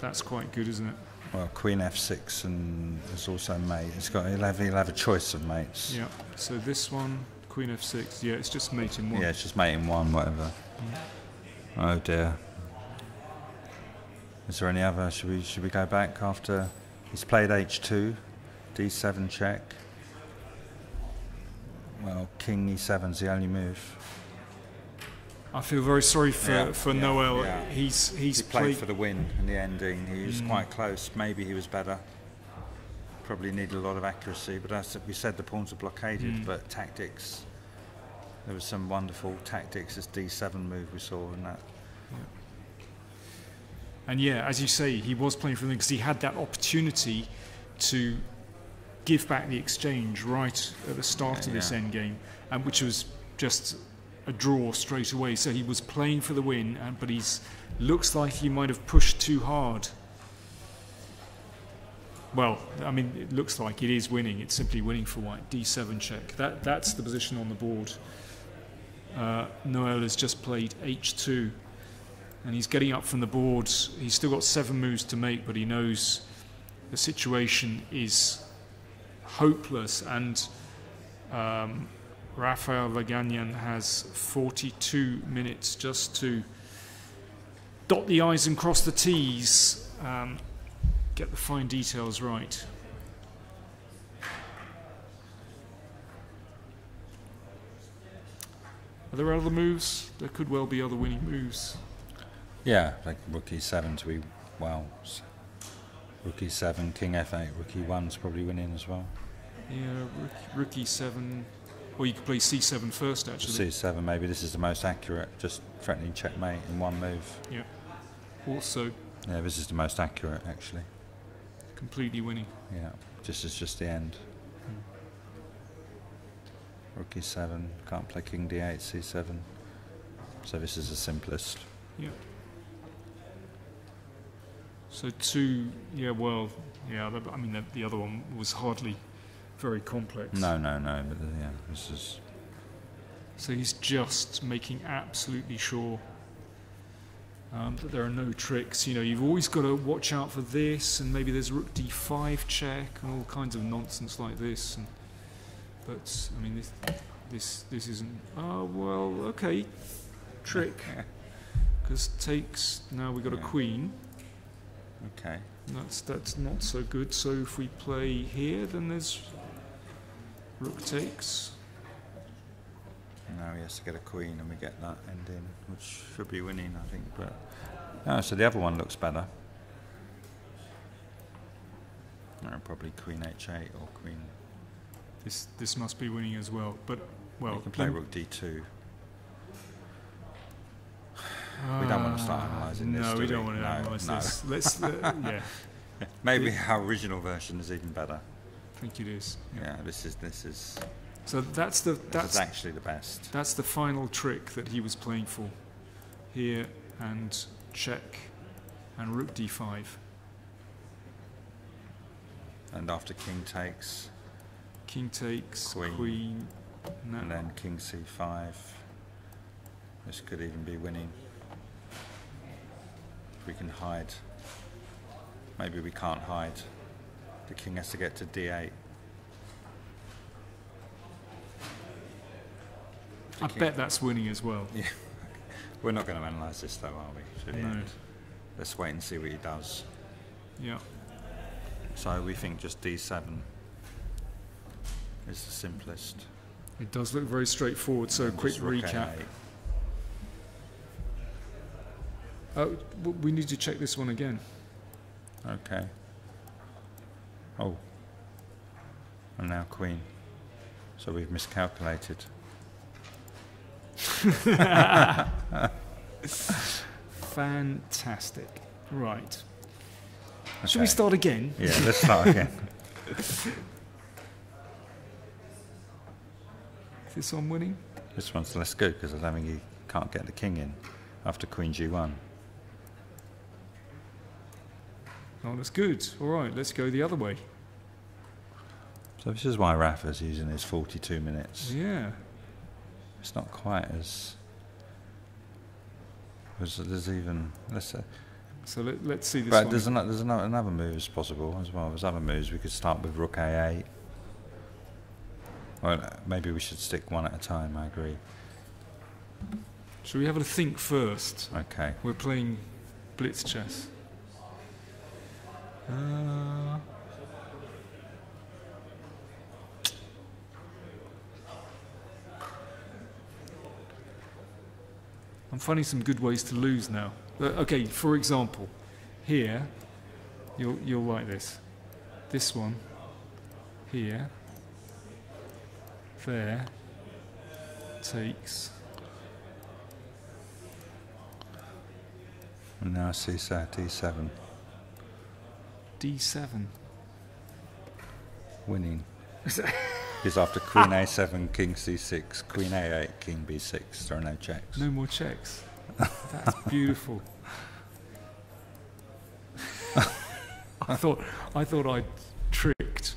That's quite good, isn't it? Well, Queen F6 and there's also mate. He'll have a choice of mates. Yeah. So this one, Queen F6. Yeah, it's just mate in one. Yeah, it's just mate in one, whatever. Oh dear. Is there any other? Should we go back after he's played H2, D7 check? Well, King E7's the only move. I feel very sorry for Noel. Yeah. He played for the win in the ending. He was quite close. Maybe he was better. Probably needed a lot of accuracy. But as we said, the pawns were blockaded. But tactics, there was some wonderful tactics. This D7 move we saw in that. Yeah. And yeah, as you say, he was playing for them because he had that opportunity to give back the exchange right at the start of this endgame, and which was just a draw straight away. So he was playing for the win, but looks like he might have pushed too hard. Well, I mean, it looks like it is winning. It's simply winning for white. D7 check. That's the position on the board. Noel has just played H2, and he's getting up from the board. He's still got 7 moves to make, but he knows the situation is hopeless, and Rafael Vaganyan has 42 minutes just to dot the I's and cross the T's, get the fine details right. Are there other moves? There could well be other winning moves. Yeah, like Rook E7 to be, well, Rook E7, King F8, Rook E1's probably winning as well. Yeah, Rook E7, or you could play C7 first actually. C7, maybe this is the most accurate, just threatening checkmate in one move. Yeah. Also. Yeah, this is the most accurate actually. Completely winning. Yeah, this is just the end. Rook E7, can't play King D8, C7. So this is the simplest. Yeah. So 2, yeah, well, yeah, I mean, the other one was hardly very complex. No, but yeah, this is... So he's just making absolutely sure that there are no tricks. You know, you've always got to watch out for this, and maybe there's Rook D5 check, and all kinds of nonsense like this. And, but, I mean, this isn't... Oh, well, okay, trick. Because takes, now we've got a queen. Okay. That's not so good. So if we play here, then there's Rook takes. Now he has to get a queen, and we get that ending, which should be winning, I think. But no, so the other one looks better. Probably Queen H8 or Queen. This must be winning as well. But well, you can play Rook D2. We don't want to start analysing this. No, we don't want to analyse this. Let's, yeah. Maybe our original version is even better. I think it is. Yeah, this is. So that's actually the best. That's the final trick that he was playing for. Here and check, and Rook D5. And after King takes. King takes Queen. No. And then King C5. This could even be winning. We can hide. Maybe we can't hide. The king has to get to D8. I bet that's winning as well. Yeah. We're not going to analyse this though, are we? To the end. Let's wait and see what he does. Yeah. So we think just D7 is the simplest. It does look very straightforward, so quick recap. Oh, we need to check this one again. Okay. Oh. And now queen. So we've miscalculated. Fantastic. Right. Okay. Should we start again? Yeah, let's start again. Is this one winning? This one's less good because I don't think he can't get the king in after Queen G1. Oh, that's good. All right, let's go the other way. So this is why Rafa's using his 42 minutes. Yeah. It's not quite as there's even let's say. So let's see this But one. there's another moves possible as well. There's other moves. We could start with rook a8. Well, maybe we should stick one at a time. I agree. Should we have a think first? Okay. We're playing blitz chess. I'm finding some good ways to lose now. Okay, for example, here, you'll like this. This one, here, there, takes. And now c7, d7. D7. Winning. Because after queen a7, king c6, queen a8, king b6, there are no checks. No more checks. That's beautiful. I thought I'd tricked.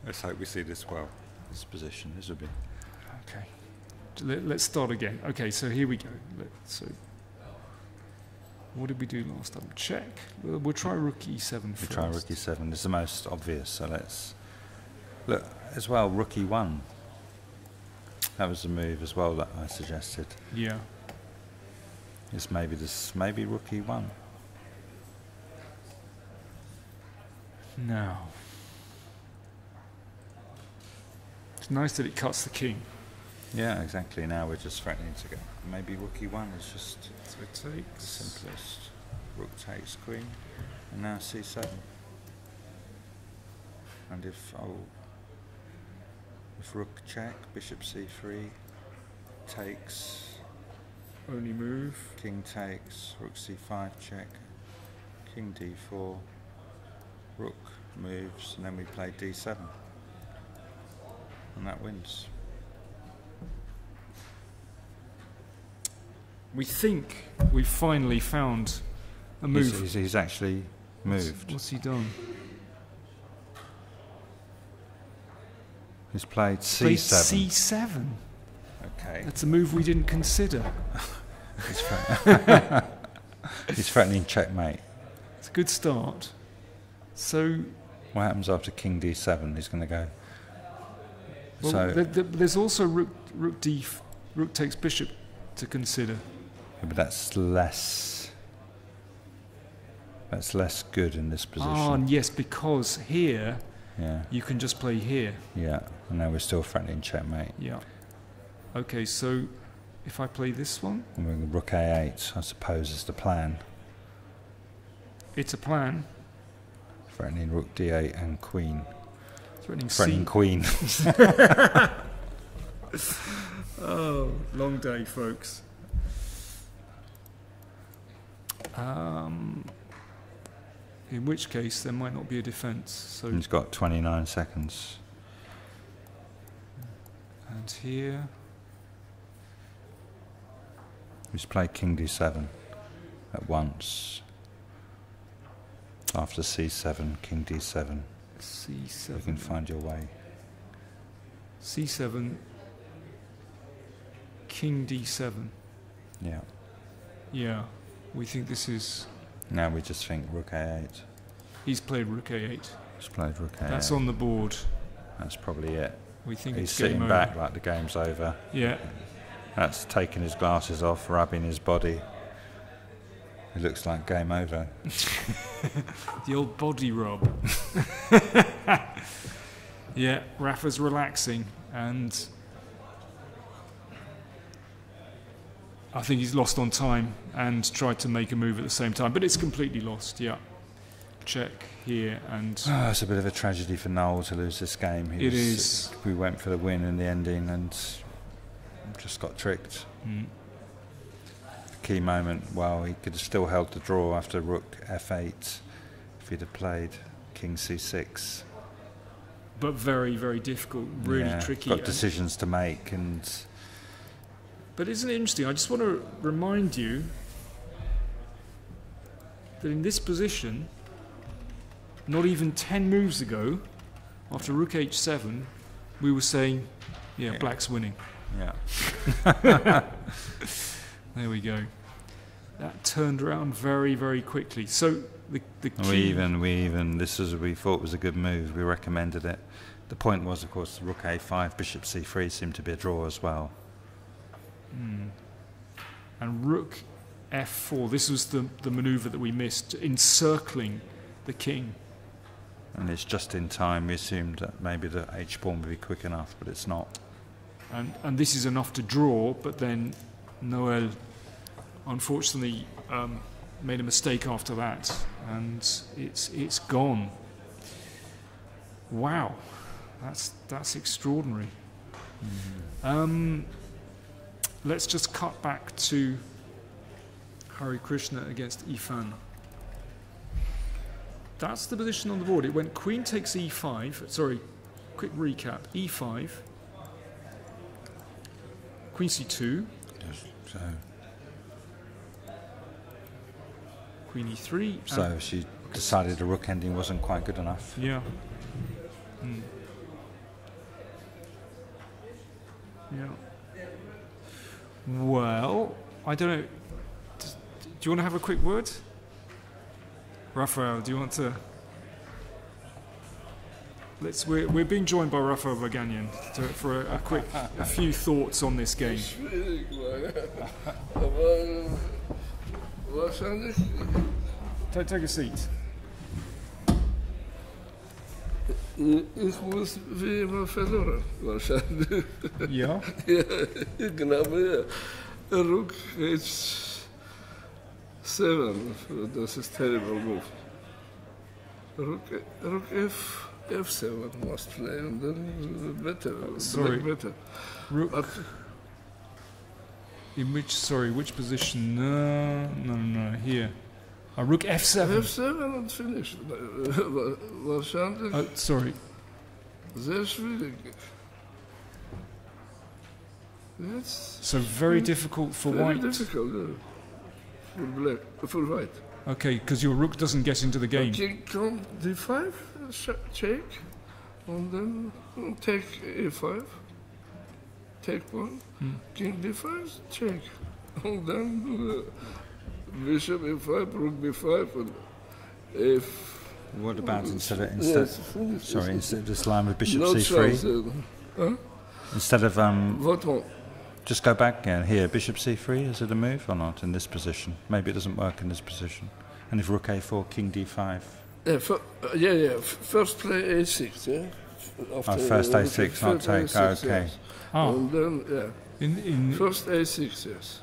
Let's hope we see this well. This position, this would be. Okay. Let's start again. Okay, so here we go. So, what did we do last time? Check. We'll try rook e7 first. We try rook e7. It's the most obvious, so let's look as well. Rook e1. That was the move as well that I suggested. Yeah. It's maybe rook e1. Now, it's nice that it cuts the king. Yeah, exactly. Now we're just threatening to go. Maybe rook e1 is just So it takes. the simplest. Rook takes queen, and now c7. And if rook check, bishop c3, takes, Only move. king takes, rook c5 check, king d4, rook moves, and then we play d7. And that wins. We think we've finally found a move. He's actually moved. What's he done? He's played Played c7. C7. Okay. That's a move we didn't consider. He's threatening checkmate. It's a good start. So, What happens after king d7? He's going to go. well, So there's also rook takes bishop to consider. but that's less good in this position. Ah, yes, because here Yeah, you can just play here. yeah. And now we're still threatening checkmate. Yeah. Okay, so if I play this one, And we're going rook a8, I suppose, is the plan. it's a plan. Threatening rook d8 and queen. Threatening Threatening queen. Oh, long day, folks. In which case, there might not be a defence. So, He's got 29 seconds. and here, He's played king d7 at once. After c7, king d7. C7. You can find your way. C7, King D7. Yeah. Yeah, we think this is. Now we just think rook a8. He's played Rook A8. He's played rook a8. That's on the board. That's probably it. We think He's it's game sitting over. back like the game's over. Yeah. That's taking his glasses off, rubbing his body. It looks like game over. The old body rub. Yeah, Rafa's relaxing, and I think he's lost on time and tried to make a move at the same time, but it's completely lost. Yeah, check here, and It's a bit of a tragedy for Noel to lose this game. It is. We went for the win in the ending and just got tricked. Key moment. Well, he could have still held the draw after rook f8 if he'd have played king c6. but very, very difficult, really Yeah, tricky. Got decisions to make, and But isn't it interesting? I just want to remind you that in this position, not even 10 moves ago, after rook h7, we were saying Yeah, black's winning. Yeah. There we go. That turned around very, very quickly. So the key... We thought was a good move. We recommended it. The point was, of course, rook a5, bishop c3 seemed to be a draw as well. And rook f4. This was the maneuver that we missed, encircling the king. And it's just in time. We assumed that maybe the h-pawn would be quick enough, but it's not. And this is enough to draw, but then Noel unfortunately made a mistake after that, and it's gone. Wow, that's extraordinary. Let's just cut back to Hari Krishna against Ifan. That's the position on the board. It went queen takes e5. Sorry, quick recap. e5, queen c2, So, queen e3. so she decided the rook ending wasn't quite good enough. Yeah. Yeah. Well, I don't know. Do you want to have a quick word? Raphael, do you want to? We're being joined by Raphael Vaganyan for a few thoughts on this game. Take a seat. Ich muss wie immer verloren, wahrscheinlich. Ja? Ja, genau, ja. Rook H7, das ist terrible move. Rook F7 must play, and then better. Sorry. Better. Rook. But In which position? No, here. Rook f7. F7 and finish. Wahrscheinlich Sorry. sehr schwierig. Yes. So very difficult for Very white. difficult, for black, for white. Okay, because your rook doesn't get into the game. King come d5, check, and then take e5, take one, king d5, check, and then bishop e5, rook b5, and f. What about instead of this line with bishop No c3? chance, Instead of What one? just go back here, bishop c3. Is it a move or not in this position? Maybe it doesn't work in this position. And if rook a4, king d5. Yeah. First play a6, yeah. After, First a6, not take. A6, Okay. yes. Oh, And then, in first a6, yes.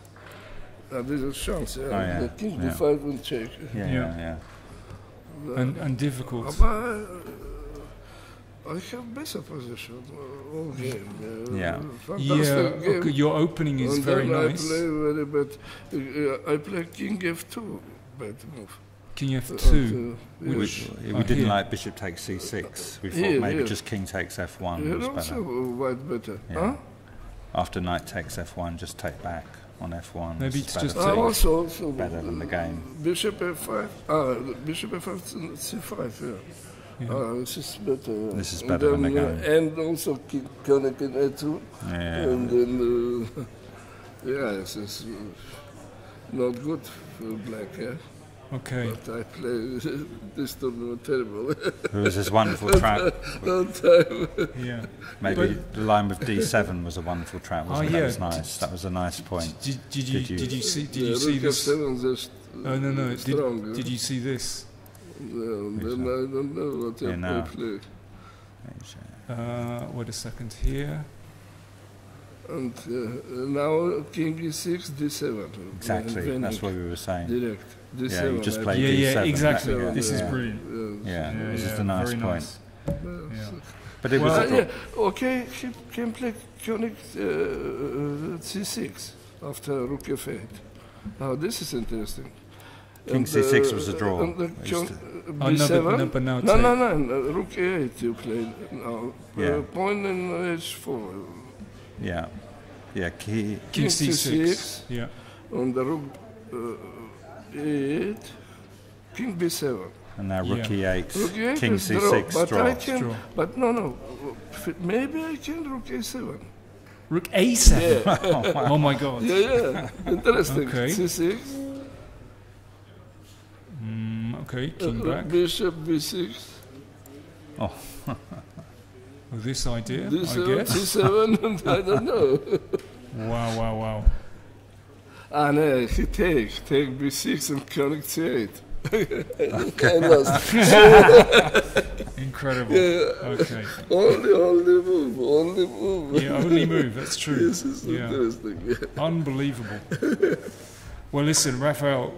There's a chance, yeah. Oh, yeah. The king Yeah. d5 will check. Yeah. and difficult. But I have better position all game. Yeah. Fantastic game. Okay, your opening is And very then nice. I play very bad. I play king f2, bad move. King f2. We didn't here. like bishop takes c6. We thought Here, maybe here. just king takes f1 Here was also better. white better. Yeah. Huh? After knight takes f1, just take back on f1. Maybe It's it's better just to- Also better than the game. Bishop f5. Bishop f5 c5. Yeah. This is better. Yeah. This is better than the game. And also king e2. Yeah. And then this is not good for black. Yeah. Okay. But I play this tournament terrible. It was this wonderful trap. No time. Yeah. Maybe the line with d7 was a wonderful trap, wasn't it? yeah. That was nice. That was a nice point. Did you see Rook this? f7 just Oh no. strong. Did you see this? Then I don't know what Yeah, I no. play. Wait a second here. And now king e6, d7. Exactly. Winning That's what we were saying. direct. D7. Yeah, you just I played Yeah, d7. exactly. Yeah. This is Yeah. brilliant. Yeah, this is yeah, the nice very point. nice. Yeah. But it was Well, a draw. Yeah, okay, he can play king c6 after rook f8. Now this is interesting. King And, c6 was a draw. And the It's king Oh, b7. but now No, rook a8 you play now. Yeah. Point in h4. Yeah. Yeah, King King c6. c6. Yeah. On the rook e8, king b7. and now rook Yeah. e8, Rook king e8 is draw, c6 but draw. I can, Draw. but no, maybe I can rook a7. Rook A7. Yeah. Oh my god. Yeah. Interesting. Okay. C6. Okay, king back. Bishop B6. With this idea, I D7, guess. C7. I don't know. Wow. Ah, no, he take B6 and connect C8. I lost. Incredible. Yeah. Okay. Only move. Yeah, only move. That's true. This is Yeah. interesting. Unbelievable. Well, listen, Raphael,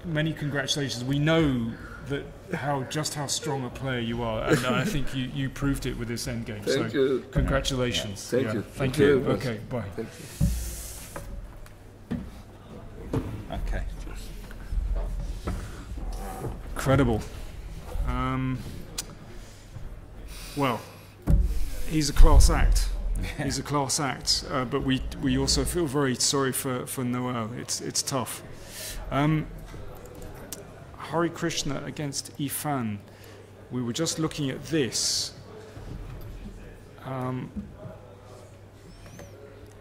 many congratulations. We know that just how strong a player you are, and I think you proved it with this endgame. Thank so you. Congratulations. Thank you. Thank you. very much. Okay, bye. Thank you. Okay. Incredible. Well, he's a class act. He's a class act, but we also feel very sorry for Noel. It's tough. Hari Krishna against Ifan. We were just looking at this.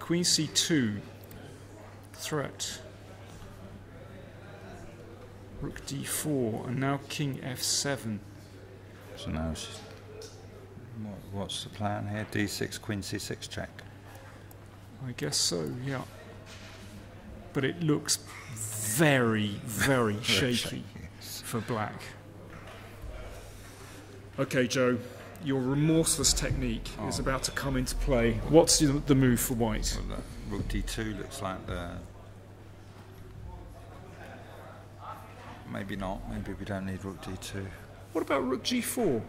Queen C2 threat. Rook D4 and now King F7. So now what's the plan here? D6, Queen C6 check. I guess so, yeah. But it looks very, very shaky for black. Okay, Joe, your remorseless technique is about to come into play. What's the move for white? Well, Rook D2 looks like the... Maybe not. Maybe we don't need Rook D2. What about Rook G4? Or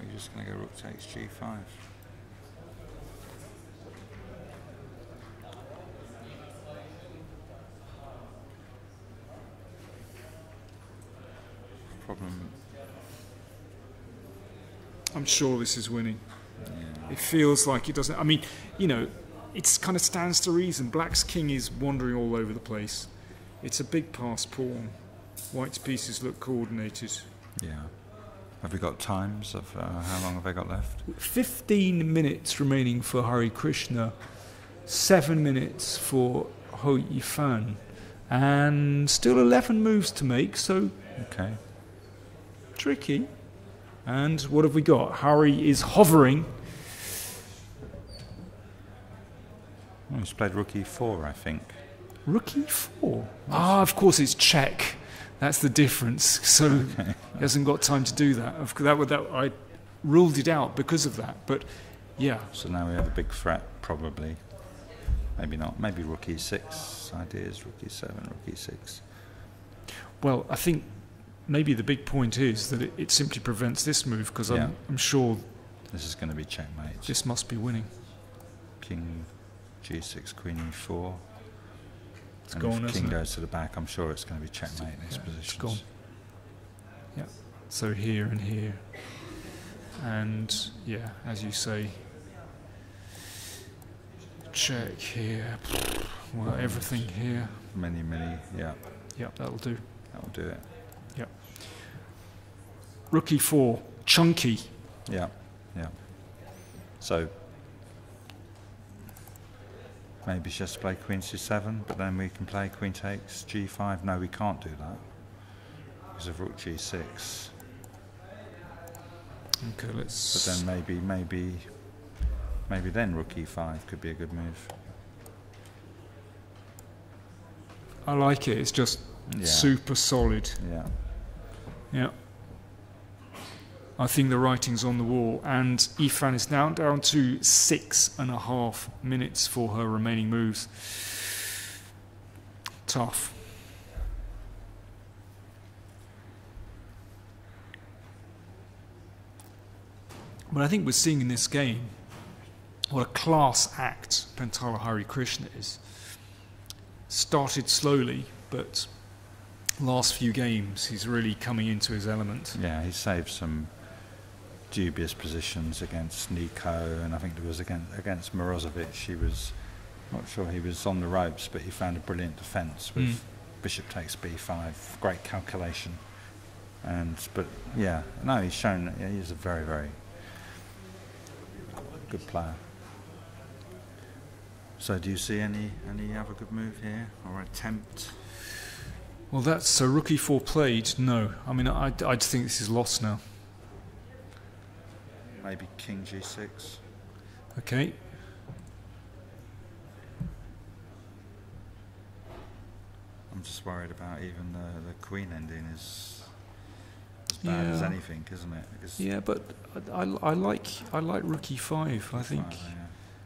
you're just going to go Rook takes G5. Problem. I'm sure this is winning. Yeah. It feels like it doesn't. I mean, you know, it kind of stands to reason. Black's king is wandering all over the place. It's a big pass pawn. White's pieces look coordinated. Yeah. Have we got times of how long have I got left? 15 minutes remaining for Hari Krishna, 7 minutes for Ho Yifan, and still 11 moves to make, so okay. Tricky. And what have we got? Hari is hovering. Oh, he's played Rook E4, I think. Rook E4? Ah, of course it's check. That's the difference. So he hasn't got time to do that. I ruled it out because of that. But yeah. So now we have a big threat, probably. Maybe not. Maybe Rook E6 ideas. Rook E7, Rook E6. Well, I think maybe the big point is that it simply prevents this move because I'm sure this is going to be checkmate. This must be winning. King G6, Queen E4. It's and gone, if isn't King it? goes to the back, I'm sure it's going to be checkmate in this position. It's gone. Yeah. So here and here. And yeah, as you say, check here. Well, everything here. Many, yeah. Yep, that'll do. That'll do it. Yep. Rook E4, chunky. Yeah. So maybe just play Queen C7, but then we can play Queen takes G5. No, we can't do that because of Rook G6. Okay, let's. But then maybe then Rook E5 could be a good move. I like it. It's just super solid. Yeah. Yeah. I think the writing's on the wall, and Ifan is now down to 6.5 minutes for her remaining moves. Tough. But I think we're seeing in this game what a class act Pentala Hari Krishna is. Started slowly, but last few games he's really coming into his element. Yeah, he saved some dubious positions against Nico, and I think it was against Morozovic. He was not sure he was on the ropes, but he found a brilliant defence with Bishop takes B5. Great calculation, but yeah, no, he's shown he's a very, very good player. So do you see any other good move here or attempt? Well, that's so rook e4 played. No, I mean I'd think this is lost now. Maybe king g6. Okay. I'm just worried about even the queen ending is as bad as anything, isn't it? Because yeah, but I like rook e5. I think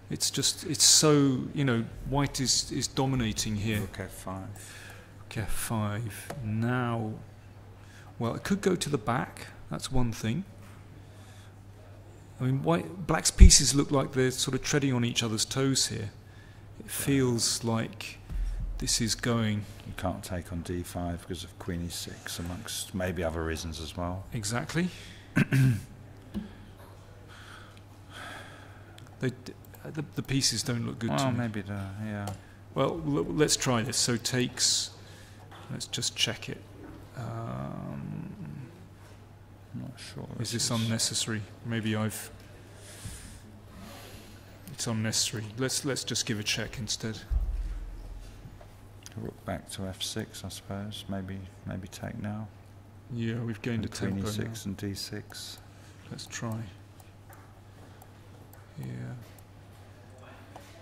it's so, you know, white is dominating here. Rook f5. Rook f5. Now, well, it could go to the back. That's one thing. I mean, black's pieces look like they're sort of treading on each other's toes here. It feels like this is going. You can't take on d5 because of queen e6, amongst maybe other reasons as well. Exactly. The pieces don't look good to me. Maybe yeah. Well, let's try this. So takes. Let's just check it. Not sure. Is this unnecessary? Maybe I've. It's unnecessary. Let's just give a check instead. Rook back to f6, I suppose. Maybe take now. Yeah, we've gained a queen tempo e6 now. and d6. Let's try. Yeah.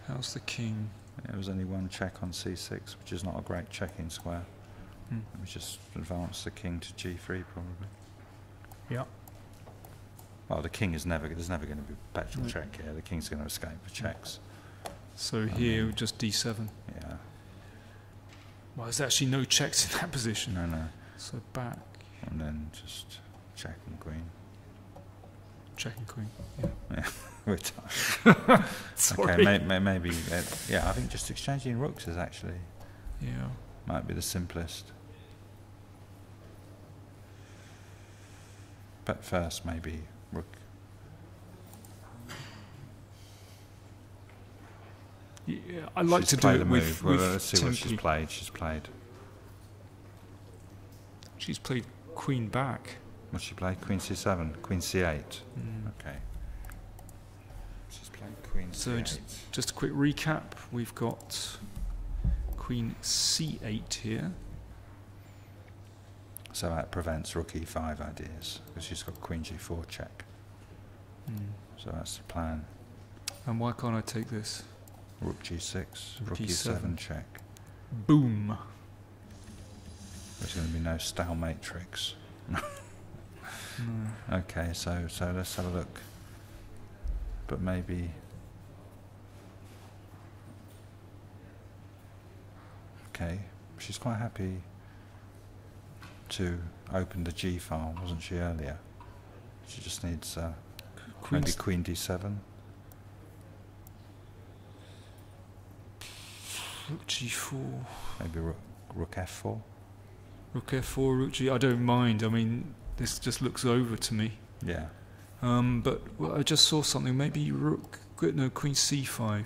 How's the king? There was only one check on c6, which is not a great checking square. We just advance the king to g3 probably. Yeah. Well, the king is there's never going to be a perpetual check here. The king's going to escape with checks. So here, just d7. Yeah. Well, there's actually no checks in that position. No. So back. And then just check and queen. Check and queen. Yeah. We're tired. Sorry. Okay, maybe. Yeah, I think just exchanging rooks is actually. Yeah. Might be the simplest. But first, maybe rook. Yeah, I like to do it with let's see what tempi. she's played. She's played queen back. What's she played? Queen c7, queen c8. Okay. She's played queen So c8. just a quick recap. We've got queen c8 here. So that prevents rook e5 ideas because she's got queen g4 check. So that's the plan. And why can't I take this? Rook g6, rook e7. e7 check. Boom. There's going to be no stalemate tricks. Okay, so let's have a look. But maybe. Okay, she's quite happy to open the G file, wasn't she earlier? She just needs maybe queen d7. Rook g4. Maybe rook f4. Rook f4, rook g. I don't mind. I mean, this just looks over to me. Yeah. But I just saw something. Maybe queen c5.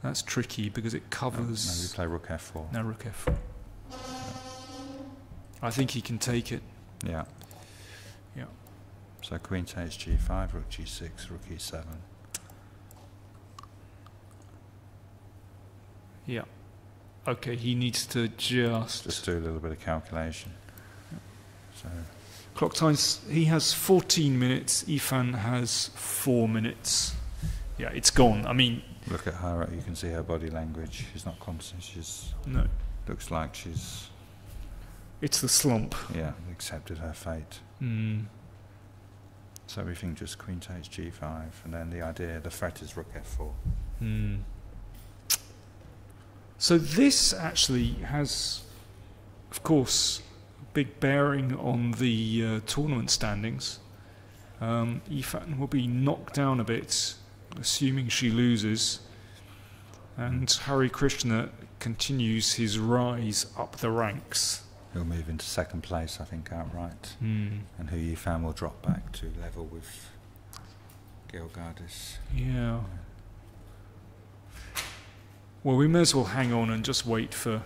That's tricky because it covers. No, we play rook f4. No, rook f4. I think he can take it. Yeah. Yeah. So queen takes g5, rook g6, rook e7. Yeah. Okay, he needs to just do a little bit of calculation. So clock times. He has 14 minutes. Ifan has 4 minutes. Yeah, it's gone. I mean, look at her. You can see her body language. She's not constant. No. Looks like she's. It's the slump. Yeah, accepted her fate. So everything just queen takes g5, and then the threat is rook f4. So this actually has, of course, a big bearing on the tournament standings. Ifan will be knocked down a bit, assuming she loses, and Hari Krishna continues his rise up the ranks. He'll move into second place, I think, outright. And Hu Yifan will drop back to level with Gallagher. Yeah. Well, we may as well hang on and just wait for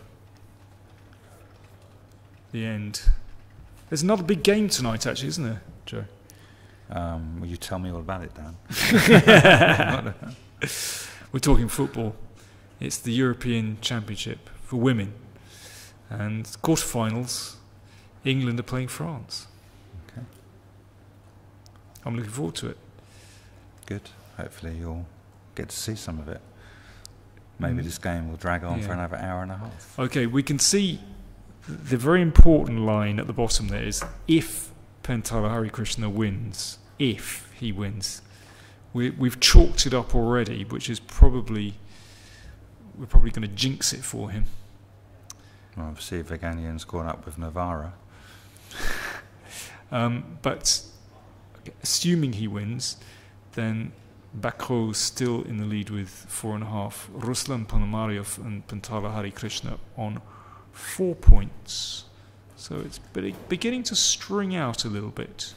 the end. There's another big game tonight, actually, isn't there, Joe? Will you tell me all about it, Dan? we're talking football. It's the European Championship for women. And quarterfinals, England are playing France. Okay. I'm looking forward to it. Good. Hopefully you'll get to see some of it. Maybe this game will drag on for another hour and a half. Okay, we can see the very important line at the bottom there is if Pentala Harikrishna wins, if he wins. We've chalked it up already, which is probably, we're probably going to jinx it for him. Well, obviously Veganyan's gone up with Navarra. But assuming he wins, then Bakro's still in the lead with 4.5. Ruslan Ponomaryov and Pentala Harikrishna on 4 points. So it's beginning to string out a little bit.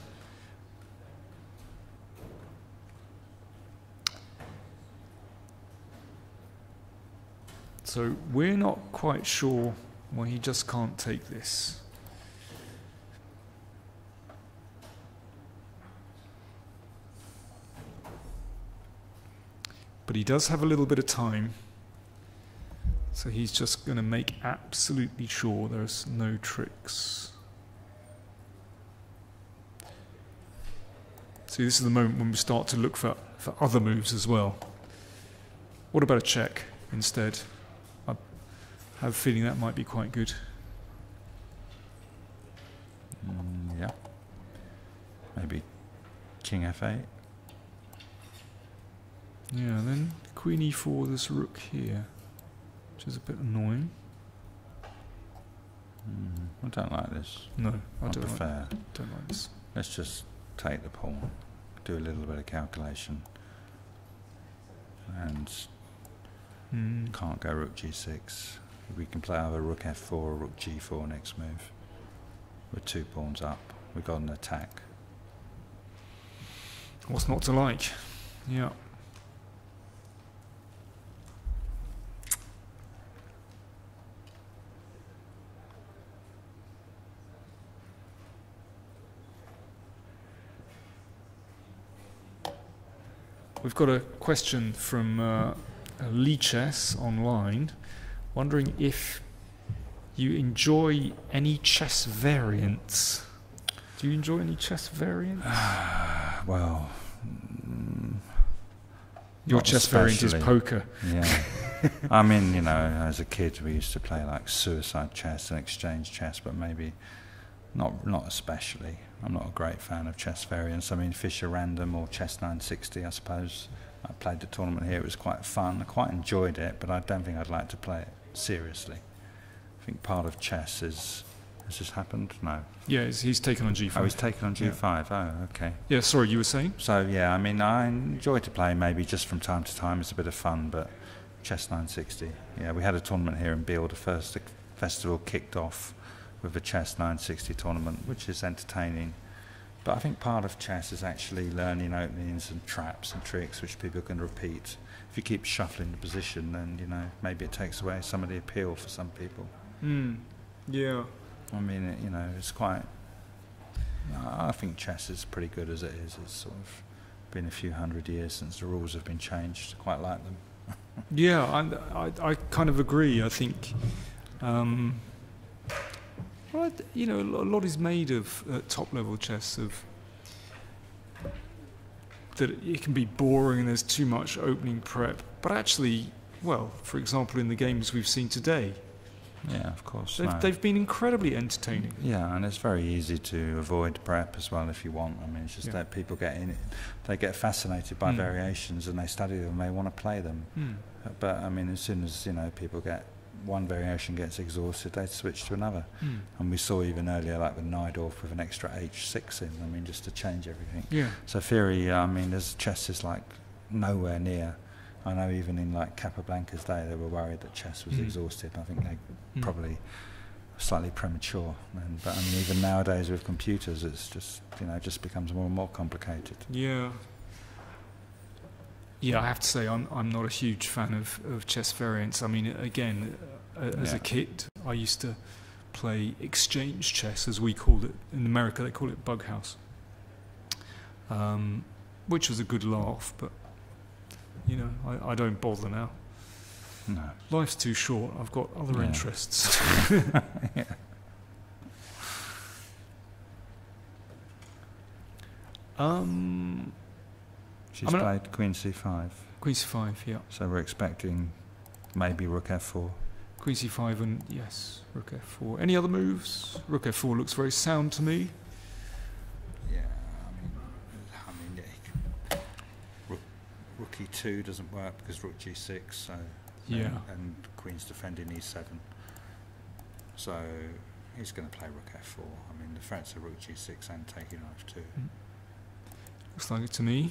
So we're not quite sure why he just can't take this. But he does have a little bit of time. So he's just going to make absolutely sure there's no tricks. See, this is the moment when we start to look for other moves as well. What about a check instead? I have a feeling that might be quite good. Yeah. Maybe King F8. Yeah, then Queen E4, this rook here, which is a bit annoying. I don't like this. No, I don't prefer. don't like this. Let's just take the pawn, do a little bit of calculation, and can't go rook G6. We can play either rook F4 or rook G4 next move. We're 2 pawns up. We've got an attack. What's not to like? Yeah. We've got a question from Lee Chess online, wondering if you enjoy any chess variants. Do you enjoy any chess variants? Well, your chess variant is poker. Yeah. I mean, you know, as a kid we used to play like suicide chess and exchange chess, but maybe not especially. I'm not a great fan of chess variants. I mean, Fischer Random or Chess 960, I suppose. I played the tournament here. It was quite fun. I quite enjoyed it, but I don't think I'd like to play it seriously. I think part of chess is... Has this happened? No. Yeah, he's taken on G5. Oh, he's taken on G5. Yeah. Oh, okay. Yeah, sorry, you were saying? So, yeah, I mean, I enjoy to play maybe just from time to time. It's a bit of fun, but Chess 960. Yeah, we had a tournament here in Biel. The first festival kicked off with a Chess 960 tournament, which is entertaining. But I think part of chess is actually learning openings and traps and tricks which people can repeat. If you keep shuffling the position, then, you know, maybe it takes away some of the appeal for some people. Yeah. I mean, you know, it's quite... I think chess is pretty good as it is. It's sort of been a few hundred years since the rules have been changed. I quite like them. Yeah, I kind of agree. I think... well, you know, a lot is made of top-level chess that it can be boring and there's too much opening prep. But actually, well, for example, in the games we've seen today, yeah, of course, they've been incredibly entertaining. Yeah, and it's very easy to avoid prep as well if you want. I mean, it's just that people get in it, they get fascinated by variations and they study them, they want to play them. But I mean, as soon as, you know, people get one variation gets exhausted, they switch to another. And we saw even earlier, like with Najdorf with an extra H6 in, I mean, just to change everything. Yeah. So theory, I mean, there's chess is like nowhere near. I know even in like Capablanca's day, they were worried that chess was exhausted. I think they probably slightly premature. But I mean, even nowadays with computers, it's just, you know, it just becomes more and more complicated. Yeah. Yeah, I have to say I'm not a huge fan of chess variants. I mean, again, as a kid, I used to play exchange chess, as we called it. In America, they call it bug house, which was a good laugh. But You know, I don't bother now. No. Life's too short. I've got other interests. Yeah. She's played Queen C5. Queen C5, yeah. So we're expecting maybe Rook F4. Queen C5 and, yes, Rook F4. Any other moves? Rook F4 looks very sound to me. Yeah, Rook E2 doesn't work because Rook G6, so... Yeah. And Queen's defending E7. So he's going to play Rook F4. I mean, the threats are Rook G6 and taking F2. Looks like it to me.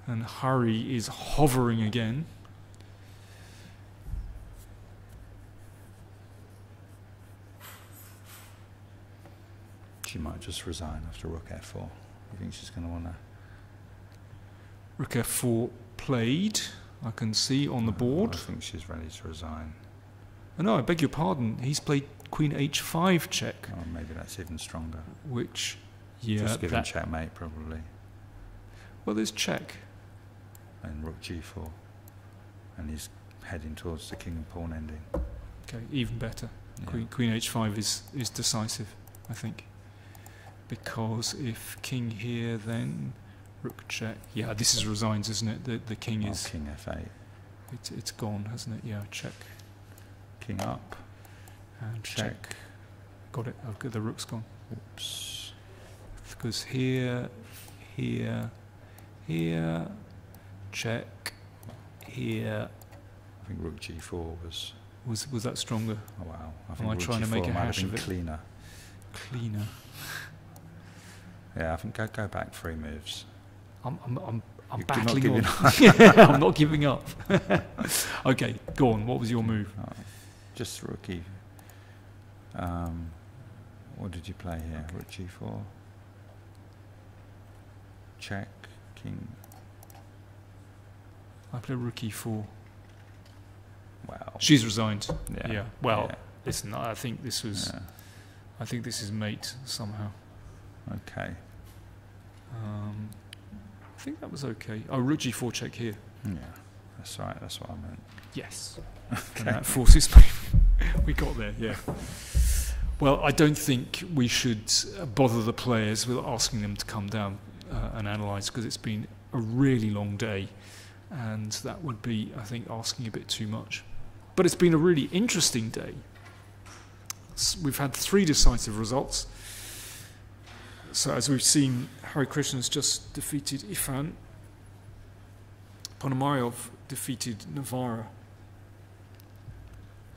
And Harry is hovering again. She might just resign after Rook F4. You think she's going to want to... Rook F4 played, I can see on the board. I think she's ready to resign. Oh no, I beg your pardon. He's played Queen H5 check. Oh, maybe that's even stronger. Which, yeah... Just giving checkmate, probably. Well, there's check. And Rook G4. And he's heading towards the king and pawn ending. Okay, even better. Yeah. Queen H5 is decisive, I think. Because if king here, then rook check. Yeah, this is resigns, isn't it? The king is... King F8. It's gone, hasn't it? Yeah, check. King up. And check. Got it. Okay, the rook's gone. Oops. Because here, check, here. I think Rook G4 was that stronger? Oh wow! I think Am I trying to make a hash of it? Cleaner. Cleaner. Yeah, I think go back 3 moves. I'm battling on. I'm not giving up. Okay, go on. What was your move? Just rookie. What did you play here? Rook G4. Check. King. I play rook E4. Wow. She's resigned. Yeah. Well, listen. I think this was. Yeah. I think this is mate somehow. Okay. I think that was okay. Oh, rook G4 check here. Yeah, that's right. That's what I meant. Yes. Okay. And that forces me. We got there. Yeah. Well, I don't think we should bother the players with asking them to come down and analyse, because it's been a really long day, and that would be, I think, asking a bit too much. But it's been a really interesting day. We've had 3 decisive results. So as we've seen, Hare Krishna's just defeated Ifan. Ponomaryov defeated Navarra.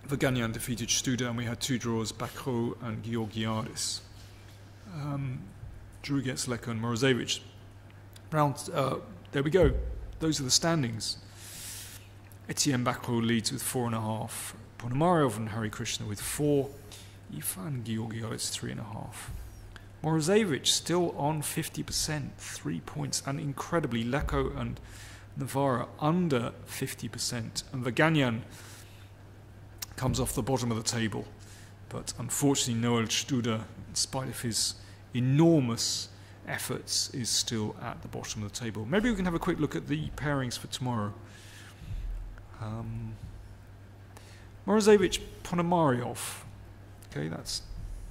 Vaganyan defeated Studer, and we had 2 draws, Bakro and Georgiadis. Drew against Leko and Morozevich. There we go. Those are the standings. Etienne Bakro leads with 4.5. Ponomaryov and Hare Krishna with 4. Ifan and Georgiadis 3.5. Morozevich still on 50%, 3 points, and incredibly Leko and Navarra under 50%, and Vaganyan comes off the bottom of the table. But unfortunately, Noel Studer, in spite of his enormous efforts, is still at the bottom of the table. Maybe we can have a quick look at the pairings for tomorrow. Morozevich, Ponomaryov. Okay,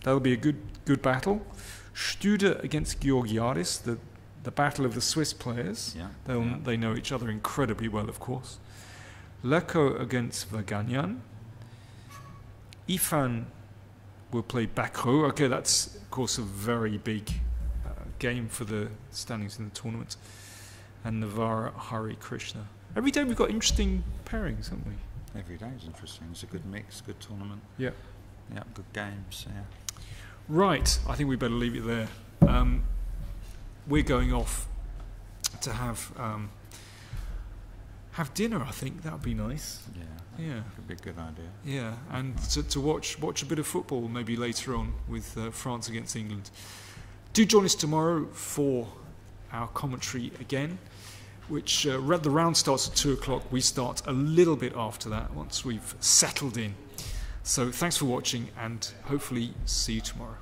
that'll be a good battle. Studer against Georgiadis, the battle of the Swiss players. Yeah. They know each other incredibly well, of course. Leko against Vaganyan. Ifan will play Bakro. Okay, that's of course a very big game for the standings in the tournament. And Navarra, Hare Krishna. Every day we've got interesting pairings, haven't we? Every day is interesting. It's a good mix, good tournament. Yeah. Yeah, good games. Yeah. Right, I think we better leave it there. We're going off to have dinner. I think that would be nice. Yeah, would be a good idea. Yeah, and to watch a bit of football maybe later on with France against England. Do join us tomorrow for our commentary again, which the round starts at 2 o'clock. We start a little bit after that once we've settled in. So thanks for watching, and hopefully see you tomorrow.